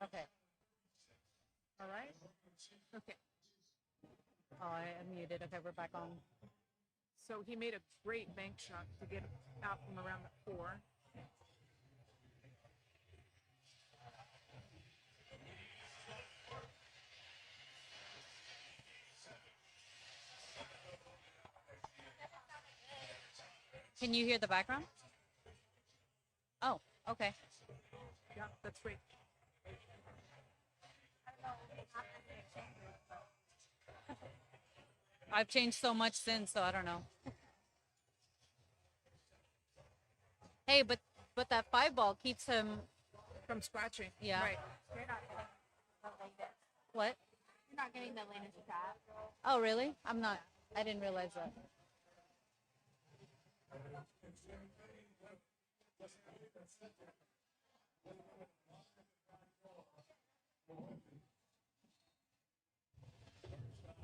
Okay. All right. Okay. Oh, I unmuted. Okay, we're back on. So he made a great bank shot to get out from around the 4. Can you hear the background? Oh, okay. Yeah, that's great. I've changed so much since, so I don't know. Hey, but that 5 ball keeps him From scratching. Yeah. Right. You're not getting the latest. what? You're not getting the latest shot. Oh, really? I'm not. I didn't realize that.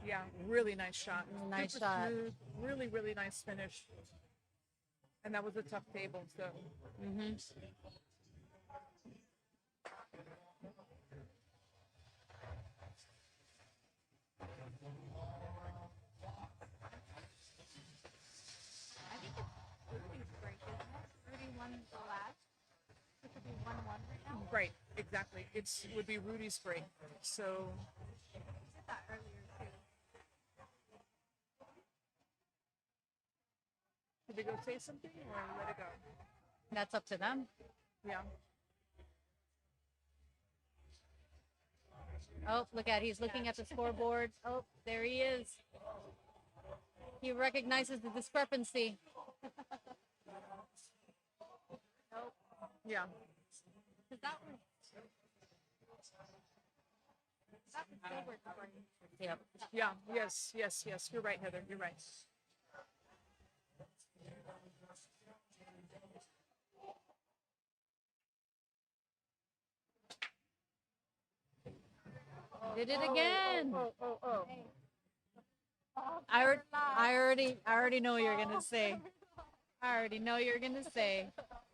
Yeah, really nice shot. Nice Super shot. smooth, really, really nice finish. And that was a tough table, so. Mm-hmm. I think it's Rudy's break, isn't it? Rudy won the last. It could be 1-1 right now. Right, exactly. Would be Rudy's break. So, I did that earlier too. did they go say something or let it go? That's up to them. Yeah. Oh, look at he's looking at the scoreboard. Oh, there he is. He recognizes the discrepancy. Nope. Yeah. Because that was That was so worth the break. Yep. Yeah. Yes. Yes. Yes. You're right, Heather. You're right. Did it again. Oh. I already know what you're gonna say. I already know you're gonna say.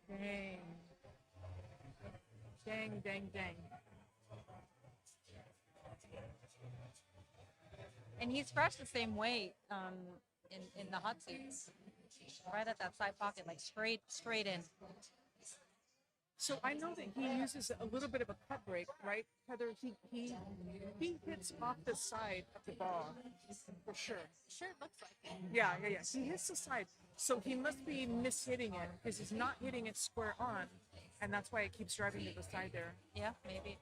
Dang. Dang. Dang. Dang. And he's crushed the same way in the hot seats. Right at that side pocket, like straight in. So I know that he uses a little bit of a cut break, right, Heather? He hits off the side of the ball for sure. Sure looks like it. Yeah. He hits the side, so he must be mishitting it because he's not hitting it square on, and that's why it keeps driving to the side there. Yeah, maybe.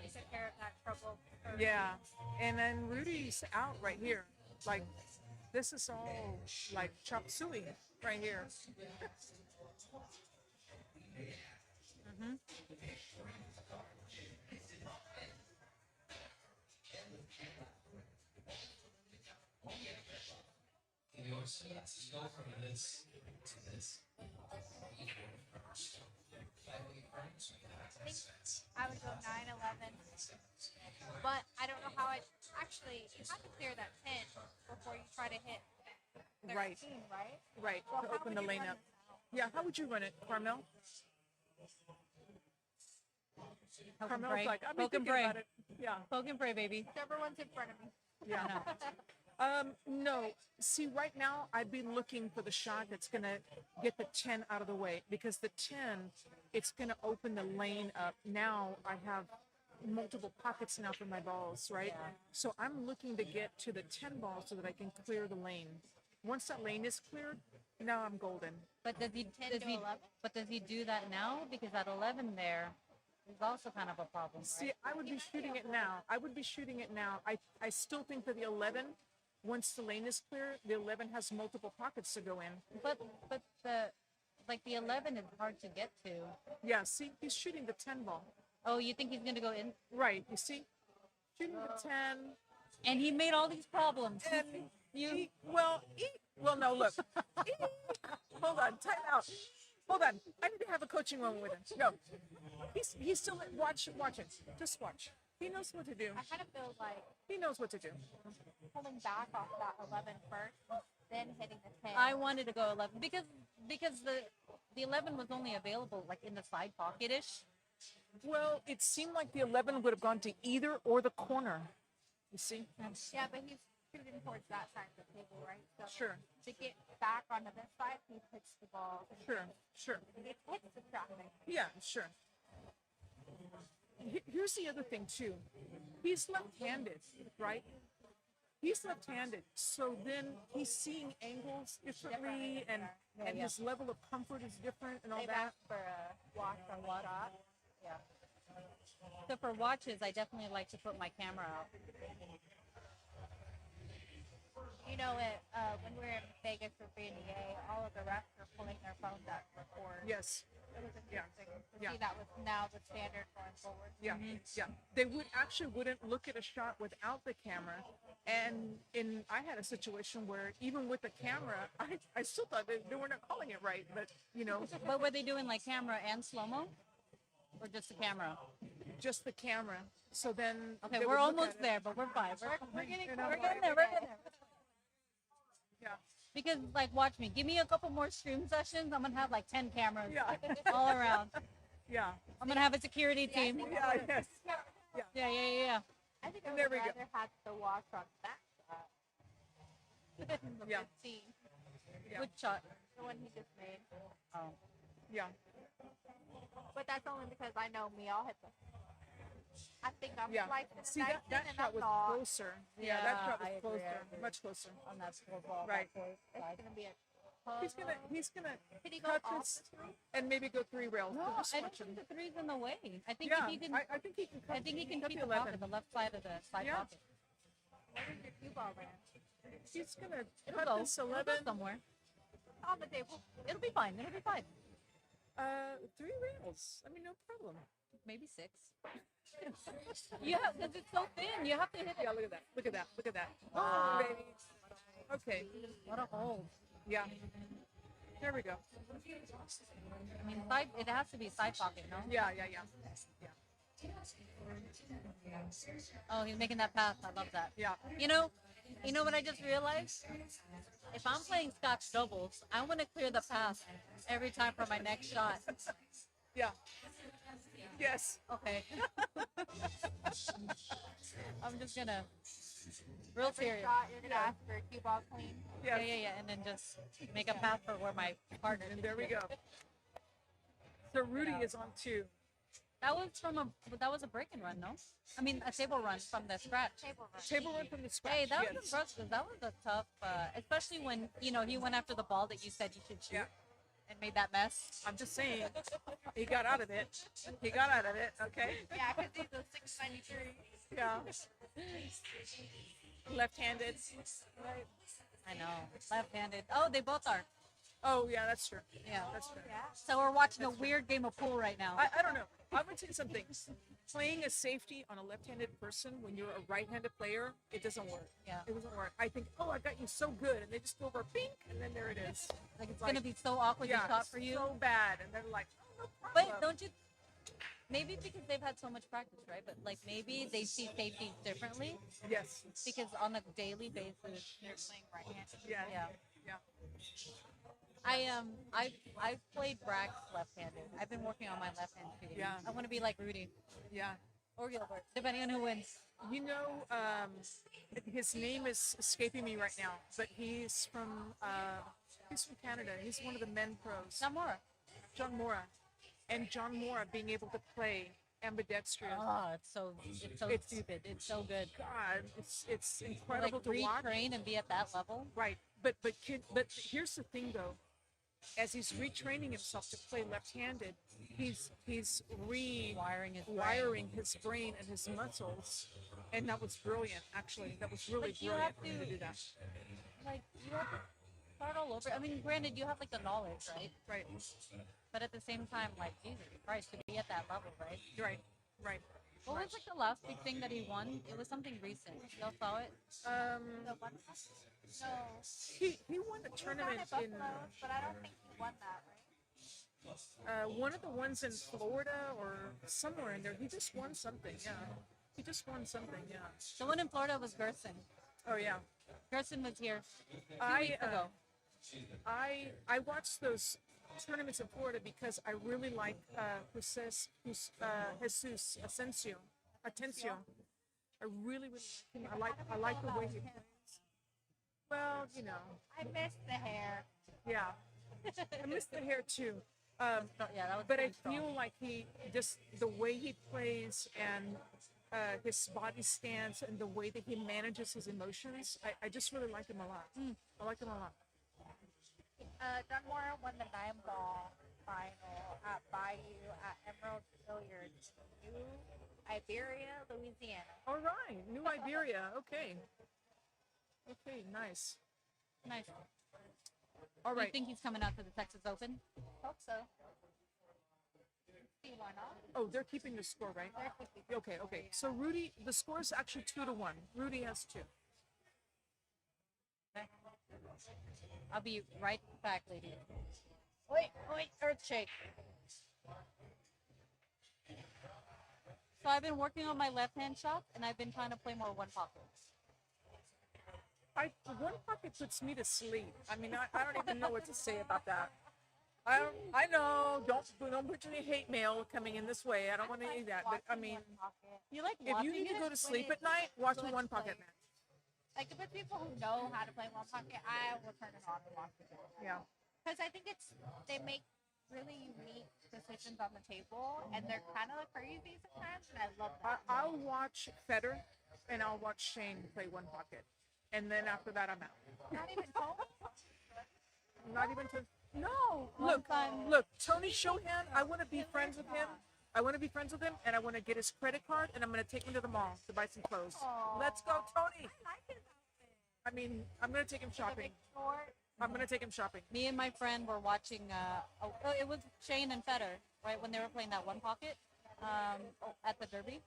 He took care of that trouble. Yeah, and then Rudy's out right here. Like, this is all like chop suey right here. I would go 9-11, but I don't know how I actually. You have to clear that 10 before you try to hit 13, Right. right? Right, Well, to how open would the you lane run up. this now? Yeah, how would you run it, Carmel? Poke and Carmel's pray. like, I've been Poke and thinking pray. about it. Yeah. Poke and pray, baby. Whichever one's in front of me. Yeah. No. See, right now I'd be looking for the shot that's gonna get the 10 out of the way because the 10, it's gonna open the lane up. Now I have multiple pockets now for my balls, right? Yeah. So I'm looking to get to the 10 ball so that I can clear the lane. Once that lane is cleared, now I'm golden. But does he 10 does to he 11? but does he do that now? Because that 11 there is also kind of a problem, See, right? I would be shooting it now. I still think that the 11, once the lane is clear, the 11 has multiple pockets to go in. But the 11 is hard to get to. Yeah, see, he's shooting the 10 ball. Oh, you think he's gonna go in? Right, you see? Shooting the 10. And he made all these problems. And well, no, look. Hold on, time out. Hold on. I need to have a coaching moment with him. No. He's still, watch it. Just watch. He knows what to do. I kind of feel like He knows what to do. pulling back off that 11 first, then hitting the 10. I wanted to go 11 because the 11 was only available like in the side pocket ish. Well, it seemed like the 11 would have gone to either or the corner. You see? Yeah, but he's shooting towards that side of the table, right? So Sure. to get back onto this side, he hits the ball. Sure. It hits the traffic. Yeah, sure. Here's the other thing, too. He's left-handed, right? He's left-handed, so then he's seeing angles differently, and his level of comfort is different and all They've that. asked for a watch on one shot. Yeah. So for watches, I definitely like to put my camera out. You know, when we were in Vegas for BCA, all of the refs were pulling their phones out to record. Yes. It was interesting to Yeah. see that was now the standard going forward. Yeah, yeah. They wouldn't look at a shot without the camera. And I had a situation where even with the camera, I still thought they were not calling it right, but But were they doing like camera and slow mo, or just the camera? just the camera. So then Okay, they we're would look almost at it. there, but we're fine. We're getting You know, We're getting there. We're getting there. Yeah. Because like, watch me. Give me a couple more stream sessions. I'm gonna have like 10 cameras Yeah. all around. Yeah. I'm gonna have a security team. Yeah, yes. Yeah. I think I There would we go. rather have the watch on that shot than the Yeah. 15, Yeah. Which shot? the one he just made. Oh. Yeah. But that's only because I know me. I'll hit the. I think I'm Yeah. slicing and See, dicing, that and shot I'm was not. closer. Yeah, that Yeah, shot I was agree, closer. I agree. Much closer. On that score ball. Right. It's gonna be a. He's gonna Did he go cut off this the three? and maybe go 3 rails. No, Just I don't watch him. think the three's in the way. I think Yeah, if he can. I think he can cut. I think he can cut keep the the 11. pocket, the left side of the side Yeah. pocket. Where did your cue ball land? He's gonna It'll cut go. this It'll go 11. somewhere. On the table. It'll be fine. It'll be fine. 3 rails. I mean, no problem. Maybe 6. Yeah, because it's so thin. You have to hit it. Yeah, look at that. Look at that. Look at that. Wow. Oh, baby. Okay. What a hole. Yeah. There we go. I mean, it has to be side pocket, no? Yeah. Oh, he's making that pass. I love that. Yeah. You know what I just realized? If I'm playing Scotch doubles, I want to clear the pass every time for my next shot. Yeah. Yes. Okay. I'm just gonna real serious. Shot, you're gonna ask for a cue ball clean. Yes. Yeah, and then just make a pass for where my partner. And there we go. So Rudy is on 2. That was a break and run, no? I mean, a table run from the scratch. Table run from the scratch. Hey, that was yes. impressive. That was a tough, especially when he went after the ball that you said you should shoot. Yeah. And made that mess. I'm just saying, he got out of it. He got out of it, okay? Yeah, because he's a 693. Yeah. Left-handed. Right. I know. Left-handed. Oh, they both are. Oh, yeah, that's true. Yeah. That's true. So we're watching a weird game of pool right now. I don't know. I'm going to tell you something. Playing a safety on a left-handed person when you're a right-handed player, it doesn't work. Yeah. It doesn't work. I think, I got you so good. And they just go over, bink, and then there it is. Like, it's going to be so awkward to shot for you. so bad. And they're like, oh, no problem. But don't you... Maybe because they've had so much practice, right? But, like, maybe they see safety differently. Yes. Because on a daily basis... They're playing right-handed. Yeah. I've played Brax left-handed. I've been working on my left-hand shooting. Yeah. I want to be like Rudy. Yeah. Or Gilbert, depending on who wins. You know, his name is escaping me right now, but he's from Canada. He's one of the men pros. John Mora. And John Mora being able to play ambidextrous. Oh, it's so stupid. It's so good. God, it's incredible to watch. Retrain and be at that level. Right, but here's the thing though. As he's retraining himself to play left-handed, he's wiring his brain and his muscles, and that was brilliant. Actually, that was really brilliant for him to do that. Like you have to start all over. I mean, granted, you have like the knowledge, right? Right. But at the same time, like Jesus Christ, to be at that level, right? Right. What was like the last big thing that he won? It was something recent. Y'all saw it? No. He won a tournament in. But I don't think he won that, right? One of the ones in Florida or somewhere in there. He just won something. Yeah. He just won something. Yeah. The one in Florida was Gerson. Oh yeah. Gerson was here 2 weeks ago. I watched those tournaments in Florida because I really like Jesus Atencio. I really like him. I like the way he plays. Well, I missed the hair. Yeah, I missed the hair too. That was But I strong. feel like he just the way he plays and his body stance and the way that he manages his emotions. I just really like him a lot. I like him a lot. John Mora won the 9-ball final at Bayou at Emerald Billiards, New Iberia, Louisiana. All right, New Iberia. Okay. Okay, nice. Nice. All Do right. you think he's coming out to the Texas Open? Hope so. See why not? Oh, they're keeping the score, right? Okay. So Rudy, the score is actually 2-1. Rudy has 2. Okay. I'll be right back, lady. Wait, earth shake. So I've been working on my left-hand shot, and I've been trying to play more one pocket. One pocket puts me to sleep. I mean, I don't even know what to say about that. I know. Don't put any hate mail coming in this way. I don't want any of that. But I mean, You like if you need to go to sleep at night, watch a one pocket match. Like, if it's people who know how to play one pocket, I will turn it on and watch it. Yeah. Because I think they make really unique decisions on the table, and they're kind of crazy sometimes, and I love that. I'll watch Federer, and I'll watch Shane play one pocket, and then after that, I'm out. Not even Tony? Not even to. No. Look. Tony Shohan. I want to be friends with him. And I want to get his credit card, and I'm going to take him to the mall to buy some clothes. Aww. Let's go, Tony. I like his outfit. I mean, I'm going to take him shopping. Short, I'm gonna take him shopping. Me and my friend were watching. It was Shane and Fetter, right, when they were playing that one pocket at the Derby,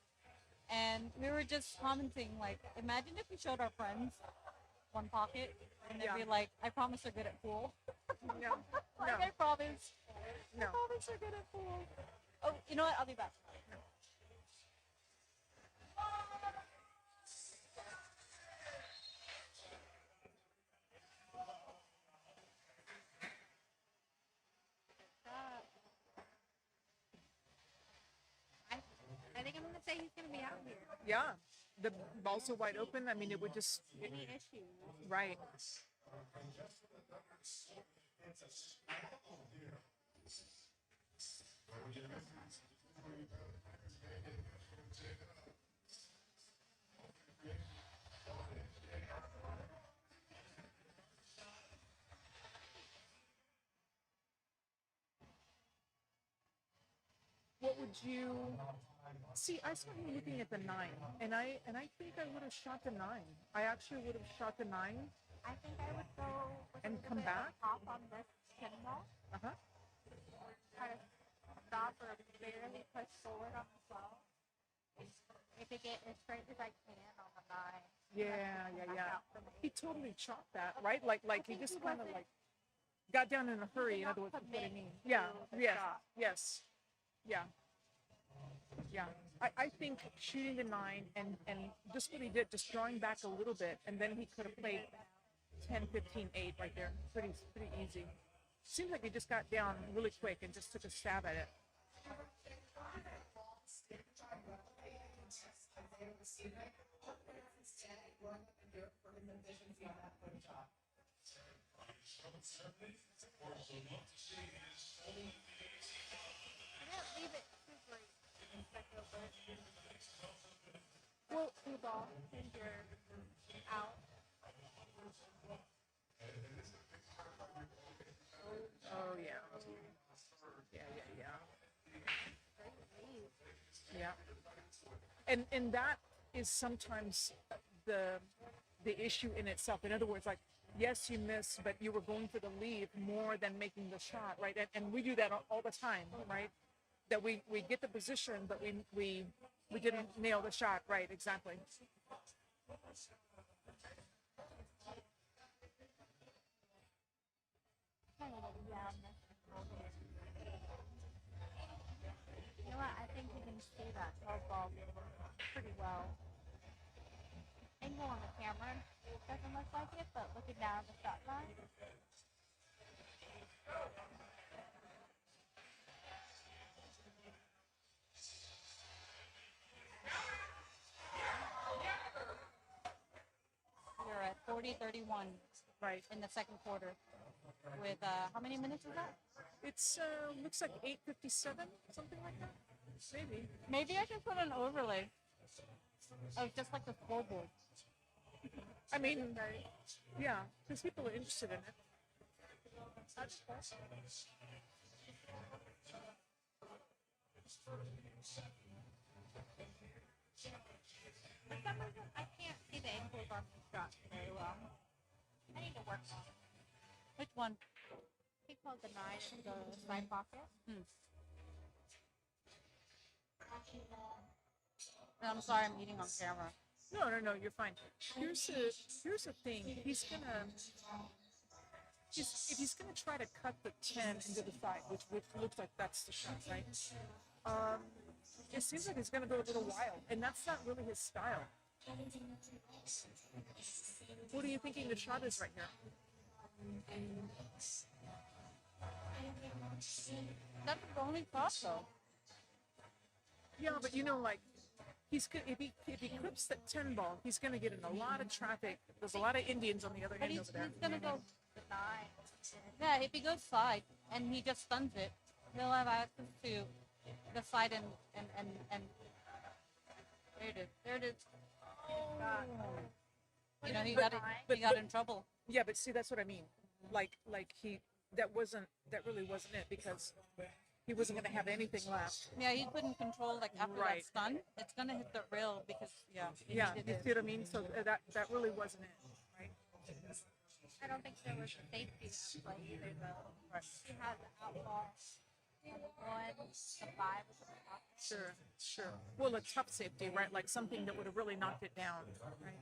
and we were just commenting like, imagine if we showed our friends one pocket, and they'd be like, "I promise they're good at pool." No, Like, no, I promise. no. I promise they're good at pool. Oh, you know what? I'll be back. I think I'm gonna say he's gonna be out here. Yeah, the ball's so wide open. I mean, it would just Any issues? right. What would you see? I saw him looking at the 9, and I think I would have shot the 9. I actually would have shot the 9 I think I would go with and a little come bit back. of top on this pinball. Uh huh. Try to stop or barely push forward on the 12. Maybe get as straight as I can on the 9. Yeah. He totally chopped that, right? Like he just kind of like got down in a hurry. In other words, is what I mean. Yeah. Yes. Yeah. I think shooting the 9 and just what he did, just drawing back a little bit, and then he could have played 10, 15, 8 right there. Pretty easy. Seems like he just got down really quick and just took a stab at it. Leave it too late. Well, Two ball and you're out. oh yeah. Yeah. And that is sometimes the issue in itself. In other words, like, yes, you missed, but you were going for the lead more than making the shot, right? And we do that all the time, right? That we get the position, but we didn't nail the shot, right? Exactly. Kind of like down this. You know what? I think you can see that 12 ball pretty well. Angle on the camera doesn't look like it, but looking down at the shot line. You're at 40-31 Right. in the second quarter. With how many minutes is that? It's looks like 8:57, something like that. Maybe. Maybe I should put an overlay of just like the scoreboard. I mean, yeah, because people are interested in it. For some reason, I can't see the angles on these shots very well. I need to work on it. Which one? He called the 9 in the side pocket. I'm sorry, I'm eating on camera. No, you're fine. Here's the thing. If he's gonna try to cut the 10 into the side, which looks like that's the shot, right? It seems like he's gonna go a little wild, and that's not really his style. What are you thinking the shot is right here? That's the only thought, though. Yeah, but you know, like, if he clips that 10 ball, he's gonna get in a lot of traffic. There's a lot of Indians on the other But end over there. he's gonna go. The 9. Yeah, if he goes side and he just stuns it, he'll have access to the side and there it is. You know, he got in trouble. Yeah, but see, that's what I mean. Like that really wasn't it, because he wasn't gonna have anything left. Yeah, he couldn't control, like, after Right. that stun. It's gonna hit the rail because he Yeah, needed you it. see what I mean? So that really wasn't it, right? I don't think there was a safety in play either, though. Right. She had the outlaw, the 1, the 5 was on top. Sure, sure. Well, a tough safety, right? Like something that would have really knocked it down, right?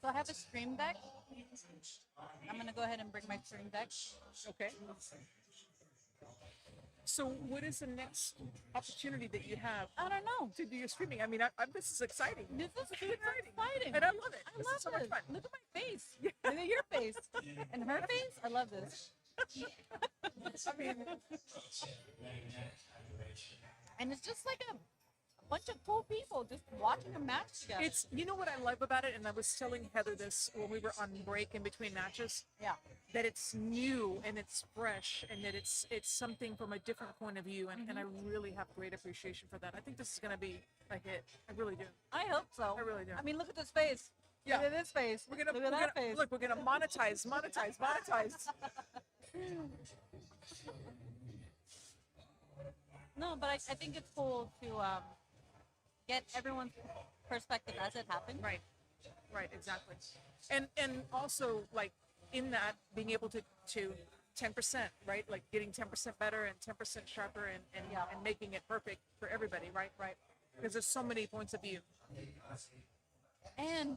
So I have a stream deck. I'm gonna go ahead and bring my stream deck. Okay. So, what is the next opportunity that you have I don't know. to do your streaming? I mean, this is exciting. This is super exciting. And I love it. I This love is so much it. fun. Look at my face. Look at your face. And her face. I love this. I mean, And it's just like a bunch of cool people just watching a match together. it's, you know what I love about it, and I was telling Heather this when we were on break in between matches, Yeah. that it's new and it's fresh and that it's something from a different point of view, and I really have great appreciation for that. I think this is going to be a hit. I really do. I hope so. I really do. I mean, look at this face. Yeah. Look at this face. We're gonna, look at that face. look. We're gonna monetize. No, but I think it's cool to get everyone's perspective as it happened. Right, exactly. And also, like, in that, being able to 10%, right? Like getting 10% better and 10% sharper and making it perfect for everybody, right? Because there's so many points of view. And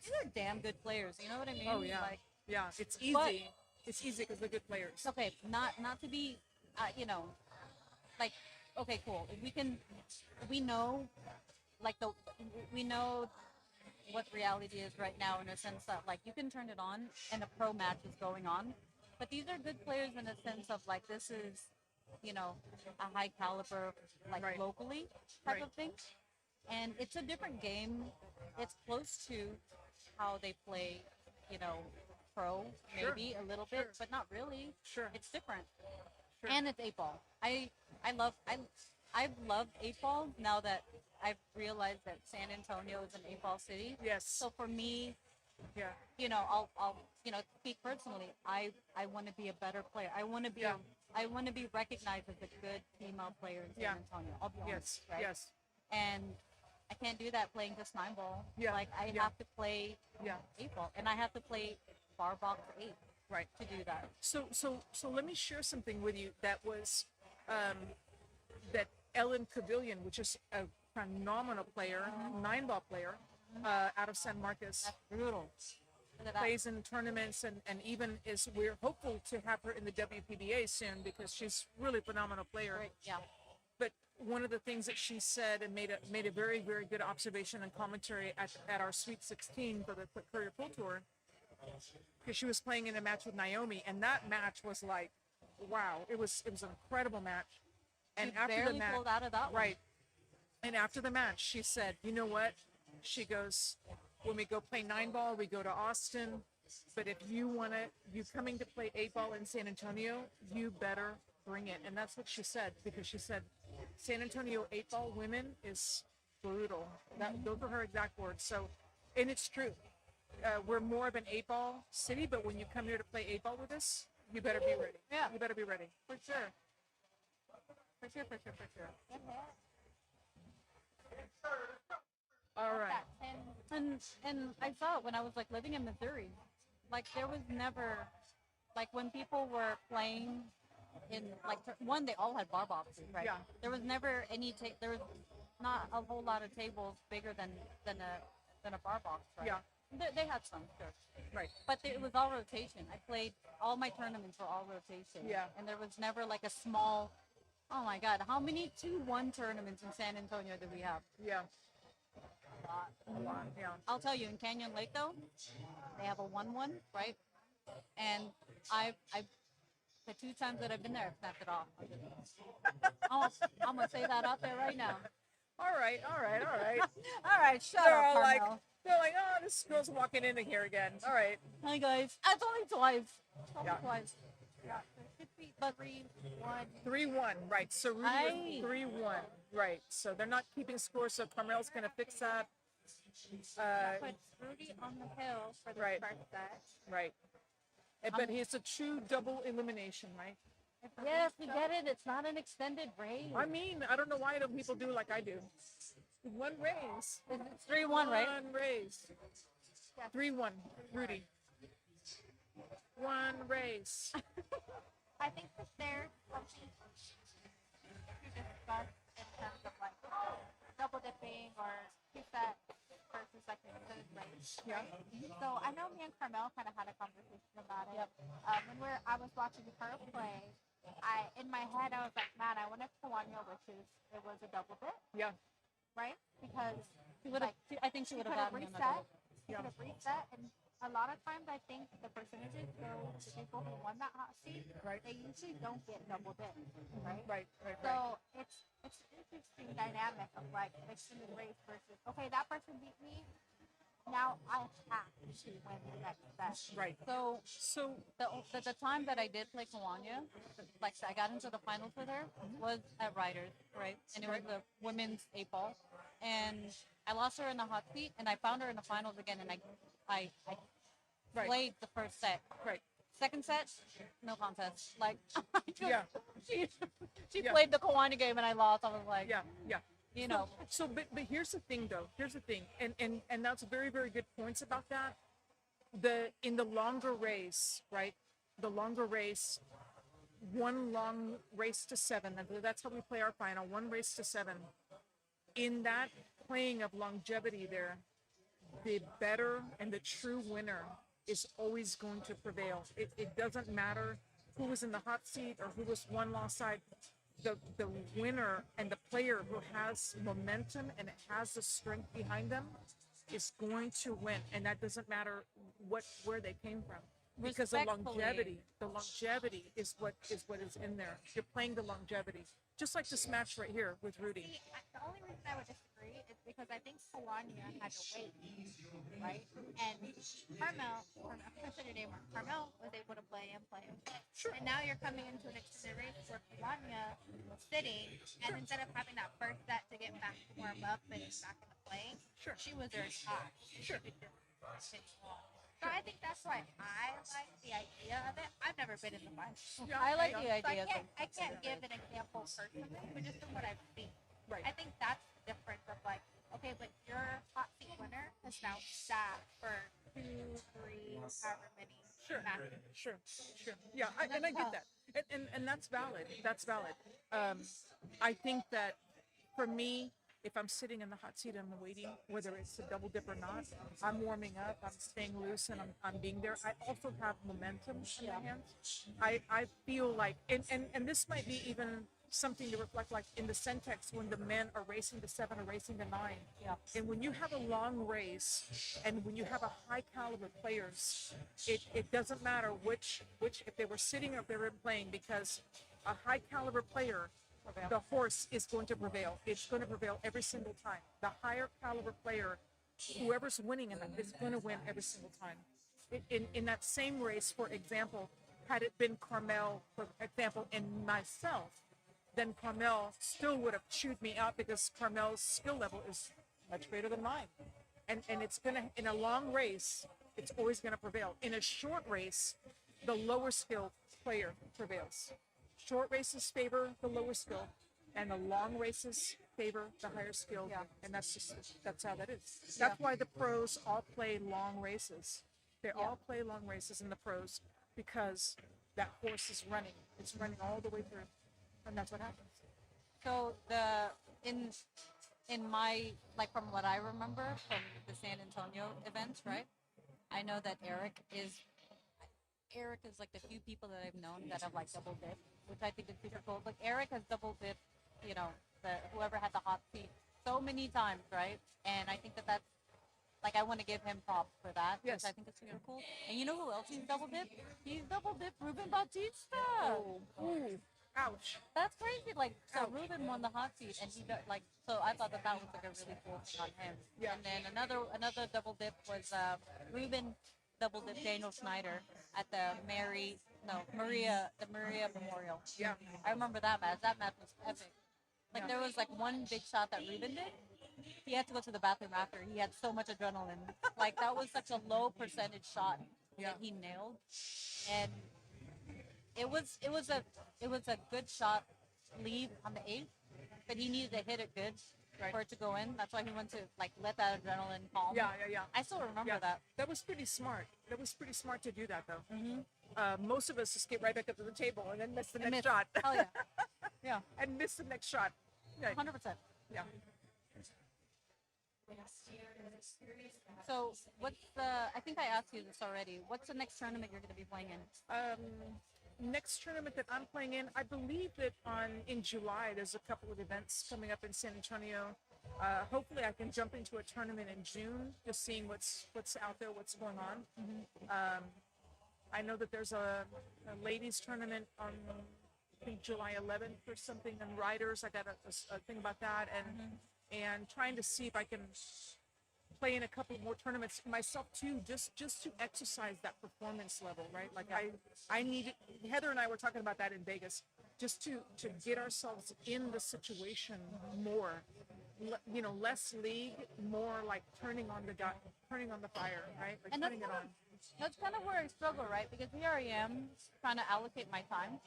these are damn good players. You know what I mean? Oh yeah, Like, yeah. It's easy. But- It's easy because they're good players. okay, not to be, like, okay, cool. If we know, like we know what reality is right now in a sense that like you can turn it on and a pro match is going on, but these are good players in a sense of like this is, a high caliber like Right. locally type Right. of thing, and it's a different game. It's close to how they play, pro maybe a little bit, but not really. Sure. It's different. Sure. And it's 8 ball. I've loved 8 ball now that I've realized that San Antonio is an 8 ball city. Yes. So for me, Yeah. I'll speak personally. I want to be a better player. I want to be Yeah. I want to be recognized as a good female player in San Yeah. Antonio. I'll be honest, Yes. right? Yes. And I can't do that playing just 9 ball. Yeah, Like I yeah. have to play Yeah. 8 ball, and I have to play bar box 8 Right. to do that. So let me share something with you that was that Ellen Cavillion, which is a phenomenal player, 9 ball player, out of San Marcos, That's brutal. Look at that. plays in tournaments and even we're hopeful to have her in the WPBA soon because she's really phenomenal player. Right, yeah. But one of the things that she said and made a very, very good observation and commentary at our Sweet 16 for the Courier Pool Tour, because she was playing in a match with Naomi, and that match was like, wow, it was an incredible match. And She after barely the match, pulled out of that one. right? And after the match, she said, "You know what?" She goes, "When we go play 9 ball, we go to Austin. But if you coming to play 8 ball in San Antonio, you better bring it." And that's what she said, because she said, San Antonio 8 ball women is brutal. Those were her exact words. So, and it's true. We're more of an 8 ball city, but when you come here to play 8 ball with us, you better be ready. Yeah. You better be ready. For sure. For sure. All right. And I saw it when I was like living in Missouri. Like there was never, like when people were playing in like one, they all had bar boxes, right? Yeah. There was never there was not a whole lot of tables bigger than a bar box, right? Yeah. They had some, sure. Right. But it was all rotation. I played all my tournaments were all rotation. Yeah. And there was never like a small. Oh my God! How many 2-1 tournaments in San Antonio do we have? Yeah. A lot. Yeah. I'll tell you, in Canyon Lake though, they have a 1-1, right? And I the 2 times that I've been there, I've snapped it off. I'm gonna say that out there right now. All right. All right, shut They're up, all like, Carmel. oh, this girl's walking in here again. All right. Hi guys. That's only twice. Yeah. Twice. Yeah, there should be 3-1. 3-1, right. So Rudy Aye. was 3-1, right. So they're not keeping score, so Carmel's going to fix that. Puts Rudy on the hill for the Right. first set. Right. But it's a true double elimination, right? Yes, we get it. It's not an extended race. I mean, I don't know why don't people do like I do. One raise. It's 3-1, right? One raise. Yes. 3-1. Rudy. One raise. I think that there's something to discuss in terms of like double dipping or two-set versus like an extended race. Yeah. So I know me and Carmel kind of had a conversation about it. Yep. When I was watching her play, in my head I was like, man, I wonder if Tawanya wishes it was a double dip, Yeah. right? Because She would have. I think she would have gotten reset. another. She could have reset, and a lot of times I think the percentages go to people who won that hot seat. Right. They usually don't get double dip, right? Right. Right. So it's an interesting dynamic of like extended race versus okay, that person beat me. Now I have to win the next set. Right. So So the time that I did play Kawanya, like I got into the finals with her, was at Riders, right? And it was the women's 8-ball. And I lost her in the hot seat, and I found her in the finals again, and I Right. played the first set. Right. Second set, no contest. Like, Yeah. she Yeah. played the Kawanya game, and I lost. I was like, yeah. Yeah. you know. So, but here's the thing, though. Here's the thing, and that's very, very good points about that. In the longer race, right? The longer race, one long race to 7. That's how we play our final. One race to 7. In that playing of longevity, there, the better and the true winner is always going to prevail. It doesn't matter who was in the hot seat or who was one lost side. The winner and the player who has momentum and has the strength behind them is going to win, and that doesn't matter where they came from, because the longevity is what is in there. You're playing the longevity, just like this match right here with Rudy. See, the only reason I would disagree is because I think Tawanya had to wait, right? And Carmel was able to play and play and play. Sure. And now you're coming into an extended race where Tawanya was sitting, and instead of having that first set to get back to warm up and back into playing, Sure. she was very hot. Sure. So I think that's why I like the idea of it. I've never been in the finals. Yeah, I like the So idea. I can't give an example personally, but just from what I've seen. Right. I think that's the difference of like, okay, but your hot seat winner has now sat for 2, 3, however many matches. Sure. Yeah, and I get that, and that's valid. That's valid. I think that for me, if I'm sitting in the hot seat and I'm waiting, whether it's a double dip or not, I'm warming up, I'm staying loose, and I'm being there. I also have momentum in my hands. I feel like, and this might be even something to reflect, like in the Centex when the men are racing the 7 or racing the 9. Yeah. And when you have a long race and when you have a high caliber players, it doesn't matter which if they were sitting or if they were playing, because a high caliber player, the horse is going to prevail. It's going to prevail every single time. The higher caliber player, whoever's winning in that, is going to win every single time. In that same race, for example, had it been Carmel, for example, and myself, then Carmel still would have chewed me out, because Carmel's skill level is much greater than mine. And it's gonna, in a long race, it's always gonna prevail. In a short race, the lower skilled player prevails. Short races favor the lower skill, and the long races favor the higher skill. Yeah. And that's how that is. That's why the pros all play long races. They all play long races in the pros, because that horse is running. It's running all the way through. And that's what happens. So in my, like, from what I remember from the San Antonio events, right? I know that Eric is like the few people that I've known that have like double dip, which I think is super cool. Like Eric has double dip, you know, whoever had the hot seat so many times, right? And I think that's, like, I want to give him props for that. Yes. Which I think is super cool. And you know who else he's double dip? He's double dip Ruben Bautista. Ooh. Ouch. That's crazy. Like, so Ouch. Ruben won the hot seat, and he like. So I thought that was like a really cool thing on him. Yeah. And then another double dip was Ruben double dip Daniel Snyder at the Maria Memorial. Yeah. I remember that match. That match was epic. Like, there was like one big shot that Ruben did. He had to go to the bathroom after. He had so much adrenaline. Like, that was such a low percentage shot that he nailed, and it was a good shot lead on the 8th, but he needed to hit it good, for it to go in. That's why he went to like let that adrenaline calm. Yeah. I still remember that. That was pretty smart. That was pretty smart to do that, though. Most of us just get right back up to the table and then miss the next shot. Hell yeah. Yeah. And miss the next shot. Yeah. 100%. Yeah. So, what's the? I think I asked you this already. What's the next tournament you're going to be playing in? Next tournament that I'm playing in, I believe that in July there's a couple of events coming up in San Antonio. Hopefully, I can jump into a tournament in June, just seeing what's out there, what's going on. I know that there's a ladies tournament on I think July 11th or something, and riders. I got a thing about that, and trying to see if I can play in a couple more tournaments myself too, just to exercise that performance level, right? Like I needed. Heather and I were talking about that in Vegas, just to get ourselves in the situation more. Less league, more like turning on the fire, right? Like turning it on. That's kind of where I struggle, right? Because here I am trying to allocate my time,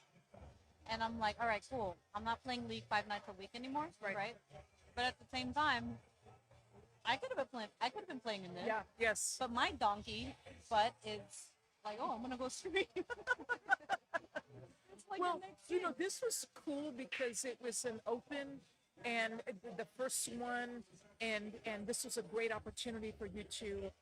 and I'm like, all right, cool. I'm not playing League 5 nights a week anymore, right? But at the same time, I could have been playing in this. Yeah. Yes. But my donkey butt is like, oh, I'm gonna go stream. Like well, this was cool because it was an open, and the first one, and this was a great opportunity for you to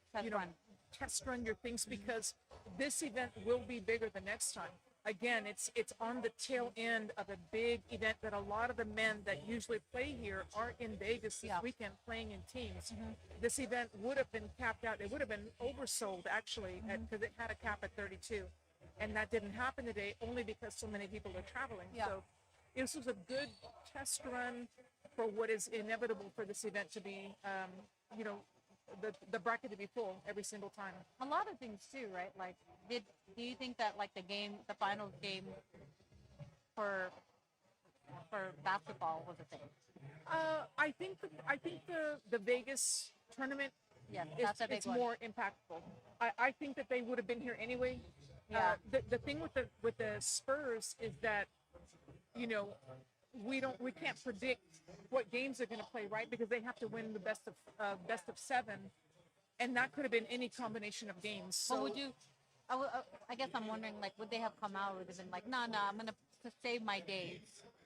test run your things, because this event will be bigger the next time. Again, it's on the tail end of a big event that a lot of the men that usually play here are in Vegas this weekend playing in teams. This event would have been capped out. It would have been oversold actually, because it had a cap at 32, and that didn't happen today only because so many people are traveling. So this was a good test run for what is inevitable for this event to be, the bracket to be full every single time. A lot of things too, right? Like, do you think that like the finals game for basketball was a thing? I think the Vegas tournament it's more impactful. I think that they would have been here anyway. Yeah. The thing with the Spurs is that we can't predict what games they're going to play, right? Because they have to win the best of 7, and that could have been any combination of games. So would you? I guess I'm wondering, like, would they have come out? Would have been like, nah, I'm gonna save my days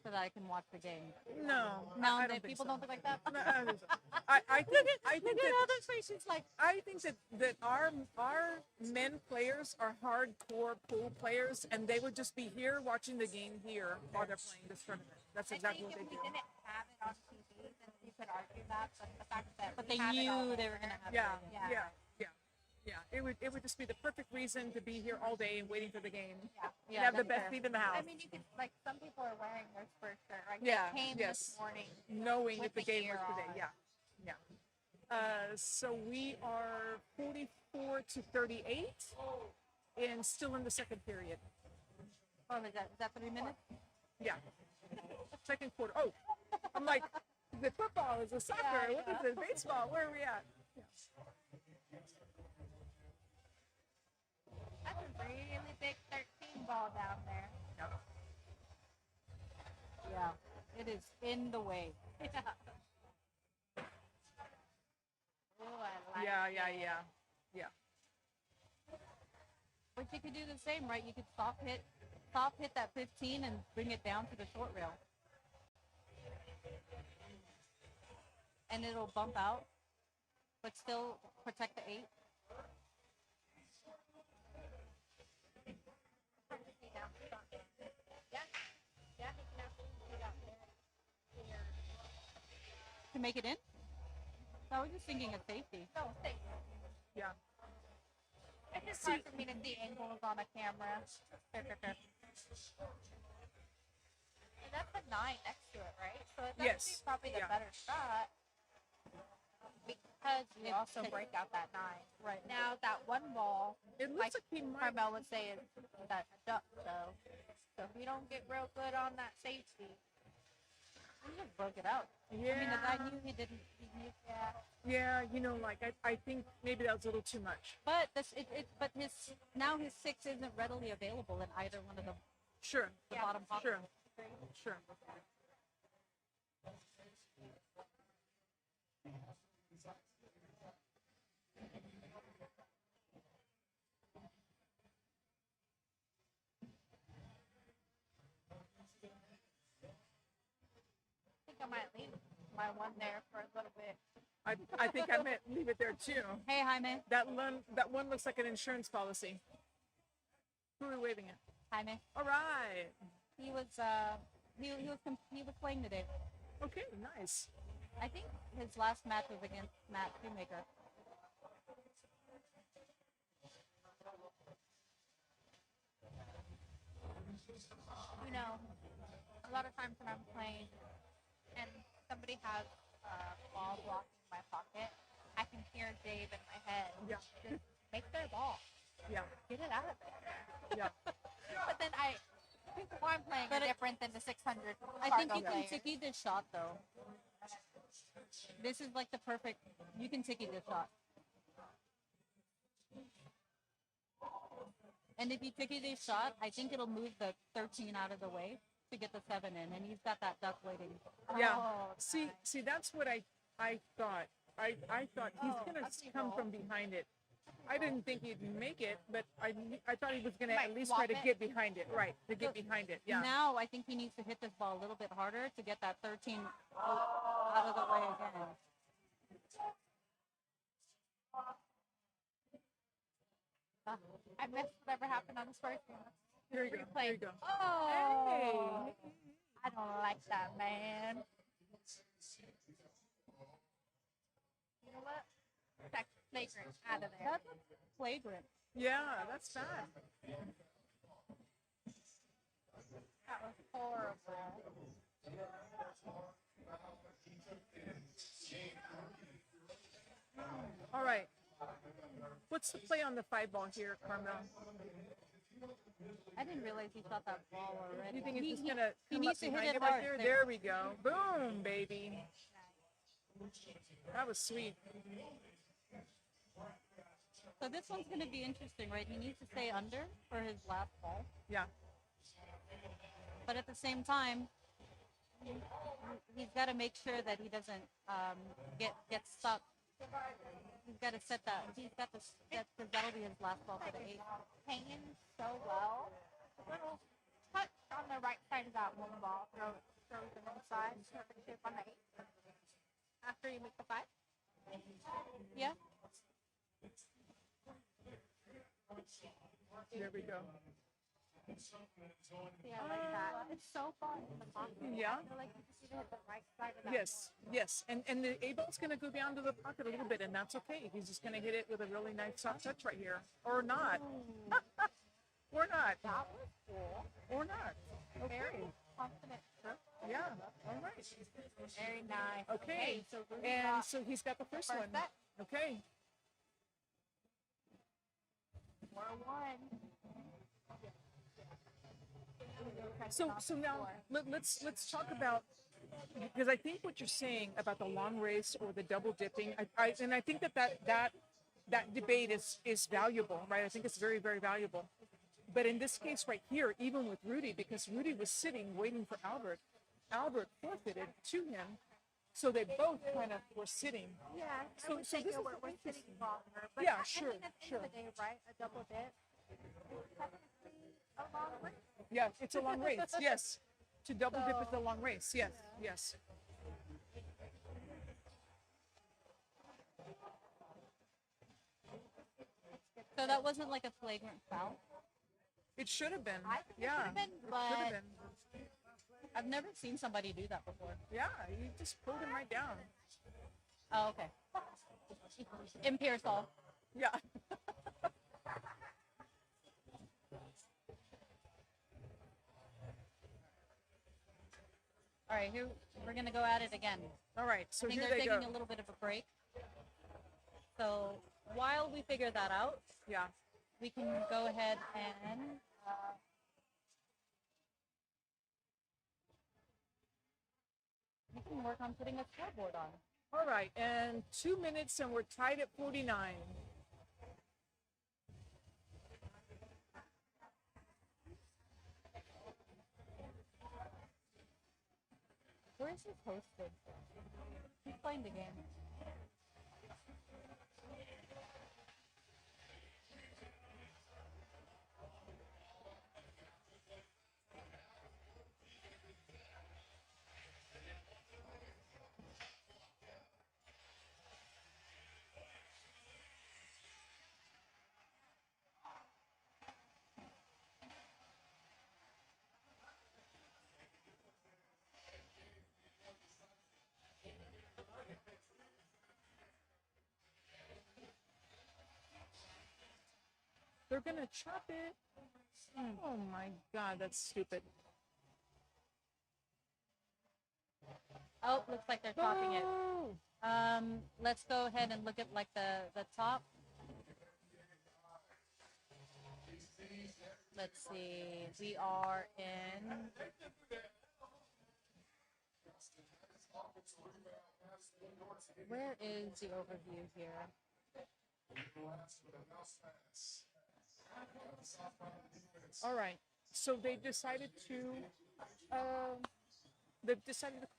so that I can watch the game. No, I don't think people so. don't think like that. No, I don't think so. I think that other faces like. I think that our men players are hardcore pool players, and they would just be here watching the game here while they're playing this tournament. That's exactly what they do. If we didn't have it on TV, then you could argue that, but the fact that they knew they were gonna have Yeah. It would just be the perfect reason to be here all day and waiting for the game. Yeah. Have the best seat in the house. I mean, you could, like, some people are wearing their Spurs shirt, right? Yeah, They came yes. this morning Knowing with that the game was gear today. on. Yeah. So we are 44 to 38, and still in the second period. Oh, is that 3 minutes? Yeah. Second quarter. Oh, I'm like, is it football? Is it soccer? What is it? Baseball? Where are we at? Yeah. That's a really big 13 ball down there. Yeah, it is in the way. Ooh, I like Yeah. But you could do the same, right? You could stop hit that 15 and bring it down to the short rail. And it'll bump out, but still protect the 8. To make it in? I was just thinking of safety. No, thank you. Yeah. It's just hard for me to see angles on a camera. And that's a 9 next to it, right? So it's actually probably the better shot. Because you also break out that 9. Right. Now that one ball, It looks like he might. Carmel would say is that duck, though. So if we don't get real good on that safety, He just broke it out. Yeah. I mean, the guy knew he didn't. Yeah, I think maybe that was a little too much. But but his 6 isn't readily available in either one of the Sure. bottom pockets. Sure. I think I might leave my one there for a little bit. I think I meant leave it there too. Hey, Jaime. That one looks like an insurance policy. Who are we waving at? Jaime. All right. He was he was playing today. Okay, nice. I think his last match was against Matt Shoemaker. You know, a lot of times when I'm playing and somebody has a ball blocking my pocket, I can hear Dave in my head. Yeah. Just make their ball. Yeah. Get it out of there. Yeah. But then people I'm playing are different than the 600. I think you players. can tiki this shot though. This is like the perfect. You can tiki this shot. And if you tiki this shot, I think it'll move the 13 out of the way to get the 7 in, and he's got that duck waiting. Yeah. Oh, See, that's what I thought. I thought he's gonna come from behind it. I didn't think he'd make it, but I thought he was gonna at least try to get behind it. Right, to get behind it. Yeah. Now I think he needs to hit this ball a little bit harder to get that 13 out of the way again. I missed whatever happened on the first one. Here you go. Here you go. Oh, Hey. I don't like that, man. You know what? That's flagrant out of there. That's flagrant. Yeah, that's bad. That was horrible. All right. What's the play on the 5 ball here, Carmel? I didn't realize he shot that ball already. You think he's just gonna come needs up to behind hit it right hard. there? There we go. Boom, baby. That was sweet. So this one's going to be interesting, right? He needs to stay under for his last ball. Yeah. But at the same time, he's got to make sure that he doesn't get stuck. He's got to set that. He's got to set because that'll be his last ball for the 8. Hanging so well. A little touch on the right side of that one ball. Throws them inside. Perfect shape on the 8. After you make the 5. Yeah. There we go. Yeah, I like that. It's so fun in the pocket. Yeah. I feel like you just need to hit the right side of that. Yes. And the A ball's going to go down to the pocket a little bit, and that's okay. He's just going to hit it with a really nice soft touch right here. Or not. Or not. That was cool. Or not. Very Okay. confident stroke. Yeah. All right. Very nice. Okay. So Rudy And got so he's got the first one. set. Okay. 4-1. So now let's talk about, because I think what you're saying about the long race or the double dipping, I think that debate is valuable, right? I think it's very, very valuable. But in this case right here, even with Rudy, because Rudy was sitting waiting for Albert forfeited to him, so they both kind of were sitting. Yeah, So- I would so think this that is we're sitting longer. But Yeah, I sure, mean, at the sure. end of the day, right, a double dip is technically a long race. Yeah, it's a long race. Yes, to double dip is a long race. Yes, yes. So that wasn't like a flagrant foul. It should have been. I think it Yeah, should have been, it should but have been. I've never seen somebody do that before. Yeah, you just pulled him right down. Oh, okay. In Pearsall. Yeah. All right, here we're gonna go at it again. All right, so I think here they're they taking go. a little bit of a break. So while we figure that out, Yeah. we can go ahead and we can work on putting a scoreboard on. All right, and 2 minutes, and we're tied at 49. Where's his hosted? He's playing the game. They're gonna chop it. Oh my God, that's stupid. Oh, looks like they're chopping it. Oh. Let's go ahead and look at like the top. Let's see. We are in. Where is the overview here? All right. So they've decided to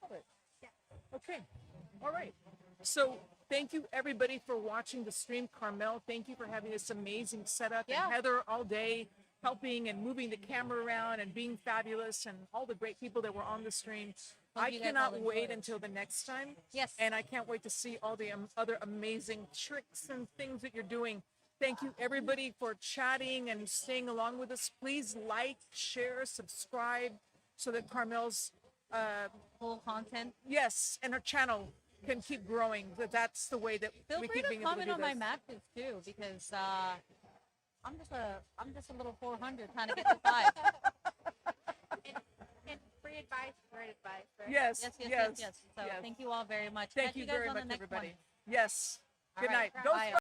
call it. Okay. All right. So thank you everybody for watching the stream. Carmel, thank you for having this amazing setup. Yeah. And Heather all day helping and moving the camera around and being fabulous, and all the great people that were on the stream. Hope I you guys cannot all wait enjoyed. until the next time. Yes. And I can't wait to see all the other amazing tricks and things that you're doing. Thank you everybody for chatting and staying along with us. Please like, share, subscribe so that Carmel's Full content. yes, and her channel can keep growing. That's the way that Feel we free keep to being able to comment do on my this. matches too, because I'm just a little 400 trying to get to 5. And free advice, great advice. Right? Yes, Yes. So yes. thank you all very much. Thank Catch you guys very on much, the next everybody. one. Yes. All Good right. night. Go Bye.